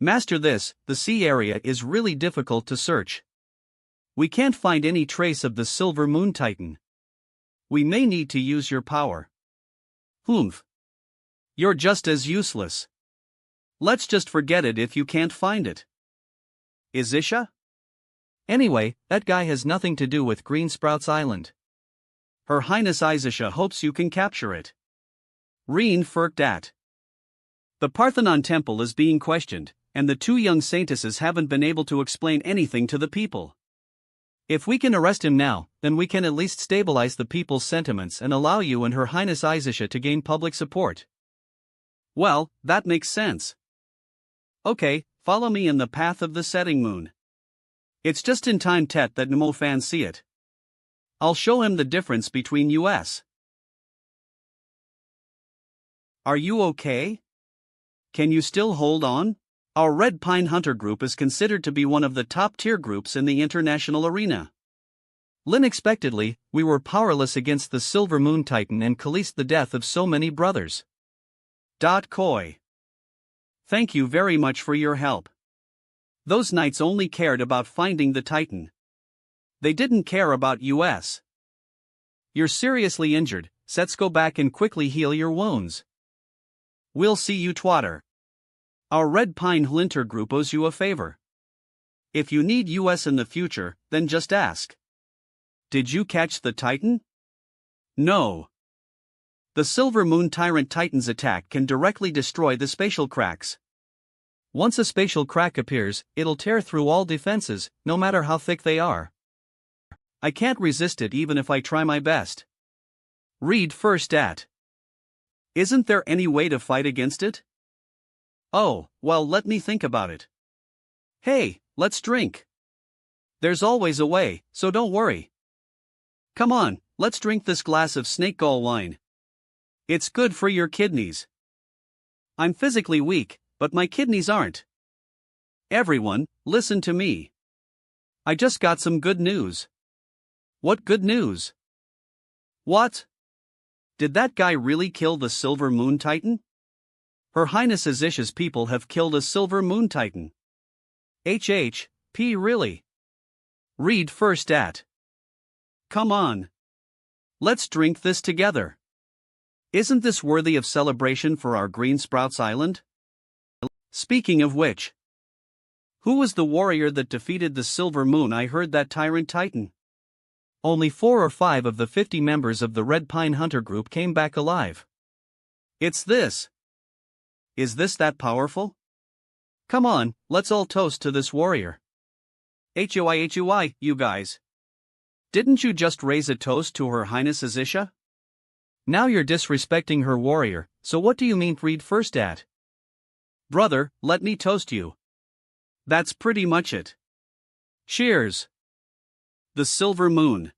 Master this, the sea area is really difficult to search. We can't find any trace of the Silver Moon Titan. We may need to use your power. Humph. You're just as useless. Let's just forget it if you can't find it. Isisha? Anyway, that guy has nothing to do with Greensprouts Island. Her Highness Isisha hopes you can capture it. Reen firked at. The Parthenon Temple is being questioned, and the 2 young saintesses haven't been able to explain anything to the people. If we can arrest him now, then we can at least stabilize the people's sentiments and allow you and Her Highness Isisha to gain public support. Well, that makes sense. Okay, follow me in the path of the setting moon. It's just in time Tet that Mofan see it. I'll show him the difference between US. Are you okay? Can you still hold on? Our Red Pine Hunter group is considered to be one of the top-tier groups in the international arena. Unexpectedly, we were powerless against the Silver Moon Titan and caused the death of so many brothers. Koi. Thank you very much for your help. Those knights only cared about finding the Titan. They didn't care about US. You're seriously injured, let's go back and quickly heal your wounds. We'll see you twatter. Our Red Pine Hunter group owes you a favor. If you need US in the future, then just ask. Did you catch the Titan? No. The Silver Moon Tyrant Titan's attack can directly destroy the spatial cracks. Once a spatial crack appears, it'll tear through all defenses, no matter how thick they are. I can't resist it even if I try my best. Read first at. Isn't there any way to fight against it? Oh, well, let me think about it. Hey, let's drink. There's always a way, so don't worry. Come on, let's drink this glass of snake gall wine. It's good for your kidneys. I'm physically weak, but my kidneys aren't. Everyone, listen to me. I just got some good news. What good news? What? Did that guy really kill the Silver Moon Titan? Her Highness Azisha's people have killed a Silver Moon Titan. P. Really? Read first at. Come on. Let's drink this together. Isn't this worthy of celebration for our Green Sprouts Island? Speaking of which, who was the warrior that defeated the Silver Moon? I heard that Tyrant Titan. Only 4 or 5 of the 50 members of the Red Pine Hunter group came back alive. It's this. Is this that powerful? Come on, let's all toast to this warrior. HOI, you guys. Didn't you just raise a toast to Her Highness Azisha? Now you're disrespecting her warrior, so what do you mean read first at? Brother, let me toast you. That's pretty much it. Cheers. The Silver Moon.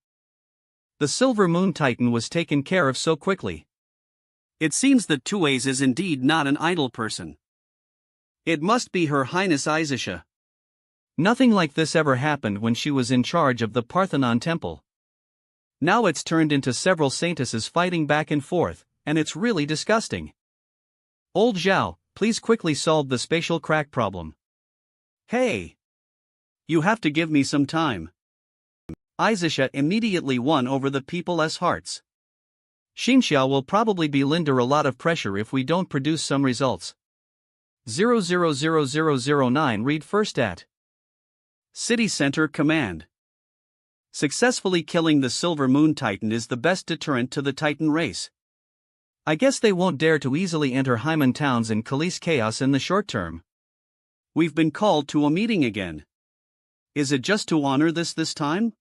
The Silver Moon Titan was taken care of so quickly. It seems that Tuaze is indeed not an idle person. It must be Her Highness Azisha. Nothing like this ever happened when she was in charge of the Parthenon Temple. Now it's turned into several saintesses fighting back and forth, and it's really disgusting. Old Zhao, please quickly solve the spatial crack problem. Hey! You have to give me some time. Azisha immediately won over the people's hearts. Xinxiao will probably be under a lot of pressure if we don't produce some results. 000009 read first at. City Center Command. Successfully killing the Silver Moon Titan is the best deterrent to the Titan race. I guess they won't dare to easily enter Haiman towns and Khalees chaos in the short term. We've been called to a meeting again. Is it just to honor this time?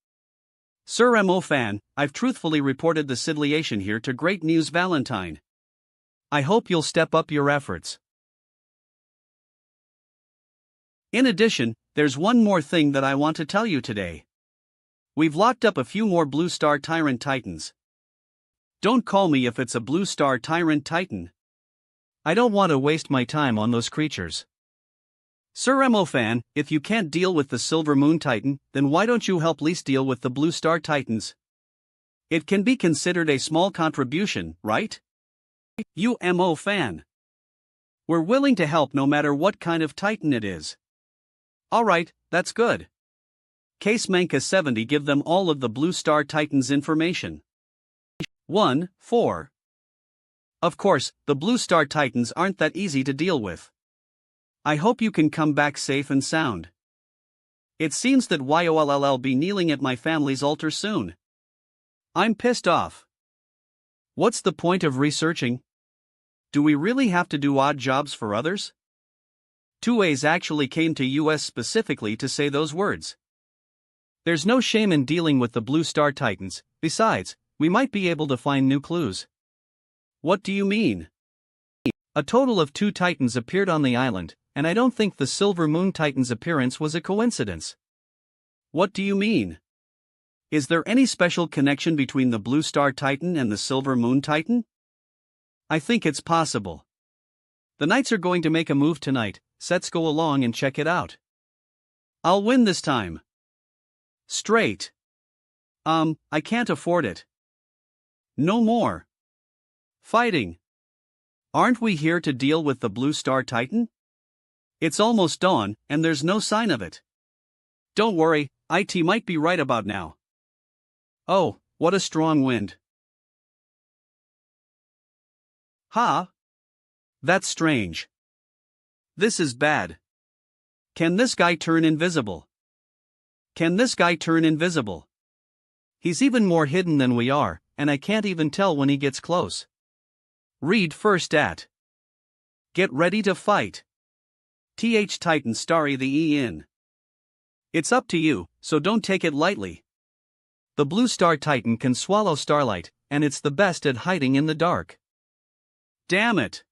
Sir Mo Fan, I've truthfully reported the situation here to Great News Valentine. I hope you'll step up your efforts. In addition, there's one more thing that I want to tell you today. We've locked up a few more Blue Star Tyrant Titans. Don't call me if it's a Blue Star Tyrant Titan. I don't want to waste my time on those creatures. Sir Mo Fan, if you can't deal with the Silver Moon Titan, then why don't you help Lise deal with the Blue Star Titans? It can be considered a small contribution, right? Mo Fan. We're willing to help no matter what kind of Titan it is. Alright, that's good. Case Manka 70 give them all of the Blue Star Titans information. 1-4. Of course, the Blue Star Titans aren't that easy to deal with. I hope you can come back safe and sound. It seems that YOLLL be kneeling at my family's altar soon. I'm pissed off. What's the point of researching? Do we really have to do odd jobs for others? Tuaze actually came to US specifically to say those words. There's no shame in dealing with the Blue Star Titans, besides, we might be able to find new clues. What do you mean? A total of 2 Titans appeared on the island, and I don't think the Silver Moon Titan's appearance was a coincidence. What do you mean? Is there any special connection between the Blue Star Titan and the Silver Moon Titan? I think it's possible. The Knights are going to make a move tonight, let's go along and check it out. I'll win this time. Straight. I can't afford it. No more fighting. Aren't we here to deal with the Blue Star Titan? It's almost dawn, and there's no sign of it. Don't worry, IT might be right about now. Oh, what a strong wind. Ha! That's strange. This is bad. Can this guy turn invisible? Can this guy turn invisible? He's even more hidden than we are, and I can't even tell when he gets close. Read first at. Get ready to fight. Titan Starry the E-In. It's up to you, so don't take it lightly. The Blue Star Titan can swallow starlight, and it's the best at hiding in the dark. Damn it.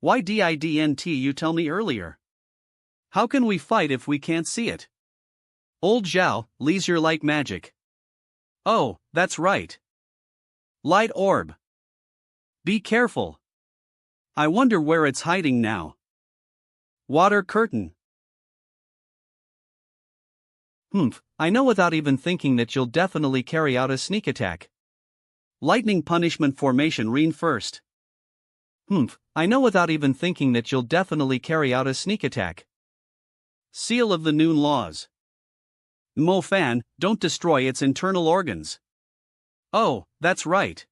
Why didn't you tell me earlier? How can we fight if we can't see it? Old Zhao, leisure like magic. Oh, that's right. Light orb. Be careful. I wonder where it's hiding now. Water curtain. I know without even thinking that you'll definitely carry out a sneak attack. Lightning punishment formation reinforced. I know without even thinking that you'll definitely carry out a sneak attack. Seal of the Noon laws. Mo fan, don't destroy its internal organs. Oh, that's right.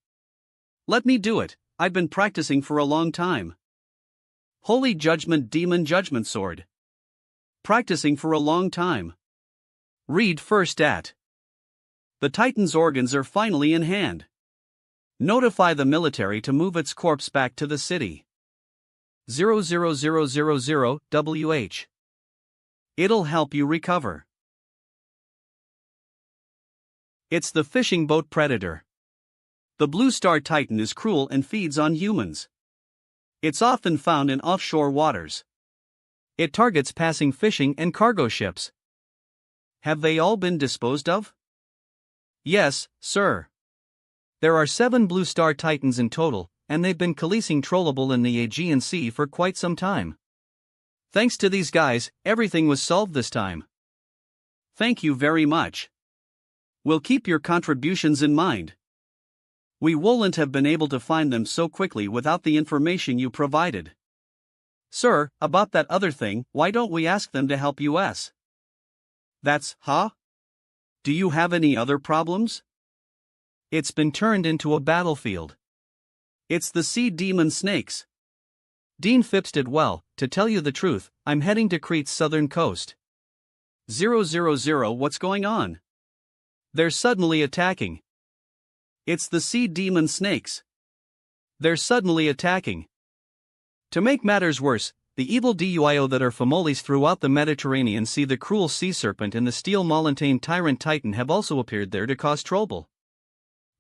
Let me do it, I've been practicing for a long time. Holy Judgment Demon Judgment Sword. Practicing for a long time. Read first at. The Titan's organs are finally in hand. Notify the military to move its corpse back to the city. 00000 WH. It'll help you recover. It's the fishing boat predator. The Blue Star Titan is cruel and feeds on humans. It's often found in offshore waters. It targets passing fishing and cargo ships. Have they all been disposed of? Yes, sir. There are 7 Blue Star Titans in total, and they've been policing trollable in the Aegean Sea for quite some time. Thanks to these guys, everything was solved this time. Thank you very much. We'll keep your contributions in mind. We wouldn't have been able to find them so quickly without the information you provided. Sir, about that other thing, why don't we ask them to help us? That's, Do you have any other problems? It's been turned into a battlefield. It's the sea demon snakes. Dean Phipps did well. To tell you the truth, I'm heading to Crete's southern coast. 000 What's going on? They're suddenly attacking. It's the sea demon snakes. They're suddenly attacking. To make matters worse, the evil DUIO that are families throughout the Mediterranean Sea, the cruel sea serpent and the steel Mollantane tyrant titan have also appeared there to cause trouble.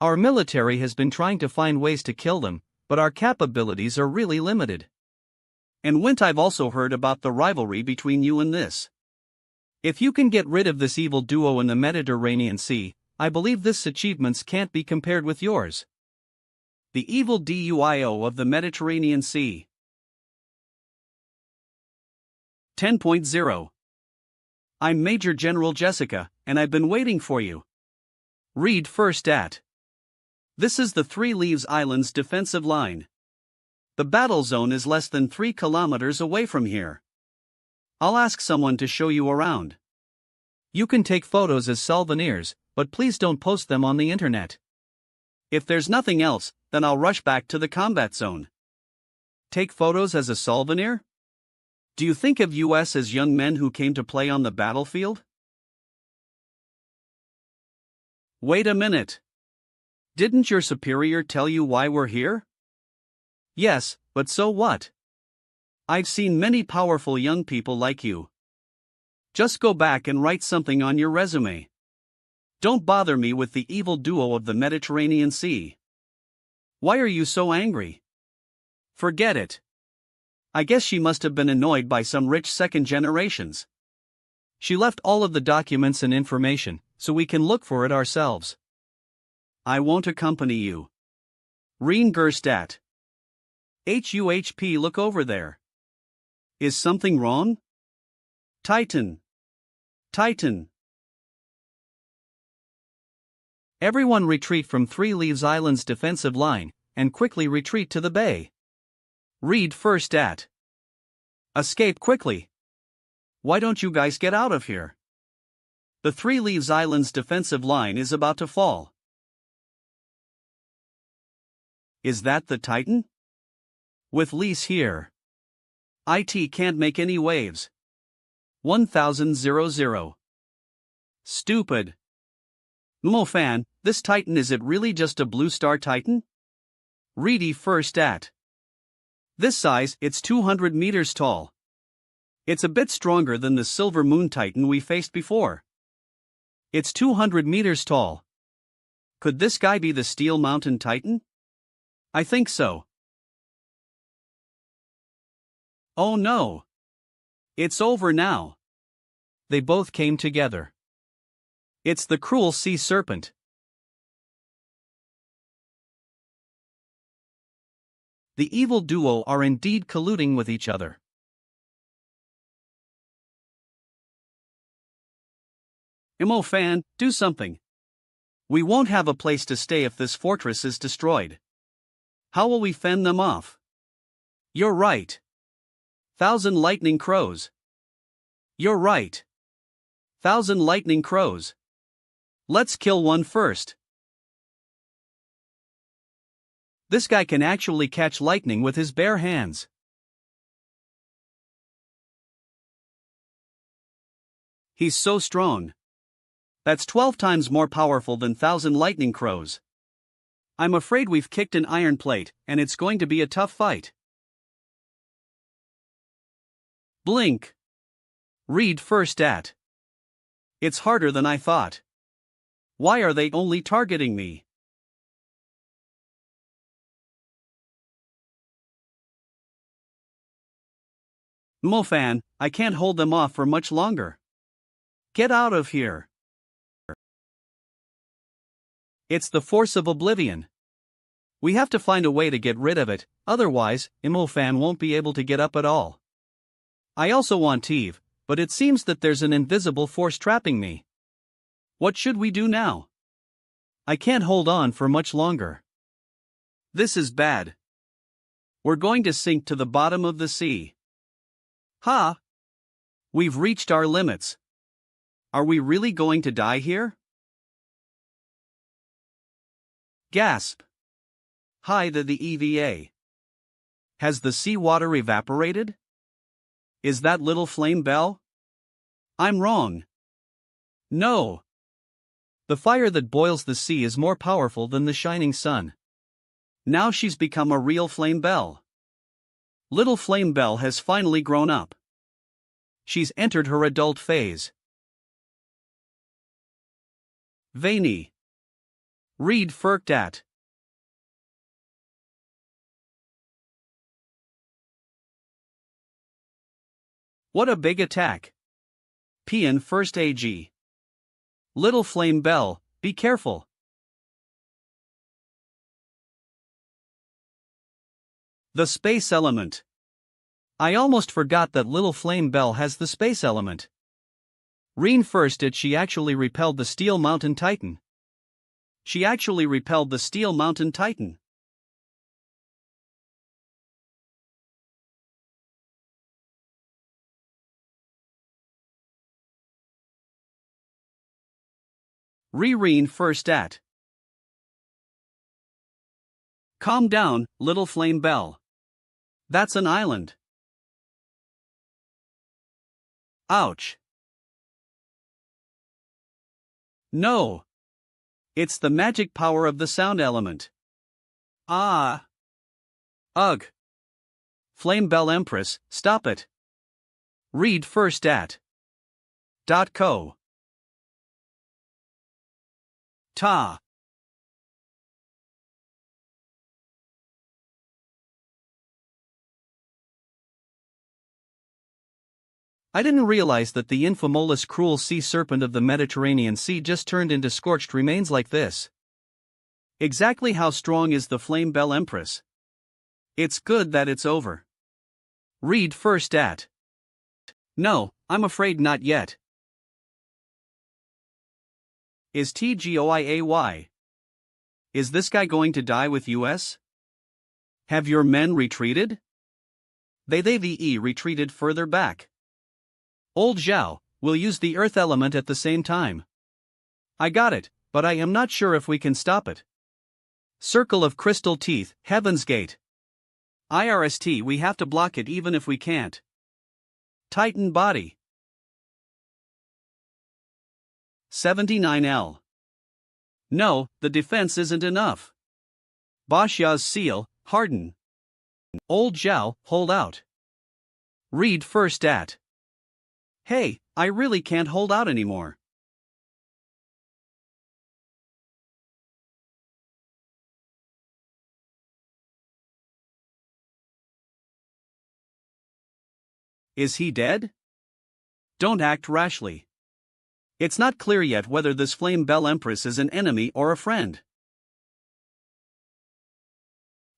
Our military has been trying to find ways to kill them, but our capabilities are really limited. And I've also heard about the rivalry between you and this. If you can get rid of this evil duo in the Mediterranean Sea, I believe this achievements can't be compared with yours. The evil DUIO of the Mediterranean Sea. 10.0. I'm Major General Jessica, and I've been waiting for you. Read first at. This is the Three Leaves Islands defensive line. The battle zone is less than 3 kilometers away from here. I'll ask someone to show you around. You can take photos as souvenirs, but please don't post them on the internet. If there's nothing else, then I'll rush back to the combat zone. Take photos as a souvenir? Do you think of us as young men who came to play on the battlefield? Wait a minute. Didn't your superior tell you why we're here? Yes, but so what? I've seen many powerful young people like you. Just go back and write something on your resume. Don't bother me with the evil duo of the Mediterranean Sea. Why are you so angry? Forget it. I guess she must have been annoyed by some rich second generations. She left all of the documents and information, so we can look for it ourselves. I won't accompany you. Reen Gerstat. HUHP, look over there. Is something wrong? Titan. Titan. Everyone retreat from Three Leaves Island's defensive line, and quickly retreat to the bay. Read first at. Escape quickly. Why don't you guys get out of here? The Three Leaves Island's defensive line is about to fall. Is that the Titan? With Lise here. IT can't make any waves. 1000. Stupid. Mofan, this Titan, is it really just a Blue Star Titan? Ready first at. This size, it's 200 meters tall. It's a bit stronger than the Silver Moon Titan we faced before. It's 200 meters tall. Could this guy be the Steel Mountain Titan? I think so. Oh no. It's over now. They both came together. It's the cruel sea serpent. The evil duo are indeed colluding with each other. Fan, do something. We won't have a place to stay if this fortress is destroyed. How will we fend them off? You're right. 1,000 lightning crows. You're right. 1,000 lightning crows. Let's kill one first. This guy can actually catch lightning with his bare hands. He's so strong. That's 12 times more powerful than 1,000 lightning crows. I'm afraid we've kicked an iron plate, and it's going to be a tough fight. Blink. Read first at. It's harder than I thought. Why are they only targeting me? Fan, I can't hold them off for much longer. Get out of here. It's the force of oblivion. We have to find a way to get rid of it, otherwise, Fan won't be able to get up at all. I also want Eve, but it seems that there's an invisible force trapping me. What should we do now? I can't hold on for much longer. This is bad. We're going to sink to the bottom of the sea. Ha! We've reached our limits. Are we really going to die here? Gasp. Hi, the EVA. Has the seawater evaporated? Is that little flame bell? I'm wrong. No. The fire that boils the sea is more powerful than the shining sun. Now she's become a real flame bell. Little flame bell has finally grown up. She's entered her adult phase. Veiny. Read first at. What a big attack. Pian first AG. Little flame bell, be careful. The space element. I almost forgot that little flame bell has the space element. Reen first did she actually repelled the Steel Mountain Titan. She actually repelled the Steel Mountain Titan. Reen first at. Calm down, little flame bell. That's an island. Ouch. No. It's the magic power of the sound element. Ah. Ugh. Flame Bell Empress, stop it. Read first at. .co. Ta. I didn't realize that the infamous cruel sea serpent of the Mediterranean Sea just turned into scorched remains like this. Exactly how strong is the Flame Bell Empress? It's good that it's over. Read first at. No, I'm afraid not yet. Is TGOIAY? Is this guy going to die with US? Have your men retreated? They retreated further back. Old Zhao, we'll use the earth element at the same time. I got it, but I am not sure if we can stop it. Circle of Crystal Teeth, Heaven's Gate. IRST, we have to block it even if we can't. Titan Body. 79L. No, the defense isn't enough. Basha's Seal, Harden. Old Zhao, hold out. Read first at. Hey, I really can't hold out anymore. Is he dead? Don't act rashly. It's not clear yet whether this Flame Bell Empress is an enemy or a friend.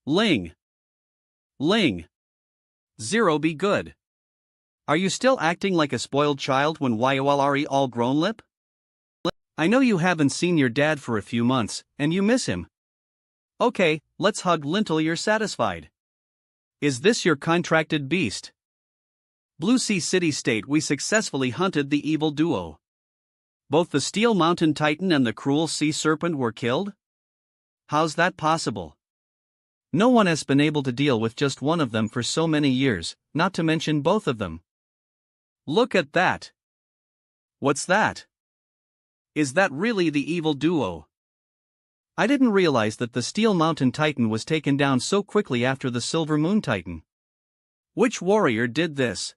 Ling. Ling. Zero be good. Are you still acting like a spoiled child when YOLRE all grown lip? I know you haven't seen your dad for a few months, and you miss him. Okay, let's hug until you're satisfied. Is this your contracted beast? Blue Sea City State, we successfully hunted the evil duo. Both the Steel Mountain Titan and the Cruel Sea Serpent were killed? How's that possible? No one has been able to deal with just one of them for so many years, not to mention both of them. Look at that. What's that? Is that really the evil duo? I didn't realize that the Steel Mountain Titan was taken down so quickly after the Silver Moon Titan. Which warrior did this?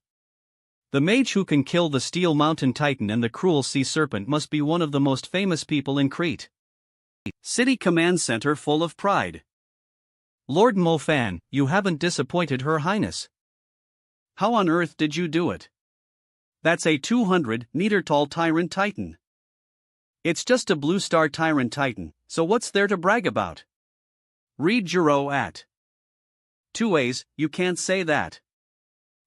The mage who can kill the Steel Mountain Titan and the Cruel Sea Serpent must be one of the most famous people in Crete. City Command Center full of pride. Lord Mofan, you haven't disappointed Her Highness. How on earth did you do it? That's a 200-meter tall Tyrant Titan. It's just a blue star Tyrant Titan, so what's there to brag about? Read Juro at 2A's, you can't say that.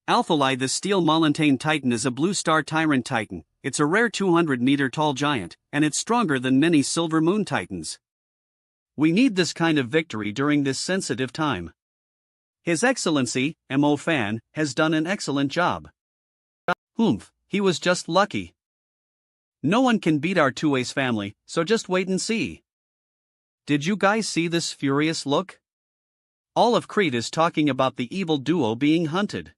Alphalai, the Steel Mountain Titan is a blue star Tyrant Titan. It's a rare 200-meter tall giant, and it's stronger than many Silver Moon Titans. We need this kind of victory during this sensitive time. His Excellency, Mo Fan, has done an excellent job. Humph, he was just lucky. No one can beat our 2A's family, so just wait and see. Did you guys see this furious look? All of Crete is talking about the evil duo being hunted.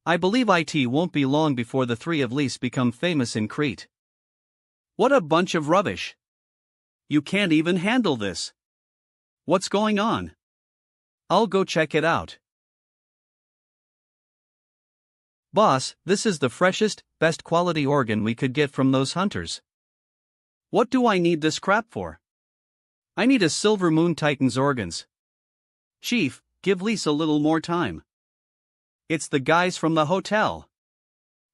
I believe it won't be long before the three of Lys become famous in Crete. What a bunch of rubbish. You can't even handle this. What's going on? I'll go check it out. Boss, this is the freshest, best quality organ we could get from those hunters. What do I need this crap for? I need a Silver Moon Titan's organs. Chief, give Lys a little more time. It's the guys from the hotel.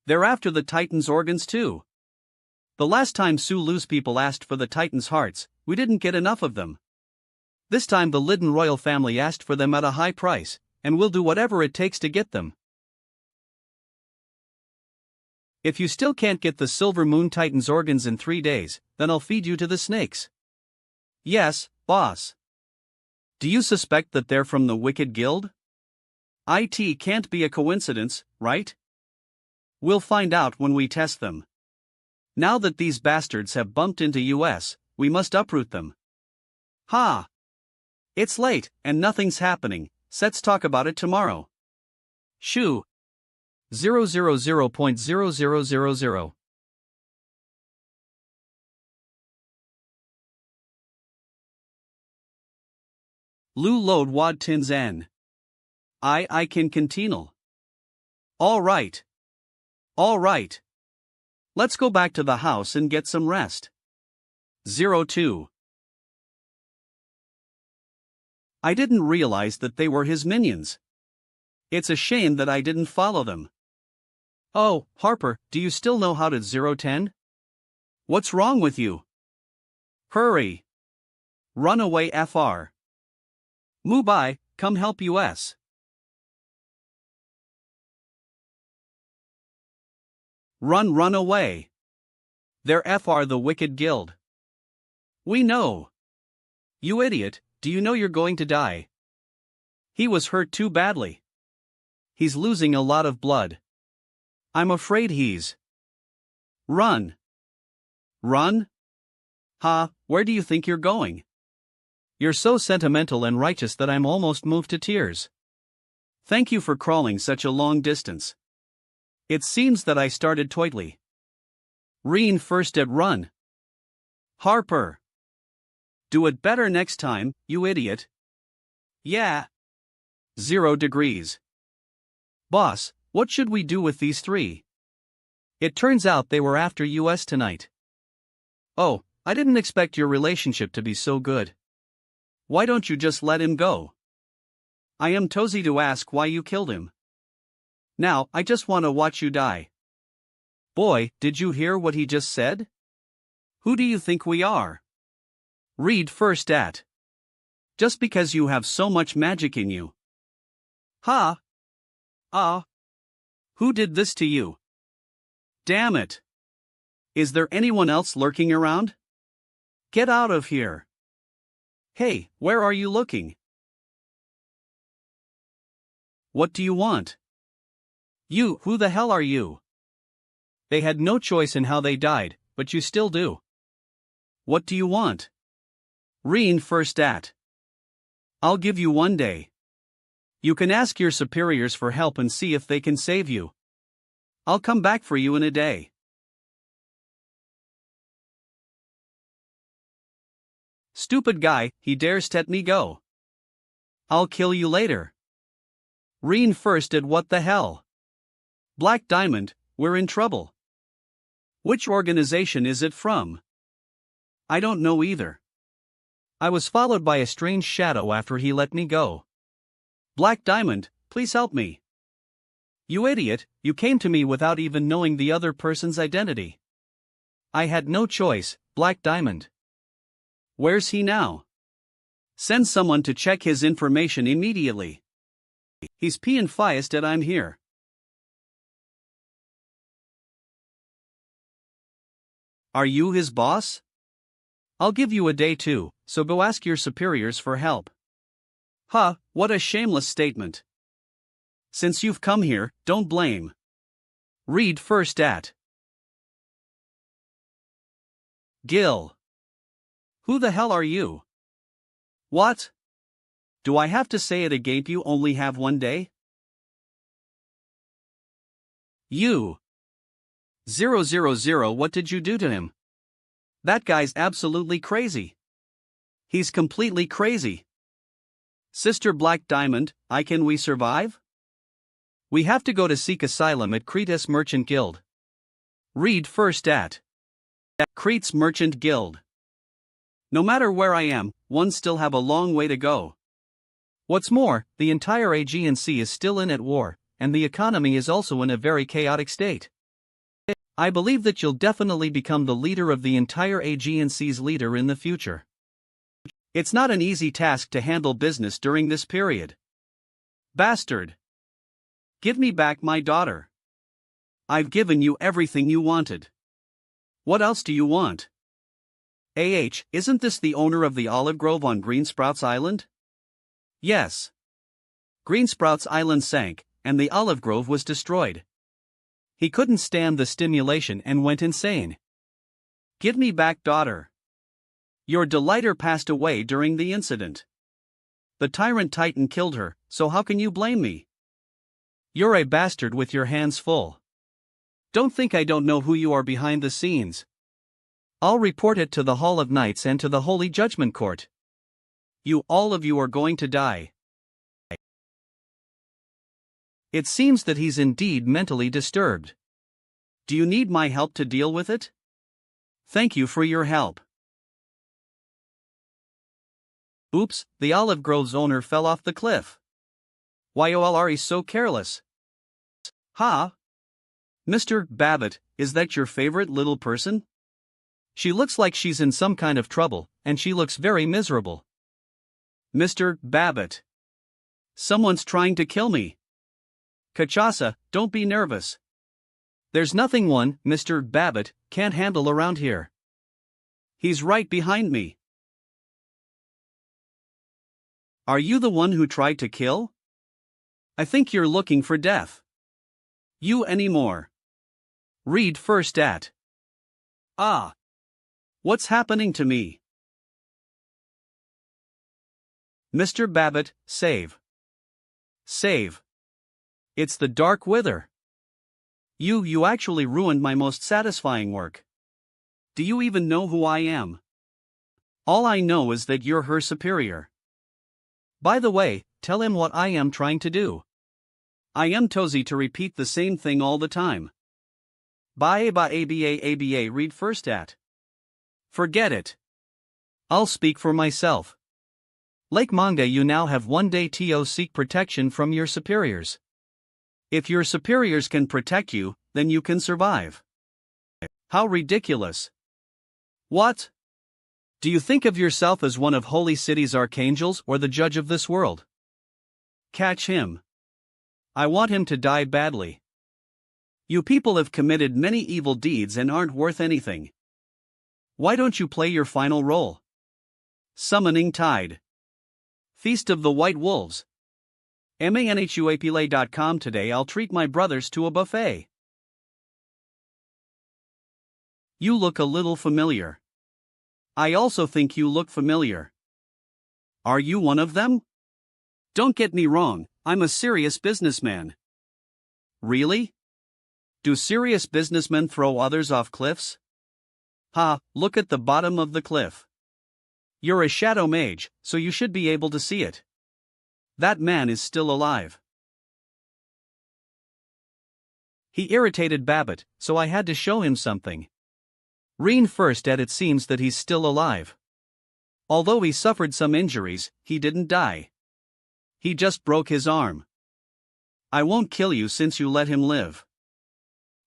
They're after the Titan's organs too. The last time Sulu's people asked for the Titan's hearts, we didn't get enough of them. This time the Lydon royal family asked for them at a high price, and we'll do whatever it takes to get them. If you still can't get the Silver Moon Titan's organs in 3 days, then I'll feed you to the snakes. Yes, boss. Do you suspect that they're from the Wicked Guild? It can't be a coincidence, right? We'll find out when we test them. Now that these bastards have bumped into US, we must uproot them. Ha! It's late, and nothing's happening. Let's talk about it tomorrow. Shoo! 000.0000. Lu load wad tins n. I can continue. All right. Let's go back to the house and get some rest. 02. I didn't realize that they were his minions. It's a shame that I didn't follow them. Oh, Harper, do you still know how to 010? What's wrong with you? Hurry. Run away FR. Mubai, come help US. Run away. They're FR the Wicked Guild. We know. You idiot, do you know you're going to die? He was hurt too badly. He's losing a lot of blood. I'm afraid he's... Run. Ha, where do you think you're going? You're so sentimental and righteous that I'm almost moved to tears. Thank you for crawling such a long distance. It seems that I started toitly. Reen first at run. Harper. Do it better next time, you idiot. Yeah. 0 degrees. Boss, what should we do with these three? It turns out they were after US tonight. Oh, I didn't expect your relationship to be so good. Why don't you just let him go? I am Tozy to ask why you killed him. Now, I just want to watch you die. Boy, did you hear what he just said? Who do you think we are? Read first at. Just because you have so much magic in you. Ha! Ah! Who did this to you? Damn it! Is there anyone else lurking around? Get out of here! Hey, where are you looking? What do you want? You, who the hell are you? They had no choice in how they died, but you still do. What do you want? Reen first at. I'll give you 1 day. You can ask your superiors for help and see if they can save you. I'll come back for you in a day. Stupid guy, he dares let me go. I'll kill you later. Reen first did what the hell? Black Diamond, we're in trouble. Which organization is it from? I don't know either. I was followed by a strange shadow after he let me go. Black Diamond, please help me. You idiot, you came to me without even knowing the other person's identity. I had no choice, Black Diamond. Where's he now? Send someone to check his information immediately. He's peeing fiest that I'm here. Are you his boss? I'll give you a day too, so go ask your superiors for help. Huh, what a shameless statement. Since you've come here, don't blame. Read first at. Gil. Who the hell are you? What? Do I have to say it again? You only have 1 day? You. 000, what did you do to him? That guy's absolutely crazy. He's completely crazy. Sister Black Diamond, can we survive? We have to go to seek asylum at Crete's Merchant Guild. Read first at. Crete's Merchant Guild. No matter where I am, one still have a long way to go. What's more, the entire Aegean Sea is still in at war, and the economy is also in a very chaotic state. I believe that you'll definitely become the leader of the entire Aegean Sea's leader in the future. It's not an easy task to handle business during this period. Bastard! Give me back my daughter. I've given you everything you wanted. What else do you want? Isn't this the owner of the olive grove on Greensprouts Island? Yes. Greensprouts Island sank, and the olive grove was destroyed. He couldn't stand the stimulation and went insane. Give me back daughter. Your delighter passed away during the incident. The tyrant titan killed her, so how can you blame me? You're a bastard with your hands full. Don't think I don't know who you are behind the scenes. I'll report it to the Hall of Knights and to the Holy Judgment Court. All of you are going to die. It seems that he's indeed mentally disturbed. Do you need my help to deal with it? Thank you for your help. Oops, the olive grove's owner fell off the cliff. Why are you so careless? Ha! Mr. Babbitt, is that your favorite little person? She looks like she's in some kind of trouble, and she looks very miserable. Mr. Babbitt. Someone's trying to kill me. Kachasa, don't be nervous. There's nothing one, Mr. Babbitt, can't handle around here. He's right behind me. Are you the one who tried to kill? I think you're looking for death. You anymore. Read first at. Ah. What's happening to me? Mr. Babbitt, save. Save. It's the Dark Wither. You actually ruined my most satisfying work. Do you even know who I am? All I know is that you're her superior. By the way, tell him what I am trying to do. I am Tozy to repeat the same thing all the time. ABA, read first at. Forget it. I'll speak for myself. Like Manga, you now have 1 day to seek protection from your superiors. If your superiors can protect you, then you can survive. How ridiculous. What? Do you think of yourself as one of Holy City's archangels or the judge of this world? Catch him. I want him to die badly. You people have committed many evil deeds and aren't worth anything. Why don't you play your final role? Summoning Tide. Feast of the White Wolves. MANHWAPLA.com. Today I'll treat my brothers to a buffet. You look a little familiar. I also think you look familiar. Are you one of them? Don't get me wrong, I'm a serious businessman. Really? Do serious businessmen throw others off cliffs? Ha, look at the bottom of the cliff. You're a shadow mage, so you should be able to see it. That man is still alive. He irritated Babbitt, so I had to show him something. Reen first at it seems that he's still alive. Although he suffered some injuries, he didn't die. He just broke his arm. I won't kill you since you let him live.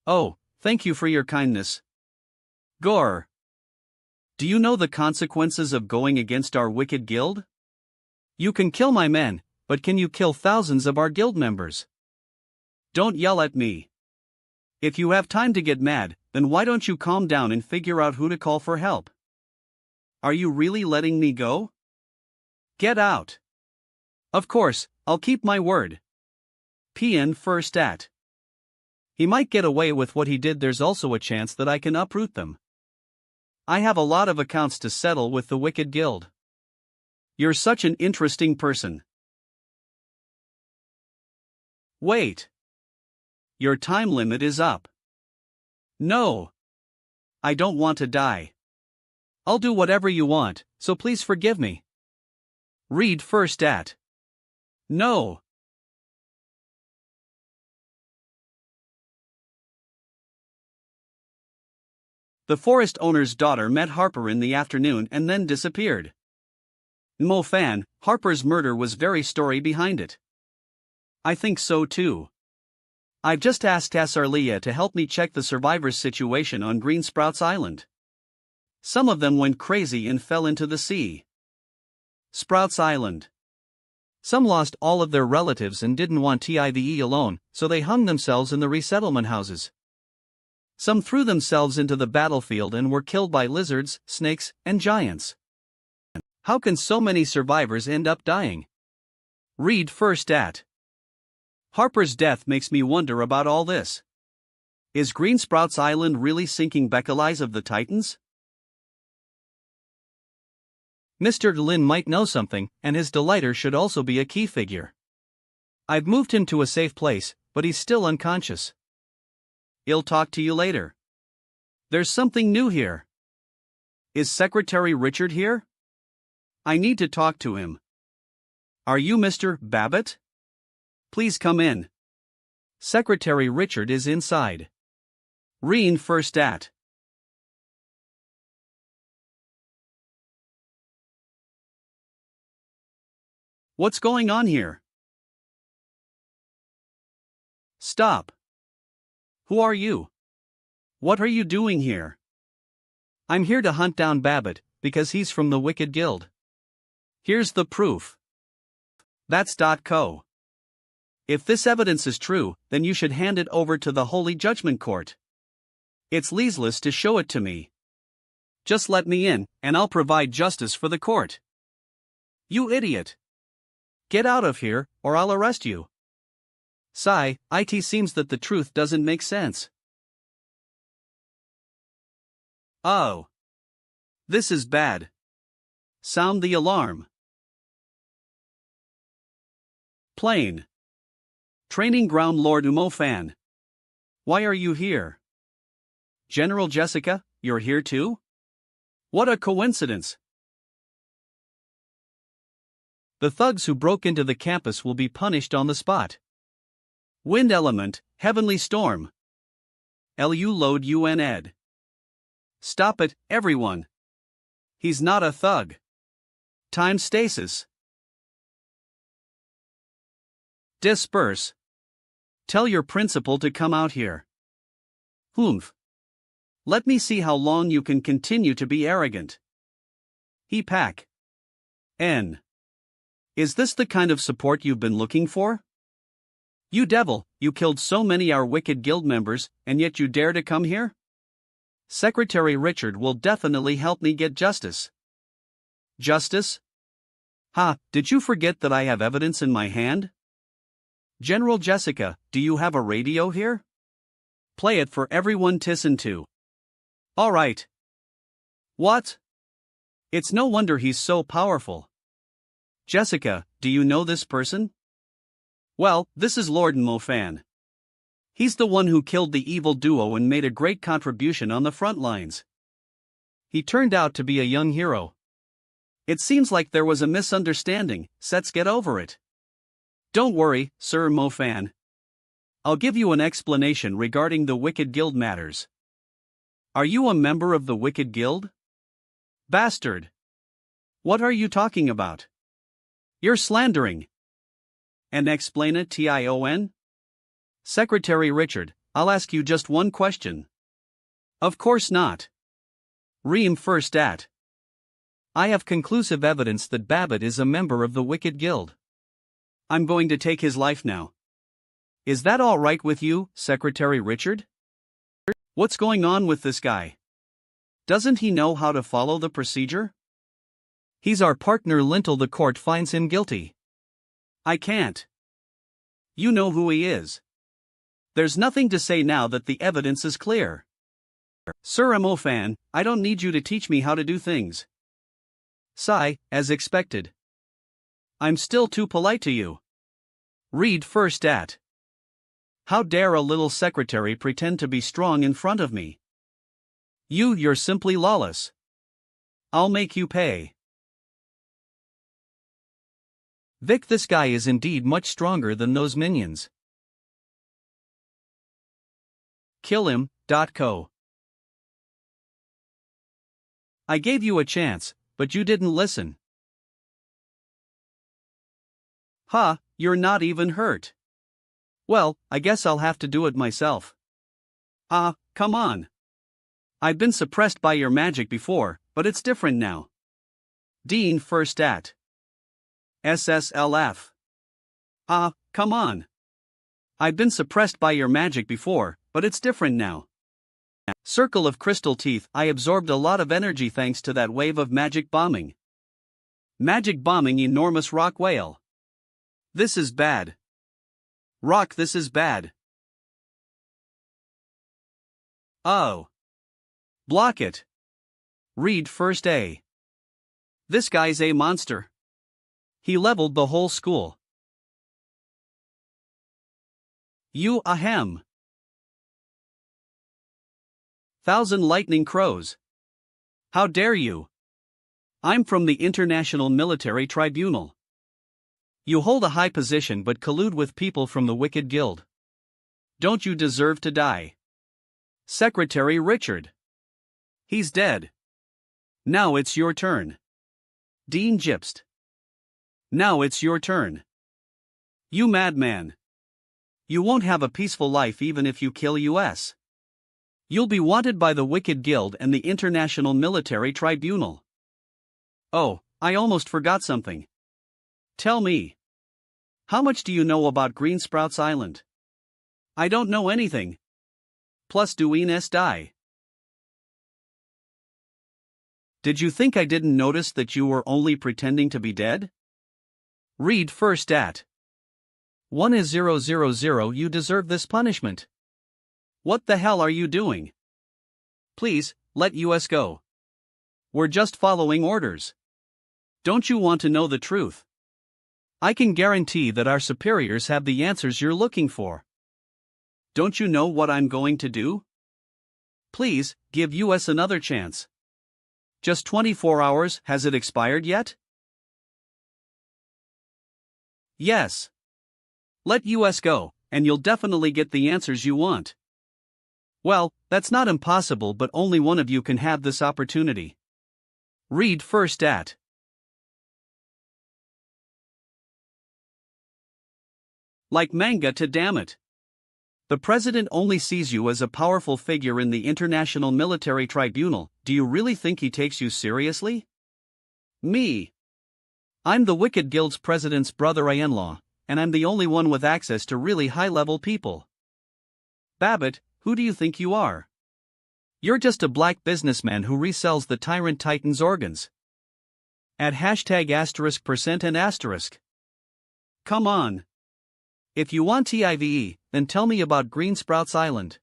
Oh, thank you for your kindness. Gore. Do you know the consequences of going against our wicked guild? You can kill my men, but can you kill thousands of our guild members? Don't yell at me. If you have time to get mad, then why don't you calm down and figure out who to call for help? Are you really letting me go? Get out. Of course, I'll keep my word. PN first at. He might get away with what he did. There's also a chance that I can uproot them. I have a lot of accounts to settle with the Wicked Guild. You're such an interesting person. Wait. Your time limit is up. No. I don't want to die. I'll do whatever you want, so please forgive me. Read first at. No. The forest owner's daughter met Harper in the afternoon and then disappeared. Mo fan, Harper's murder was very story behind it. I think so too. I've just asked Asarlia to help me check the survivors' situation on Green Sprouts Island. Some of them went crazy and fell into the sea. Sprouts Island. Some lost all of their relatives and didn't want TIVE alone, so they hung themselves in the resettlement houses. Some threw themselves into the battlefield and were killed by lizards, snakes, and giants. How can so many survivors end up dying? Read first at. Harper's death makes me wonder about all this. Is Green Sprouts Island really sinking Beckeleyes of the Titans? Mr. Lin might know something, and his delighter should also be a key figure. I've moved him to a safe place, but he's still unconscious. I'll talk to you later. There's something new here. Is Secretary Richard here? I need to talk to him. Are you Mr. Babbitt? Please come in. Secretary Richard is inside. Reen first at. What's going on here? Stop. Who are you? What are you doing here? I'm here to hunt down Babbitt, because he's from the Wicked Guild. Here's the proof. That's .co. If this evidence is true, then you should hand it over to the Holy Judgment Court. It's leaseless to show it to me. Just let me in, and I'll provide justice for the court. You idiot. Get out of here, or I'll arrest you. Sigh, it seems that the truth doesn't make sense. Oh. This is bad. Sound the alarm. Plane. Training Ground Lord Umo Fan. Why are you here? General Jessica, you're here too? What a coincidence. The thugs who broke into the campus will be punished on the spot. Wind element, heavenly storm. LU load UN ed. Stop it, everyone. He's not a thug. Time stasis. Disperse. Tell your principal to come out here. Humph. Let me see how long you can continue to be arrogant. He pack. N. Is this the kind of support you've been looking for? You devil, you killed so many our wicked guild members, and yet you dare to come here? Secretary Richard will definitely help me get justice. Justice? Ha, did you forget that I have evidence in my hand? General Jessica, do you have a radio here? Play it for everyone to listen to. Alright. What? It's no wonder he's so powerful. Jessica, do you know this person? Well, this is Lord Mofan. He's the one who killed the evil duo and made a great contribution on the front lines. He turned out to be a young hero. It seems like there was a misunderstanding, let's get over it. Don't worry, Sir Mofan. I'll give you an explanation regarding the Wicked Guild matters. Are you a member of the Wicked Guild? Bastard! What are you talking about? You're slandering. And explain it, Tion? Secretary Richard, I'll ask you just one question. Of course not. Ream first at. I have conclusive evidence that Babbitt is a member of the Wicked Guild. I'm going to take his life now. Is that all right with you, Secretary Richard? What's going on with this guy? Doesn't he know how to follow the procedure? He's our partner until the court finds him guilty. I can't. You know who he is. There's nothing to say now that the evidence is clear. Sir Mofan, I don't need you to teach me how to do things. Sigh, as expected. I'm still too polite to you. Read first at. How dare a little secretary pretend to be strong in front of me? You're simply lawless. I'll make you pay. Vic, this guy is indeed much stronger than those minions. Kill him. Co. I gave you a chance, but you didn't listen. Ha, you're not even hurt. Well, I guess I'll have to do it myself. Come on. I've been suppressed by your magic before, but it's different now. Dean first at. SSLF. Come on. I've been suppressed by your magic before, but it's different now. Circle of Crystal Teeth, I absorbed a lot of energy thanks to that wave of magic bombing. Magic bombing enormous rock whale. This is bad. Rock, this is bad. Oh. Block it. Read first A. This guy's a monster. He leveled the whole school. You ahem. 1,000 lightning crows. How dare you? I'm from the International Military Tribunal. You hold a high position but collude with people from the Wicked Guild. Don't you deserve to die? Secretary Richard. He's dead. Now it's your turn. Dean Gipst. Now it's your turn. You madman. You won't have a peaceful life even if you kill us. You'll be wanted by the Wicked Guild and the International Military Tribunal. Oh, I almost forgot something. Tell me. How much do you know about Greensprouts Island? I don't know anything. Plus Duines die. Did you think I didn't notice that you were only pretending to be dead? Read first at. 1 is 000, you deserve this punishment. What the hell are you doing? Please, let us go. We're just following orders. Don't you want to know the truth? I can guarantee that our superiors have the answers you're looking for. Don't you know what I'm going to do? Please, give us another chance. Just 24 hours, has it expired yet? Yes. Let us go, and you'll definitely get the answers you want. Well, that's not impossible, but only one of you can have this opportunity. Read first at. Like manga to damn it. The president only sees you as a powerful figure in the International Military Tribunal. Do you really think he takes you seriously? Me. I'm the Wicked Guild's president's brother-in-law, and I'm the only one with access to really high-level people. Babbitt, who do you think you are? You're just a black businessman who resells the Tyrant Titan's organs. Add #% and asterisk. Come on. If you want TIVE, then tell me about Green Sprouts Island.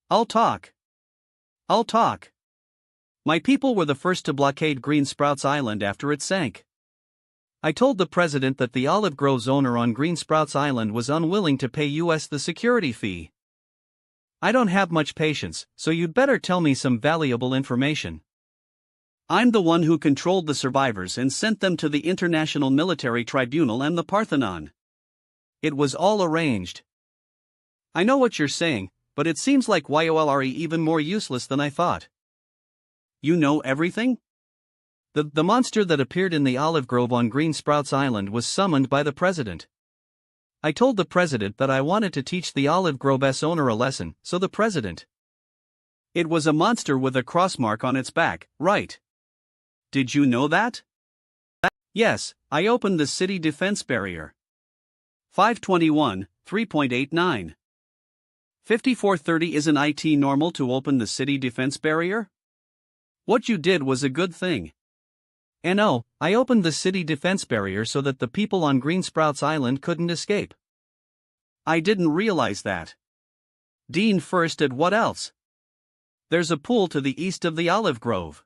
I'll talk. My people were the first to blockade Green Sprouts Island after it sank. I told the president that the olive grove's owner on Green Sprouts Island was unwilling to pay US the security fee. I don't have much patience, so you'd better tell me some valuable information. I'm the one who controlled the survivors and sent them to the International Military Tribunal and the Parthenon. It was all arranged. I know what you're saying, but it seems like YOLRE even more useless than I thought. You know everything? The monster that appeared in the olive grove on Green Sprouts Island was summoned by the president. I told the president that I wanted to teach the olive grove's owner a lesson, so the president. It was a monster with a cross mark on its back, right? Did you know that? Yes, I opened the city defense barrier. 521, 3.89. 5430 isn't it normal to open the city defense barrier? What you did was a good thing. No, I opened the city defense barrier so that the people on Green Sprouts Island couldn't escape. I didn't realize that. Dean first did what else? There's a pool to the east of the olive grove.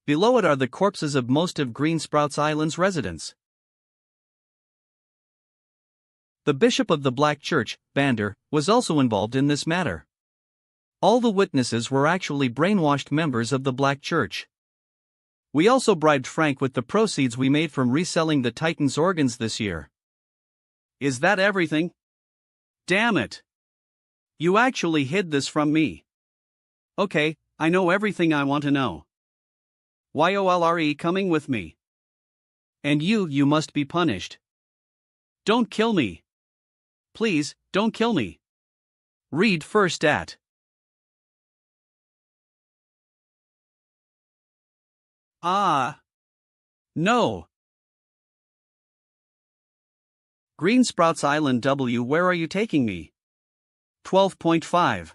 Below it are the corpses of most of Green Sprouts Island's residents. The bishop of the Black Church, Bander, was also involved in this matter. All the witnesses were actually brainwashed members of the Black Church. We also bribed Frank with the proceeds we made from reselling the Titan's organs this year. Is that everything? Damn it! You actually hid this from me. Okay, I know everything I want to know. YOLRE coming with me. And you must be punished. Don't kill me. Please, don't kill me. Read first at. No. Green Sprouts Island W. Where are you taking me? 12.5.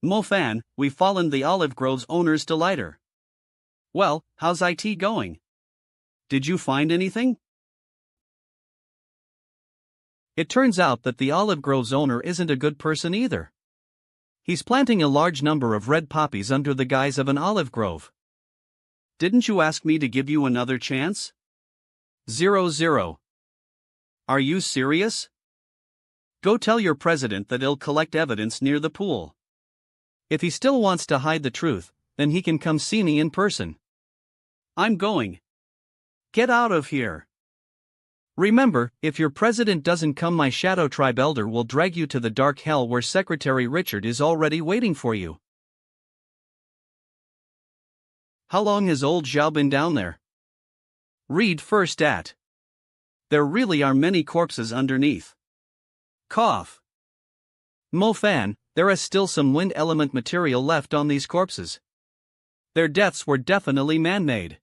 Mofan, we've fallen the olive grove's owner's delighter. Well, how's IT going? Did you find anything? It turns out that the olive grove's owner isn't a good person either. He's planting a large number of red poppies under the guise of an olive grove. Didn't you ask me to give you another chance? 00. Are you serious? Go tell your president that he'll collect evidence near the pool. If he still wants to hide the truth, then he can come see me in person. I'm going. Get out of here. Remember, if your president doesn't come, my Shadow Tribe elder will drag you to the dark hell where Secretary Richard is already waiting for you. How long has old Zhao been down there? Read first at. There really are many corpses underneath. Cough. Mofan, there is still some wind element material left on these corpses. Their deaths were definitely man-made.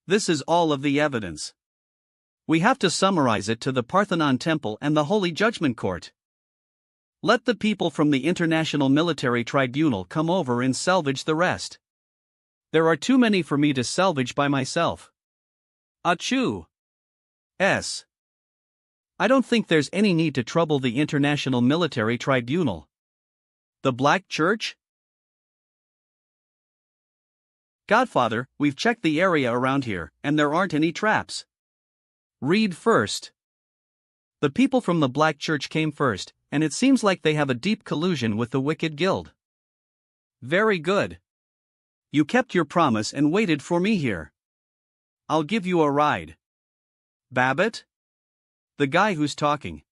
This is all of the evidence. We have to summarize it to the Parthenon Temple and the Holy Judgment Court. Let the people from the International Military Tribunal come over and salvage the rest. There are too many for me to salvage by myself. Achoo. S. I don't think there's any need to trouble the International Military Tribunal. The Black Church? Godfather, we've checked the area around here, and there aren't any traps. Read first. The people from the Black Church came first, and it seems like they have a deep collusion with the Wicked Guild. Very good. You kept your promise and waited for me here. I'll give you a ride. Babbitt? The guy who's talking.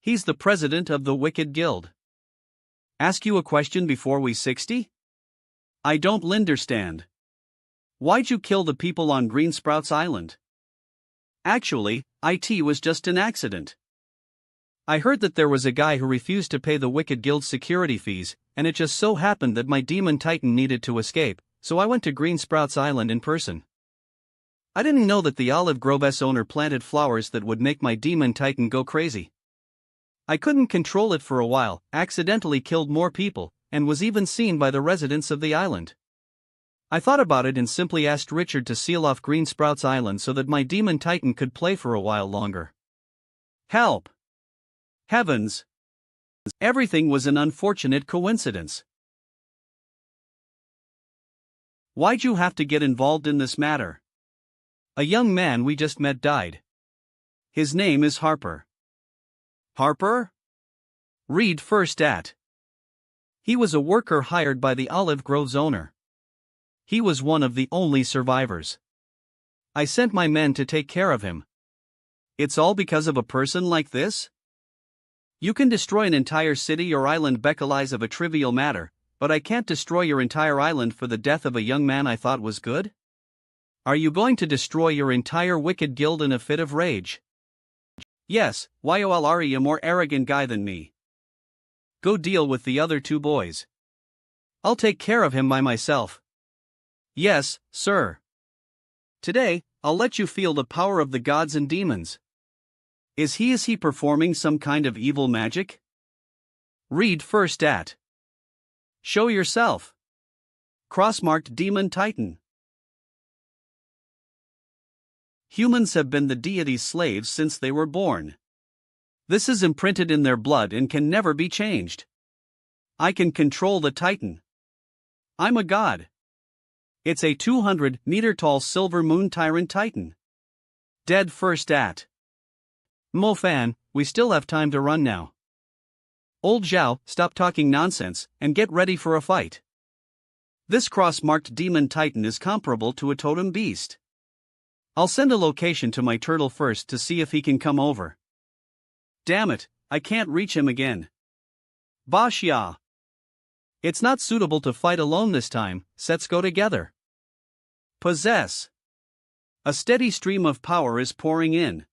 He's the president of the Wicked Guild. Ask you a question before we 60? I don't understand. Why'd you kill the people on Green Sprouts Island? Actually, it was just an accident. I heard that there was a guy who refused to pay the Wicked Guild's security fees, and it just so happened that my demon titan needed to escape, so I went to Green Sprouts Island in person. I didn't know that the olive grove's owner planted flowers that would make my demon titan go crazy. I couldn't control it for a while, accidentally killed more people, and was even seen by the residents of the island. I thought about it and simply asked Richard to seal off Green Sprouts Island so that my demon titan could play for a while longer. Help! Heavens! Everything was an unfortunate coincidence. Why'd you have to get involved in this matter? A young man we just met died. His name is Harper. Harper? Read first at. He was a worker hired by the olive grove's owner. He was one of the only survivors. I sent my men to take care of him. It's all because of a person like this? You can destroy an entire city or island because of a trivial matter, but I can't destroy your entire island for the death of a young man I thought was good? Are you going to destroy your entire wicked guild in a fit of rage? Yes, you're a more arrogant guy than me. Go deal with the other two boys. I'll take care of him by myself. Yes, sir. Today, I'll let you feel the power of the gods and demons. Is he performing some kind of evil magic? Read first at. Show yourself. Crossmarked Demon Titan. Humans have been the deity's slaves since they were born. This is imprinted in their blood and can never be changed. I can control the Titan. I'm a god. It's a 200-meter-tall silver moon tyrant Titan. Dead first at. Mo Fan, we still have time to run now. Old Zhao, stop talking nonsense, and get ready for a fight. This cross-marked demon titan is comparable to a totem beast. I'll send a location to my turtle first to see if he can come over. Damn it, I can't reach him again. Bashya! It's not suitable to fight alone this time, let's go together. Possess. A steady stream of power is pouring in.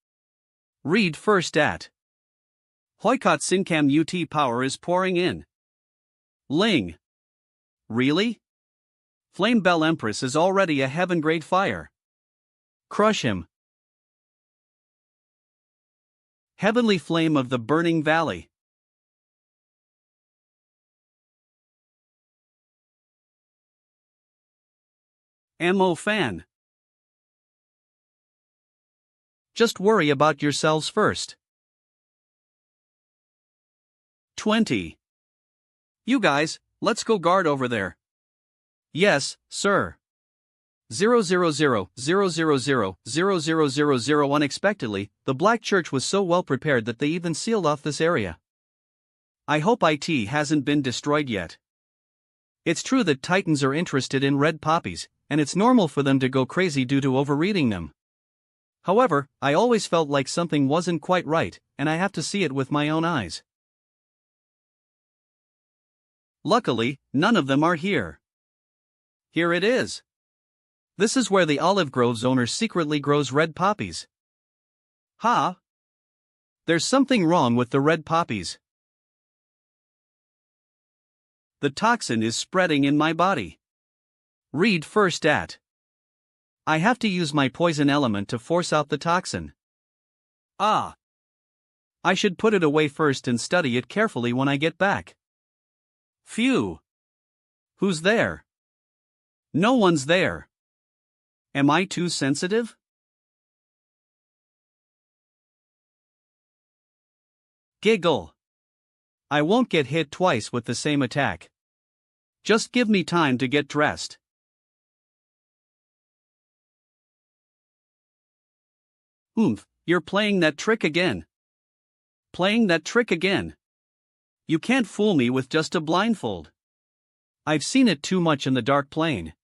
Read first at. Hoikot Sinkam UT power is pouring in. Ling. Really? Flame Bell Empress is already a heaven-grade fire. Crush him. Heavenly Flame of the Burning Valley. Mo Fan. Just worry about yourselves first. 20. You guys, let's go guard over there. Yes, sir. 000000000. Unexpectedly, the Black Church was so well prepared that they even sealed off this area. I hope IT hasn't been destroyed yet. It's true that Titans are interested in red poppies, and it's normal for them to go crazy due to overreading them. However, I always felt like something wasn't quite right, and I have to see it with my own eyes. Luckily, none of them are here. Here it is. This is where the olive grove's owner secretly grows red poppies. Huh? There's something wrong with the red poppies. The toxin is spreading in my body. Read first at. I have to use my poison element to force out the toxin. Ah. I should put it away first and study it carefully when I get back. Phew. Who's there? No one's there. Am I too sensitive? Giggle. I won't get hit twice with the same attack. Just give me time to get dressed. Oomph, you're playing that trick again. Playing that trick again. You can't fool me with just a blindfold. I've seen it too much in the dark plane.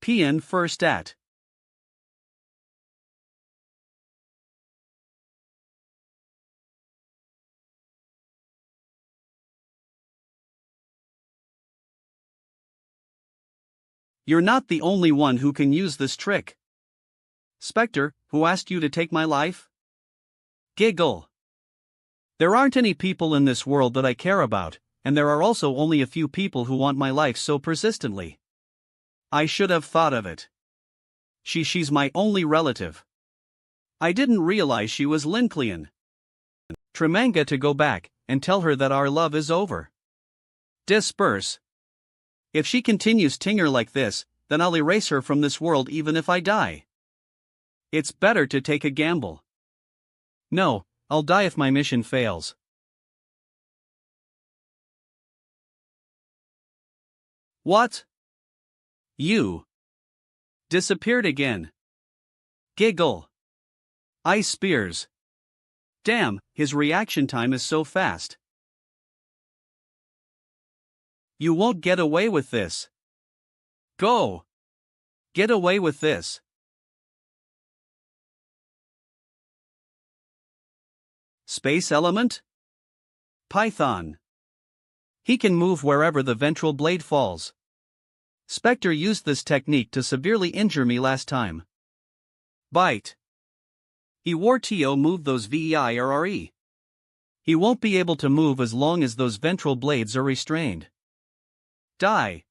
PN first at. You're not the only one who can use this trick. Spectre, who asked you to take my life? Giggle. There aren't any people in this world that I care about, and there are also only a few people who want my life so persistently. I should have thought of it. She's my only relative. I didn't realize she was Linclean. Manga to go back and tell her that our love is over. Disperse. If she continues Tinger like this, then I'll erase her from this world even if I die. It's better to take a gamble. No, I'll die if my mission fails. What? You disappeared again. Giggle. Ice spears. Damn, his reaction time is so fast. You won't get away with this. Go. Get away with this. Space element? Python. He can move wherever the ventral blade falls. Spectre used this technique to severely injure me last time. Bite. He wore to move those VEIRRE. He won't be able to move as long as those ventral blades are restrained. Die.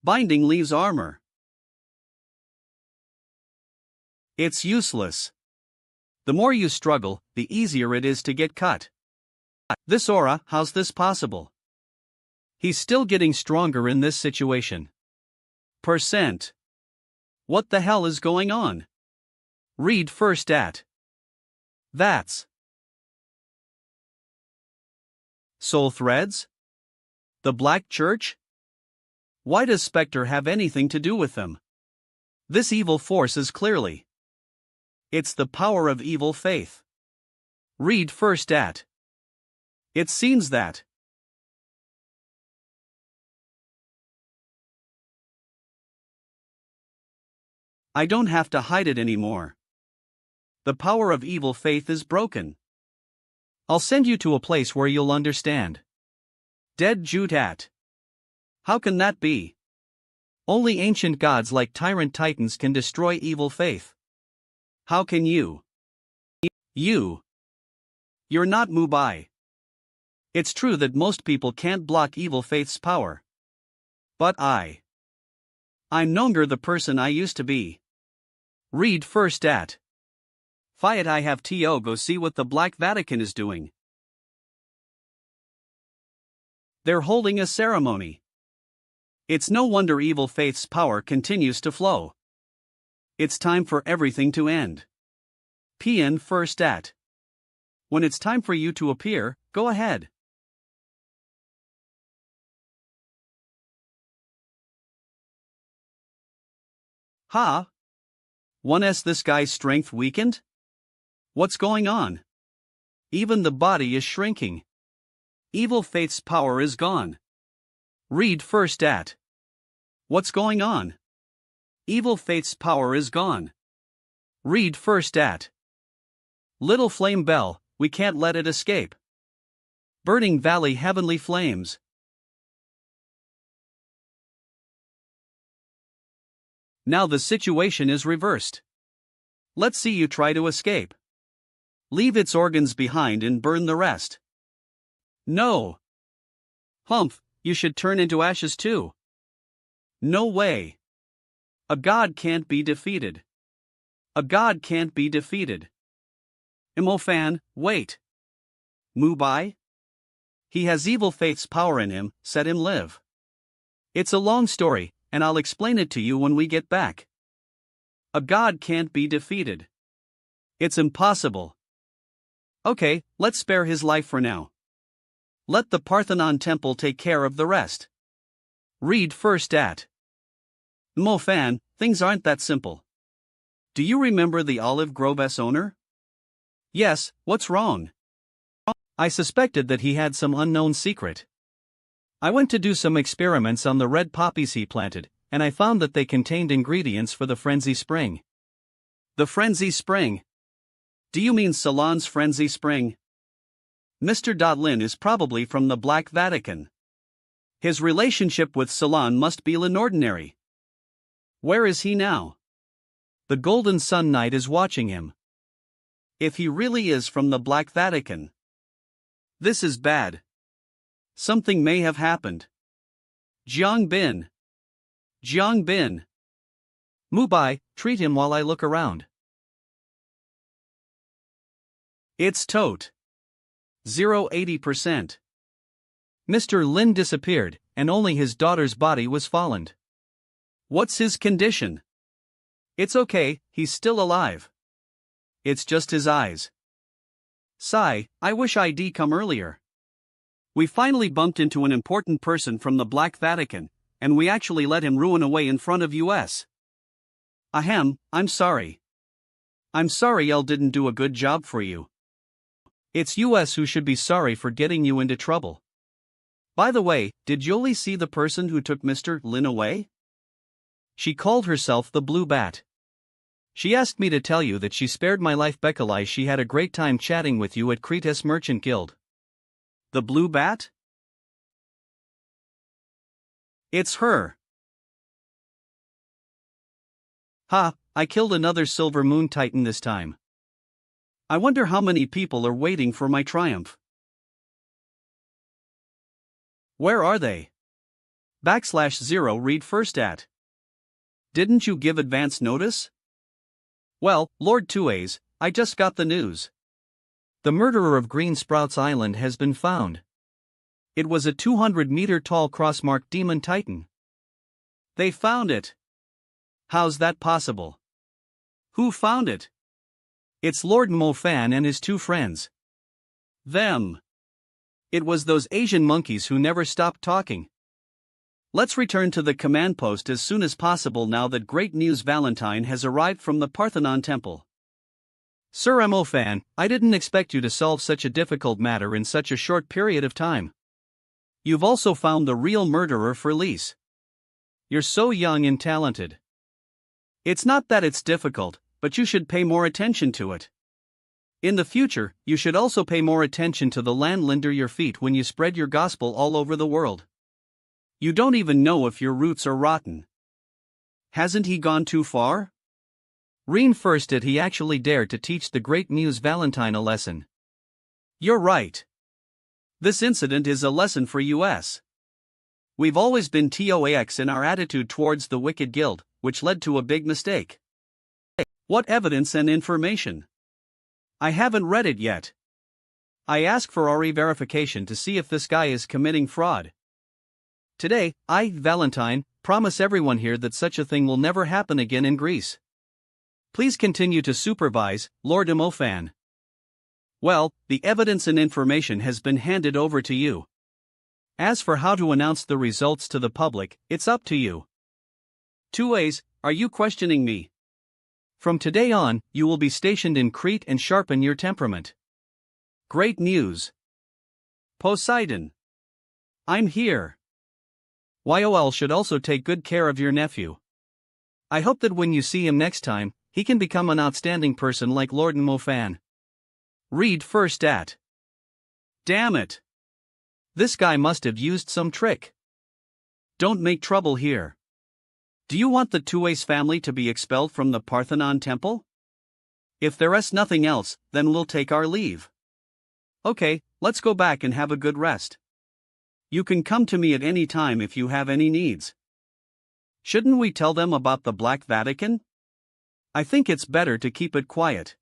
Binding leaves armor. It's useless. The more you struggle, the easier it is to get cut. This aura, how's this possible? He's still getting stronger in this situation. %. What the hell is going on? Read first at. That's Soul Threads? The Black Church? Why does Spectre have anything to do with them? This evil force is clearly. It's the power of evil faith. Read first at. It seems that. I don't have to hide it anymore. The power of evil faith is broken. I'll send you to a place where you'll understand. Dead Jute at. How can that be? Only ancient gods like tyrant titans can destroy evil faith. How can you? You're not Mubai. It's true that most people can't block evil faith's power. But I'm no longer the person I used to be. Read first at. Fiat I have to go see what the Black Vatican is doing. They're holding a ceremony. It's no wonder evil faith's power continues to flow. It's time for everything to end. PN first at. When it's time for you to appear, go ahead. Ha! 1S This guy's strength weakened? What's going on? Even the body is shrinking. Evil faith's power is gone. Read first at. What's going on? Evil faith's power is gone. Read first at. Little flame bell, we can't let it escape. Burning Valley heavenly flames. Now the situation is reversed. Let's see you try to escape. Leave its organs behind and burn the rest. No. Humph, you should turn into ashes too. No way. A god can't be defeated. A god can't be defeated. Imofan, wait. Mubai? He has evil faith's power in him, set him live. It's a long story, and I'll explain it to you when we get back. A god can't be defeated. It's impossible. Okay, let's spare his life for now. Let the Parthenon temple take care of the rest. Read first at. Mofan, things aren't that simple. Do you remember the Olive Grove's owner? Yes, what's wrong? I suspected that he had some unknown secret. I went to do some experiments on the red poppies he planted, and I found that they contained ingredients for the Frenzy Spring. The Frenzy Spring? Do you mean Salon's Frenzy Spring? Mr. Lin is probably from the Black Vatican. His relationship with Salon must be inordinary. Where is he now? The Golden Sun Knight is watching him. If he really is from the Black Vatican. This is bad. Something may have happened. Jiang Bin. Mubai, treat him while I look around. It's tote. 0.80%. Mr. Lin disappeared, and only his daughter's body was fallen. What's his condition? It's okay, he's still alive. It's just his eyes. Sigh, I wish I'd come earlier. We finally bumped into an important person from the Black Vatican, and we actually let him ruin away in front of us. Ahem, I'm sorry. I'm sorry Elle didn't do a good job for you. It's us who should be sorry for getting you into trouble. By the way, did Yoli see the person who took Mr. Lin away? She called herself the Blue Bat. She asked me to tell you that she spared my life because she had a great time chatting with you at Kretes Merchant Guild. The Blue Bat? It's her. Ha, I killed another Silver Moon Titan this time. I wonder how many people are waiting for my triumph. Where are they? \0 read first at. Didn't you give advance notice? Well, Lord 2A's, I just got the news. The murderer of Green Sprouts Island has been found. It was a 200-meter tall crossmarked demon titan. They found it. How's that possible? Who found it? It's Lord Mofan and his two friends. Them. It was those Asian monkeys who never stopped talking. Let's return to the command post as soon as possible now that great news Valentine has arrived from the Parthenon Temple. Sir Mofan, I didn't expect you to solve such a difficult matter in such a short period of time. You've also found the real murderer for Lise. You're so young and talented. It's not that it's difficult, but you should pay more attention to it. In the future, you should also pay more attention to the land under your feet when you spread your gospel all over the world. You don't even know if your roots are rotten. Hasn't he gone too far? Reen first did he actually dare to teach the great Muse Valentine a lesson. You're right. This incident is a lesson for us. We've always been TOAX in our attitude towards the Wicked Guild, which led to a big mistake. What evidence and information? I haven't read it yet. I ask for our verification to see if this guy is committing fraud. Today, I, Valentine, promise everyone here that such a thing will never happen again in Greece. Please continue to supervise, Lord Mofan. Well, the evidence and information has been handed over to you. As for how to announce the results to the public, it's up to you. 2A's, are you questioning me? From today on, you will be stationed in Crete and sharpen your temperament. Great news. Poseidon. I'm here. YOL should also take good care of your nephew. I hope that when you see him next time, he can become an outstanding person like Lord Mofan. Read first at. Damn it. This guy must have used some trick. Don't make trouble here. Do you want the 2A's family to be expelled from the Parthenon Temple? If there's nothing else, then we'll take our leave. Okay, let's go back and have a good rest. You can come to me at any time if you have any needs. Shouldn't we tell them about the Black Vatican? I think it's better to keep it quiet.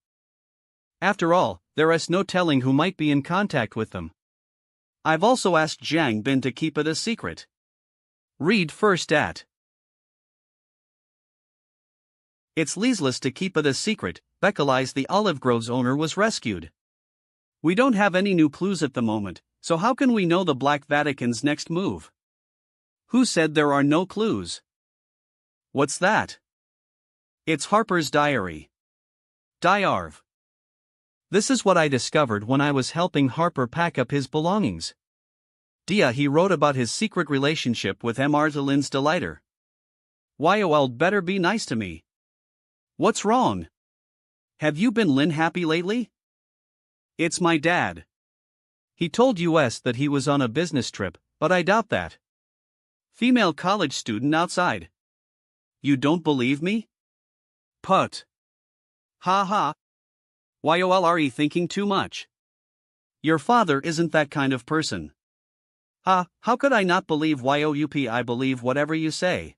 After all, there is no telling who might be in contact with them. I've also asked Jiang Bin to keep it a secret. Read first at. It's useless to keep it a secret, because the olive grove's owner was rescued. We don't have any new clues at the moment, so how can we know the Black Vatican's next move? Who said there are no clues? What's that? It's Harper's diary. Diarv. This is what I discovered when I was helping Harper pack up his belongings. He wrote about his secret relationship with Lin's Delighter. YOL better be nice to me. What's wrong? Have you been Lin happy lately? It's my dad. He told us that he was on a business trip, but I doubt that. Female college student outside. You don't believe me? Put. Ha ha. YOL are you thinking too much? Your father isn't that kind of person. How could I not believe YOUP? I believe whatever you say.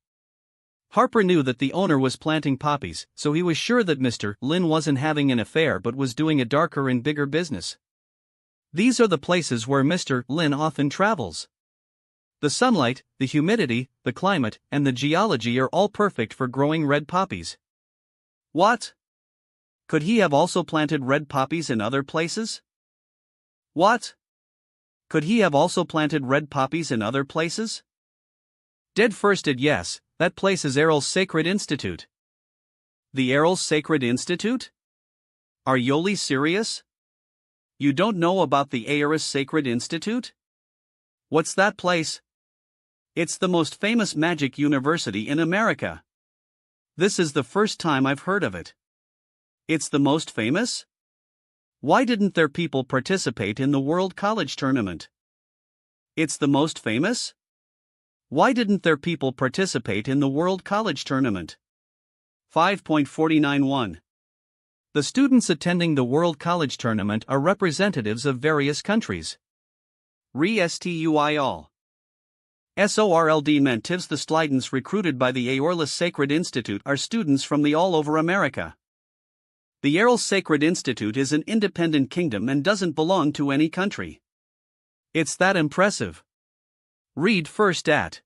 Harper knew that the owner was planting poppies, so he was sure that Mr. Lin wasn't having an affair but was doing a darker and bigger business. These are the places where Mr. Lin often travels. The sunlight, the humidity, the climate, and the geology are all perfect for growing red poppies. What? Could he have also planted red poppies in other places? What? Could he have also planted red poppies in other places? Dead firsted yes, that place is Errol's Sacred Institute. The Errol's Sacred Institute? Are Yoli serious? You don't know about the Errol's Sacred Institute? What's that place? It's the most famous magic university in America. This is the first time I've heard of it. It's the most famous? Why didn't their people participate in the World College Tournament? It's the most famous? Why didn't their people participate in the World College Tournament? 5.491. The students attending the World College Tournament are representatives of various countries. Re-stui all. SORLD mentives. The students recruited by the Errol's Sacred Institute are students from all over America. The Errol's Sacred Institute is an independent kingdom and doesn't belong to any country. It's that impressive. Read first at.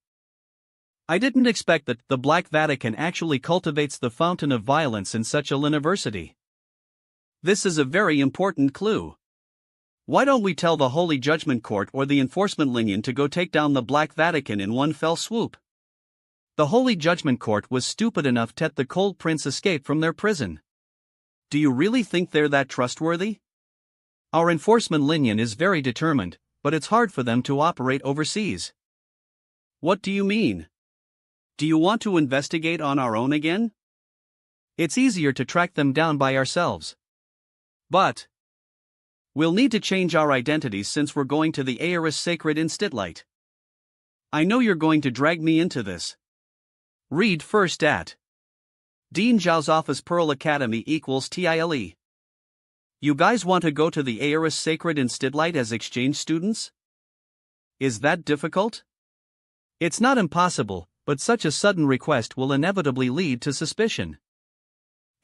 I didn't expect that the Black Vatican actually cultivates the fountain of violence in such a university. This is a very important clue. Why don't we tell the Holy Judgment Court or the Enforcement Linion to go take down the Black Vatican in one fell swoop? The Holy Judgment Court was stupid enough to let the Cold Prince escape from their prison. Do you really think they're that trustworthy? Our Enforcement Linion is very determined, but it's hard for them to operate overseas. What do you mean? Do you want to investigate on our own again? It's easier to track them down by ourselves. But we'll need to change our identities since we're going to the Errol's Sacred Institute. I know you're going to drag me into this. Read first at. Dean Zhao's office. Pearl Academy equals TILE. You guys want to go to the Errol's Sacred Institute as exchange students? Is that difficult? It's not impossible, but such a sudden request will inevitably lead to suspicion.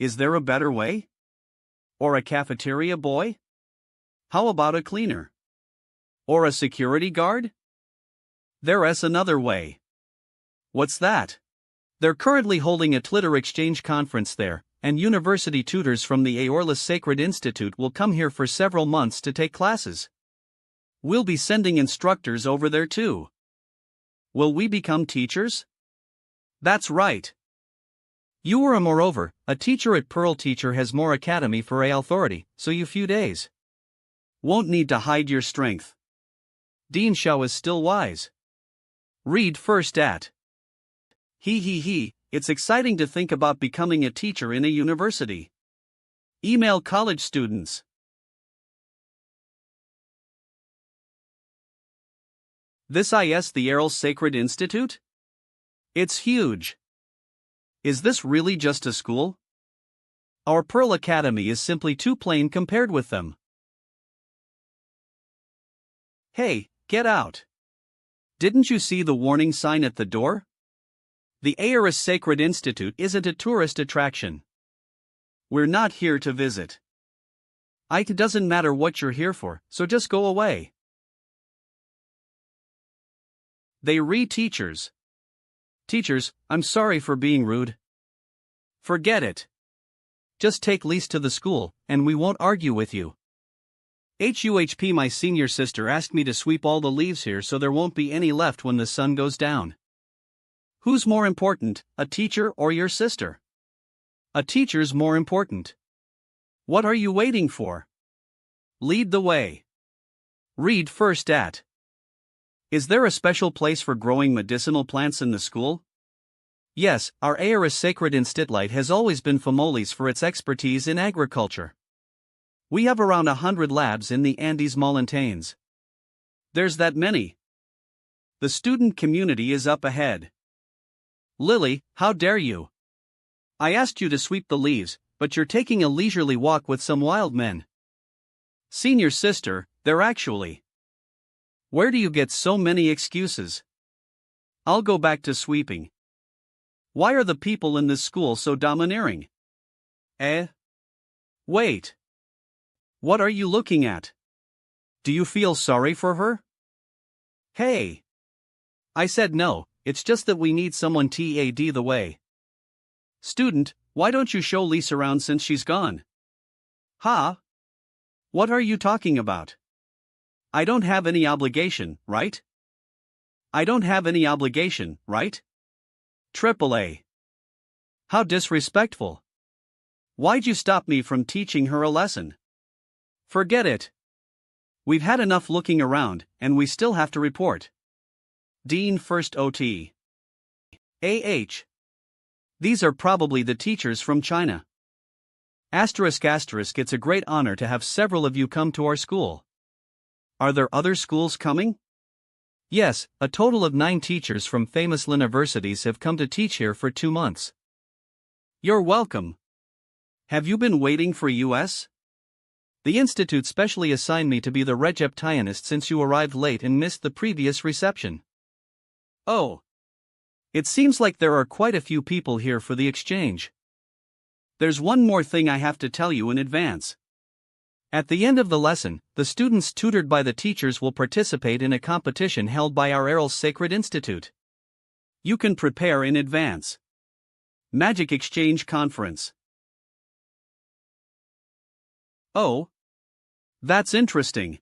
Is there a better way? Or a cafeteria boy? How about a cleaner? Or a security guard? There's another way. What's that? They're currently holding a Twitter exchange conference there, and university tutors from the Errol's Sacred Institute will come here for several months to take classes. We'll be sending instructors over there too. Will we become teachers? That's right. Moreover, a teacher at Pearl Teacher has more academy for a authority, so you few days. Won't need to hide your strength. Dean Zhao is still wise. Read first at. It's exciting to think about becoming a teacher in a university. Email college students. This is the Errol's Sacred Institute? It's huge. Is this really just a school? Our Pearl Academy is simply too plain compared with them. Hey, get out. Didn't you see the warning sign at the door? The Errol's Sacred Institute isn't a tourist attraction. We're not here to visit. It doesn't matter what you're here for, so just go away. They teachers. Teachers, I'm sorry for being rude. Forget it. Just take Lise to the school, and we won't argue with you. HUHP. My senior sister asked me to sweep all the leaves here so there won't be any left when the sun goes down. Who's more important, a teacher or your sister? A teacher's more important. What are you waiting for? Lead the way. Read first at. Is there a special place for growing medicinal plants in the school? Yes, our Errol's Sacred Institute has always been famous for its expertise in agriculture. We have around 100 labs in the Andes Mountains. There's that many. The student community is up ahead. Lily, how dare you? I asked you to sweep the leaves, but you're taking a leisurely walk with some wild men. Senior sister, they're actually. Where do you get so many excuses? I'll go back to sweeping. Why are the people in this school so domineering? Wait. What are you looking at? Do you feel sorry for her? Hey. I said no, it's just that we need someone TAD the way. Student, why don't you show Lisa around since she's gone? Huh? What are you talking about? I don't have any obligation, right? I don't have any obligation, right? AAA. How disrespectful. Why'd you stop me from teaching her a lesson? Forget it. We've had enough looking around, and we still have to report. Dean First OT. These are probably the teachers from China. Asterisk, it's a great honor to have several of you come to our school. Are there other schools coming? Yes, a total of 9 teachers from famous universities have come to teach here for 2 months. You're welcome. Have you been waiting for US? The institute specially assigned me to be the receptionist since you arrived late and missed the previous reception. Oh. It seems like there are quite a few people here for the exchange. There's one more thing I have to tell you in advance. At the end of the lesson, the students tutored by the teachers will participate in a competition held by our Errol's Sacred Institute. You can prepare in advance. Magic Exchange Conference. Oh. That's interesting.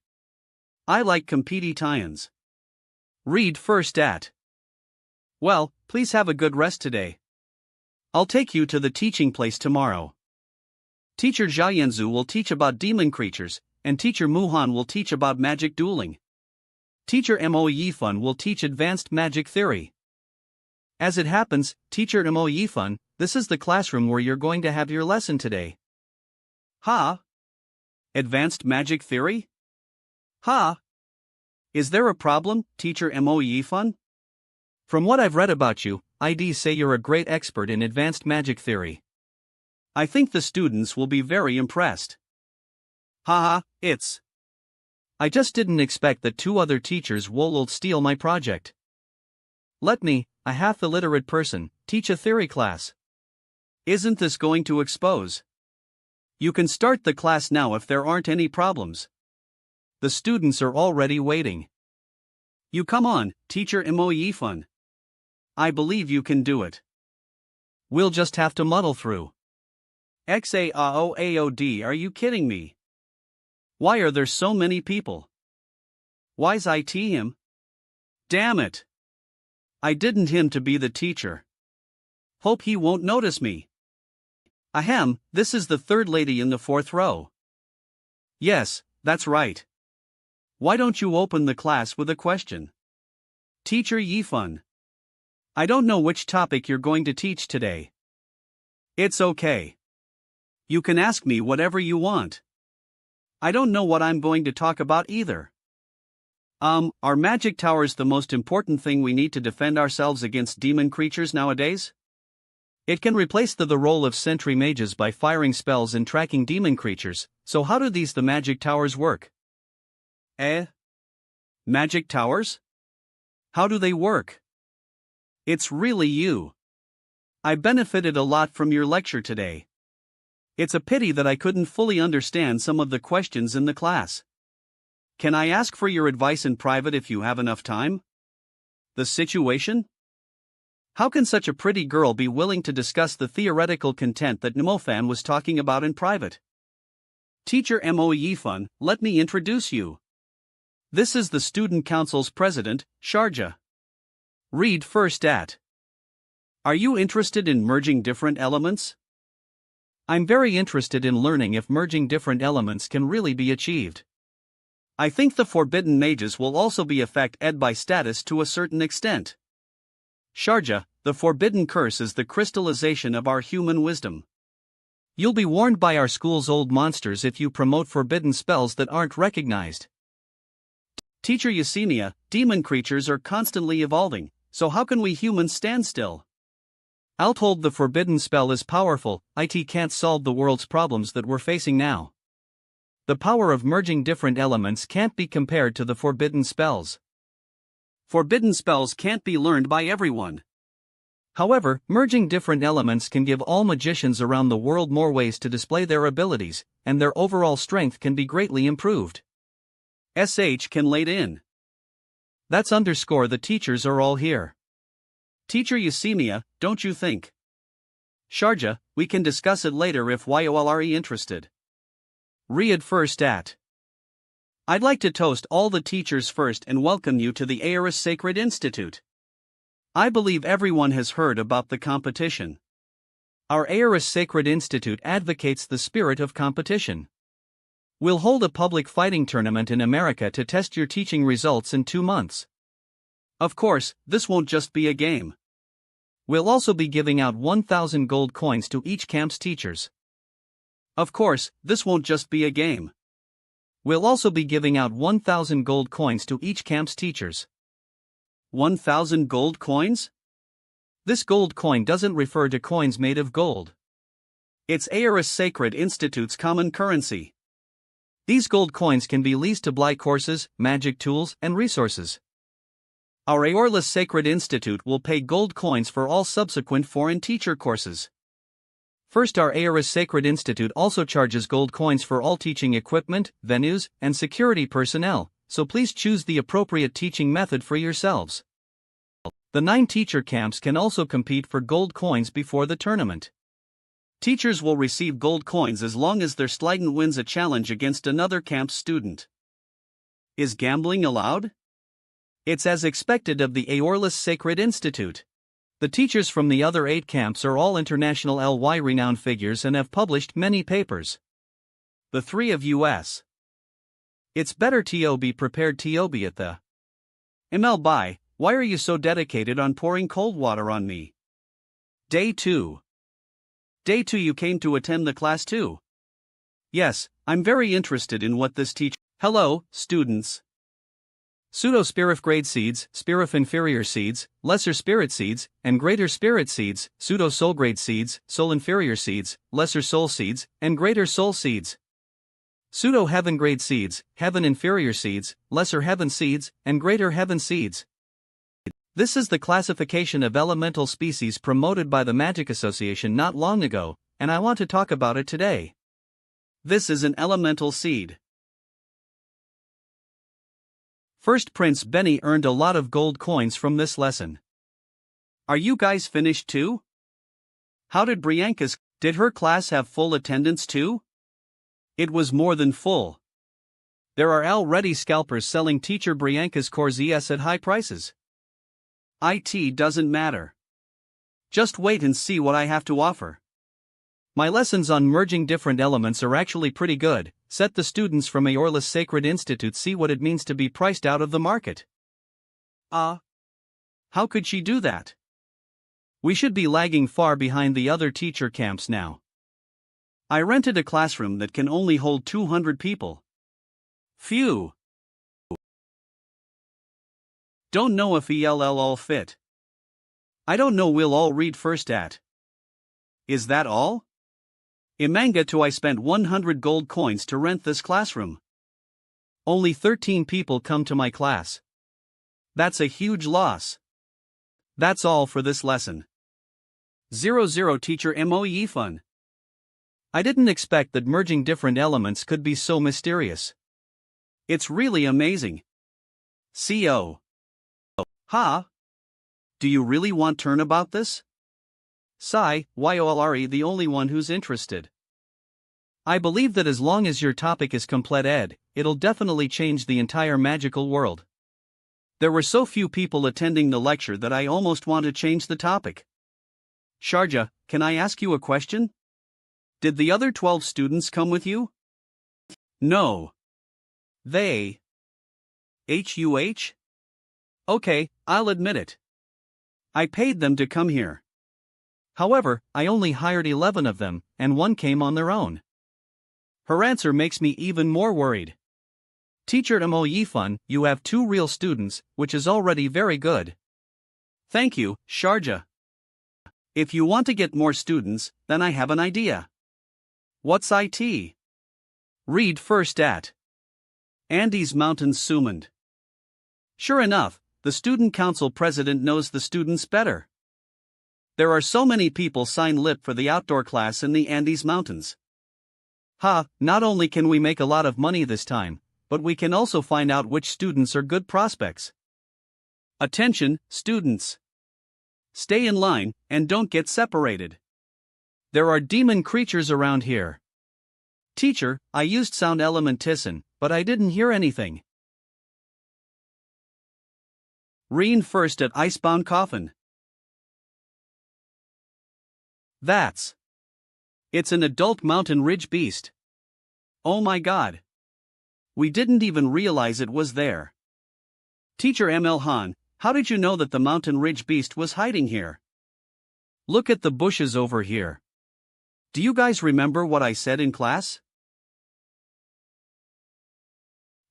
I like competitions. Read first at. Well, please have a good rest today. I'll take you to the teaching place tomorrow. Teacher Jiayanzu will teach about demon creatures, and Teacher Muhan will teach about magic dueling. Teacher Mo Yifun will teach advanced magic theory. As it happens, Teacher Mo Yifun, this is the classroom where you're going to have your lesson today. Ha? Advanced magic theory? Ha? Is there a problem, Teacher Mo Yifun? From what I've read about you, IDs say you're a great expert in advanced magic theory. I think the students will be very impressed. Haha, it's. I just didn't expect that 2 other teachers will steal my project. Let me, a half illiterate person, teach a theory class. Isn't this going to expose? You can start the class now if there aren't any problems. The students are already waiting. You come on, Teacher Mo Yifun. I believe you can do it. We'll just have to muddle through. XAOAOD, are you kidding me? Why are there so many people? Why's IT him? Damn it. I didn't him to be the teacher. Hope he won't notice me. Ahem, this is the third lady in the 4th row. Yes, that's right. Why don't you open the class with a question? Teacher Yifun. I don't know which topic you're going to teach today. It's okay. You can ask me whatever you want. I don't know what I'm going to talk about either. Are magic towers the most important thing we need to defend ourselves against demon creatures nowadays? It can replace the role of sentry mages by firing spells and tracking demon creatures, so how do the magic towers work? Magic towers? How do they work? It's really you. I benefited a lot from your lecture today. It's a pity that I couldn't fully understand some of the questions in the class. Can I ask for your advice in private if you have enough time? The situation? How can such a pretty girl be willing to discuss the theoretical content that Nimofan was talking about in private? Teacher Mo Yifun, let me introduce you. This is the Student Council's president, Sharjah. Read first at. Are you interested in merging different elements? I'm very interested in learning if merging different elements can really be achieved. I think the forbidden mages will also be affected by status to a certain extent. Sharjah, the forbidden curse is the crystallization of our human wisdom. You'll be warned by our school's old monsters if you promote forbidden spells that aren't recognized. Teacher Yesenia, demon creatures are constantly evolving, so how can we humans stand still? I'll told the forbidden spell is powerful, it can't solve the world's problems that we're facing now. The power of merging different elements can't be compared to the forbidden spells. Forbidden spells can't be learned by everyone. However, merging different elements can give all magicians around the world more ways to display their abilities, and their overall strength can be greatly improved. Can late in. That's underscore the teachers are all here. Teacher Eusemia, don't you think? Sharjah, we can discuss it later if you're interested. Read first at. I'd like to toast all the teachers first and welcome you to the Aorus Sacred Institute. I believe everyone has heard about the competition. Our Aorus Sacred Institute advocates the spirit of competition. We'll hold a public fighting tournament in America to test your teaching results in 2 months. Of course, this won't just be a game. We'll also be giving out 1,000 gold coins to each camp's teachers. Of course, this won't just be a game. We'll also be giving out 1,000 gold coins to each camp's teachers. 1,000 gold coins? This gold coin doesn't refer to coins made of gold. It's Aorus Sacred Institute's common currency. These gold coins can be leased to buy courses, magic tools, and resources. Our Aorus Sacred Institute will pay gold coins for all subsequent foreign teacher courses. First, our Aorus Sacred Institute also charges gold coins for all teaching equipment, venues, and security personnel, so please choose the appropriate teaching method for yourselves. The 9 teacher camps can also compete for gold coins before the tournament. Teachers will receive gold coins as long as their student wins a challenge against another camp's student. Is gambling allowed? It's as expected of the Aorus Sacred Institute. The teachers from the other 8 camps are all international LY renowned figures and have published many papers. The 3 of US. It's better to be prepared to be at the ML. Why are you so dedicated on pouring cold water on me? Day 2. Day 2, you came to attend the class too? Yes, I'm very interested in what this teacher. Hello, students. Pseudo-spirit grade seeds, spirit inferior seeds, lesser spirit seeds, and greater spirit seeds, pseudo-soul grade seeds, soul inferior seeds, lesser soul seeds, and greater soul seeds. Pseudo-heaven grade seeds, heaven inferior seeds, lesser heaven seeds, and greater heaven seeds. This is the classification of elemental species promoted by the Magic Association not long ago, and I want to talk about it today. This is an elemental seed. First, Prince Benny earned a lot of gold coins from this lesson. Are you guys finished too? How did Brianka's? Did her class have full attendance too? It was more than full. There are already scalpers selling teacher Brianka's courses at high prices. It doesn't matter. Just wait and see what I have to offer. My lessons on merging different elements are actually pretty good. Set the students from Aorus Sacred Institute see what it means to be priced out of the market. How could she do that? We should be lagging far behind the other teacher camps now. I rented a classroom that can only hold 200 people. Phew. Don't know if ELL all fit. I don't know, we'll all read first at. Is that all? In Manga too, I spent 100 gold coins to rent this classroom. Only 13 people come to my class. That's a huge loss. That's all for this lesson. 00 Teacher MOE fun. I didn't expect that merging different elements could be so mysterious. It's really amazing. CO. Ha? Do you really want to learn about this? Sigh, YOLRE the only one who's interested. I believe that as long as your topic is complete ed, it'll definitely change the entire magical world. There were so few people attending the lecture that I almost want to change the topic. Sharjah, can I ask you a question? Did the other 12 students come with you? No. They. HUH? Okay, I'll admit it. I paid them to come here. However, I only hired 11 of them, and 1 came on their own. Her answer makes me even more worried. Teacher MOE fun, you have 2 real students, which is already very good. Thank you, Sharjah. If you want to get more students, then I have an idea. What's IT? Read first at. Andes Mountains summoned. Sure enough, the student council president knows the students better. There are so many people signed lip for the outdoor class in the Andes Mountains. Not only can we make a lot of money this time, but we can also find out which students are good prospects. Attention, students. Stay in line, and don't get separated. There are demon creatures around here. Teacher, I used sound elementism, but I didn't hear anything. Reen first at Icebound Coffin. It's an adult mountain ridge beast. Oh my god. We didn't even realize it was there. Teacher ML Han, how did you know that the mountain ridge beast was hiding here? Look at the bushes over here. Do you guys remember what I said in class?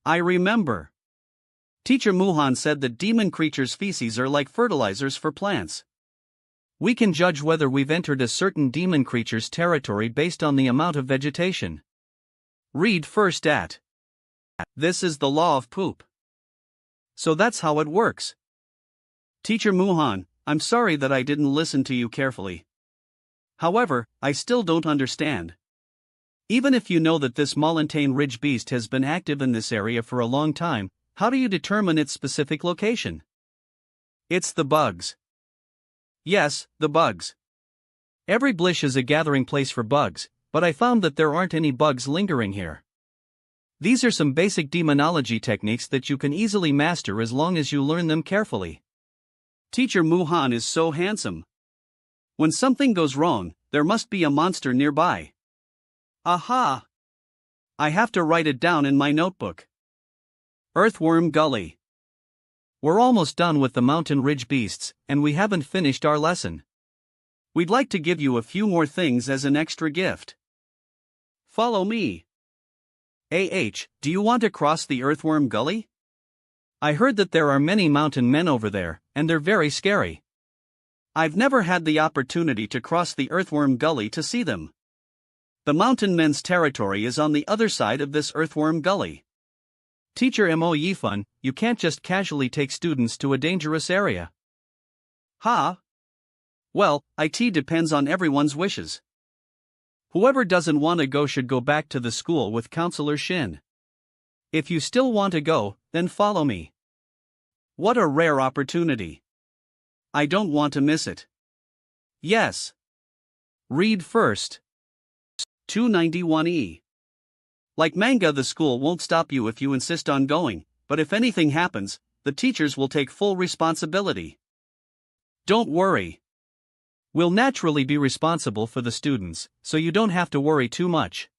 I remember. Teacher Muhan said that demon creatures' feces are like fertilizers for plants. We can judge whether we've entered a certain demon creature's territory based on the amount of vegetation. Read first at. This is the law of poop. So that's how it works. Teacher Muhan, I'm sorry that I didn't listen to you carefully. However, I still don't understand. Even if you know that this Montane Ridge beast has been active in this area for a long time, how do you determine its specific location? It's the bugs. Yes, the bugs. Every blish is a gathering place for bugs, but I found that there aren't any bugs lingering here. These are some basic demonology techniques that you can easily master as long as you learn them carefully. Teacher Muhan is so handsome. When something goes wrong, there must be a monster nearby. Aha! I have to write it down in my notebook. Earthworm Gully. We're almost done with the mountain ridge beasts, and we haven't finished our lesson. We'd like to give you a few more things as an extra gift. Follow me. Do you want to cross the Earthworm Gully? I heard that there are many mountain men over there, and they're very scary. I've never had the opportunity to cross the Earthworm Gully to see them. The mountain men's territory is on the other side of this Earthworm Gully. Teacher Mo Yifun, you can't just casually take students to a dangerous area. Well, it depends on everyone's wishes. Whoever doesn't want to go should go back to the school with Counselor Shin. If you still want to go, then follow me. What a rare opportunity. I don't want to miss it. Yes. Read first. 291E. Like Manga, the school won't stop you if you insist on going, but if anything happens, the teachers will take full responsibility. Don't worry. We'll naturally be responsible for the students, so you don't have to worry too much.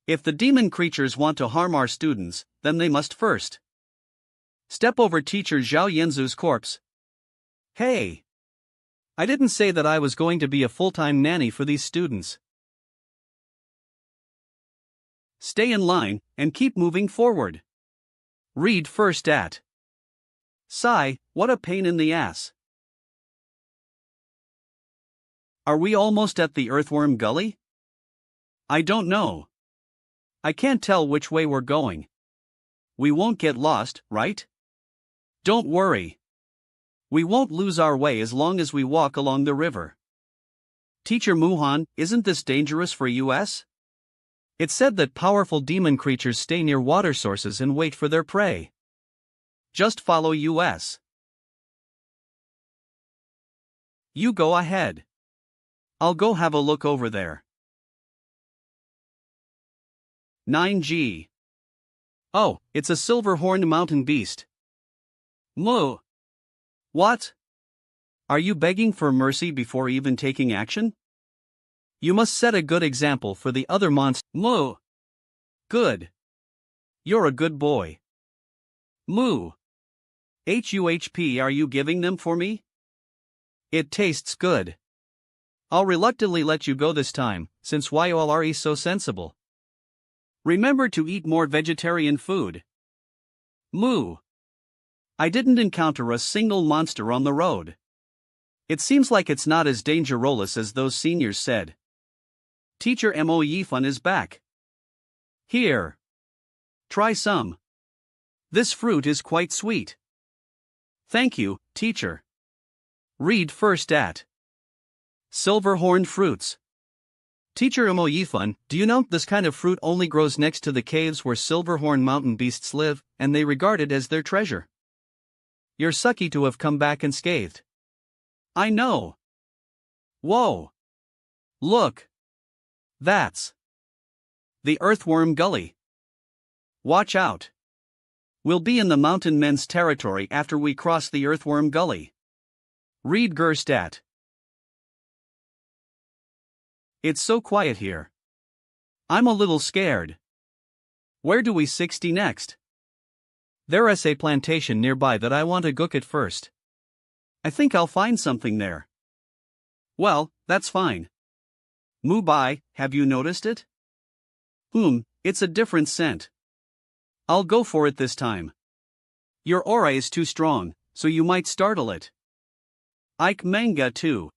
If the demon creatures want to harm our students, then they must first step over teacher Zhao Yanzu's corpse. Hey! I didn't say that I was going to be a full-time nanny for these students. Stay in line, and keep moving forward. Read first at. Sigh, what a pain in the ass. Are we almost at the Earthworm Gully? I don't know. I can't tell which way we're going. We won't get lost, right? Don't worry. We won't lose our way as long as we walk along the river. Teacher Muhan, isn't this dangerous for us? It's said that powerful demon creatures stay near water sources and wait for their prey. Just follow us. You go ahead. I'll go have a look over there. 9G. Oh, it's a silver-horned mountain beast. Moo. What? Are you begging for mercy before even taking action? You must set a good example for the other monsters. Moo. Good. You're a good boy. Moo. HUHP, are you giving them for me? It tastes good. I'll reluctantly let you go this time, since YOLR is so sensible. Remember to eat more vegetarian food. Moo. I didn't encounter a single monster on the road. It seems like it's not as dangerous as those seniors said. Teacher Mo Yifun is back. Here. Try some. This fruit is quite sweet. Thank you, teacher. Read first at. Silver-horned fruits. Teacher Mo Yifun, do you know this kind of fruit only grows next to the caves where silver-horned mountain beasts live, and they regard it as their treasure? You're sucky to have come back unscathed. I know. Whoa. Look. That's the Earthworm Gully. Watch out. We'll be in the mountain men's territory after we cross the Earthworm Gully. Read Gerstat. It's so quiet here. I'm a little scared. Where do we 60 next? There's a plantation nearby that I want to gook at first. I think I'll find something there. Well, that's fine. Mubai, have you noticed it? It's a different scent. I'll go for it this time. Your aura is too strong, so you might startle it. Ike Manga too.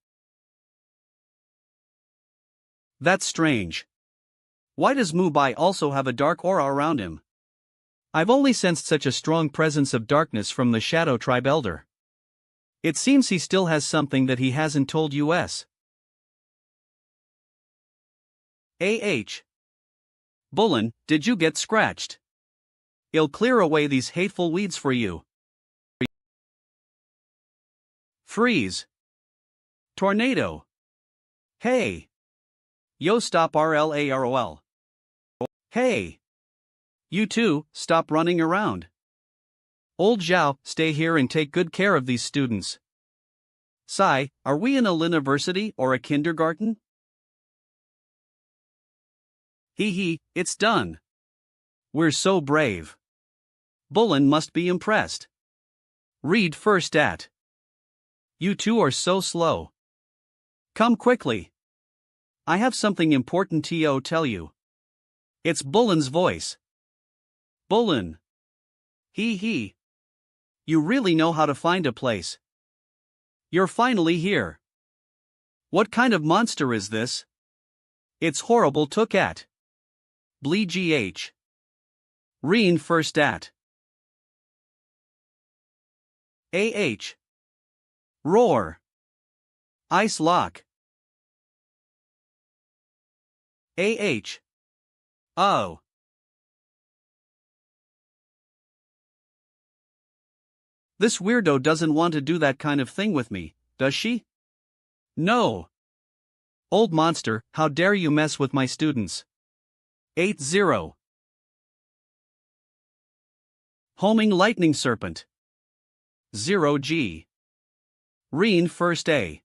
That's strange. Why does Mubai also have a dark aura around him? I've only sensed such a strong presence of darkness from the Shadow Tribe Elder. It seems he still has something that he hasn't told us. Bullen, did you get scratched? I'll clear away these hateful weeds for you. Freeze. Tornado. Hey. Yo, stop RLAROL. Hey. You two, stop running around. Old Zhao, stay here and take good care of these students. Sai, are we in a university or a kindergarten? It's done. We're so brave. Bullen must be impressed. Read first at. You two are so slow. Come quickly. I have something important to tell you. It's Bullen's voice. Bullen. You really know how to find a place. You're finally here. What kind of monster is this? It's horrible took at. Blee GH. Reen first at. Roar. Ice lock. Oh. This weirdo doesn't want to do that kind of thing with me, does she? No. Old monster, how dare you mess with my students? 80. Homing lightning serpent. 0G. Reen first A.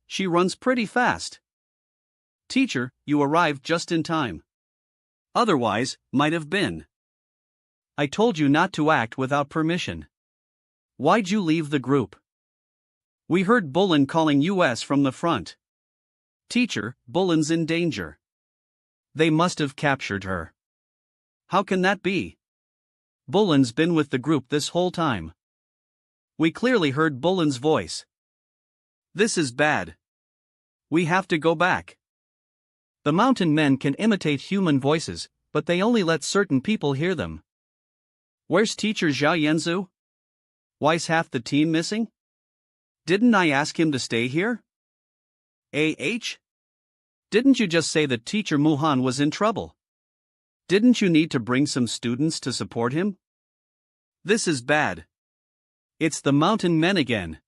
She runs pretty fast. Teacher, you arrived just in time. Otherwise, might have been. I told you not to act without permission. Why'd you leave the group? We heard Bullen calling us from the front. Teacher, Bullen's in danger. They must have captured her. How can that be? Bullen's been with the group this whole time. We clearly heard Bullen's voice. This is bad. We have to go back. The mountain men can imitate human voices, but they only let certain people hear them. Where's Teacher Zhao Yanzu? Why's half the team missing? Didn't I ask him to stay here? Didn't you just say that Teacher Muhan was in trouble? Didn't you need to bring some students to support him? This is bad. It's the mountain men again.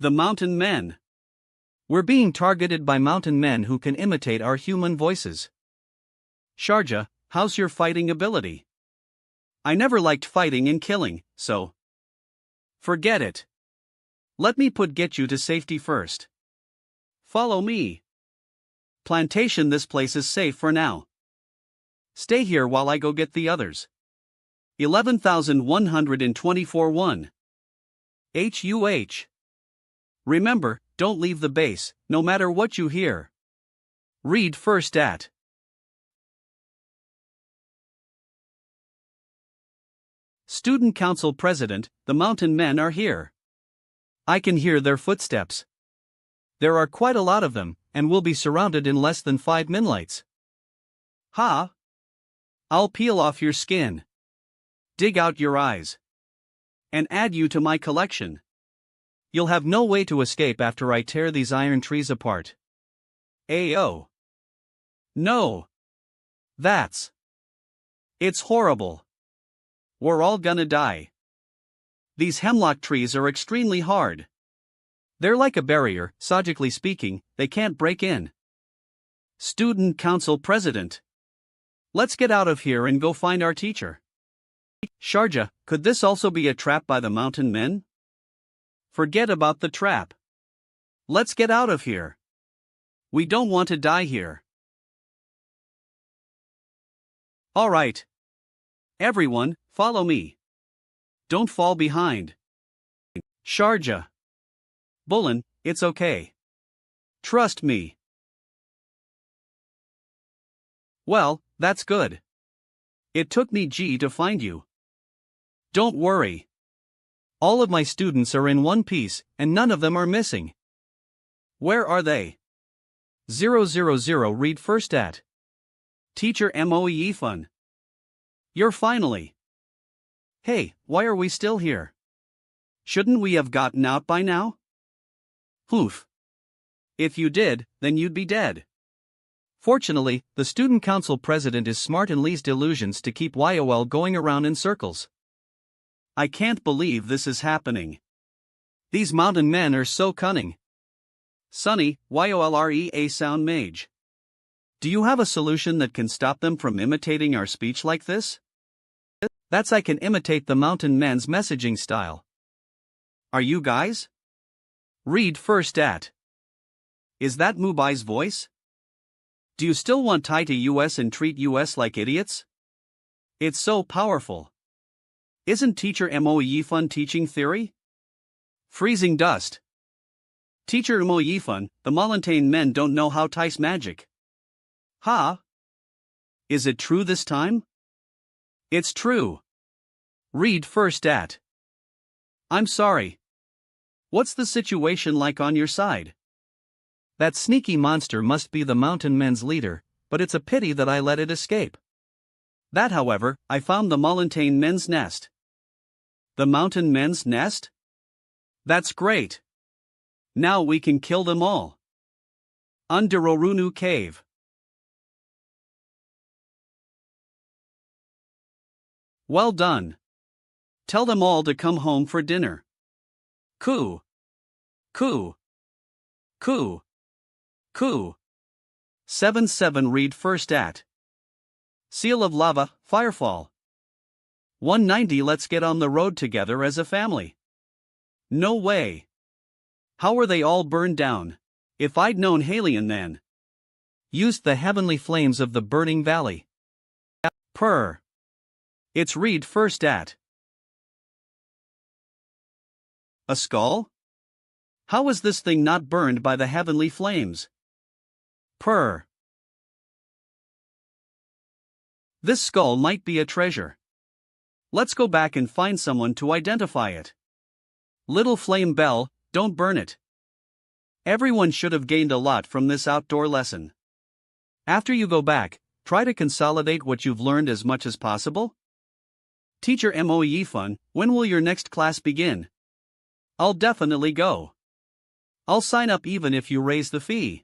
The mountain men. We're being targeted by mountain men who can imitate our human voices. Sharjah, how's your fighting ability? I never liked fighting and killing, so. Forget it. Let me get you to safety first. Follow me. Plantation, this place is safe for now. Stay here while I go get the others. 11,124 1. Remember, don't leave the base, no matter what you hear. Read first at. Student Council President, the mountain men are here. I can hear their footsteps. There are quite a lot of them, and we'll be surrounded in less than 5 minlights. I'll peel off your skin. Dig out your eyes. and add you to my collection. You'll have no way to escape after I tear these iron trees apart. Ayo. No. It's horrible. We're all gonna die. These hemlock trees are extremely hard. They're like a barrier, logically speaking, they can't break in. Student Council President. Let's get out of here and go find our teacher. Sharjah, could this also be a trap by the mountain men? Forget about the trap. Let's get out of here. We don't want to die here. Alright. Everyone, follow me. Don't fall behind. Sharjah. Bullen, it's okay. Trust me. Well, that's good. It took me G to find you. Don't worry. All of my students are in one piece, and none of them are missing. Where are they? 000 read first at. Teacher Moe Fun. You're finally. Hey, why are we still here? Shouldn't we have gotten out by now? Oof. If you did, then you'd be dead. Fortunately, the student council president is smart and leaves delusions to keep YOL going around in circles. I can't believe this is happening. These mountain men are so cunning. Sunny, YOLREA sound mage. Do you have a solution that can stop them from imitating our speech like this? That's I can imitate the mountain men's messaging style. Are you guys? Read first at. Is that Mubai's voice? Do you still want Thai to US and treat US like idiots? It's so powerful. Isn't Teacher Moe Fun teaching theory? Freezing dust. Teacher Moe Fun, the Mountain men don't know how Thai's magic. Ha? Is it true this time? It's true. Read first at. I'm sorry. What's the situation like on your side? That sneaky monster must be the mountain men's leader, but it's a pity that I let it escape. That, however, I found the mountain men's nest. The mountain men's nest? That's great. Now we can kill them all. Underorunu Cave. Well done. Tell them all to come home for dinner. Coo. Coo. Coo. Coo. 7-7 read first at. Seal of Lava, Firefall. 190 let's get on the road together as a family. No way. How were they all burned down? If I'd known Halion then. Used the heavenly flames of the burning valley. Purr. It's read first at. A skull? How is this thing not burned by the heavenly flames? Purr. This skull might be a treasure. Let's go back and find someone to identify it. Little flame bell, don't burn it. Everyone should have gained a lot from this outdoor lesson. After you go back, try to consolidate what you've learned as much as possible. Teacher Moe Fun, when will your next class begin? I'll definitely go. I'll sign up even if you raise the fee.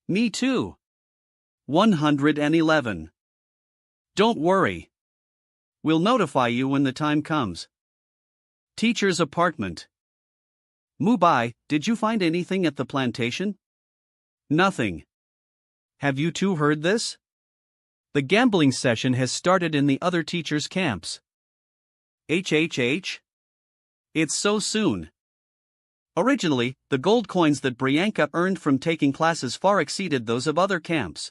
Me too. 111. Don't worry. We'll notify you when the time comes. Teacher's apartment. Mubai, did you find anything at the plantation? Nothing. Have you two heard this? The gambling session has started in the other teachers' camps. HHH? It's so soon. Originally, the gold coins that Brianka earned from taking classes far exceeded those of other camps.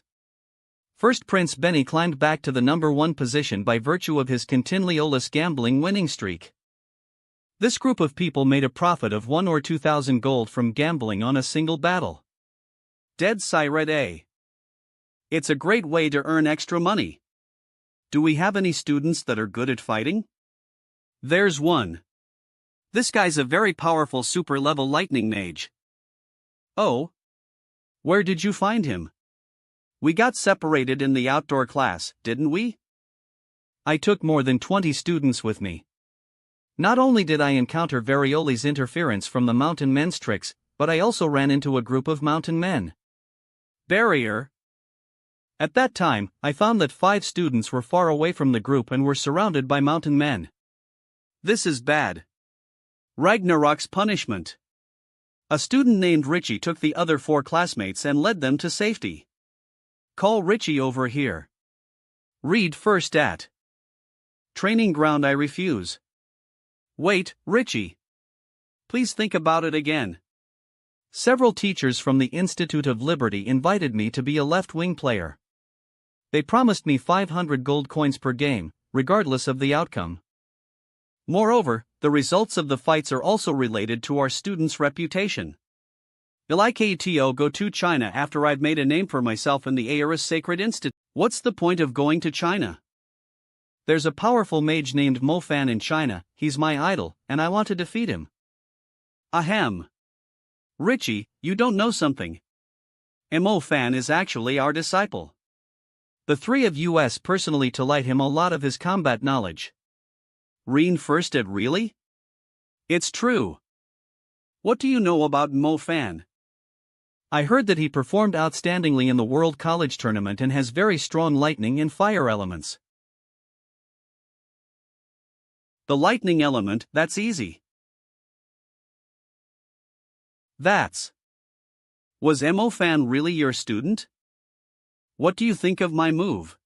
First Prince Benny climbed back to the number 1 position by virtue of his continuous gambling winning streak. This group of people made a profit of 1 or 2,000 gold from gambling on a single battle. Dead Sired A. It's a great way to earn extra money. Do we have any students that are good at fighting? There's one. This guy's a very powerful super-level lightning mage. Oh? Where did you find him? We got separated in the outdoor class, didn't we? I took more than 20 students with me. Not only did I encounter Varioli's interference from the mountain men's tricks, but I also ran into a group of mountain men. Barrier. At that time, I found that 5 students were far away from the group and were surrounded by mountain men. This is bad. Ragnarok's punishment. A student named Richie took the other 4 classmates and led them to safety. Call Richie over here. Read first at. Training ground. I refuse. Wait, Richie. Please think about it again. Several teachers from the Institute of Liberty invited me to be a left-wing player. They promised me 500 gold coins per game, regardless of the outcome. Moreover, the results of the fights are also related to our students' reputation. Will I go to China after I've made a name for myself in the Aorus Sacred Institute? What's the point of going to China? There's a powerful mage named Mo Fan in China, he's my idol, and I want to defeat him. Ahem. Richie, you don't know something. Mo Fan is actually our disciple. The 3 of us personally to light him a lot of his combat knowledge. Reen first at really? It's true. What do you know about Mo Fan? I heard that he performed outstandingly in the World College Tournament and has very strong lightning and fire elements. The lightning element, that's easy. Was Mo Fan really your student? What do you think of my move?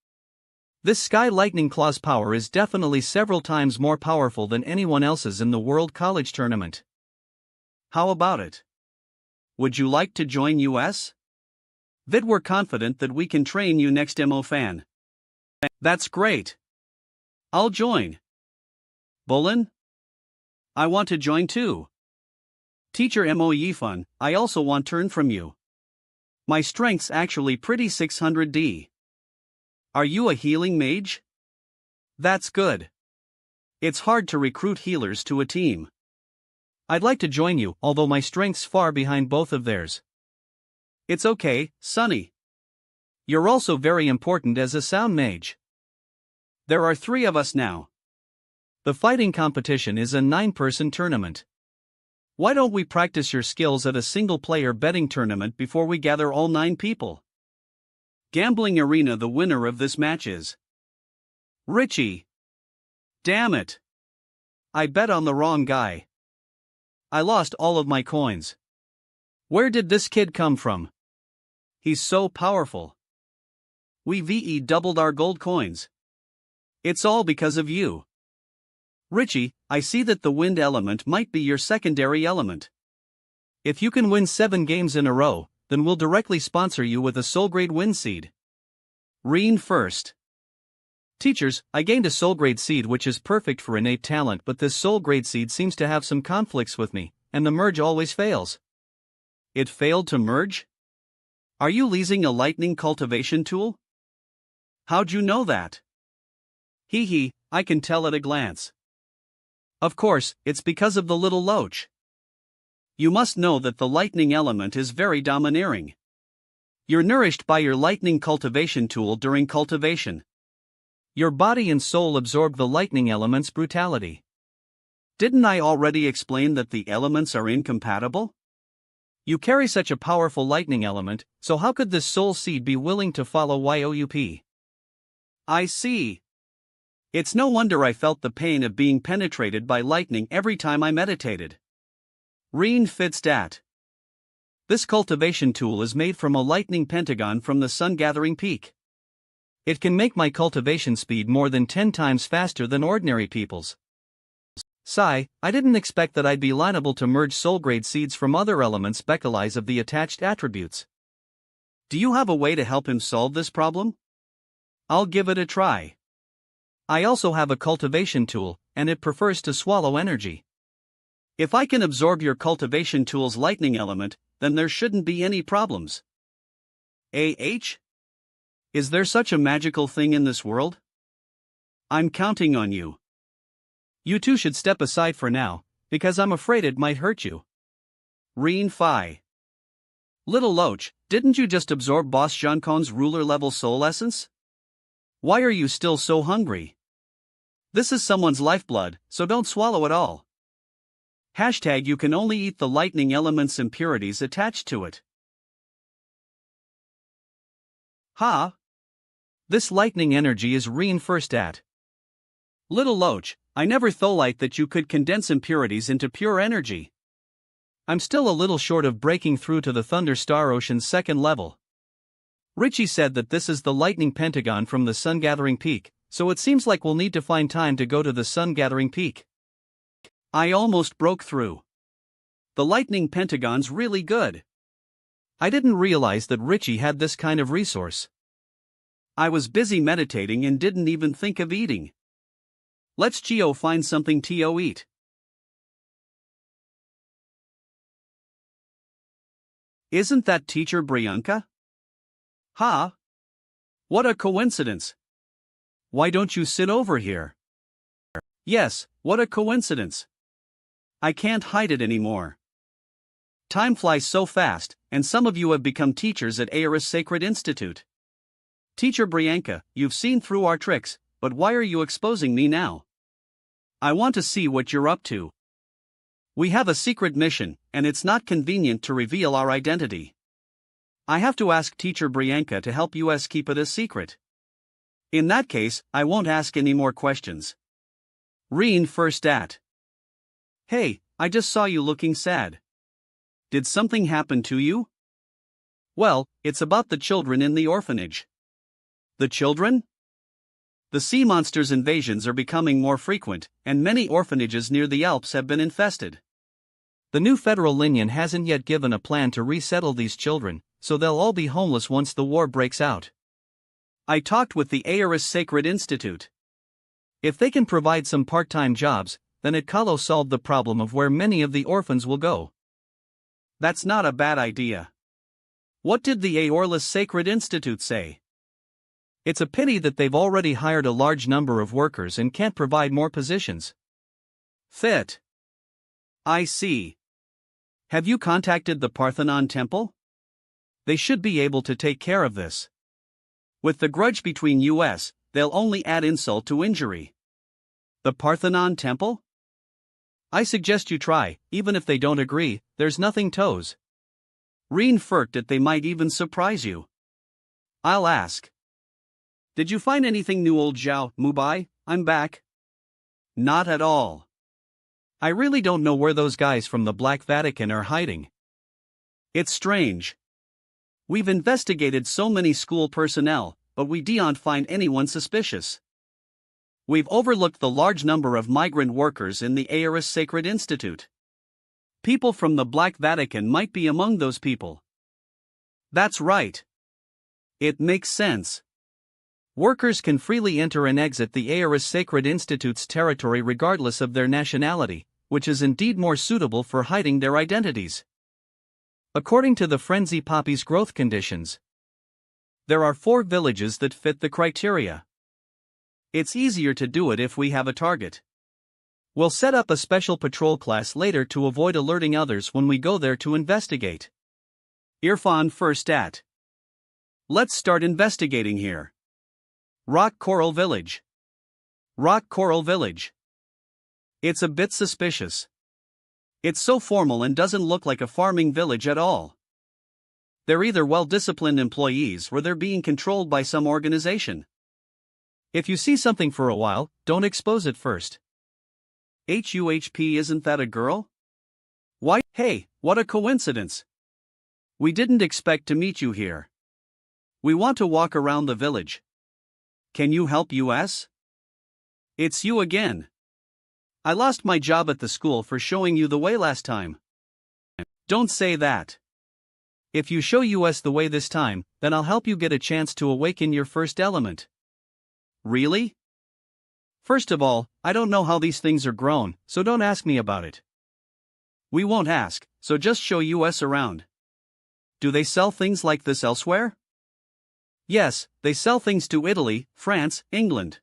This Sky Lightning Claw's power is definitely several times more powerful than anyone else's in the World College Tournament. How about it? Would you like to join us? We're confident that we can train you next Mo Fan. That's great. I'll join. Bullen? I want to join too. Teacher Mo Yifun, I also want turn from you. My strength's actually pretty 600D. Are you a healing mage? That's good. It's hard to recruit healers to a team. I'd like to join you, although my strength's far behind both of theirs. It's okay, Sonny. You're also very important as a sound mage. There are 3 of us now. The fighting competition is a 9-person tournament. Why don't we practice your skills at a single-player betting tournament before we gather all 9 people? Gambling arena. The winner of this match is Richie. Damn it. I bet on the wrong guy. I lost all of my coins. Where did this kid come from? He's so powerful. We VE doubled our gold coins. It's all because of you. Richie, I see that the wind element might be your secondary element. If you can win 7 games in a row, then we'll directly sponsor you with a Soul Grade Wind Seed. Reen first. Teachers, I gained a Soul Grade Seed which is perfect for innate talent, but this Soul Grade Seed seems to have some conflicts with me, and the merge always fails. It failed to merge? Are you using a lightning cultivation tool? How'd you know that? Hee, I can tell at a glance. Of course, it's because of the little loach. You must know that the lightning element is very domineering. You're nourished by your lightning cultivation tool during cultivation. Your body and soul absorb the lightning element's brutality. Didn't I already explain that the elements are incompatible? You carry such a powerful lightning element, so how could this soul seed be willing to follow YOUP? I see. It's no wonder I felt the pain of being penetrated by lightning every time I meditated. Reen Fidstat. This cultivation tool is made from a lightning pentagon from the sun-gathering peak. It can make my cultivation speed more than 10 times faster than ordinary people's. Sigh, I didn't expect that I'd be liable to merge soul grade seeds from other elements Becalize of the attached attributes. Do you have a way to help him solve this problem? I'll give it a try. I also have a cultivation tool, and it prefers to swallow energy. If I can absorb your cultivation tool's lightning element, then there shouldn't be any problems. Is there such a magical thing in this world? I'm counting on you. You two should step aside for now, because I'm afraid it might hurt you. Reen Phi. Little Loach, didn't you just absorb Boss Jean-Con's ruler-level soul essence? Why are you still so hungry? This is someone's lifeblood, so don't swallow it all. Hashtag you can only eat the lightning element's impurities attached to it. Ha! This lightning energy is reinforced at. Little Loach, I never thought that you could condense impurities into pure energy. I'm still a little short of breaking through to the Thunder Star Ocean's second level. Richie said that this is the lightning pentagon from the Sun Gathering Peak, so it seems like we'll need to find time to go to the Sun Gathering Peak. I almost broke through. The lightning pentagon's really good. I didn't realize that Richie had this kind of resource. I was busy meditating and didn't even think of eating. Let's Geo find something to eat. Isn't that teacher Brianka? Ha! What a coincidence. Why don't you sit over here? Yes, what a coincidence. I can't hide it anymore. Time flies so fast, and some of you have become teachers at Aeris Sacred Institute. Teacher Brianka, you've seen through our tricks, but why are you exposing me now? I want to see what you're up to. We have a secret mission, and it's not convenient to reveal our identity. I have to ask Teacher Brianka to help us keep it a secret. In that case, I won't ask any more questions. Reen first at. Hey, I just saw you looking sad. Did something happen to you? Well, it's about the children in the orphanage. The children? The sea monsters' invasions are becoming more frequent, and many orphanages near the Alps have been infested. The new federal Linian hasn't yet given a plan to resettle these children, so they'll all be homeless once the war breaks out. I talked with the Aeris Sacred Institute. If they can provide some part-time jobs, then it'll solve the problem of where many of the orphans will go. That's not a bad idea. What did the Aeorlis Sacred Institute say? It's a pity that they've already hired a large number of workers and can't provide more positions. Fit. I see. Have you contacted the Parthenon Temple? They should be able to take care of this. With the grudge between us, they'll only add insult to injury. The Parthenon Temple? I suggest you try, even if they don't agree, there's nothing toes. Reen firked that they might even surprise you. I'll ask. Did you find anything new, old Zhao Mubai? I'm back. Not at all. I really don't know where those guys from the Black Vatican are hiding. It's strange. We've investigated so many school personnel, but we don't find anyone suspicious. We've overlooked the large number of migrant workers in the Aeris Sacred Institute. People from the Black Vatican might be among those people. That's right. It makes sense. Workers can freely enter and exit the Aeris Sacred Institute's territory regardless of their nationality, which is indeed more suitable for hiding their identities. According to the Frenzy Poppy's growth conditions, there are 4 villages that fit the criteria. It's easier to do it if we have a target. We'll set up a special patrol class later to avoid alerting others when we go there to investigate. Irfan first at. Let's start investigating here. Rock Coral Village. Rock Coral Village. It's a bit suspicious. It's so formal and doesn't look like a farming village at all. They're either well-disciplined employees or they're being controlled by some organization. If you see something for a while, don't expose it first. HUHP, isn't that a girl? Why, hey, what a coincidence. We didn't expect to meet you here. We want to walk around the village. Can you help us? It's you again. I lost my job at the school for showing you the way last time. Don't say that. If you show us the way this time, then I'll help you get a chance to awaken your first element. Really? First of all, I don't know how these things are grown, so don't ask me about it. We won't ask, so just show us around. Do they sell things like this elsewhere? Yes, they sell things to Italy, France, England.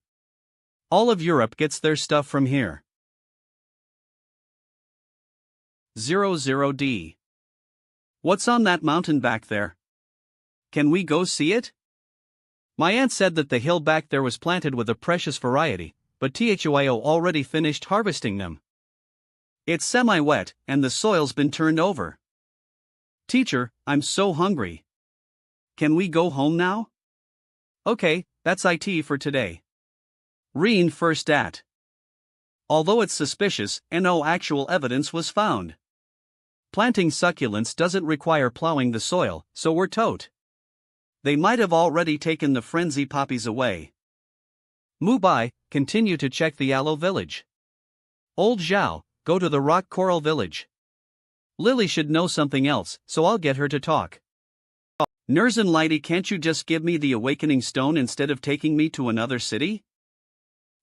All of Europe gets their stuff from here. 00D. What's on that mountain back there? Can we go see it? My aunt said that the hill back there was planted with a precious variety, but THOIO already finished harvesting them. It's semi-wet, and the soil's been turned over. Teacher, I'm so hungry. Can we go home now? Okay, that's IT for today. Reen first at. Although it's suspicious, and no actual evidence was found. Planting succulents doesn't require plowing the soil, so we're tote. They might have already taken the frenzy poppies away. Mubai, continue to check the Yahello village. Old Zhao, go to the rock coral village. Lily should know something else, so I'll get her to talk. Nurse and Lighty, can't you just give me the awakening stone instead of taking me to another city?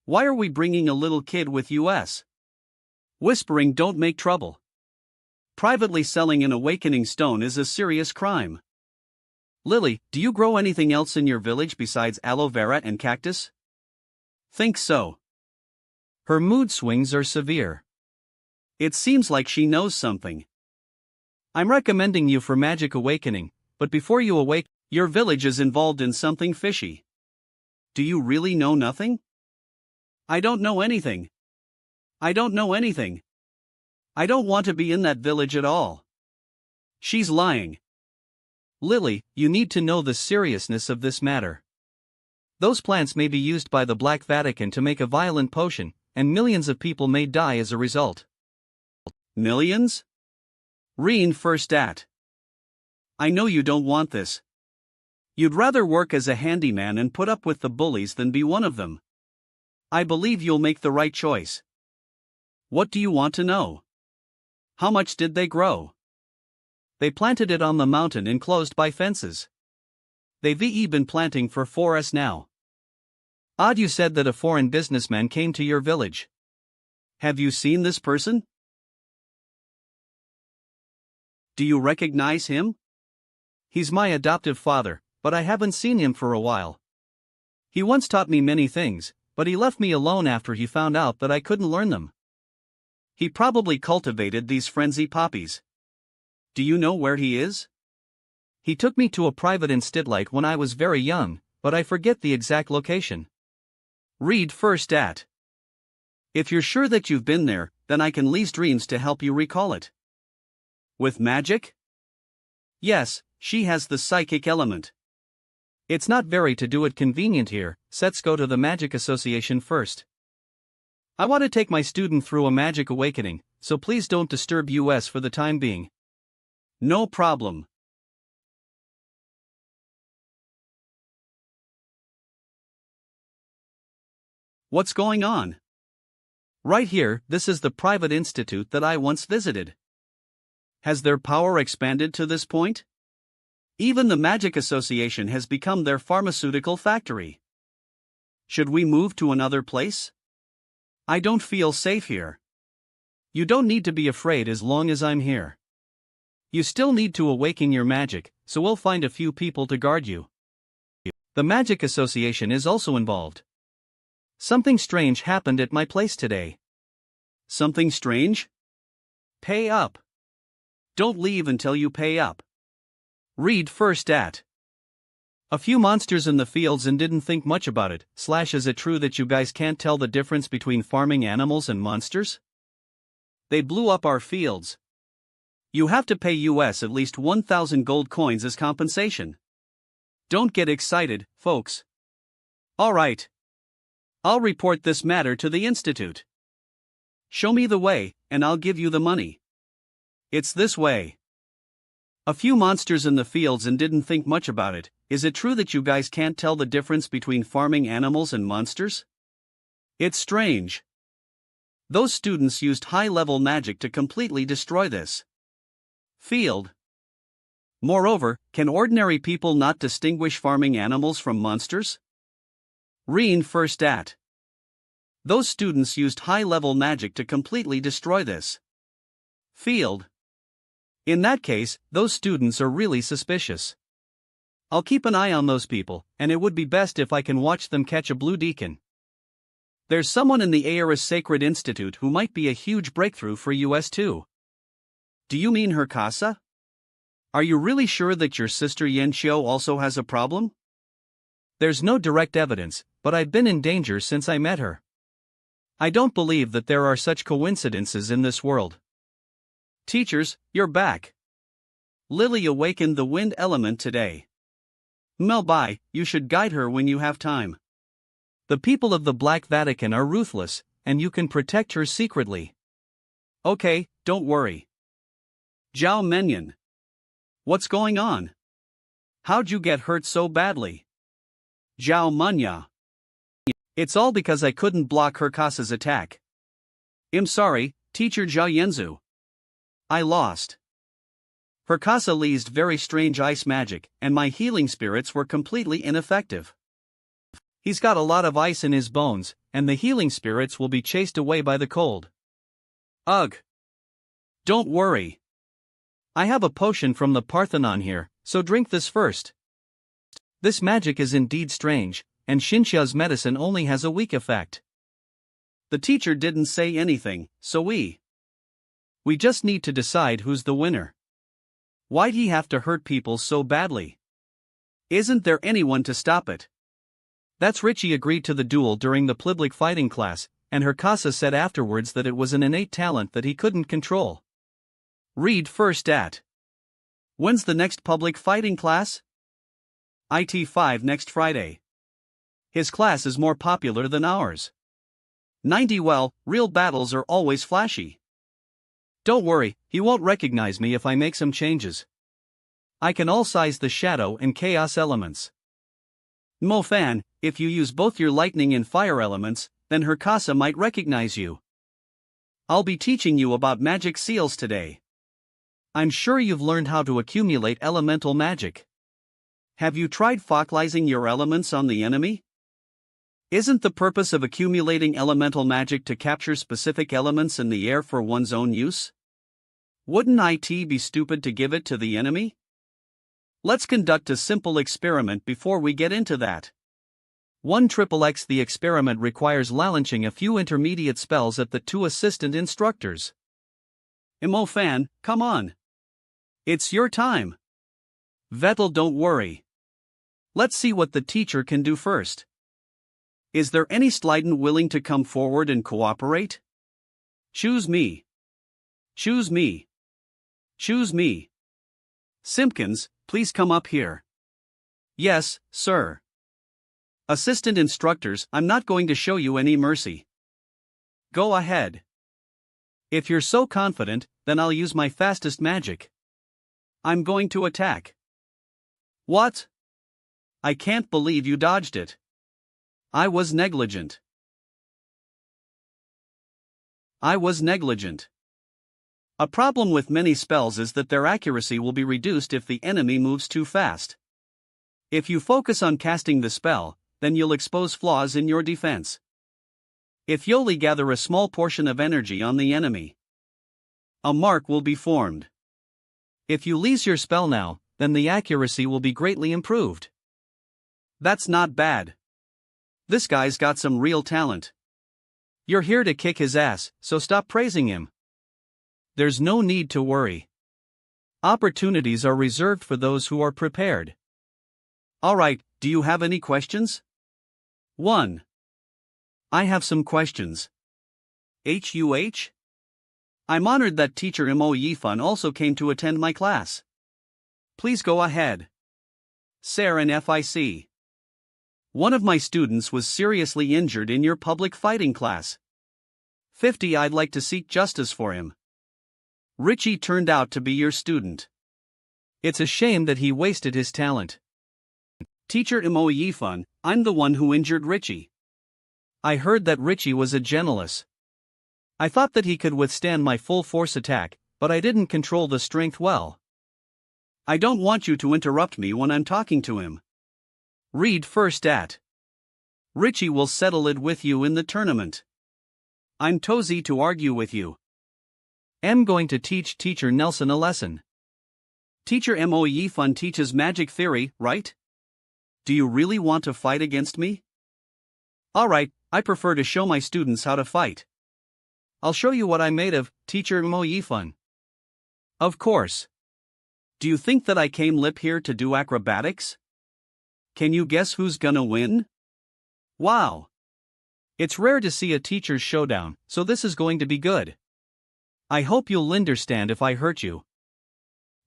Why are we bringing a little kid with us? Whispering don't make trouble. Privately selling an awakening stone is a serious crime. Lily, do you grow anything else in your village besides aloe vera and cactus? Think so. Her mood swings are severe. It seems like she knows something. I'm recommending you for magic awakening, but before you awake, your village is involved in something fishy. Do you really know nothing? I don't know anything. I don't know anything. I don't want to be in that village at all. She's lying. Lily, you need to know the seriousness of this matter. Those plants may be used by the Black Vatican to make a violent potion, and millions of people may die as a result. Millions? Reen first at. I know you don't want this. You'd rather work as a handyman and put up with the bullies than be one of them. I believe you'll make the right choice. What do you want to know? How much did they grow? They planted it on the mountain enclosed by fences. They've been planting for 4s now. Odd you said that a foreign businessman came to your village. Have you seen this person? Do you recognize him? He's my adoptive father, but I haven't seen him for a while. He once taught me many things, but he left me alone after he found out that I couldn't learn them. He probably cultivated these frenzy poppies. Do you know where he is? He took me to a private institute when I was very young, but I forget the exact location. Read first at. If you're sure that you've been there, then I can lease dreams to help you recall it. With magic? Yes, she has the psychic element. It's not very to do it convenient here, let's go to the Magic Association first. I want to take my student through a magic awakening, so please don't disturb us for the time being. No problem. What's going on? Right here, this is the private institute that I once visited. Has their power expanded to this point? Even the Magic Association has become their pharmaceutical factory. Should we move to another place? I don't feel safe here. You don't need to be afraid as long as I'm here. You still need to awaken your magic, so we'll find a few people to guard you. The Magic Association is also involved. Something strange happened at my place today. Something strange? Pay up. Don't leave until you pay up. Read first at. A few monsters in the fields and didn't think much about it. Is it true that you guys can't tell the difference between farming animals and monsters? They blew up our fields. You have to pay at least 1,000 gold coins as compensation. Don't get excited, folks. Alright. I'll report this matter to the institute. Show me the way, and I'll give you the money. It's this way. A few monsters in the fields and didn't think much about it. Is it true that you guys can't tell the difference between farming animals and monsters? It's strange. Those students used high-level magic to completely destroy this field. Moreover, can ordinary people not distinguish farming animals from monsters? Reen first at. Those students used high-level magic to completely destroy this field. In that case, those students are really suspicious. I'll keep an eye on those people, and it would be best if I can watch them catch a blue deacon. There's someone in the Aeris Sacred Institute who might be a huge breakthrough for us too. Do you mean her casa? Are you really sure that your sister Yanxiu also has a problem? There's no direct evidence, but I've been in danger since I met her. I don't believe that there are such coincidences in this world. Teachers, you're back. Lily awakened the wind element today. Melbai, you should guide her when you have time. The people of the Black Vatican are ruthless, and you can protect her secretly. Okay, don't worry. Zhao Menyan. What's going on? How'd you get hurt so badly? Zhao Munya. It's all because I couldn't block Herkasa's attack. I'm sorry, Teacher Zhao Yenzu. I lost. Herkasa leased very strange ice magic, and my healing spirits were completely ineffective. He's got a lot of ice in his bones, and the healing spirits will be chased away by the cold. Ugh. Don't worry. I have a potion from the Parthenon here, so drink this first. This magic is indeed strange, and Xinxia's medicine only has a weak effect. The teacher didn't say anything, so we just need to decide who's the winner. Why'd he have to hurt people so badly? Isn't there anyone to stop it? That's Richie agreed to the duel during the public fighting class, and Herkasa said afterwards that it was an innate talent that he couldn't control. Read first at. When's the next public fighting class? IT5 next Friday. His class is more popular than ours. 90 Well, real battles are always flashy. Don't worry, he won't recognize me if I make some changes. I can all-size the shadow and chaos elements. Mo Fan, if you use both your lightning and fire elements, then Herkasa might recognize you. I'll be teaching you about magic seals today. I'm sure you've learned how to accumulate elemental magic. Have you tried focalizing your elements on the enemy? Isn't the purpose of accumulating elemental magic to capture specific elements in the air for one's own use? Wouldn't it be stupid to give it to the enemy? Let's conduct a simple experiment before we get into that. 1XXX The experiment requires launching a few intermediate spells at the two assistant instructors. Mo Fan, come on. It's your time. Vettel, don't worry. Let's see what the teacher can do first. Is there any Sliden willing to come forward and cooperate? Choose me. Choose me. Choose me. Simpkins, please come up here. Yes, sir. Assistant instructors, I'm not going to show you any mercy. Go ahead. If you're so confident, then I'll use my fastest magic. I'm going to attack. What? I can't believe you dodged it. I was negligent. I was negligent. A problem with many spells is that their accuracy will be reduced if the enemy moves too fast. If you focus on casting the spell, then you'll expose flaws in your defense. If you only gather a small portion of energy on the enemy, a mark will be formed. If you lease your spell now, then the accuracy will be greatly improved. That's not bad. This guy's got some real talent. You're here to kick his ass, so stop praising him. There's no need to worry. Opportunities are reserved for those who are prepared. Alright, do you have any questions? 1. I have some questions. HUH? I'm honored that teacher Mo Yifan also came to attend my class. Please go ahead. Sir and FIC. One of my students was seriously injured in your public fighting class. 50 I'd like to seek justice for him. Richie turned out to be your student. It's a shame that he wasted his talent. Teacher Mo Yifan, I'm the one who injured Richie. I heard that Richie was a generalist. I thought that he could withstand my full force attack, but I didn't control the strength well. I don't want you to interrupt me when I'm talking to him. Read first at. Richie will settle it with you in the tournament. I'm Tozy to argue with you. I'm going to teach Teacher Nelson a lesson. Teacher Mo Yifan teaches magic theory, right? Do you really want to fight against me? Alright, I prefer to show my students how to fight. I'll show you what I'm made of, Teacher Mo Yifan. Of course. Do you think that I came lip here to do acrobatics? Can you guess who's gonna win? Wow. It's rare to see a teacher's showdown, so this is going to be good. I hope you'll understand if I hurt you.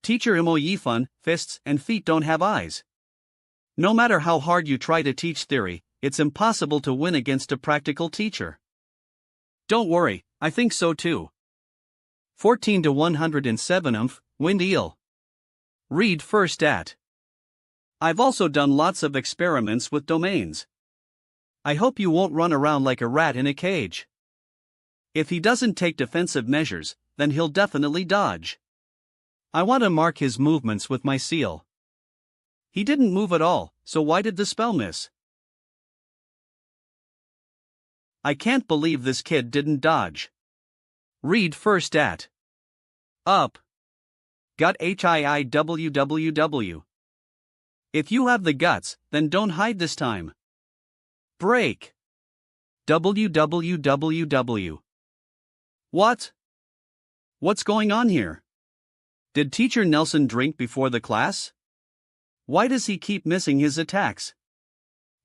Teacher Mo-yi-fun, fists and feet don't have eyes. No matter how hard you try to teach theory, it's impossible to win against a practical teacher. Don't worry, I think so too. 14 to 107 wind eel. Read first at. I've also done lots of experiments with domains. I hope you won't run around like a rat in a cage. If he doesn't take defensive measures, then he'll definitely dodge. I want to mark his movements with my seal. He didn't move at all, so why did the spell miss? I can't believe this kid didn't dodge. Read first at. Up. Gut HIIWWW. If you have the guts, then don't hide this time. Break. WWWW. What? What's going on here? Did Teacher Nelson drink before the class? Why does he keep missing his attacks?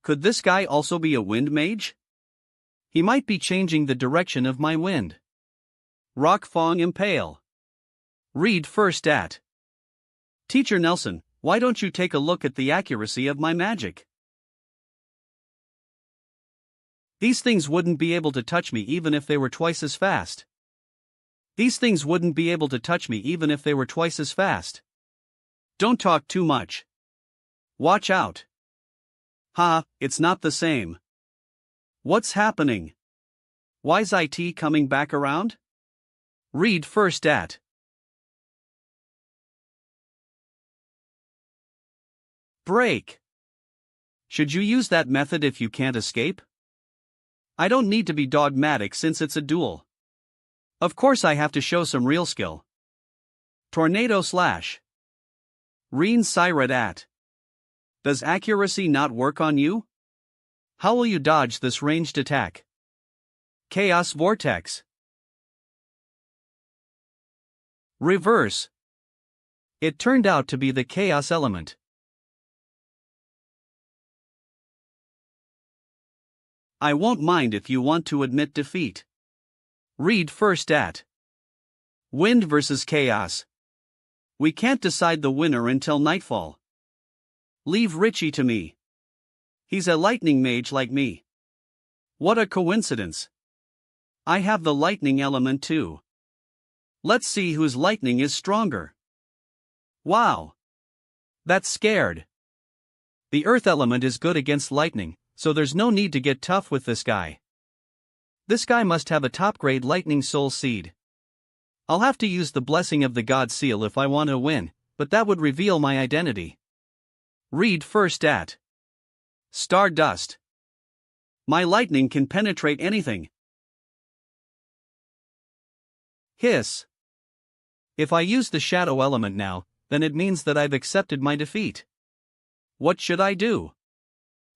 Could this guy also be a wind mage? He might be changing the direction of my wind. Rock Fong Impale. Read first at. Teacher Nelson, why don't you take a look at the accuracy of my magic? These things wouldn't be able to touch me even if they were twice as fast. These things wouldn't be able to touch me even if they were twice as fast. Don't talk too much. Watch out. It's not the same. What's happening? Why's IT coming back around? Read first at. Break. Should you use that method if you can't escape? I don't need to be dogmatic since it's a duel. Of course I have to show some real skill. Tornado slash. Reen Sirat at. Does accuracy not work on you? How will you dodge this ranged attack? Chaos Vortex. Reverse. It turned out to be the chaos element. I won't mind if you want to admit defeat. Read first at. Wind versus chaos. We can't decide the winner until nightfall. Leave Richie to me. He's a lightning mage like me. What a coincidence. I have the lightning element too. Let's see whose lightning is stronger. Wow. That's scared. The earth element is good against lightning, so there's no need to get tough with this guy. This guy must have a top-grade lightning soul seed. I'll have to use the blessing of the god seal if I want to win, but that would reveal my identity. Read first at. Stardust. My lightning can penetrate anything. Hiss. If I use the shadow element now, then it means that I've accepted my defeat. What should I do?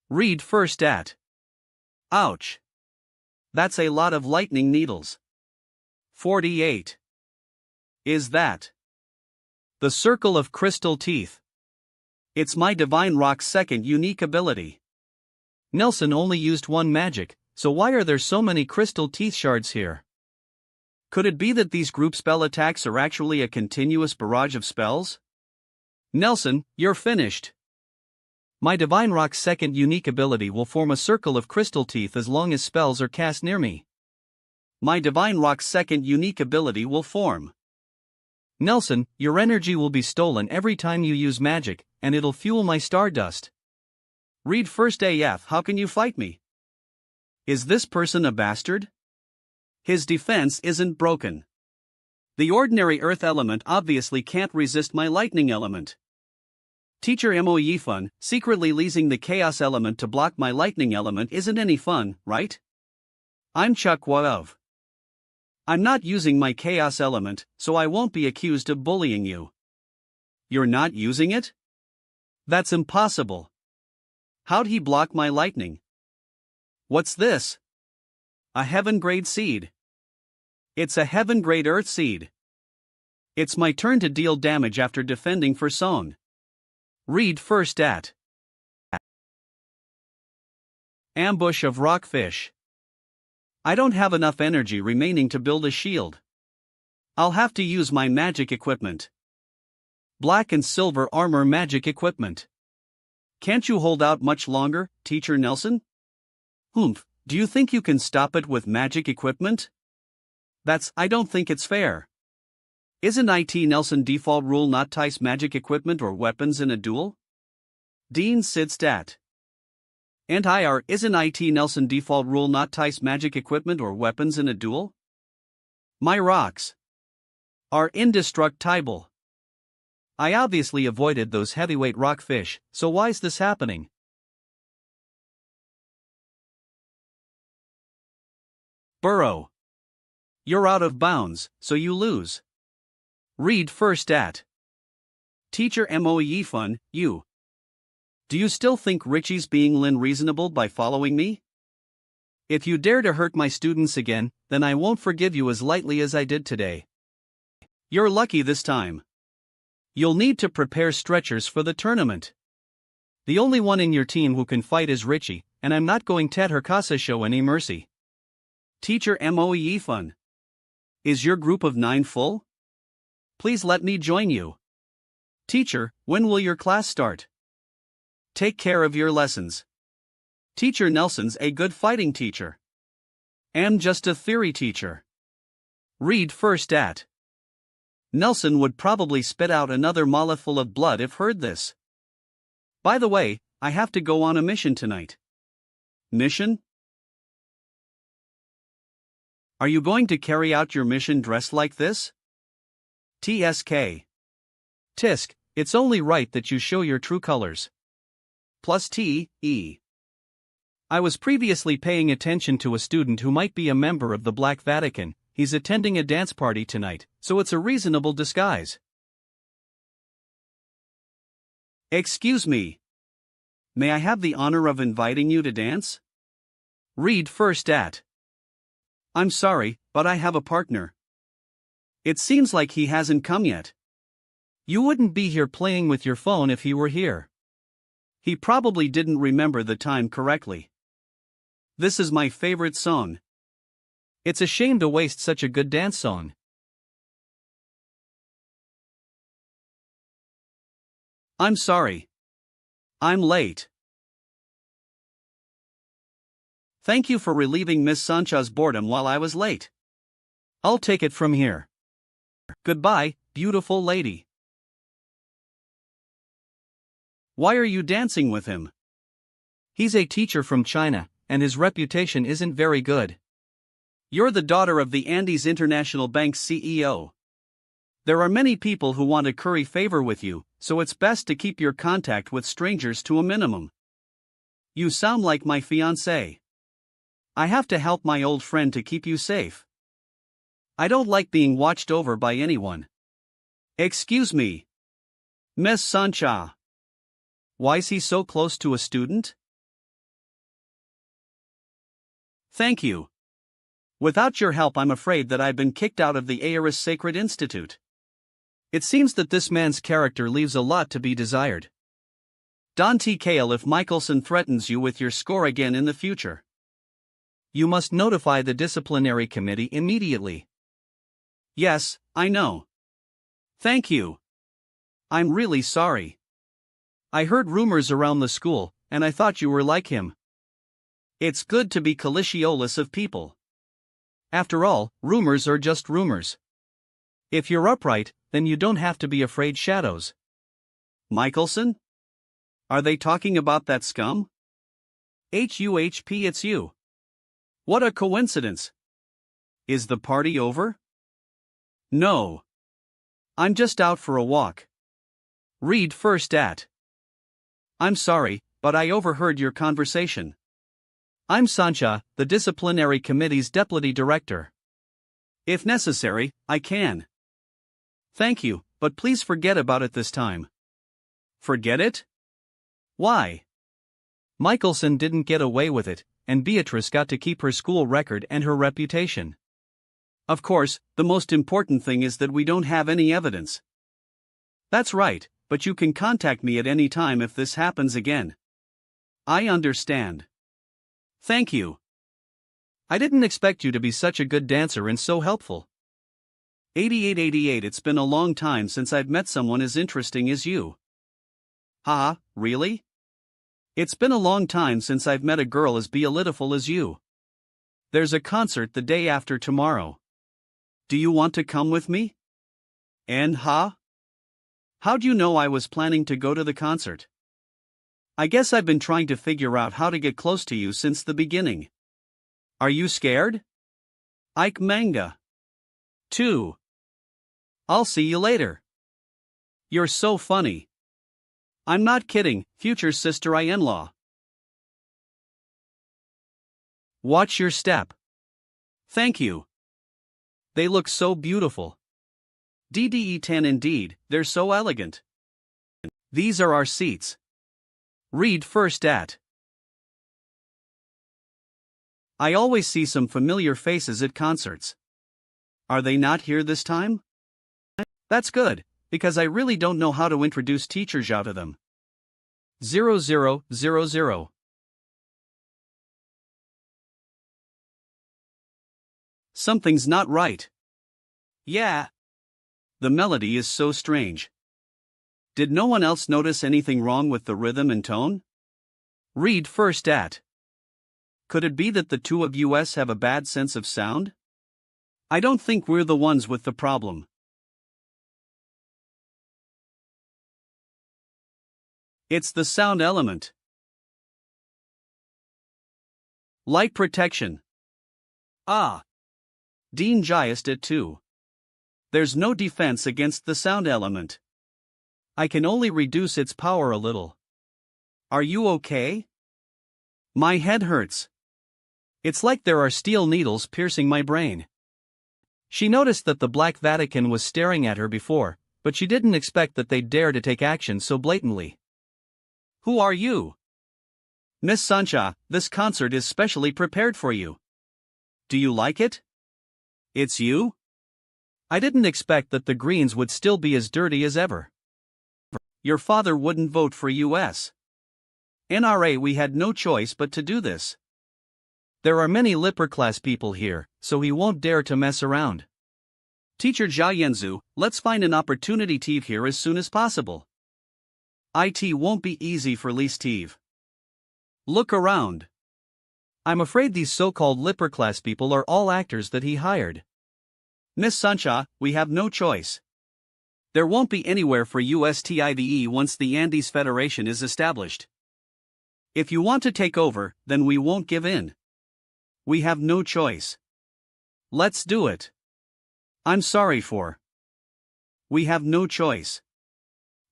Read first at. Ouch. That's a lot of lightning needles. 48. Is that the circle of crystal teeth? It's my Divine Rock's second unique ability. Nelson only used one magic, so why are there so many crystal teeth shards here? Could it be that these group spell attacks are actually a continuous barrage of spells? Nelson, you're finished. My Divine Rock's second unique ability will form a circle of crystal teeth as long as spells are cast near me. My Divine Rock's second unique ability will form. Nelson, your energy will be stolen every time you use magic, and it'll fuel my stardust. Read first AF. How can you fight me? Is this person a bastard? His defense isn't broken. The ordinary earth element obviously can't resist my lightning element. Teacher Mo-yi-fun, secretly leasing the chaos element to block my lightning element isn't any fun, right? I'm Chuck Waov. I'm not using my chaos element, so I won't be accused of bullying you. You're not using it? That's impossible. How'd he block my lightning? What's this? A heaven-grade seed. It's a heaven-grade earth seed. It's my turn to deal damage after defending for Song. Read first at. Ambush of Rockfish. I don't have enough energy remaining to build a shield. I'll have to use my magic equipment. Black and silver armor magic equipment. Can't you hold out much longer, Teacher Nelson? Humph, do you think you can stop it with magic equipment? I don't think it's fair. Isn't IT Nelson default rule not tice magic equipment or weapons in a duel? Dean Sid Stat. And IR, isn't IT Nelson default rule not tice magic equipment or weapons in a duel? My rocks are indestructible. I obviously avoided those heavyweight rockfish, so why's this happening? Burrow. You're out of bounds, so you lose. Read first at. Teacher Moe Fun, you. Do you still think Richie's being unreasonable by following me? If you dare to hurt my students again, then I won't forgive you as lightly as I did today. You're lucky this time. You'll need to prepare stretchers for the tournament. The only one in your team who can fight is Richie, and I'm not going to her casa show any mercy. Teacher Moe Fun. Is your group of 9 full? Please let me join you. Teacher, when will your class start? Take care of your lessons. Teacher Nelson's a good fighting teacher. Am just a theory teacher. Read first at. Nelson would probably spit out another mouthful of blood if heard this. By the way, I have to go on a mission tonight. Mission? Are you going to carry out your mission dressed like this? TSK. Tisk, it's only right that you show your true colors. Plus T.E. I was previously paying attention to a student who might be a member of the Black Vatican. He's attending a dance party tonight, so it's a reasonable disguise. Excuse me. May I have the honor of inviting you to dance? Read first at. I'm sorry, but I have a partner. It seems like he hasn't come yet. You wouldn't be here playing with your phone if he were here. He probably didn't remember the time correctly. This is my favorite song. It's a shame to waste such a good dance song. I'm sorry. I'm late. Thank you for relieving Miss Sancha's boredom while I was late. I'll take it from here. Goodbye, beautiful lady. Why are you dancing with him? He's a teacher from China, and his reputation isn't very good. You're the daughter of the Andes International Bank's CEO. There are many people who want to curry favor with you, so it's best to keep your contact with strangers to a minimum. You sound like my fiancé. I have to help my old friend to keep you safe. I don't like being watched over by anyone. Excuse me. Miss Sancha. Why's he so close to a student? Thank you. Without your help, I'm afraid that I've been kicked out of the Aeris Sacred Institute. It seems that this man's character leaves a lot to be desired. Don't Kale if Michelson threatens you with your score again in the future. You must notify the disciplinary committee immediately. Yes, I know. Thank you. I'm really sorry. I heard rumors around the school, and I thought you were like him. It's good to be caliciolous of people. After all, rumors are just rumors. If you're upright, then you don't have to be afraid shadows. Michelson? Are they talking about that scum? HUHP, it's you. What a coincidence. Is the party over? No. I'm just out for a walk. Read first at. I'm sorry, but I overheard your conversation. I'm Sancha, the disciplinary committee's deputy director. If necessary, I can. Thank you, but please forget about it this time. Forget it? Why? Michelson didn't get away with it, and Beatrice got to keep her school record and her reputation. Of course, the most important thing is that we don't have any evidence. That's right, but you can contact me at any time if this happens again. I understand. Thank you. I didn't expect you to be such a good dancer and so helpful. 8888. It's been a long time since I've met someone as interesting as you. Haha, really? It's been a long time since I've met a girl as beautiful as you. There's a concert the day after tomorrow. Do you want to come with me? And how'd you know I was planning to go to the concert? I guess I've been trying to figure out how to get close to you since the beginning. Are you scared? Ike Manga. 2. I'll see you later. You're so funny. I'm not kidding, future sister-in-law. Watch your step. Thank you. They look so beautiful. DDE10. Indeed, they're so elegant. These are our seats. Read first at. I always see some familiar faces at concerts. Are they not here this time? That's good, because I really don't know how to introduce Teacher Zhao to them. 0000. Something's not right. Yeah. The melody is so strange. Did no one else notice anything wrong with the rhythm and tone? Read first at. Could it be that the two of us have a bad sense of sound? I don't think we're the ones with the problem. It's the sound element. Light protection. Dean Jiast at 2. There's no defense against the sound element. I can only reduce its power a little. Are you okay? My head hurts. It's like there are steel needles piercing my brain. She noticed that the Black Vatican was staring at her before, but she didn't expect that they'd dare to take action so blatantly. Who are you? Miss Sancha, this concert is specially prepared for you. Do you like it? It's you? I didn't expect that the Greens would still be as dirty as ever. Your father wouldn't vote for us. NRA, we had no choice but to do this. There are many upper class people here, so he won't dare to mess around. Teacher Zhao Yanzu, let's find an opportunity to here as soon as possible. It won't be easy for Lee Steve. Look around. I'm afraid these so-called upper class people are all actors that he hired. Miss Sancha, we have no choice. There won't be anywhere for USTIDE once the Andes Federation is established. If you want to take over, then we won't give in. We have no choice. Let's do it. I'm sorry for. We have no choice.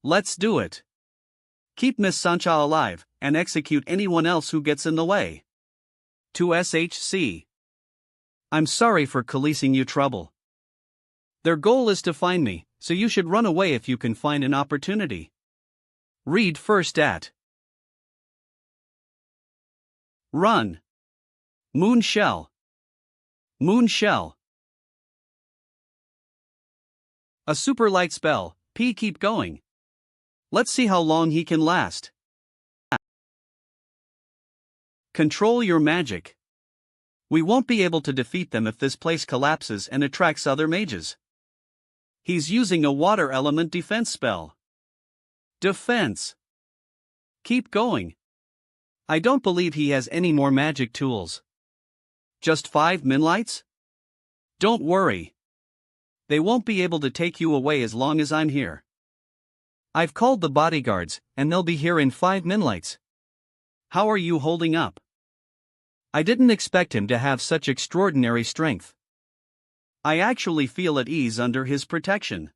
Let's do it. Keep Miss Sancha alive, and execute anyone else who gets in the way. To SHC. I'm sorry for causing you trouble. Their goal is to find me, so you should run away if you can find an opportunity. Read first at. Run. Moon shell. Moon shell. A super light spell, P. Keep going. Let's see how long he can last. Control your magic. We won't be able to defeat them if this place collapses and attracts other mages. He's using a water element defense spell. Defense. Keep going. I don't believe he has any more magic tools. Just 5 minlights? Don't worry. They won't be able to take you away as long as I'm here. I've called the bodyguards, and they'll be here in 5 minlights. How are you holding up? I didn't expect him to have such extraordinary strength. I actually feel at ease under his protection.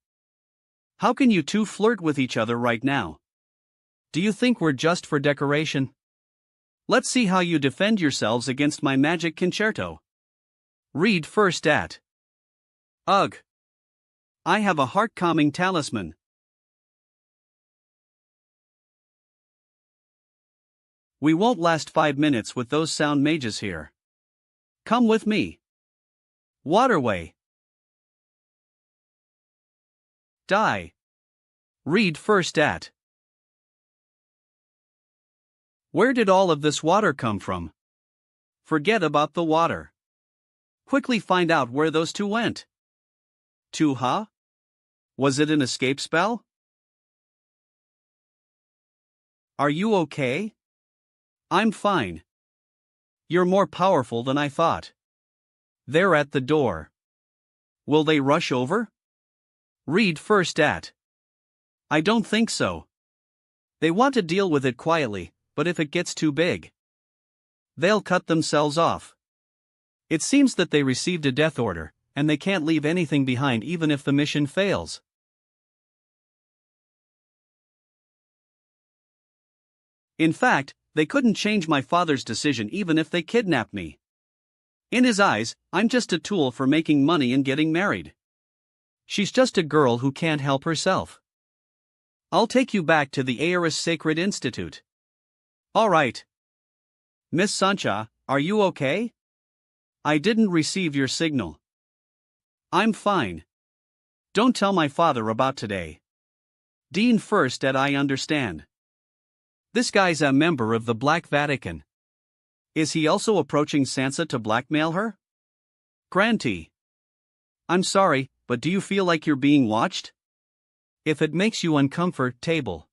How can you two flirt with each other right now? Do you think we're just for decoration? Let's see how you defend yourselves against my magic concerto. Read first at. Ugh. I have a heart-calming talisman. We won't last 5 minutes with those sound mages here. Come with me. Waterway. Die. Read first at. Where did all of this water come from? Forget about the water. quickly find out where those two went. Two, huh? Was it an escape spell? Are you okay? I'm fine. You're more powerful than I thought. They're at the door. Will they rush over? Read first at. I don't think so. They want to deal with it quietly, but if it gets too big, they'll cut themselves off. It seems that they received a death order, and they can't leave anything behind even if the mission fails. In fact, they couldn't change my father's decision even if they kidnapped me. In his eyes, I'm just a tool for making money and getting married. She's just a girl who can't help herself. I'll take you back to the Aeris Sacred Institute. All right. Miss Sancha, are you okay? I didn't receive your signal. I'm fine. Don't tell my father about today. Dean first at I understand. This guy's a member of the Black Vatican. Is he also approaching Sansa to blackmail her? Grantee. I'm sorry, but do you feel like you're being watched? If it makes you uncomfortable.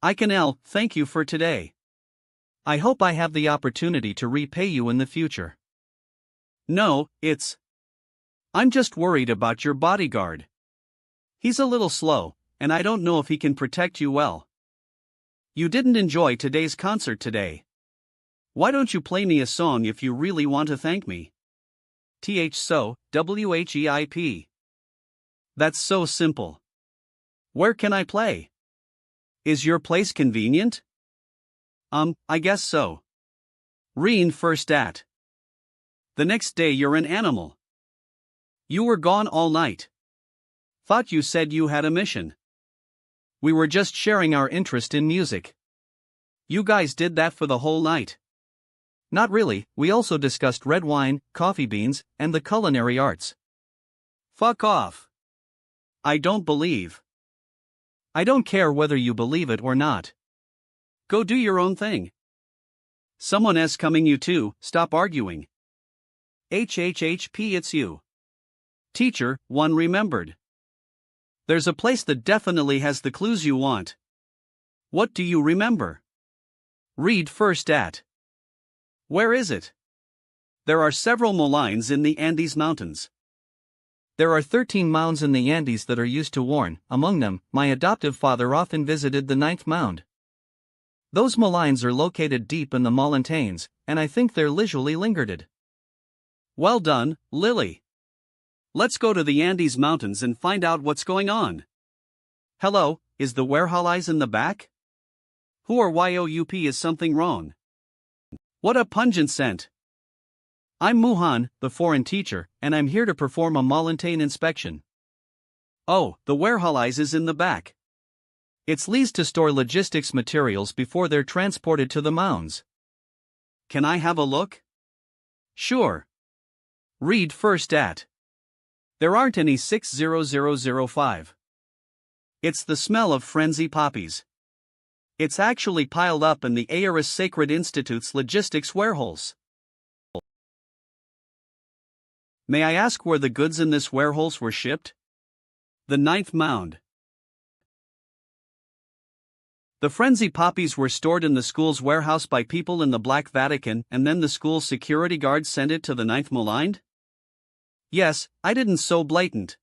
I can thank you for today. I hope I have the opportunity to repay you in the future. No, I'm just worried about your bodyguard. He's a little slow, and I don't know if he can protect you well. You didn't enjoy today's concert today. Why don't you play me a song if you really want to thank me? WHEIP. That's so simple. Where can I play? Is your place convenient? I guess so. Reen first at. The next day you're an animal. You were gone all night. Thought you said you had a mission. We were just sharing our interest in music. You guys did that for the whole night. Not really, we also discussed red wine, coffee beans, and the culinary arts. Fuck off. I don't believe. I don't care whether you believe it or not. Go do your own thing. Someone is coming you too, stop arguing. HHHP it's you. Teacher, one remembered. There's a place that definitely has the clues you want. What do you remember? Read first at. Where is it? There are several molines in the Andes Mountains. There are 13 mounds in the Andes that are used to warn. Among them, my adoptive father often visited the 9th mound. Those molines are located deep in the mountains, and I think they're leisurely lingered. Well done, Lily. Let's go to the Andes Mountains and find out what's going on. Hello, is the warehouse in the back? Who or YOUP is something wrong? What a pungent scent. I'm Muhan, the foreign teacher, and I'm here to perform a mountain inspection. Oh, the warehouse is in the back. It's leased to store logistics materials before they're transported to the mounds. Can I have a look? Sure. Read first at. There aren't any 60005. It's the smell of frenzy poppies. It's actually piled up in the Aeris Sacred Institute's logistics warehouse. May I ask where the goods in this warehouse were shipped? The 9th mound. The frenzy poppies were stored in the school's warehouse by people in the Black Vatican, and then the school's security guards sent it to the 9th mound? Yes, I didn't so blatant.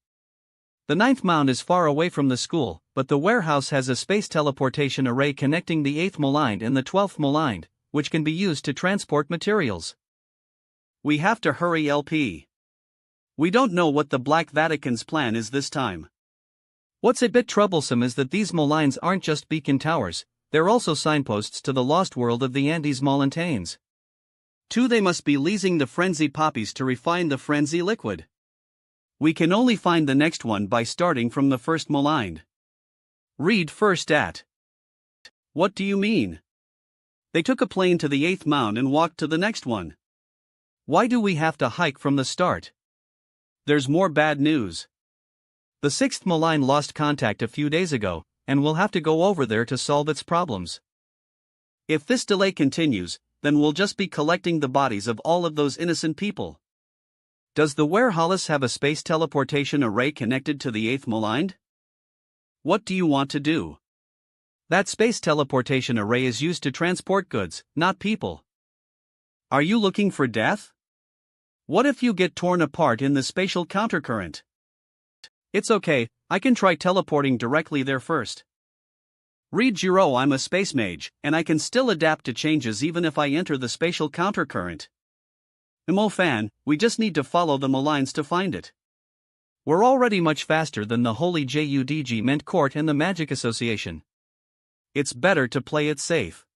The 9th mound is far away from the school, but the warehouse has a space teleportation array connecting the 8th mound and the 12th mound, which can be used to transport materials. We have to hurry LP. We don't know what the Black Vatican's plan is this time. What's a bit troublesome is that these molines aren't just beacon towers, they're also signposts to the lost world of the Andes Mountains. 2. They must be leasing the frenzy poppies to refine the frenzy liquid. We can only find the next one by starting from the first moline. Read first at. What do you mean? They took a plane to the 8th mound and walked to the next one. Why do we have to hike from the start? There's more bad news. The 6th moline lost contact a few days ago, and we'll have to go over there to solve its problems. If this delay continues, then we'll just be collecting the bodies of all of those innocent people. Does the Warehouse have a space teleportation array connected to the 8th maligned? What do you want to do? That space teleportation array is used to transport goods, not people. Are you looking for death? What if you get torn apart in the spatial countercurrent? It's okay, I can try teleporting directly there first. Read Jiro, I'm a space mage, and I can still adapt to changes even if I enter the spatial countercurrent. Fan, we just need to follow the malines to find it. We're already much faster than the Holy Judg Mint Court and the Magic Association. It's better to play it safe.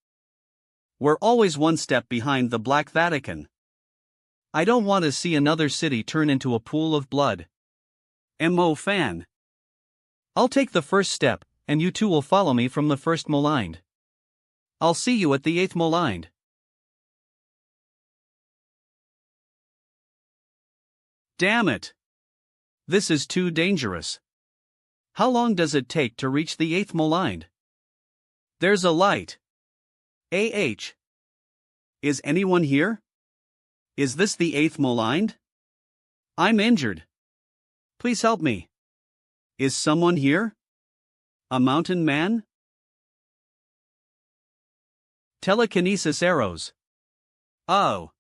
We're always one step behind the Black Vatican. I don't want to see another city turn into a pool of blood. Fan. I'll take the first step, and you two will follow me from the first maligned. I'll see you at the 8th maligned. Damn it! This is too dangerous. How long does it take to reach the 8th maligned? There's a light. Is anyone here? Is this the 8th maligned? I'm injured. Please help me. Is someone here? A mountain man? Telekinesis arrows. Oh.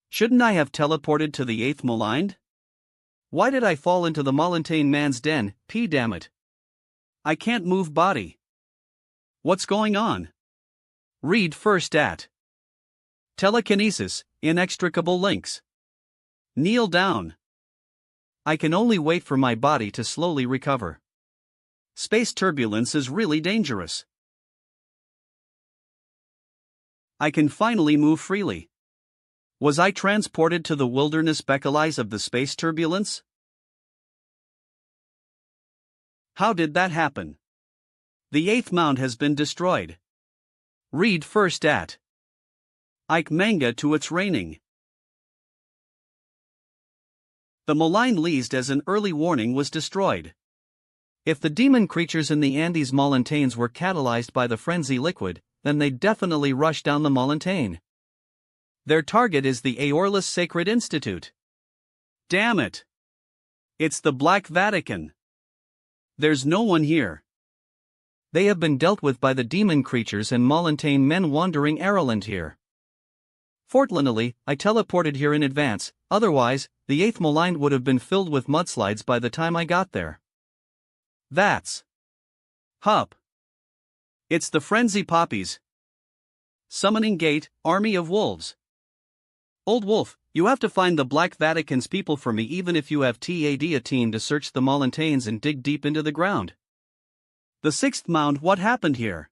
Shouldn't I have teleported to the 8th maligned? Why did I fall into the Mountain man's den, damn it? I can't move body. What's going on? Read first at Telekinesis, inextricable links. Kneel down. I can only wait for my body to slowly recover. Space turbulence is really dangerous. I can finally move freely. Was I transported to the wilderness Beckeleyes of the space turbulence? How did that happen? The 8th mound has been destroyed. Read first at Manga to its reigning. The malign leased as an early warning was destroyed. If the demon creatures in the Andes Mountains were catalyzed by the frenzy liquid, then they'd definitely rush down the mountain. Their target is the Aorless Sacred Institute. Damn it! It's the Black Vatican. There's no one here. They have been dealt with by the demon creatures and mountain men wandering Ireland here. Fortunately, I teleported here in advance, otherwise, the 8th maligned would have been filled with mudslides by the time I got there. That's Hup. It's the Frenzy Poppies. Summoning Gate, Army of Wolves. Old Wolf, you have to find the Black Vatican's people for me even if you have a team to search the mountains and dig deep into the ground. The 6th mound, what happened here?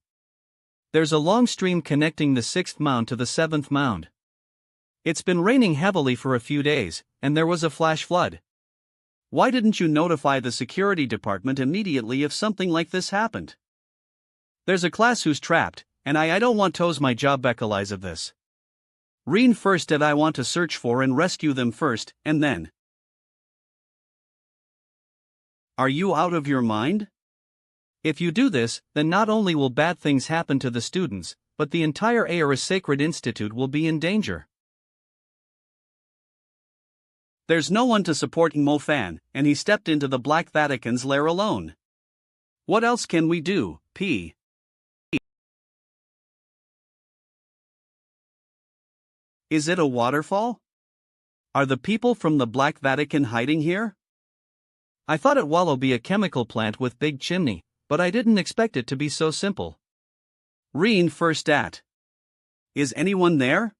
There's a long stream connecting the 6th mound to the 7th mound. It's been raining heavily for a few days, and there was a flash flood. Why didn't you notify the security department immediately if something like this happened? There's a class who's trapped, and I don't want toes my job Beckeleyes of this. Read first that I want to search for and rescue them first, and then. Are you out of your mind? If you do this, then not only will bad things happen to the students, but the entire Aorless Sacred Institute will be in danger. There's no one to support Fan, and he stepped into the Black Vatican's lair alone. What else can we do, P? Is it a waterfall? Are the people from the Black Vatican hiding here? I thought it will be a chemical plant with big chimney, but I didn't expect it to be so simple. Read first at. Is anyone there?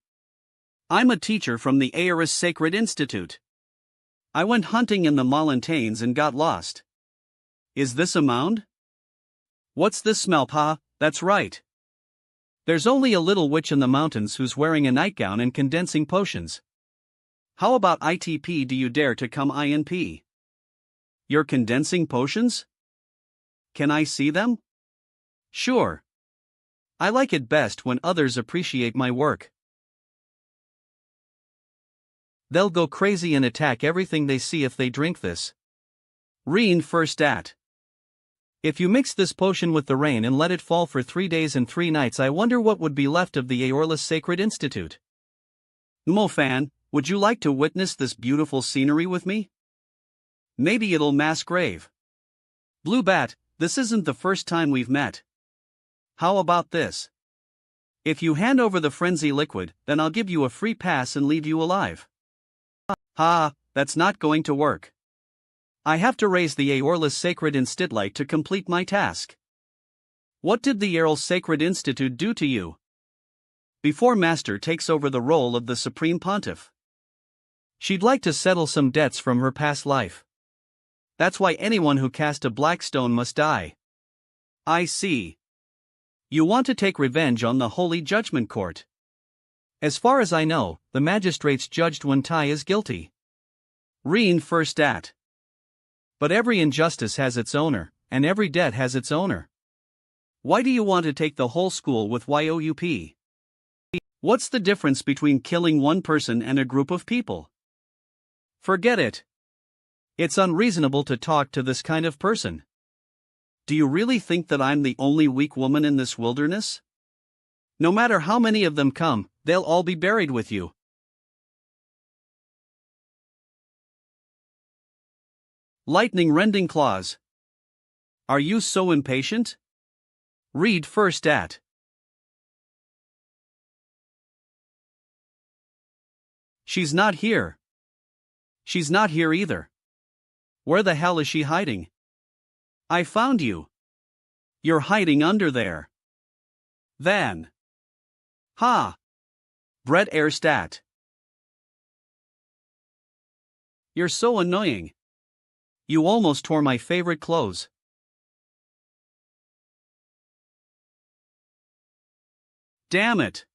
I'm a teacher from the Aorless Sacred Institute. I went hunting in the mountains and got lost. Is this a mound? What's this smell, Pa? That's right. There's only a little witch in the mountains who's wearing a nightgown and condensing potions. How about ITP, do you dare to come INP? You're condensing potions? Can I see them? Sure. I like it best when others appreciate my work. They'll go crazy and attack everything they see if they drink this. Read first at. If you mix this potion with the rain and let it fall for 3 days and 3 nights, I wonder what would be left of the Aorless Sacred Institute. Fan, Would you like to witness this beautiful scenery with me? Maybe it'll mass grave. Blue Bat, this isn't the first time we've met. How about this? If you hand over the frenzy liquid, then I'll give you a free pass and leave you alive. Ha, that's not going to work. I have to raise the Aorless Sacred Institlight to complete my task. What did the Aorl Sacred Institute do to you? Before Master takes over the role of the Supreme Pontiff, she'd like to settle some debts from her past life. That's why anyone who cast a black stone must die. I see. You want to take revenge on the Holy Judgment Court. As far as I know, the magistrates judged Wentai as guilty. Reen first at. But every injustice has its owner, and every debt has its owner. Why do you want to take the whole school with YOUP? What's the difference between killing one person and a group of people? Forget it. It's unreasonable to talk to this kind of person. Do you really think that I'm the only weak woman in this wilderness? No matter how many of them come, they'll all be buried with you. Lightning rending claws. Are you so impatient? Read first at. She's not here. She's not here either. Where the hell is she hiding? I found you. You're hiding under there. Then. Ha! Brett Airstat. You're so annoying. You almost tore my favorite clothes. Damn it.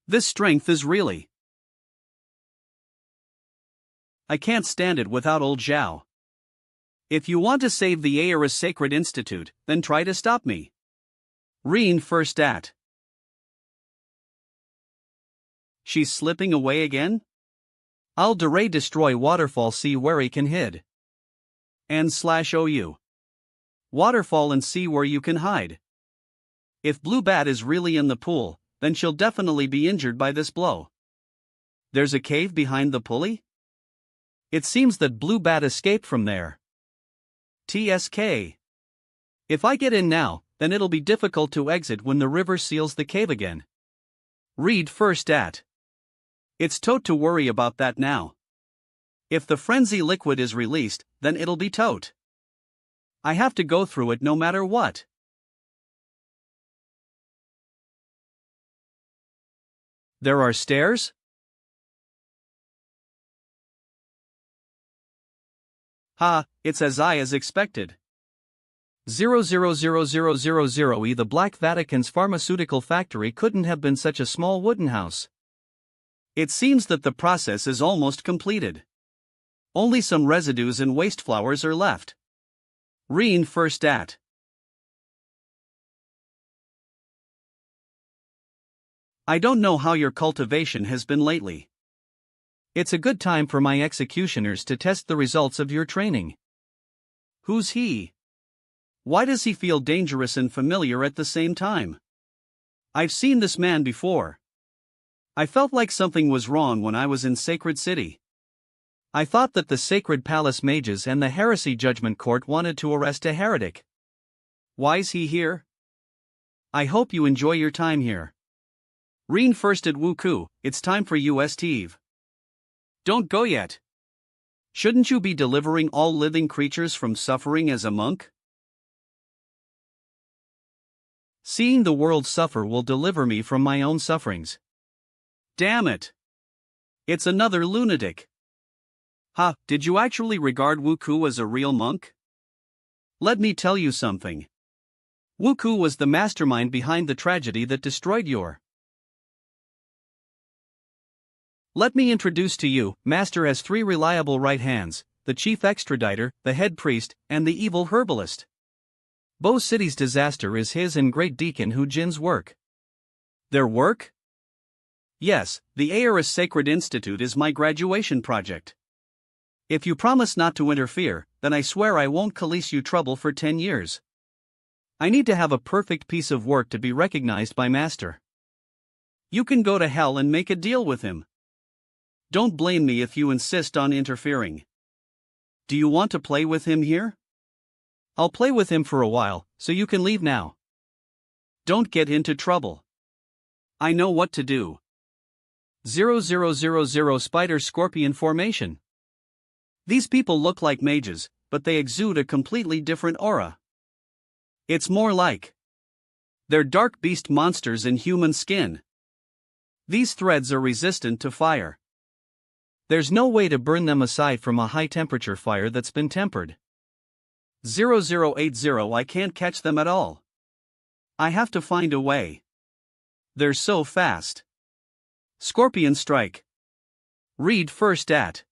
This strength is really. I can't stand it without old Zhao. If you want to save the Aorus Sacred Institute, then try to stop me. Reen first at. She's slipping away again? I'll destroy Waterfall, see where he can hid. And/OU. Waterfall and see where you can hide. If Blue Bat is really in the pool, then she'll definitely be injured by this blow. There's a cave behind the pulley? It seems that Blue Bat escaped from there. TSK. If I get in now, then it'll be difficult to exit when the river seals the cave again. Read first at. It's tote to worry about that now. If the frenzy liquid is released, then it'll be tote. I have to go through it no matter what. There are stairs? Ha, it's as I as expected. 0000000E. The Black Vatican's pharmaceutical factory couldn't have been such a small wooden house. It seems that the process is almost completed. Only some residues and waste flowers are left. Reen first at. I don't know how your cultivation has been lately. It's a good time for my executioners to test the results of your training. Who's he? Why does he feel dangerous and familiar at the same time? I've seen this man before. I felt like something was wrong when I was in Sacred City. I thought that the Sacred Palace mages and the Heresy Judgment Court wanted to arrest a heretic. Why's he here? I hope you enjoy your time here. Reen first at Wuku, it's time for you, Steve. Don't go yet. Shouldn't you be delivering all living creatures from suffering as a monk? Seeing the world suffer will deliver me from my own sufferings. Damn it. It's another lunatic. Ha, did you actually regard Wuku as a real monk? Let me tell you something. Wuku was the mastermind behind the tragedy that destroyed your. Let me introduce to you, Master has 3 reliable right hands, the chief extraditor, the head priest, and the evil herbalist. Bo City's disaster is his and Great Deacon Hu Jin's work. Their work? Yes, the Aorus Sacred Institute is my graduation project. If you promise not to interfere, then I swear I won't Khalees you trouble for 10 years. I need to have a perfect piece of work to be recognized by Master. You can go to hell and make a deal with him. Don't blame me if you insist on interfering. Do you want to play with him here? I'll play with him for a while, so you can leave now. Don't get into trouble. I know what to do. 0000 Spider Scorpion Formation. These people look like mages, but they exude a completely different aura. It's more like they're dark beast monsters in human skin. These threads are resistant to fire. There's no way to burn them aside from a high temperature fire that's been tempered. 0080 I can't catch them at all. I have to find a way. They're so fast. Scorpion Strike. Read first at.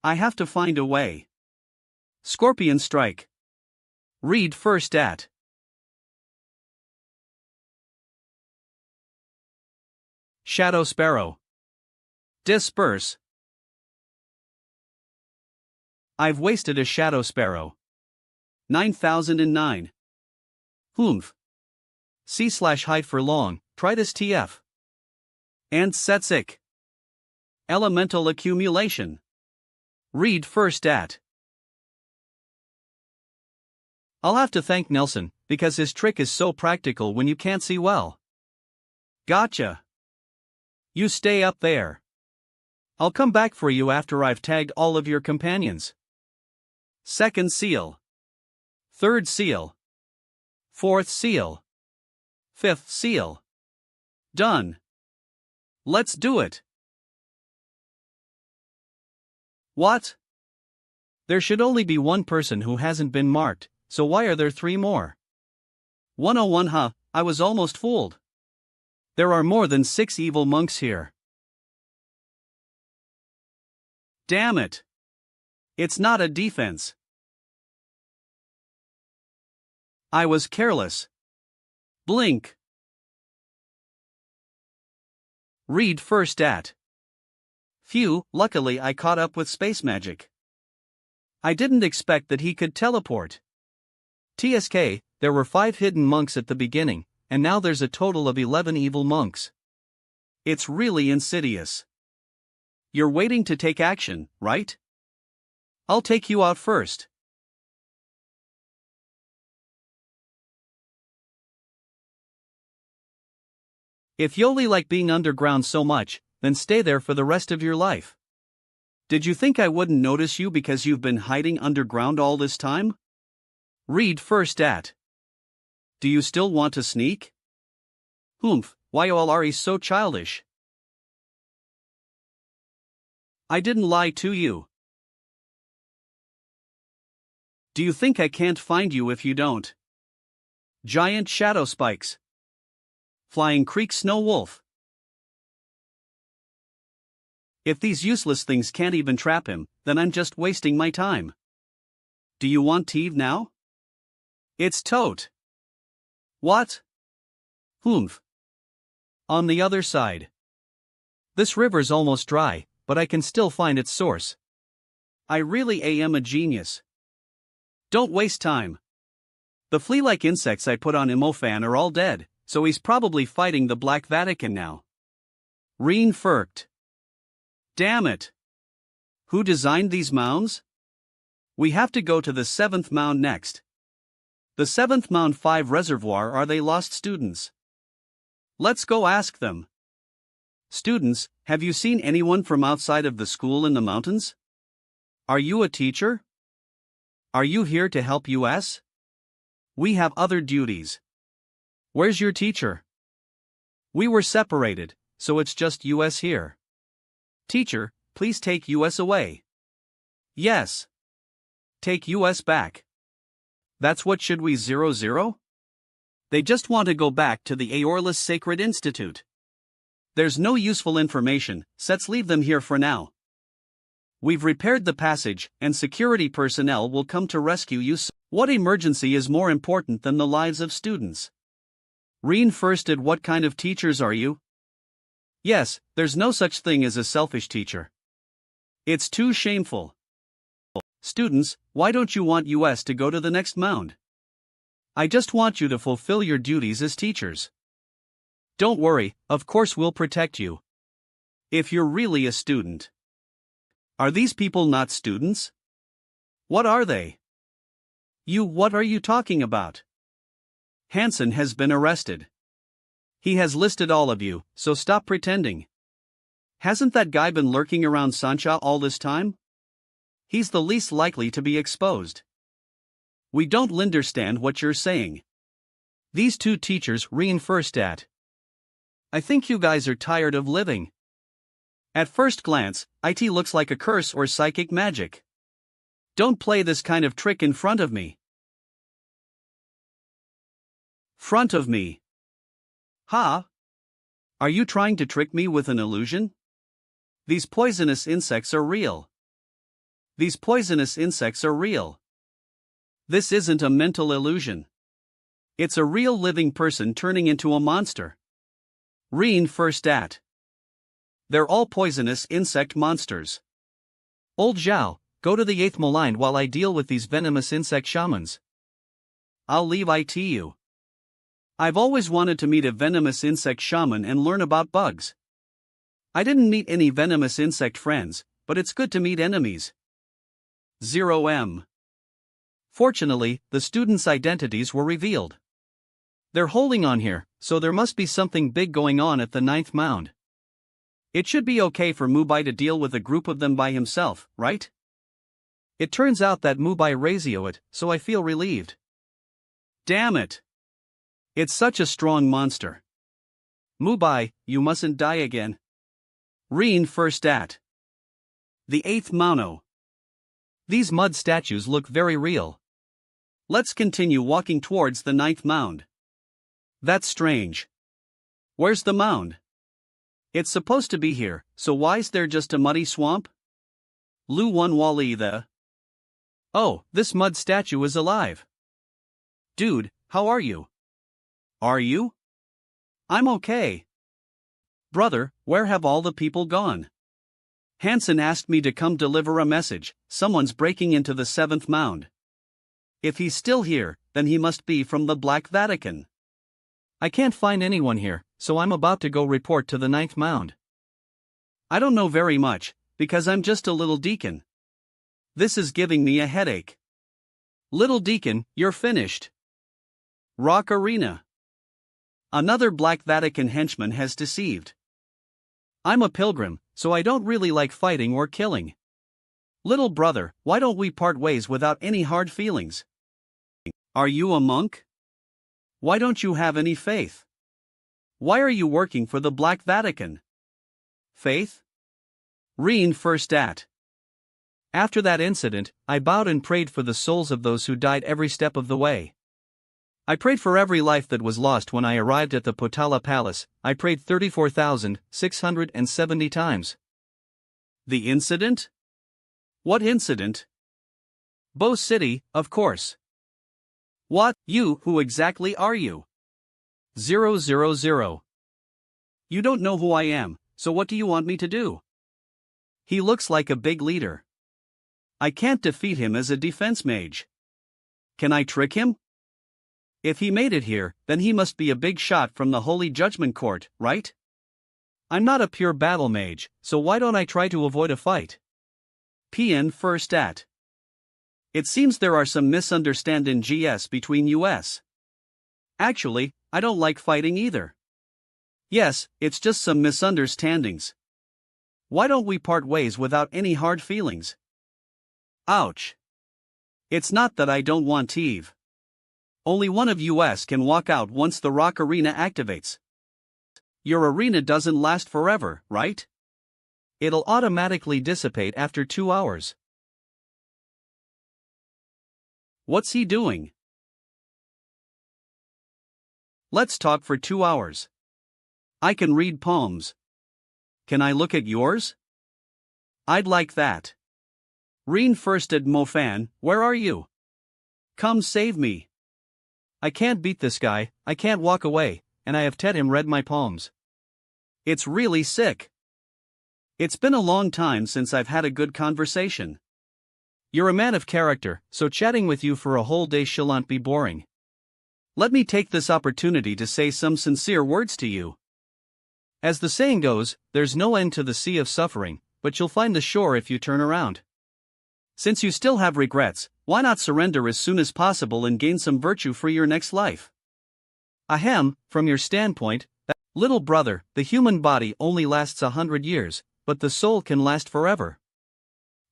I have to find a way. Scorpion Strike. Read first at. Shadow Sparrow. Disperse. I've wasted a Shadow Sparrow. 9009. Humph. C/hide for long, try this TF. And Setzik. Elemental Accumulation. Read first at. I'll have to thank Nelson, because his trick is so practical when you can't see well. Gotcha. You stay up there. I'll come back for you after I've tagged all of your companions. Second seal. Third seal. Fourth seal. Fifth seal. Done. Let's do it. What? There should only be one person who hasn't been marked, so why are there 3 more? 101 Huh, I was almost fooled. There are more than 6 evil monks here. Damn it. It's not a defense. I was careless. Blink. Read first at. Phew, luckily I caught up with space magic. I didn't expect that he could teleport. TSK, there were 5 hidden monks at the beginning, and now there's a total of 11 evil monks. It's really insidious. You're waiting to take action, right? I'll take you out first. If you only like being underground so much, then stay there for the rest of your life. Did you think I wouldn't notice you because you've been hiding underground all this time? Read first at. Do you still want to sneak? Humph, why all are you so childish? I didn't lie to you. Do you think I can't find you if you don't? Giant shadow spikes. Flying Creek Snow Wolf. If these useless things can't even trap him, then I'm just wasting my time. Do you want Teve now? It's Tote. What? Humph. On the other side. This river's almost dry, but I can still find its source. I really am a genius. Don't waste time. The flea-like insects I put on Imofan are all dead, so he's probably fighting the Black Vatican now. Reen Firkt. Damn it. Who designed these mounds? We have to go to the 7th mound next. The 7th Mound 5 reservoir. Are they lost students? Let's go ask them. Students, have you seen anyone from outside of the school in the mountains? Are you a teacher? Are you here to help us? We have other duties. Where's your teacher? We were separated, so it's just us here. Teacher, please take us away. Yes. Take us back. That's what should we 00? They just want to go back to the Aorless Sacred Institute. There's no useful information, so let's leave them here for now. We've repaired the passage, and security personnel will come to rescue you. What emergency is more important than the lives of students? Reen Firsted, what kind of teachers are you? Yes, there's no such thing as a selfish teacher. It's too shameful. Students, why don't you want us to go to the next mound? I just want you to fulfill your duties as teachers. Don't worry, of course we'll protect you. If you're really a student. Are these people not students? What are they? What are you talking about? Hansen has been arrested. He has listed all of you, so stop pretending. Hasn't that guy been lurking around Sancha all this time? He's the least likely to be exposed. We don't understand what you're saying. These two teachers reinforced that. I think you guys are tired of living. At first glance, it looks like a curse or psychic magic. Don't play this kind of trick in front of me. Front of me. Ha? Are you trying to trick me with an illusion? These poisonous insects are real. These poisonous insects are real. This isn't a mental illusion. It's a real living person turning into a monster. Reinforced at. They're all poisonous insect monsters. Old Zhao, go to the 8th maligned while I deal with these venomous insect shamans. I'll leave it to you. I've always wanted to meet a venomous insect shaman and learn about bugs. I didn't meet any venomous insect friends, but it's good to meet enemies. 0M. Fortunately, the students' identities were revealed. They're holding on here, so there must be something big going on at the 9th mound. It should be okay for Mubai to deal with a group of them by himself, right? It turns out that Mubai ratioed it, so I feel relieved. Damn it! It's such a strong monster. Mubai, you mustn't die again. Reinforced at. The 8th Mano. These mud statues look very real. Let's continue walking towards the 9th mound. That's strange. Where's the mound? It's supposed to be here, so why's there just a muddy swamp? Lu Wan Wali the. Oh, this mud statue is alive. Dude, how are you? Are you? I'm okay. Brother, where have all the people gone? Hansen asked me to come deliver a message. Someone's breaking into the 7th mound. If he's still here, then he must be from the Black Vatican. I can't find anyone here, so I'm about to go report to the 9th mound. I don't know very much, because I'm just a little deacon. This is giving me a headache. Little deacon, you're finished. Rock Arena. Another Black Vatican henchman has deceived. I'm a pilgrim, so I don't really like fighting or killing. Little brother, why don't we part ways without any hard feelings? Are you a monk? Why don't you have any faith? Why are you working for the Black Vatican? Faith? Reinforced at. After that incident, I bowed and prayed for the souls of those who died every step of the way. I prayed for every life that was lost when I arrived at the Potala Palace. I prayed 34,670 times. The incident? What incident? Bo City, of course. What, who exactly are you? 000. You don't know who I am, so what do you want me to do? He looks like a big leader. I can't defeat him as a defense mage. Can I trick him? If he made it here, then he must be a big shot from the Holy Judgment Court, right? I'm not a pure battle mage, so why don't I try to avoid a fight? PN first at. It seems there are some misunderstandings between us. Actually, I don't like fighting either. Yes, it's just some misunderstandings. Why don't we part ways without any hard feelings? Ouch. It's not that I don't want Eve. Only one of us can walk out once the rock arena activates. Your arena doesn't last forever, right? It'll automatically dissipate after 2 hours. What's he doing? Let's talk for 2 hours. I can read palms. Can I look at yours? I'd like that. Reinforced Mofan, where are you? Come save me. I can't beat this guy, I can't walk away, and I have Ted him read my palms. It's really sick. It's been a long time since I've had a good conversation. You're a man of character, so chatting with you for a whole day shalln't be boring. Let me take this opportunity to say some sincere words to you. As the saying goes, there's no end to the sea of suffering, but you'll find the shore if you turn around. Since you still have regrets, why not surrender as soon as possible and gain some virtue for your next life? Ahem, from your standpoint, little brother, the human body only lasts 100 years, but the soul can last forever.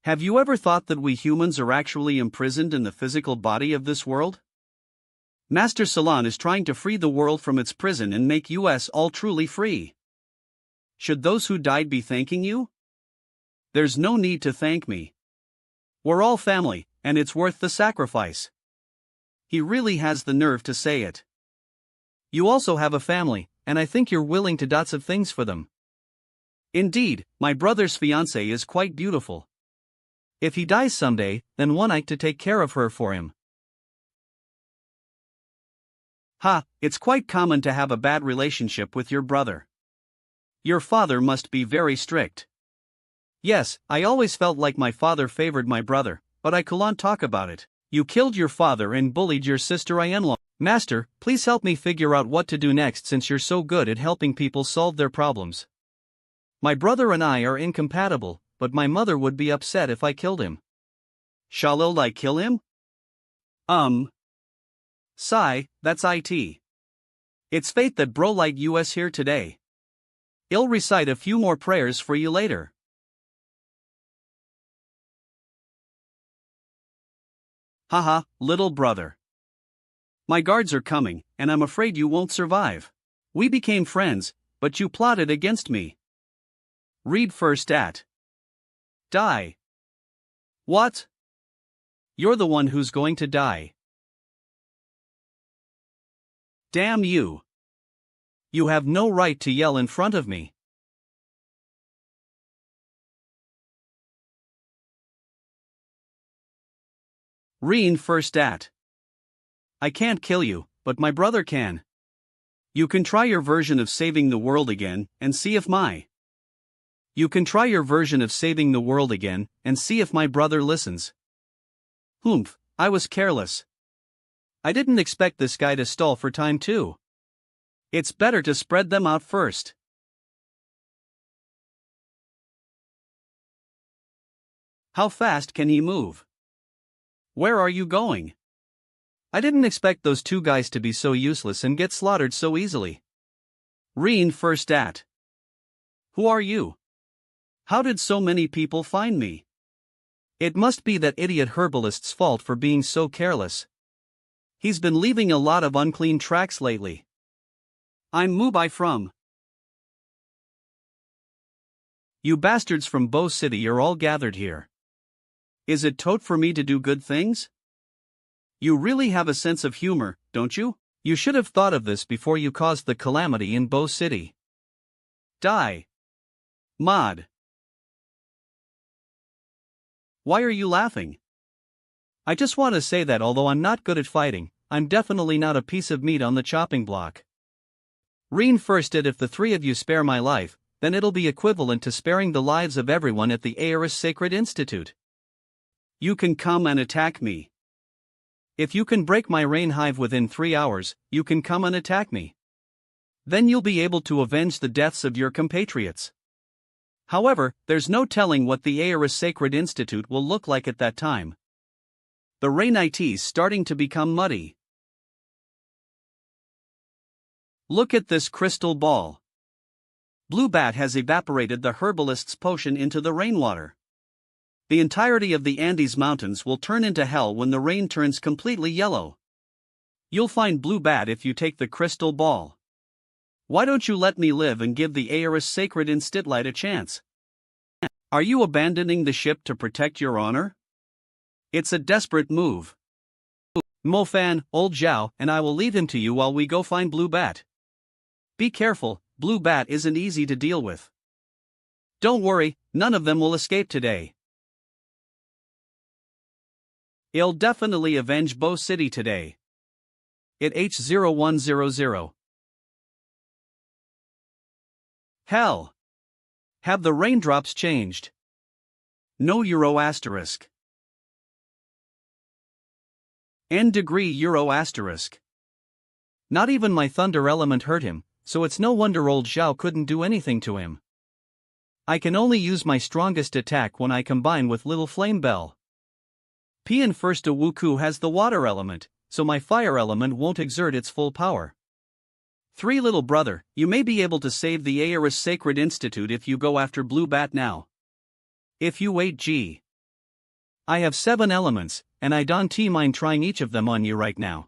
Have you ever thought that we humans are actually imprisoned in the physical body of this world? Master Salon is trying to free the world from its prison and make us all truly free. Should those who died be thanking you? There's no need to thank me. We're all family, and it's worth the sacrifice. He really has the nerve to say it. You also have a family, and I think you're willing to do lots of things for them. Indeed, my brother's fiancée is quite beautiful. If he dies someday, then one night to take care of her for him. Ha, it's quite common to have a bad relationship with your brother. Your father must be very strict. Yes, I always felt like my father favored my brother, but I can't talk about it. You killed your father and bullied your sister Yahello. Master, please help me figure out what to do next since you're so good at helping people solve their problems. My brother and I are incompatible, but my mother would be upset if I killed him. Shall I kill him? Sigh, that's it. It's fate that bro light us here today. I'll recite a few more prayers for you later. Haha, little brother. My guards are coming, and I'm afraid you won't survive. We became friends, but you plotted against me. Read first at. Die. What? You're the one who's going to die. Damn you. You have no right to yell in front of me. Read first at. I can't kill you, but my brother can. You can try your version of saving the world again, and see if my. You can try your version of saving the world again, and see if my brother listens. Humph, I was careless. I didn't expect this guy to stall for time too. It's better to spread them out first. How fast can he move? Where are you going? I didn't expect those two guys to be so useless and get slaughtered so easily. Read first at. Who are you? How did so many people find me? It must be that idiot herbalist's fault for being so careless. He's been leaving a lot of unclean tracks lately. I'm Mubai from. You bastards from Bo City are all gathered here. Is it tote for me to do good things? You really have a sense of humor, don't you? You should have thought of this before you caused the calamity in Bo City. Die. Mod. Why are you laughing? I just want to say that although I'm not good at fighting, I'm definitely not a piece of meat on the chopping block. Read first it if the three of you spare my life, then it'll be equivalent to sparing the lives of everyone at the Aeris Sacred Institute. You can come and attack me. If you can break my rain hive within 3 hours, you can come and attack me. Then you'll be able to avenge the deaths of your compatriots. However, there's no telling what the Aeris Sacred Institute will look like at that time. The rain is starting to become muddy. Look at this crystal ball. Blue Bat has evaporated the herbalist's potion into the rainwater. The entirety of the Andes Mountains will turn into hell when the rain turns completely yellow. You'll find Blue Bat if you take the crystal ball. Why don't you let me live and give the Aeris Sacred Institute a chance? Are you abandoning the ship to protect your honor? It's a desperate move. Mofan, old Zhao, and I will leave him to you while we go find Blue Bat. Be careful, Blue Bat isn't easy to deal with. Don't worry, none of them will escape today. I'll definitely avenge Bo City today. It H0100. Hell. Have the raindrops changed? No euro asterisk. N degree euro asterisk. Not even my thunder element hurt him, so it's no wonder old Zhao couldn't do anything to him. I can only use my strongest attack when I combine with Little Flame Bell. Pian First a Wuku has the water element, so my fire element won't exert its full power. 3 Little brother, you may be able to save the Aeris Sacred Institute if you go after Blue Bat now. If you wait G. I have 7 elements, and I don't mind trying each of them on you right now.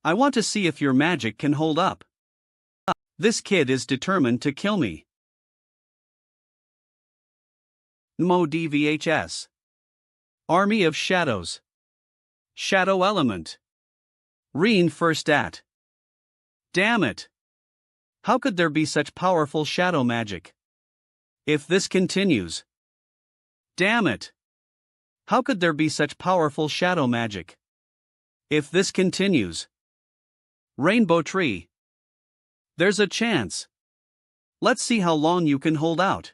I want to see if your magic can hold up. This kid is determined to kill me. Mo DVHS. Army of Shadows. Shadow Element. Reen First At. Damn it! How could there be such powerful shadow magic? If this continues. Damn it! How could there be such powerful shadow magic? If this continues. Rainbow Tree. There's a chance. Let's see how long you can hold out.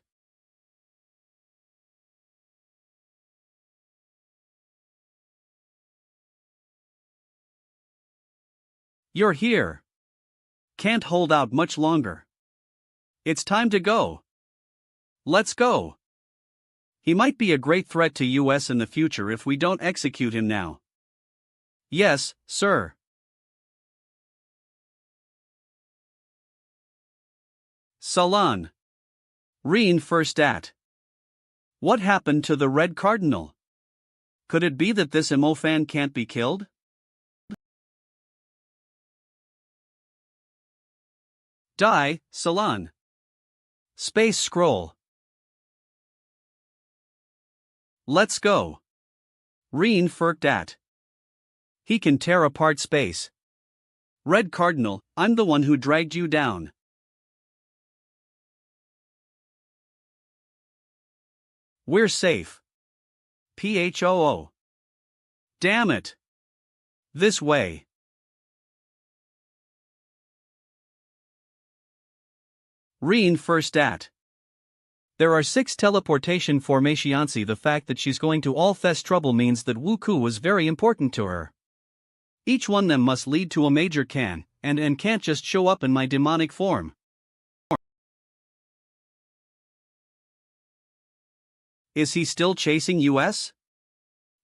You're here. Can't hold out much longer. It's time to go. Let's go. He might be a great threat to US in the future if we don't execute him now. Yes, sir. Salon. Reen First At. What happened to the Red Cardinal? Could it be that this Imofan can't be killed? Die, Salon. Space Scroll. Let's go. Reen First At. He can tear apart space. Red Cardinal, I'm the one who dragged you down. We're safe. PHOO. Damn it. This way. Reen First At. There are 6 teleportation formations. The fact that she's going to all fest trouble means that Wuku was very important to her. Each one them must lead to a major can, and can't just show up in my demonic form. Is he still chasing US?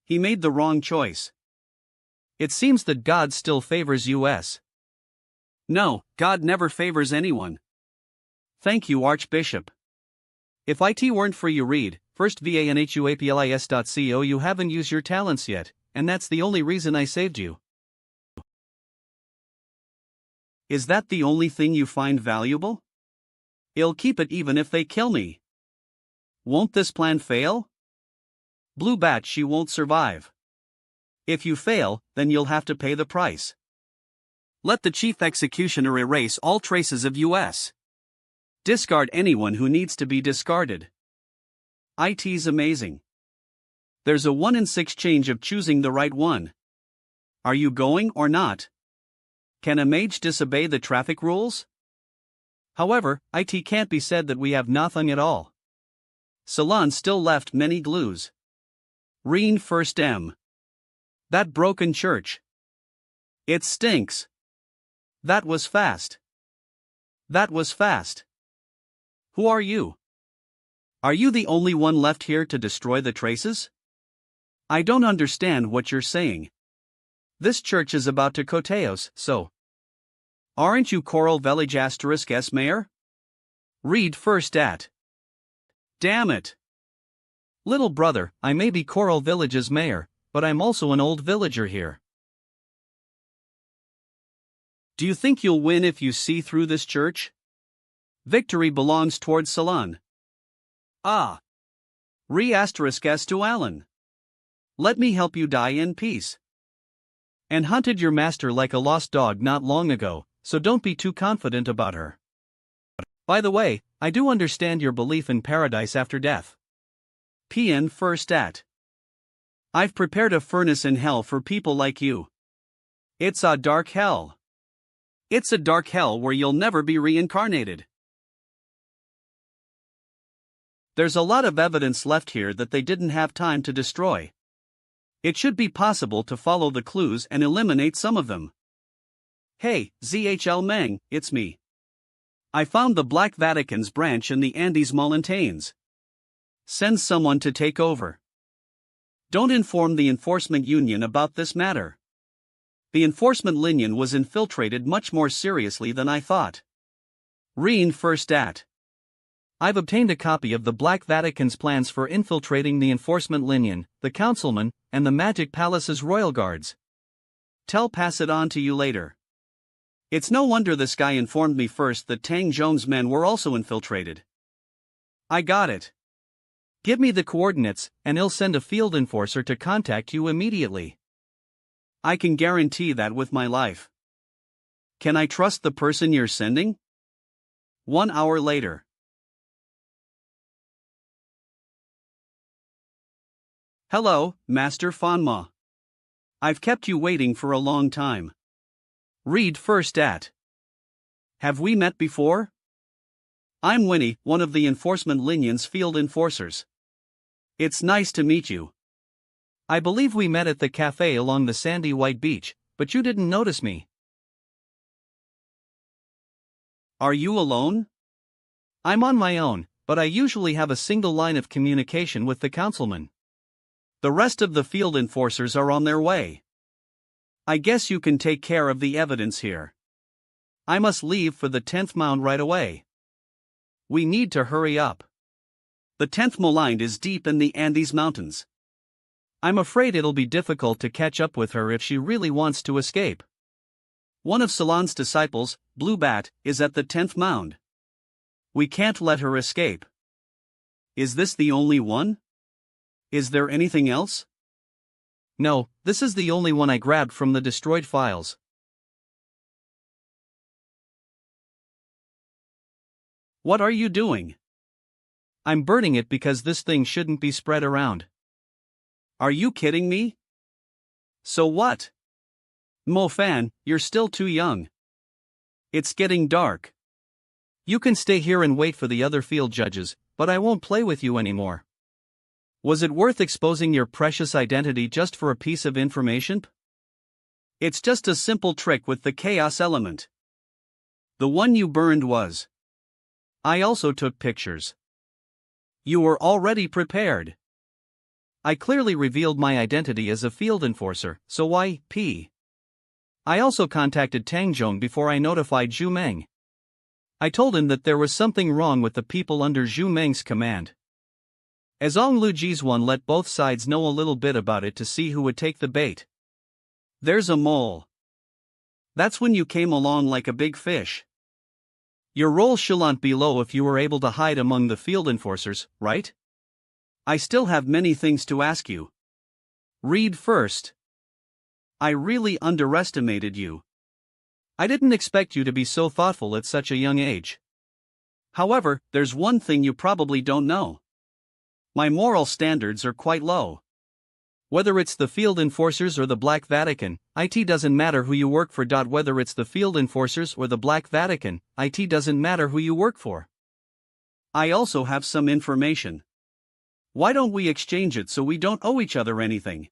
He made the wrong choice. It seems that God still favors US. No, God never favors anyone. Thank you, Archbishop. If it weren't for you read, first vanhuaplis.co, you haven't used your talents yet, and that's the only reason I saved you. Is that the only thing you find valuable? I'll keep it even if they kill me. Won't this plan fail? Blue Bat, she won't survive. If you fail, then you'll have to pay the price. Let the Chief Executioner erase all traces of US. Discard anyone who needs to be discarded. IT's amazing. There's a 1 in 6 chance of choosing the right one. Are you going or not? Can a mage disobey the traffic rules? However, it can't be said that we have nothing at all. Salon still left many glues. Reen First M. That broken church. It stinks. That was fast. That was fast. Who are you? Are you the only one left here to destroy the traces? I don't understand what you're saying. This church is about to Koteos, so. Aren't you Coral Village *S mayor? Read First At. Damn it. Little brother, I may be Coral Village's mayor, but I'm also an old villager here. Do you think you'll win if you see through this church? Victory belongs towards Salon. Ah. S to Alan. Let me help you die in peace. And hunted your master like a lost dog not long ago, so don't be too confident about her. By the way, I do understand your belief in paradise after death. PN First At. I've prepared a furnace in hell for people like you. It's a dark hell. It's a dark hell where you'll never be reincarnated. There's a lot of evidence left here that they didn't have time to destroy. It should be possible to follow the clues and eliminate some of them. Hey, ZHL Meng, it's me. I found the Black Vatican's branch in the Andes Mountains. Send someone to take over. Don't inform the enforcement union about this matter. The enforcement union was infiltrated much more seriously than I thought. Read first at. I've obtained a copy of the Black Vatican's plans for infiltrating the enforcement union, the councilman, and the Magic Palace's royal guards. Pass it on to you later. It's no wonder this guy informed me first that Tang Zhong's men were also infiltrated. I got it. Give me the coordinates, and he'll send a field enforcer to contact you immediately. I can guarantee that with my life. Can I trust the person you're sending? 1 hour later. Hello, Master Fanma. I've kept you waiting for a long time. Read first at. Have we met before? I'm Winnie, one of the enforcement union's field enforcers. It's nice to meet you. I believe we met at the cafe along the sandy white beach, but you didn't notice me. Are you alone? I'm on my own, but I usually have a single line of communication with the councilman. The rest of the field enforcers are on their way. I guess you can take care of the evidence here. I must leave for the 10th mound right away. We need to hurry up. The 10th mound is deep in the Andes Mountains. I'm afraid it'll be difficult to catch up with her if she really wants to escape. One of Salon's disciples, Blue Bat, is at the 10th mound. We can't let her escape. Is this the only one? Is there anything else? No, this is the only one I grabbed from the destroyed files. What are you doing? I'm burning it because this thing shouldn't be spread around. Are you kidding me? So what? Mo Fan, you're still too young. It's getting dark. You can stay here and wait for the other field judges, but I won't play with you anymore. Was it worth exposing your precious identity just for a piece of information? It's just a simple trick with the chaos element. The one you burned was. I also took pictures. You were already prepared. I clearly revealed my identity as a field enforcer, so why, I also contacted Tang Zhong before I notified Zhu Meng. I told him that there was something wrong with the people under Zhu Meng's command. As Ong Lu Jizwan let both sides know a little bit about it to see who would take the bait. There's a mole. That's when you came along like a big fish. Your role shouldn't be low if you were able to hide among the field enforcers, right? I still have many things to ask you. Read first. I really underestimated you. I didn't expect you to be so thoughtful at such a young age. However, there's one thing you probably don't know. My moral standards are quite low. Whether it's the field enforcers or the Black Vatican, it doesn't matter who you work for. Whether it's the field enforcers or the Black Vatican, it doesn't matter who you work for. I also have some information. Why don't we exchange it so we don't owe each other anything?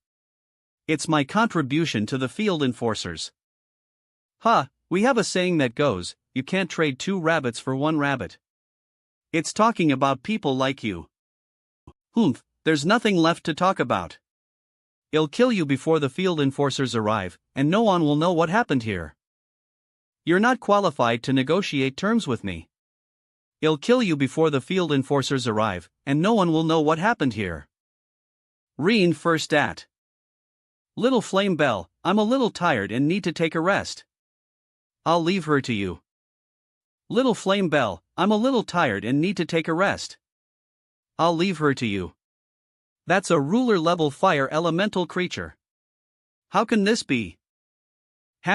It's my contribution to the field enforcers. We have a saying that goes, you can't trade 2 rabbits for 1 rabbit. It's talking about people like you. There's nothing left to talk about. I'll kill you before the field enforcers arrive, and no one will know what happened here. You're not qualified to negotiate terms with me. I'll kill you before the field enforcers arrive, and no one will know what happened here. Read first at. Little Flame Bell, I'm a little tired and need to take a rest. I'll leave her to you. Little Flame Bell, I'm a little tired and need to take a rest. I'll leave her to you. That's a ruler-level fire elemental creature. How can this be? #****.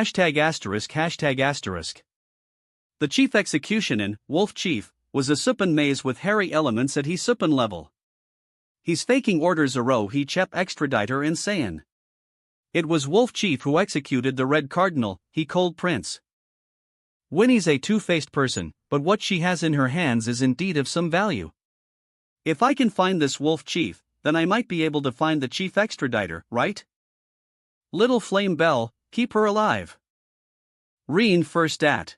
The chief executioner, Wolf Chief, was a Supan maze with hairy elements at his Supan level. He's faking orders aro he chep extraditor insane. It was Wolf Chief who executed the Red Cardinal, he Cold Prince. Winnie's a two-faced person, but what she has in her hands is indeed of some value. If I can find this Wolf Chief, then I might be able to find the Chief Extraditor, right? Little Flame Bell, keep her alive. Read first at.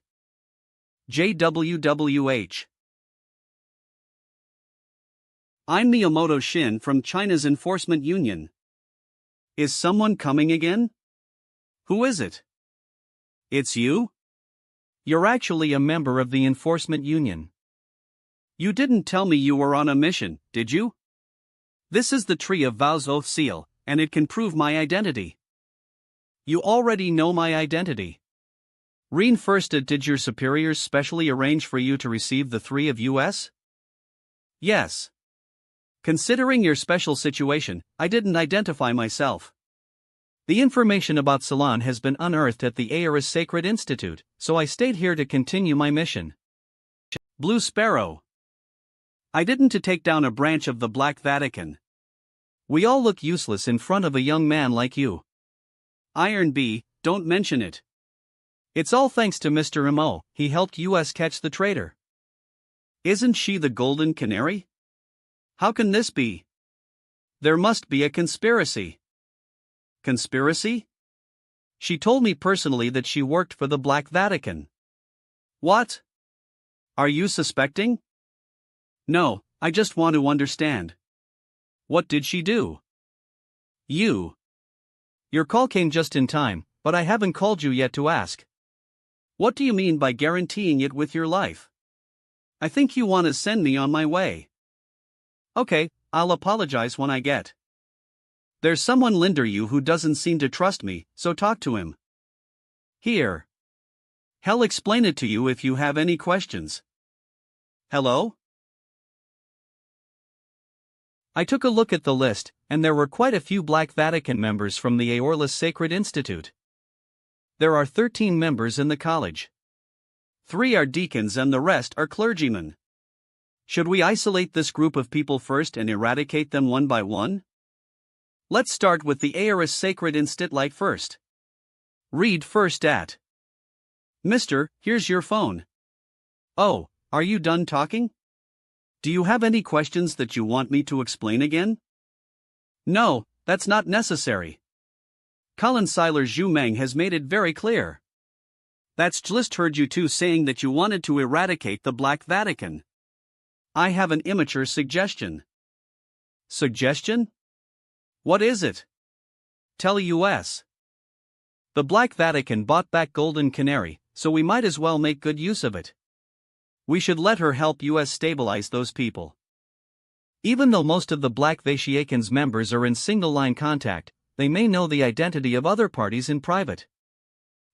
JWWH. I'm Miyamoto Shin from China's Enforcement Union. Is someone coming again? Who is it? It's you? You're actually a member of the Enforcement Union. You didn't tell me you were on a mission, did you? This is the Tree of Vows Oath Seal, and it can prove my identity. You already know my identity. Reinforced, did your superiors specially arrange for you to receive the three of us? Yes. Considering your special situation, I didn't identify myself. The information about Salon has been unearthed at the Aorus Sacred Institute, so I stayed here to continue my mission. Blue Sparrow. I didn't to take down a branch of the Black Vatican. We all look useless in front of a young man like you. Iron Bee, don't mention it. It's all thanks to Mr. Mo, he helped us catch the traitor. Isn't she the Golden Canary? How can this be? There must be a conspiracy. Conspiracy? She told me personally that she worked for the Black Vatican. What? Are you suspecting? No, I just want to understand. What did she do? Your call came just in time, but I haven't called you yet to ask. What do you mean by guaranteeing it with your life? I think you want to send me on my way. Okay, I'll apologize when I get. There's someone Linder you who doesn't seem to trust me, so talk to him. Here. He'll explain it to you if you have any questions. Hello? I took a look at the list, and there were quite a few Black Vatican members from the Aorus Sacred Institute. There are 13 members in the college. 3 are deacons and the rest are clergymen. Should we isolate this group of people first and eradicate them one by one? Let's start with the Aorus Sacred Institute first. Read first at. Mister, here's your phone. Oh, are you done talking? Do you have any questions that you want me to explain again? No, that's not necessary. Colin Seiler Zhu Meng has made it very clear. That's just heard you two saying that you wanted to eradicate the Black Vatican. I have an immature suggestion. Suggestion? What is it? Tell us. The Black Vatican bought back Golden Canary, so we might as well make good use of it. We should let her help us stabilize those people. Even though most of the Black Vatican's members are in single-line contact, they may know the identity of other parties in private.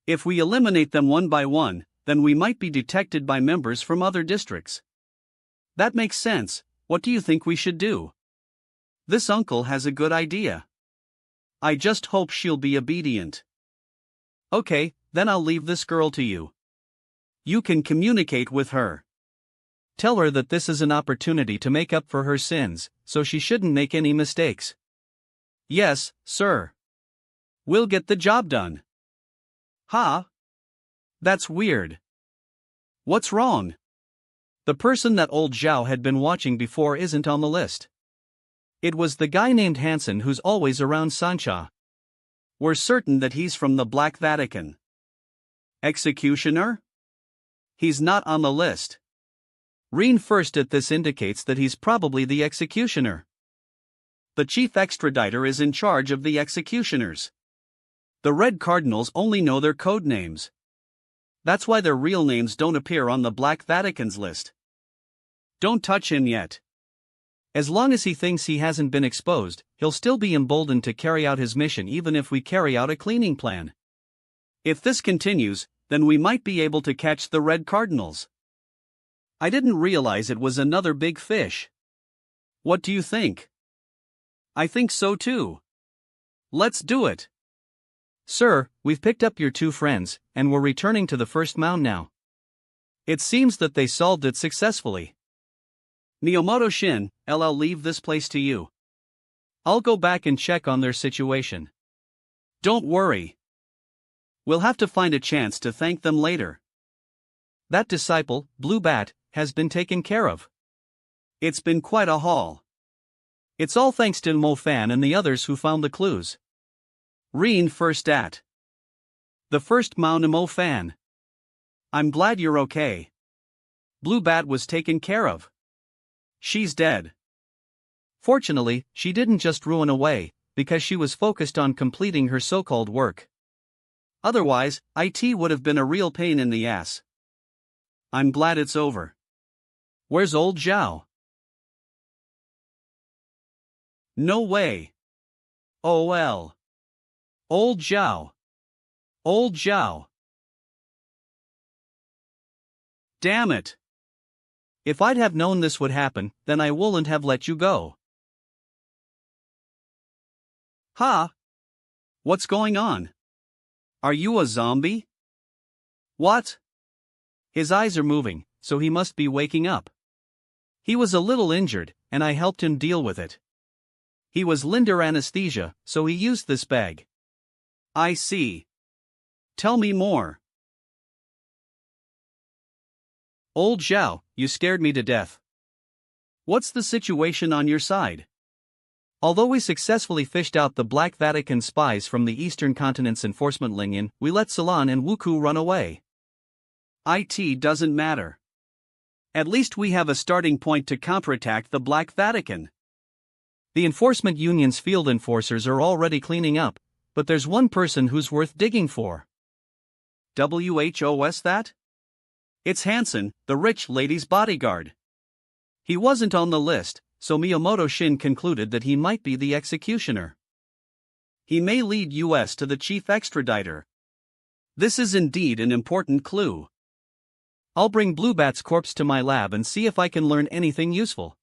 If we eliminate them one by one, then we might be detected by members from other districts. That makes sense. What do you think we should do? This uncle has a good idea. I just hope she'll be obedient. Okay, then I'll leave this girl to you. You can communicate with her. Tell her that this is an opportunity to make up for her sins, so she shouldn't make any mistakes. Yes, sir. We'll get the job done. Huh? That's weird. What's wrong? The person that old Zhao had been watching before isn't on the list. It was the guy named Hansen who's always around Sancha. We're certain that he's from the Black Vatican. Executioner? He's not on the list. Reinforced at this indicates that he's probably the executioner. The chief extraditor is in charge of the executioners. The Red Cardinals only know their code names. That's why their real names don't appear on the Black Vatican's list. Don't touch him yet. As long as he thinks he hasn't been exposed, he'll still be emboldened to carry out his mission even if we carry out a cleaning plan. If this continues, then we might be able to catch the Red Cardinals. I didn't realize it was another big fish. What do you think? I think so too. Let's do it. Sir, we've picked up your 2 friends, and we're returning to the first mound now. It seems that they solved it successfully. Miyamoto Shin, I'll leave this place to you. I'll go back and check on their situation. Don't worry. We'll have to find a chance to thank them later. That disciple, Blue Bat, has been taken care of. It's been quite a haul. It's all thanks to Mo Fan and the others who found the clues. Reen first at. The first Mo Fan. I'm glad you're okay. Blue Bat was taken care of. She's dead. Fortunately, she didn't just ruin away, because she was focused on completing her so-called work. Otherwise, IT would have been a real pain in the ass. I'm glad it's over. Where's old Zhao? No way. Oh well. Old Zhao. Old Zhao. Damn it. If I'd have known this would happen, then I wouldn't have let you go. Ha! What's going on? Are you a zombie? What? His eyes are moving, so he must be waking up. He was a little injured, and I helped him deal with it. He was under anesthesia, so he used this bag. I see. Tell me more. Old Zhao, you scared me to death. What's the situation on your side? Although we successfully fished out the Black Vatican spies from the Eastern Continent's enforcement Lingyan, we let Salon and Wuku run away. IT doesn't matter. At least we have a starting point to counterattack the Black Vatican. The enforcement union's field enforcers are already cleaning up, but there's one person who's worth digging for. WHOS that? It's Hansen, the rich lady's bodyguard. He wasn't on the list, so Miyamoto Shin concluded that he might be the executioner. He may lead US to the chief extraditor. This is indeed an important clue. I'll bring Blue Bat's corpse to my lab and see if I can learn anything useful.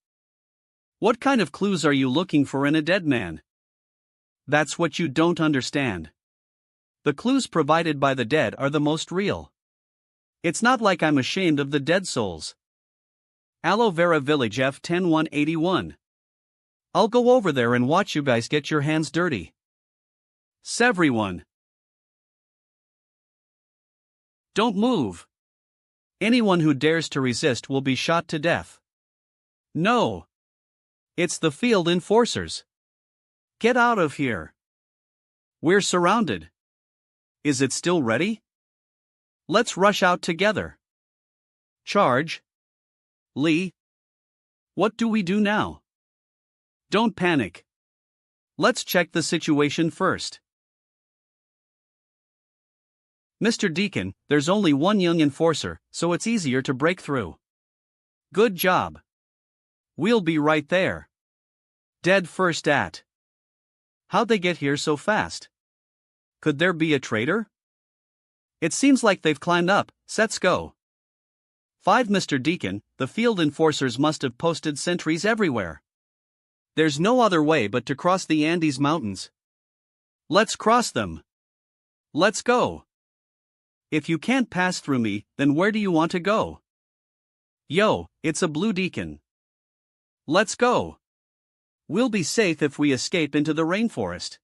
What kind of clues are you looking for in a dead man? That's what you don't understand. The clues provided by the dead are the most real. It's not like I'm ashamed of the dead souls. Aloe Vera Village F10181. I'll go over there and watch you guys get your hands dirty. Everyone. Don't move. Anyone who dares to resist will be shot to death. No. It's the field enforcers. Get out of here. We're surrounded. Is it still ready? Let's rush out together. Charge. Lee. What do we do now? Don't panic. Let's check the situation first. Mr. Deacon, there's only one young enforcer, so it's easier to break through. Good job. We'll be right there. Dead first at. How'd they get here so fast? Could there be a traitor? It seems like they've climbed up. Let's go. 5 Mr. Deacon, the field enforcers must have posted sentries everywhere. There's no other way but to cross the Andes Mountains. Let's cross them. Let's go. If you can't pass through me, then where do you want to go? Yo, it's a Blue Deacon. Let's go. We'll be safe if we escape into the rainforest.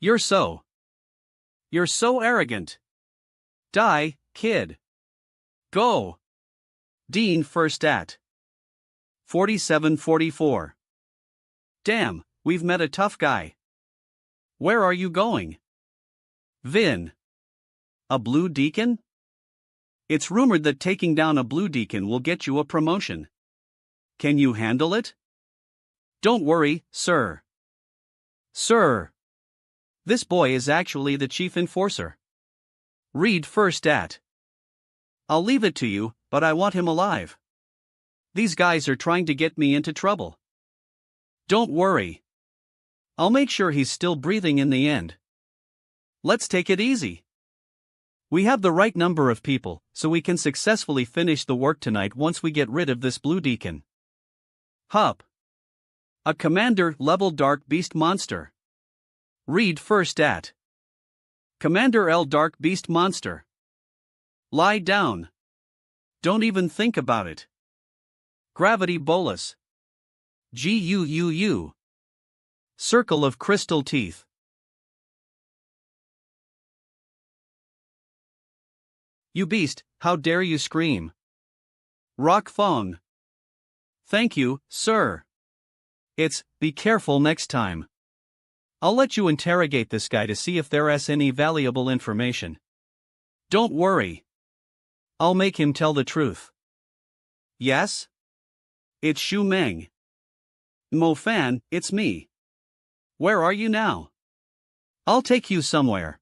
You're so arrogant. Die, kid. Go. Dean first at. 4744. Damn, we've met a tough guy. Where are you going? Vin. A Blue Deacon? It's rumored that taking down a Blue Deacon will get you a promotion. Can you handle it? Don't worry, sir. Sir. This boy is actually the chief enforcer. Read first at. I'll leave it to you, but I want him alive. These guys are trying to get me into trouble. Don't worry. I'll make sure he's still breathing in the end. Let's take it easy. We have the right number of people, so we can successfully finish the work tonight once we get rid of this Blue Deacon. Hup. A Commander-level Dark Beast monster. Read first at. Commander L Dark Beast monster. Lie down. Don't even think about it. Gravity bolus. GUUU. Circle of crystal teeth. You beast, how dare you scream? Rock phone. Thank you, sir. Be careful next time. I'll let you interrogate this guy to see if there's any valuable information. Don't worry. I'll make him tell the truth. Yes? It's Shu Meng. Mo Fan, it's me. Where are you now? I'll take you somewhere.